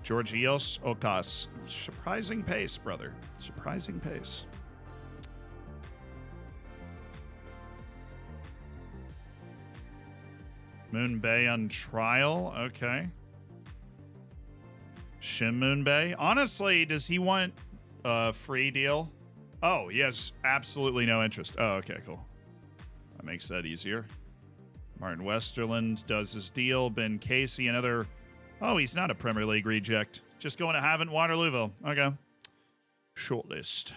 Georgios Okas. Surprising pace, brother. Surprising pace. Moon Bay on trial. Okay. Shin Moon Bay. Honestly, does he want a free deal? Oh, he has absolutely no interest. Oh, okay, cool. That makes that easier. Martin Westerland does his deal. Ben Casey, another... Oh, he's not a Premier League reject. Just going to Havant Waterlooville. Okay. Shortlist.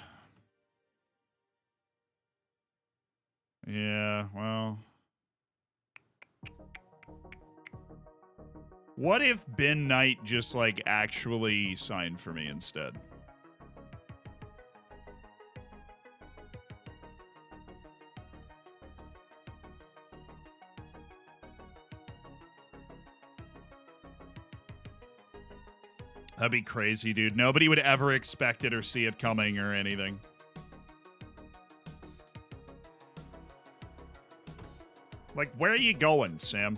Yeah, well... What if Ben Knight just, like, actually signed for me instead? That'd be crazy, dude. Nobody would ever expect it or see it coming or anything. Like, where are you going, Sam?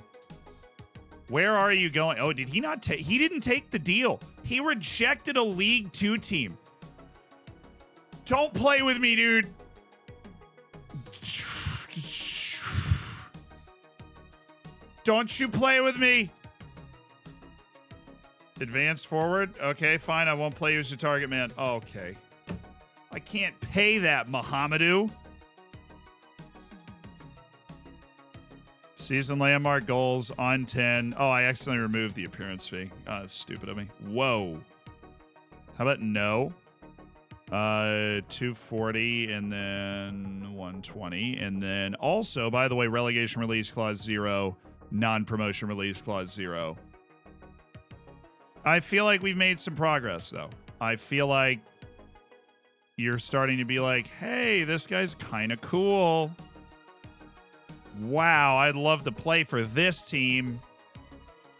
Where are you going? Oh, did he not take... He didn't take the deal. He rejected a League 2 team. Don't play with me, dude. Don't you play with me. Advance forward. Okay, fine. I won't play you as your target man. Okay. I can't pay that, Mahamadou. Season landmark goals on 10. Oh, I accidentally removed the appearance fee. That's stupid of me. Whoa. How about no? 240 and then 120. And then also, by the way, relegation release clause 0. Non-promotion release clause 0. I feel like we've made some progress, though. I feel like you're starting to be like, hey, this guy's kind of cool. Wow, I'd love to play for this team.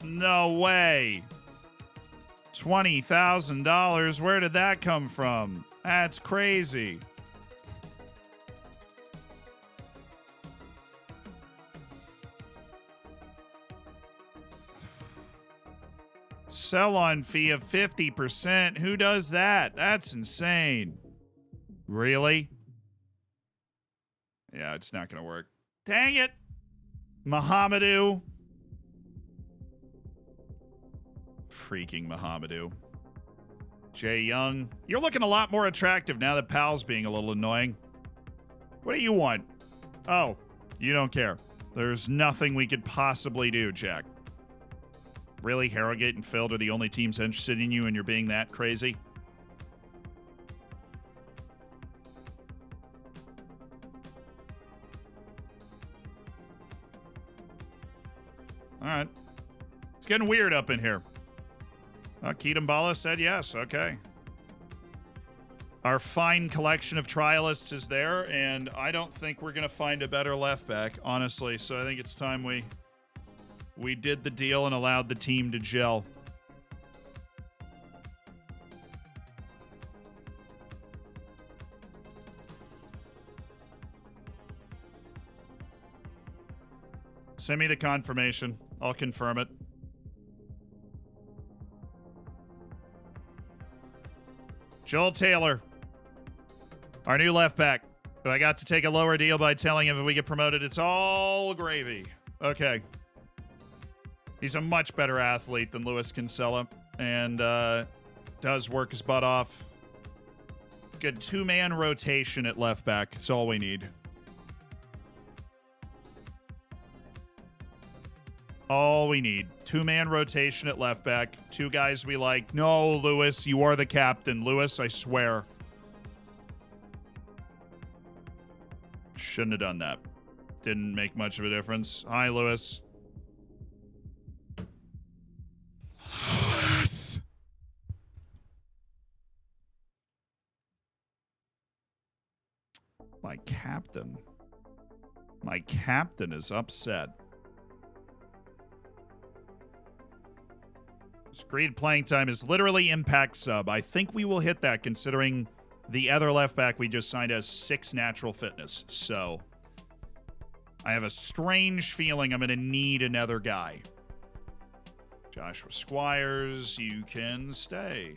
No way. $20,000. Where did that come from? That's crazy. Sell-on fee of 50%. Who does that? That's insane. Really? Yeah, it's not going to work. Dang it. Mahamadou. Freaking Mahamadou. Jay Young. You're looking a lot more attractive now that Pal's being a little annoying. What do you want? Oh, you don't care. There's nothing we could possibly do, Jack. Really? Harrogate and Field are the only teams interested in you and you're being that crazy? All right. It's getting weird up in here. Keatambala said yes. Okay. Our fine collection of trialists is there, and I don't think we're going to find a better left back, honestly. So I think it's time we did the deal and allowed the team to gel. Send me the confirmation. I'll confirm it. Joel Taylor, our new left back, who I got to take a lower deal by telling him if we get promoted, it's all gravy. Okay. He's a much better athlete than Luis Kinsella and does work his butt off. Good two-man rotation at left back. That's all we need. All we need. Two-man rotation at left back. Two guys we like. No, Lewis, you are the captain. Lewis, I swear. Shouldn't have done that. Didn't make much of a difference. Hi, Lewis. Lewis. My captain. My captain is upset. Agreed playing time is literally impact sub. I think we will hit that considering the other left back we just signed has 6 natural fitness. So I have a strange feeling I'm going to need another guy. Joshua Squires, you can stay.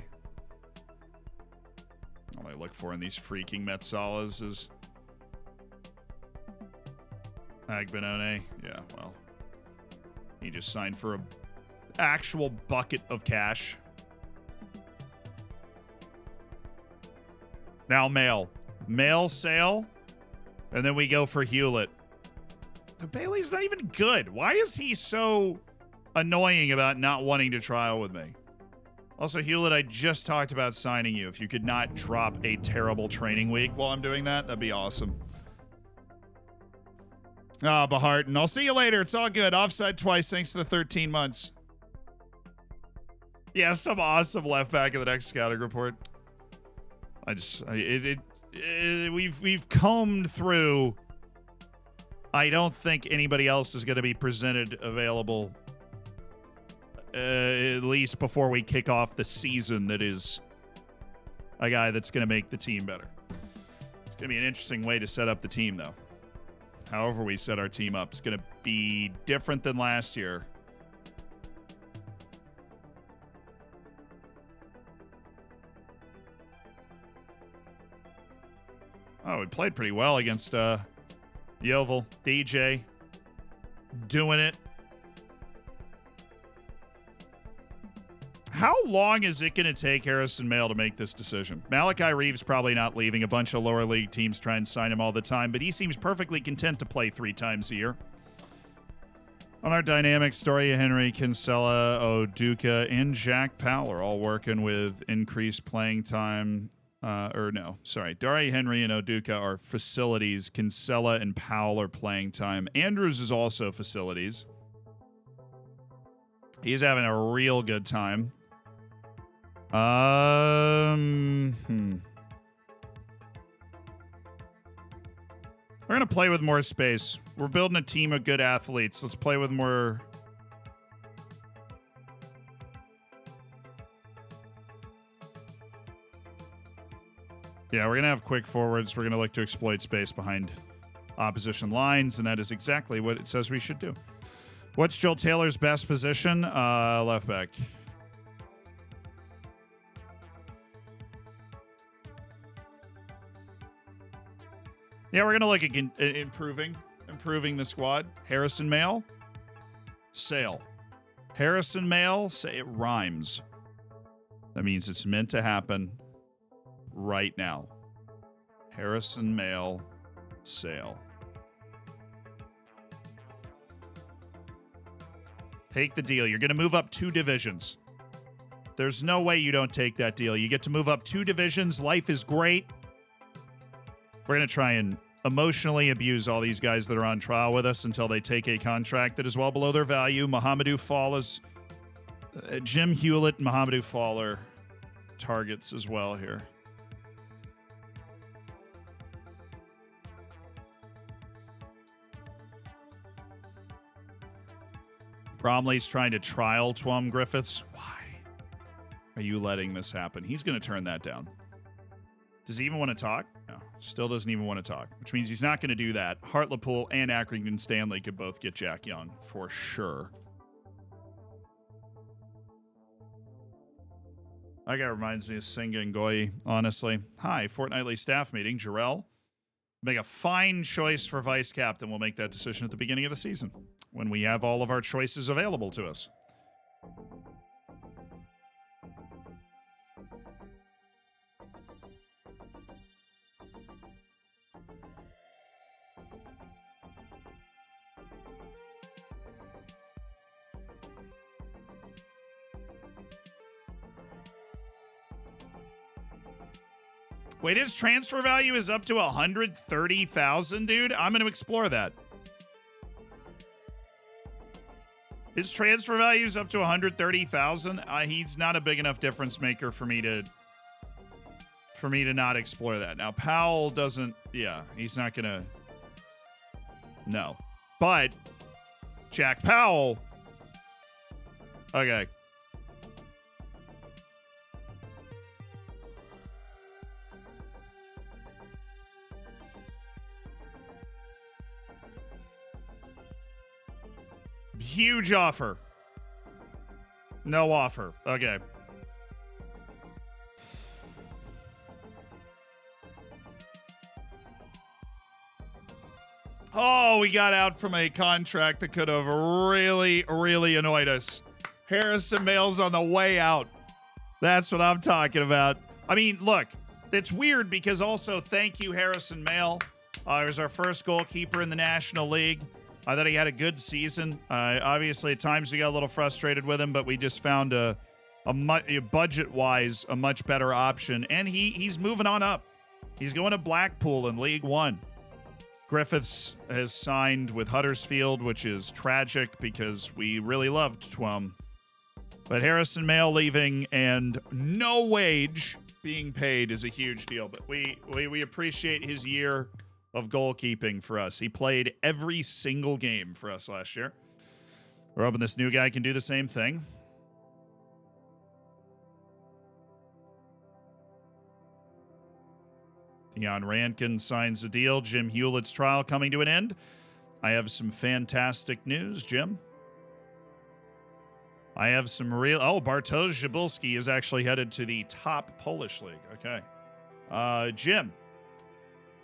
All I look for in these freaking Metsalas is Agbenone. Yeah, well, he just signed for a actual bucket of cash. Now mail sale, and then we go for Hewlett. The Bailey's not even good. Why is he so annoying about not wanting to trial with me? Also, Hewlett, I just talked about signing you. If you could not drop a terrible training week while I'm doing that, that'd be awesome. Ah, Baharton. I'll see you later. It's all good. Offside twice thanks to the 13 months. Yeah, some awesome left back in the next scouting report. We've combed through. I don't think anybody else is going to be presented available, at least before we kick off the season. That is a guy that's going to make the team better. It's going to be an interesting way to set up the team, though. However we set our team up, it's going to be different than last year. Oh, we played pretty well against Yeovil. DJ doing it. How long is it going to take Harrison Mail to make this decision? Malachi Reeves probably not leaving. A bunch of lower league teams try and sign him all the time, but he seems perfectly content to play 3 times a year. On our dynamic story, Henry, Kinsella, Oduka, and Jack Powell are all working with increased playing time. Dari Henry and Oduka are facilities. Kinsella and Powell are playing time. Andrews is also facilities. He's having a real good time. We're going to play with more space. We're building a team of good athletes. Let's play with more. Yeah, we're going to have quick forwards. We're going to look to exploit space behind opposition lines, and that is exactly what it says we should do. What's Joel Taylor's best position? Left back. Yeah, we're going to look at improving the squad. Harrison Mail. Sale. Harrison Mail, say it rhymes. That means it's meant to happen right now. Harrison Mail sale. Take the deal. You're going to move up 2 divisions. There's no way you don't take that deal. You get to move up 2 divisions. Life is great. We're going to try and emotionally abuse all these guys that are on trial with us until they take a contract that is well below their value. Mohamedou Fall is... Jim Hewlett and Mohamedou Fall are targets as well here. Bromley's trying to trial Twum Griffiths. Why are you letting this happen? He's going to turn that down. Does he even want to talk? No, still doesn't even want to talk, which means he's not going to do that. Hartlepool and Accrington Stanley could both get Jack Young for sure. That guy reminds me of Senga Ngoyi, honestly. Hi, fortnightly staff meeting. Jarrell, make a fine choice for vice captain. We'll make that decision at the beginning of the season when we have all of our choices available to us. Wait, his transfer value is up to 130,000, dude? I'm going to explore that. His transfer value is up to 130,000. He's not a big enough difference maker for me to not explore that. Now, Powell doesn't, yeah, he's not going to, no. But Jack Powell, okay. Huge offer. No offer. Okay. Oh, we got out from a contract that could have really, really annoyed us. Harrison Mail's on the way out. That's what I'm talking about. I mean, look, it's weird because also thank you, Harrison Mail. He was our first goalkeeper in the National League. I thought he had a good season. Obviously, at times we got a little frustrated with him, but we just found a budget-wise, a much better option. And he's moving on up. He's going to Blackpool in League One. Griffiths has signed with Huddersfield, which is tragic because we really loved Twum. But Harrison Mail leaving and no wage being paid is a huge deal. But we appreciate his year of goalkeeping for us. He played every single game for us last year. We're hoping this new guy can do the same thing. Theon Rankin signs a deal. Jim Hewlett's trial coming to an end. I have some fantastic news, Jim. I have some real... Oh, Bartosz Zabulski is actually headed to the top Polish league. Okay. Jim.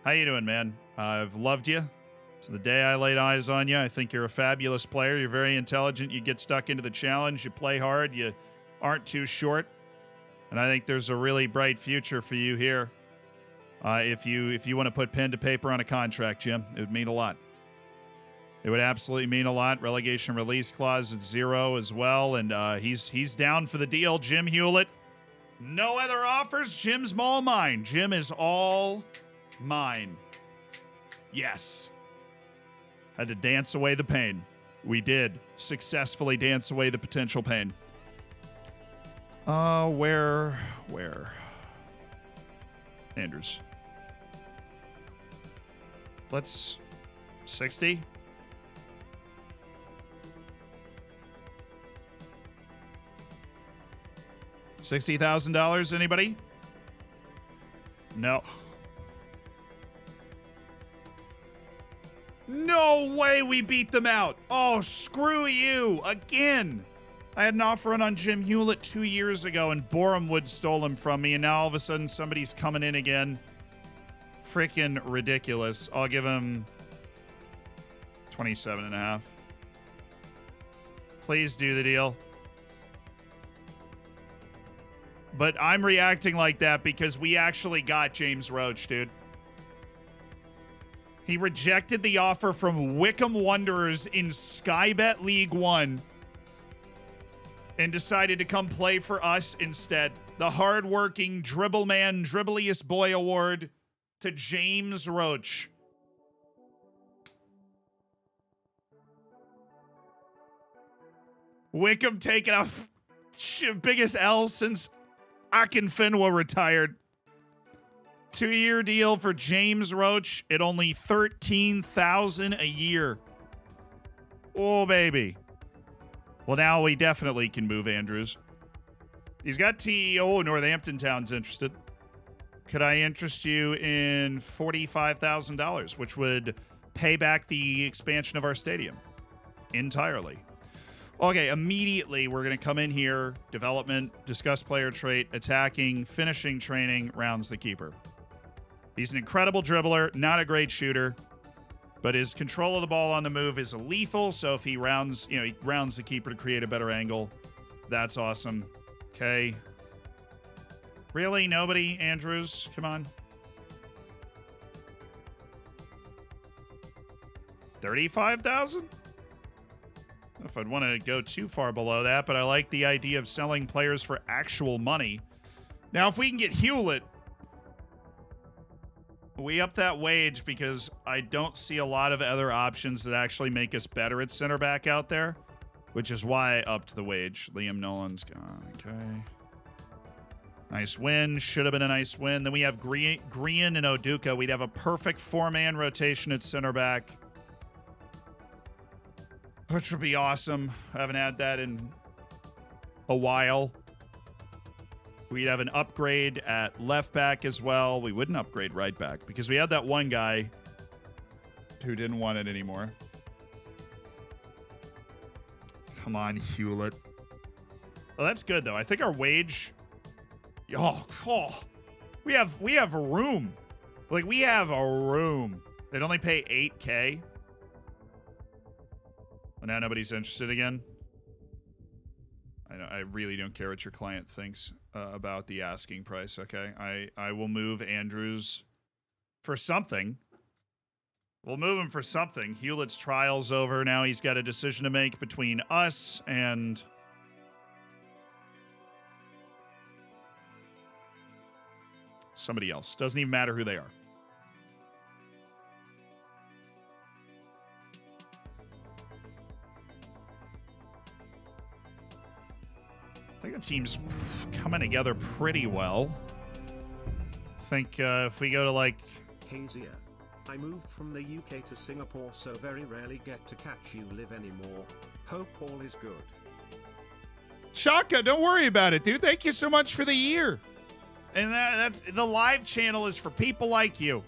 How you doing, man? I've loved you. So the day I laid eyes on you, I think you're a fabulous player. You're very intelligent. You get stuck into the challenge. You play hard. You aren't too short. And I think there's a really bright future for you here. If you want to put pen to paper on a contract, Jim, it would mean a lot. It would absolutely mean a lot. Relegation release clause at 0 as well. And he's down for the deal. Jim Hewlett. No other offers. Jim's all mine. Jim is all mine. Yes. Had to dance away the pain. We did successfully dance away the potential pain. Where? Andrews. Let's 60. $60,000, anybody? No. No way we beat them out. Oh, screw you. Again. I had an offer on Jim Hewlett 2 years ago, and Borehamwood stole him from me, and now all of a sudden somebody's coming in again. Freaking ridiculous. I'll give him 27.5. Please do the deal. But I'm reacting like that because we actually got James Roach, dude. He rejected the offer from Wickham Wanderers in Skybet League One and decided to come play for us instead. The hardworking dribble man, dribbliest boy award to James Roach. Wickham taking a biggest L since Akinfenwa retired. 2-year deal for James Roach at only $13,000 a year. Oh, baby. Well, now we definitely can move Andrews. He's got TEO. Northampton Town's interested. Could I interest you in $45,000, which would pay back the expansion of our stadium entirely? Okay, immediately we're going to come in here, development, discuss player trait, attacking, finishing training, rounds the keeper. He's an incredible dribbler, not a great shooter, but his control of the ball on the move is lethal, so if he rounds, he rounds the keeper to create a better angle. That's awesome. Okay. Really? Nobody? Andrews? Come on. 35,000? If I'd want to go too far below that, but I like the idea of selling players for actual money. Now, if we can get Hewlett, we up that wage because I don't see a lot of other options that actually make us better at center back out there, which is why I upped the wage. Liam Nolan's gone. Okay. Nice win. Should have been a nice win. Then we have Green and Oduka. We'd have a perfect 4-man rotation at center back, which would be awesome. I haven't had that in a while. We'd have an upgrade at left back as well. We wouldn't upgrade right back because we had that one guy who didn't want it anymore. Come on, Hewlett. Well, that's good, though. I think our wage... Oh, we have a room. Like, we have a room. They'd only pay $8K. Well, now nobody's interested again. I really don't care what your client thinks about the asking price, okay? I will move Andrews for something. We'll move him for something. Hewlett's trial's over. Now he's got a decision to make between us and... somebody else. Doesn't even matter who they are. I think the team's coming together pretty well. I think if we go to like... Kezia. I moved from the UK to Singapore, so very rarely get to catch you live anymore. Hope all is good. Shaka, don't worry about it, dude. Thank you so much for the year. And that's the live channel is for people like you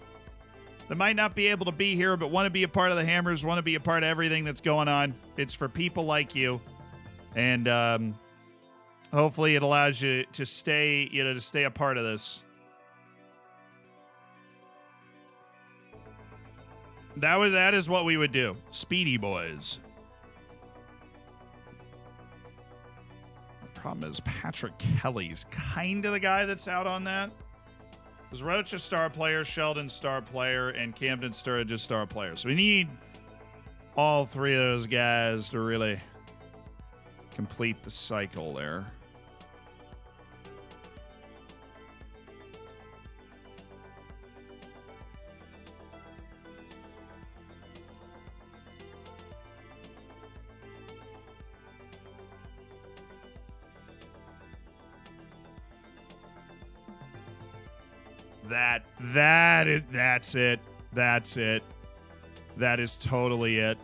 that might not be able to be here, but want to be a part of the Hammers, want to be a part of everything that's going on. It's for people like you. And hopefully it allows you to stay, to stay a part of this. That is what we would do. Speedy boys. The problem is Patrick Kelly's kind of the guy that's out on that. Because Roach a star player, Sheldon star player, and Camden Sturridge a star player. So we need all three of those guys to really complete the cycle there. That's it. That's it. That is totally it.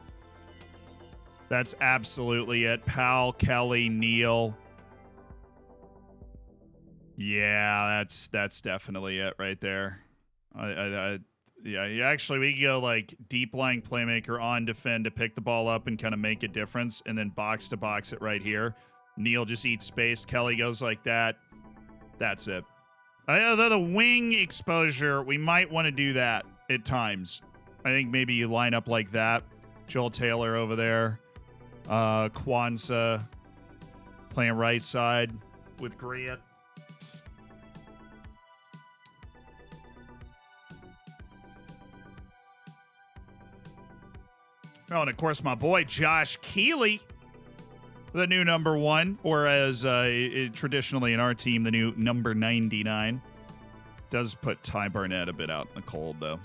That's absolutely it. Powell, Kelly, Neal. Yeah, that's definitely it right there. Yeah, actually, we could go like deep lying playmaker on defend to pick the ball up and kind of make a difference, and then box to box it right here. Neal just eats space. Kelly goes like that. That's it. Although the wing exposure, we might want to do that at times. I think maybe you line up like that. Joel Taylor over there. Kwanzaa playing right side with Griot. Oh, and of course, my boy Josh Keeley, the new number 1, or as traditionally in our team, the new number 99. Does put Ty Barnett a bit out in the cold, though.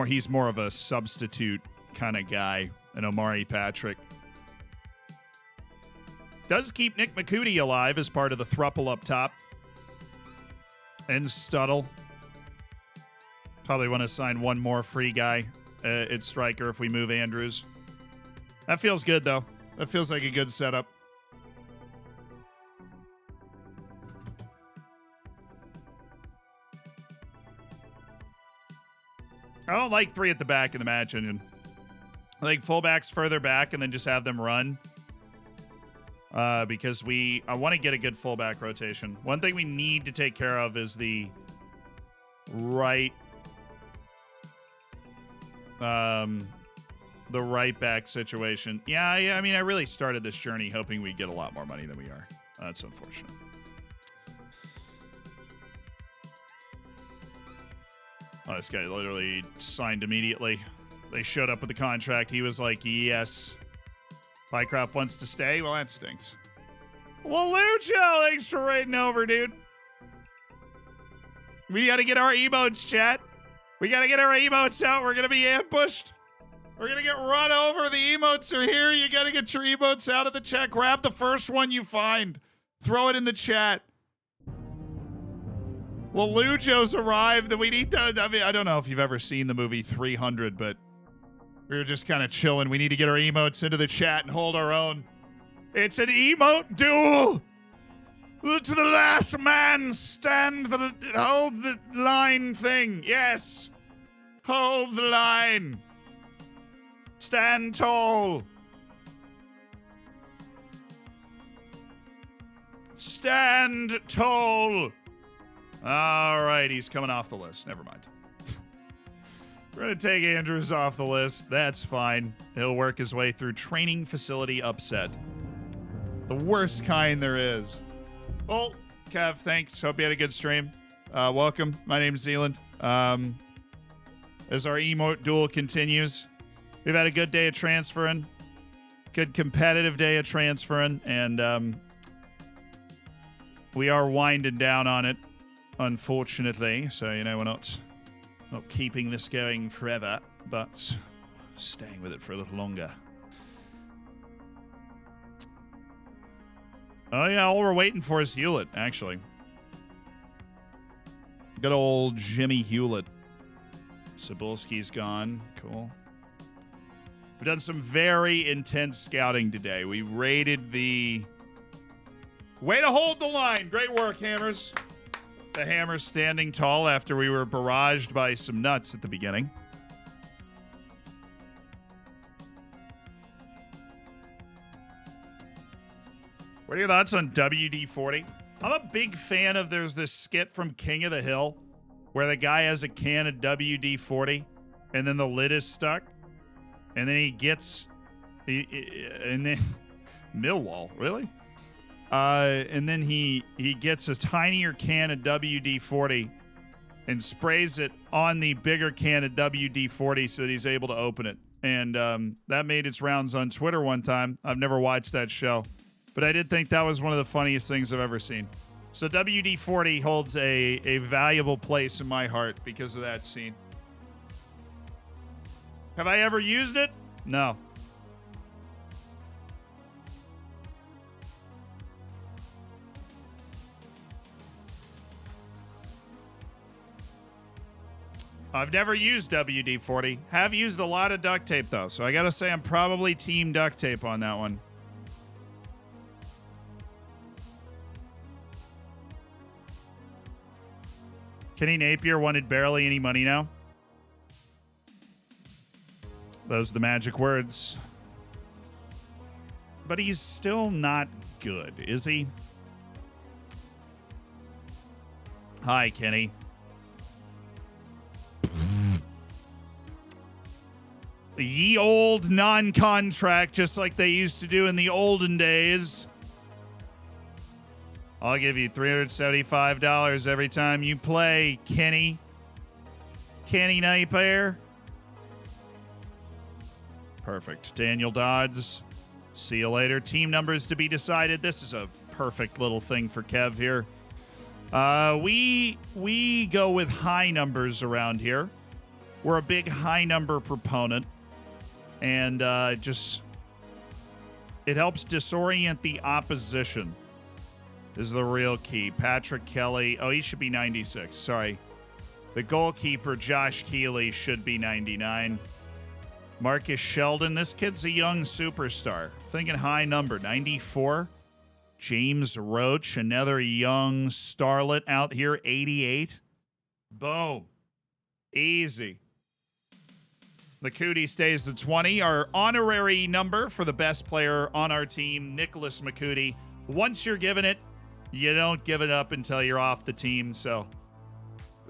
He's more of a substitute kind of guy than Omari Patrick. Does keep Nick McCooty alive as part of the thruple up top. And Stuttle. Probably want to sign one more free guy at striker if we move Andrews. That feels good, though. That feels like a good setup. I don't like 3 at the back in the match engine. I think fullbacks further back and then just have them run. Because I want to get a good fullback rotation. One thing we need to take care of is the right back situation. Yeah, I mean, I really started this journey hoping we'd get a lot more money than we are. That's unfortunate. Oh, this guy literally signed immediately. They showed up with the contract. He was like, yes. Bycroft wants to stay? Well, that stinks. Well, Lucho, thanks for raiding over, dude. We got to get our emotes, chat. We got to get our emotes out. We're going to be ambushed. We're going to get run over. The emotes are here. You got to get your emotes out of the chat. Grab the first one you find. Throw it in the chat. Well, Lujo's arrived, and we need to... I mean, I don't know if you've ever seen the movie 300, but we were just kind of chilling. We need to get our emotes into the chat and hold our own. It's an emote duel! To the last man stand, hold the line thing. Yes! Hold the line. Stand tall. Stand tall. All right, he's coming off the list. Never mind. We're going to take Andrews off the list. That's fine. He'll work his way through training facility upset. The worst kind there is. Well, Kev, thanks. Hope you had a good stream. Welcome. My name's Zealand. As our emote duel continues, we've had a good day of transferring. Good competitive day of transferring. And we are winding down on it, unfortunately. So, you know, we're not keeping this going forever, but staying with it for a little longer. Oh, yeah, all we're waiting for is Hewlett, actually. Good old Jimmy Hewlett. Cebulski's gone. Cool. We've done some very intense scouting today. We raided the... Way to hold the line. Great work, Hammers. The Hammers standing tall after we were barraged by some nuts at the beginning. What are your thoughts on WD-40? I'm a big fan of, there's this skit from King of the Hill where the guy has a can of WD-40 and then the lid is stuck. And then and then Millwall, really? And then he gets a tinier can of WD-40 and sprays it on the bigger can of WD-40 so that he's able to open it. And that made its rounds on Twitter one time. I've never watched that show, but I did think that was one of the funniest things I've ever seen. So WD-40 holds a valuable place in my heart because of that scene. Have I ever used it? No. I've never used WD-40. Have used a lot of duct tape, though, so I gotta say I'm probably team duct tape on that one. Kenny Napier wanted barely any money now. Those are the magic words. But he's still not good, is he? Hi, Kenny. Ye old non-contract, just like they used to do in the olden days. I'll give you $375 every time you play, Kenny. Kenny Napier. Perfect. Daniel Dodds. See you later. Team numbers to be decided. This is a perfect little thing for Kev here. We go with high numbers around here. We're a big high number proponent. And it helps disorient the opposition is the real key. Patrick Kelly. Oh, he should be 96. Sorry. The goalkeeper, Josh Keeley, should be 99. Marcus Sheldon. This kid's a young superstar. Thinking high number. 94. James Roach, another young starlet out here. 88. Boom. Easy. McCooty stays at 20. Our honorary number for the best player on our team, Nicholas McCooty. Once you're given it, you don't give it up until you're off the team. So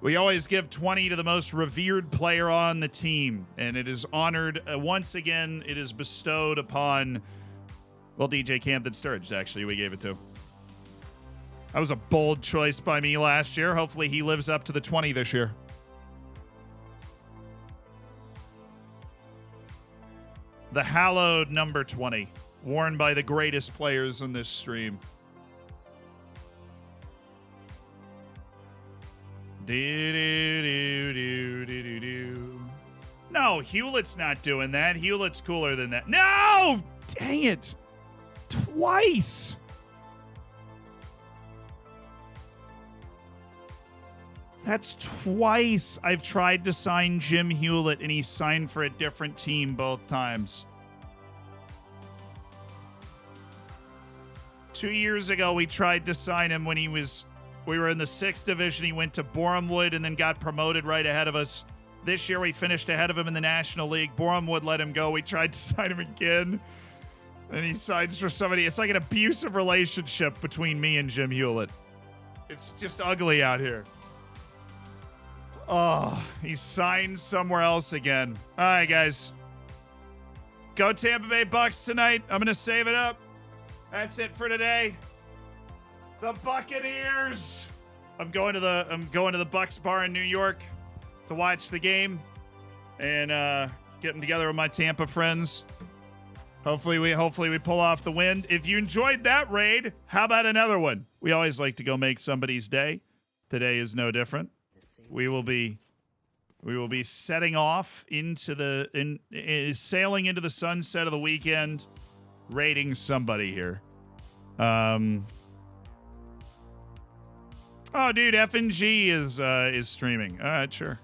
we always give 20 to the most revered player on the team. And it is honored. Once again, it is bestowed upon, well, DJ Camden Sturridge, actually, we gave it to. That was a bold choice by me last year. Hopefully he lives up to the 20 this year. The hallowed number 20, worn by the greatest players on this stream. No, Hewlett's not doing that. Hewlett's cooler than that. No! Dang it. Twice. That's twice I've tried to sign Jim Hewlett, and he signed for a different team both times. 2 years ago, we tried to sign him when we were in the 6th division. He went to Bournemouth and then got promoted right ahead of us. This year, we finished ahead of him in the National League. Bournemouth let him go. We tried to sign him again, and he signs for somebody. It's like an abusive relationship between me and Jim Hewlett. It's just ugly out here. Oh, he signed somewhere else again. All right, guys. Go Tampa Bay Bucks tonight. I'm going to save it up. That's it for today. The Buccaneers. I'm going to the Bucks bar in New York to watch the game and getting together with my Tampa friends. Hopefully we pull off the win. If you enjoyed that raid, how about another one? We always like to go make somebody's day. Today is no different. We will be setting off into sailing into the sunset of the weekend, raiding somebody here. Oh, dude, F&G is streaming. All right, sure.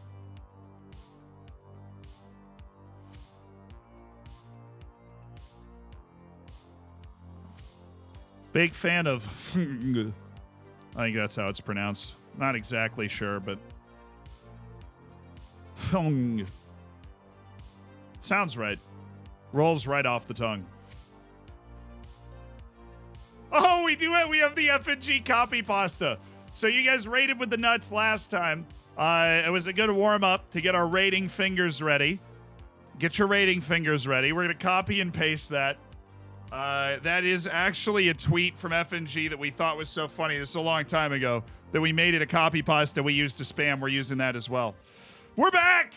Big fan of. I think that's how it's pronounced. Not exactly sure, but. Fung. Sounds right. Rolls right off the tongue. Oh, we do it. We have the F&G copy pasta. So you guys rated with the nuts last time. It was a good warm-up to get our rating fingers ready. Get your rating fingers ready. We're going to copy and paste that. That is actually a tweet from F&G that we thought was so funny. This is a long time ago that we made it a copy pasta we used to spam. We're using that as well. We're back!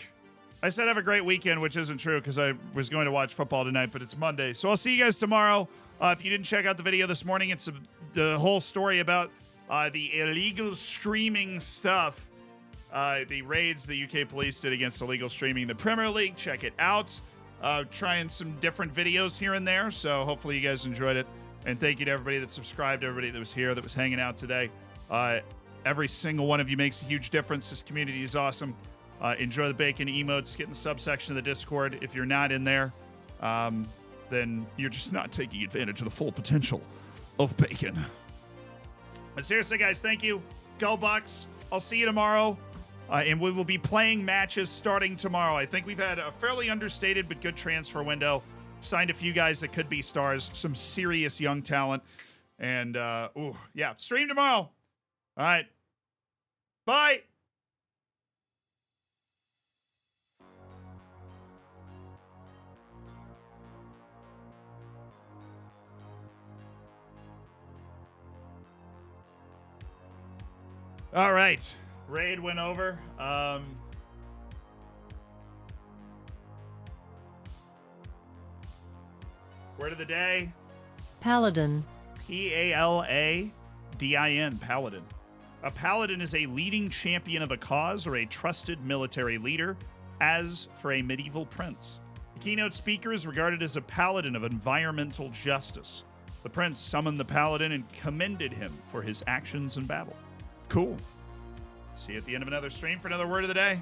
I said have a great weekend, which isn't true because I was going to watch football tonight, but it's Monday. So I'll see you guys tomorrow. If you didn't check out the video this morning, it's the whole story about the illegal streaming stuff. The raids the UK police did against illegal streaming in the Premier League. Check it out. Trying some different videos here and there, so hopefully you guys enjoyed it. And thank you to everybody that subscribed, everybody that was here, that was hanging out today. Every single one of you makes a huge difference. This community is awesome. Enjoy the bacon emotes. Get in the subsection of the Discord. If you're not in there, then you're just not taking advantage of the full potential of bacon. But seriously, guys, thank you. Go Bucks. I'll see you tomorrow. And we will be playing matches starting tomorrow. I think we've had a fairly understated but good transfer window. Signed a few guys that could be stars. Some serious young talent. And, yeah, stream tomorrow. All right. Bye. All right. Raid went over. Word of the day. Paladin. Paladin. Paladin. A paladin is a leading champion of a cause or a trusted military leader, as for a medieval prince. The keynote speaker is regarded as a paladin of environmental justice. The prince summoned the paladin and commended him for his actions in battle. Cool. See you at the end of another stream for another word of the day.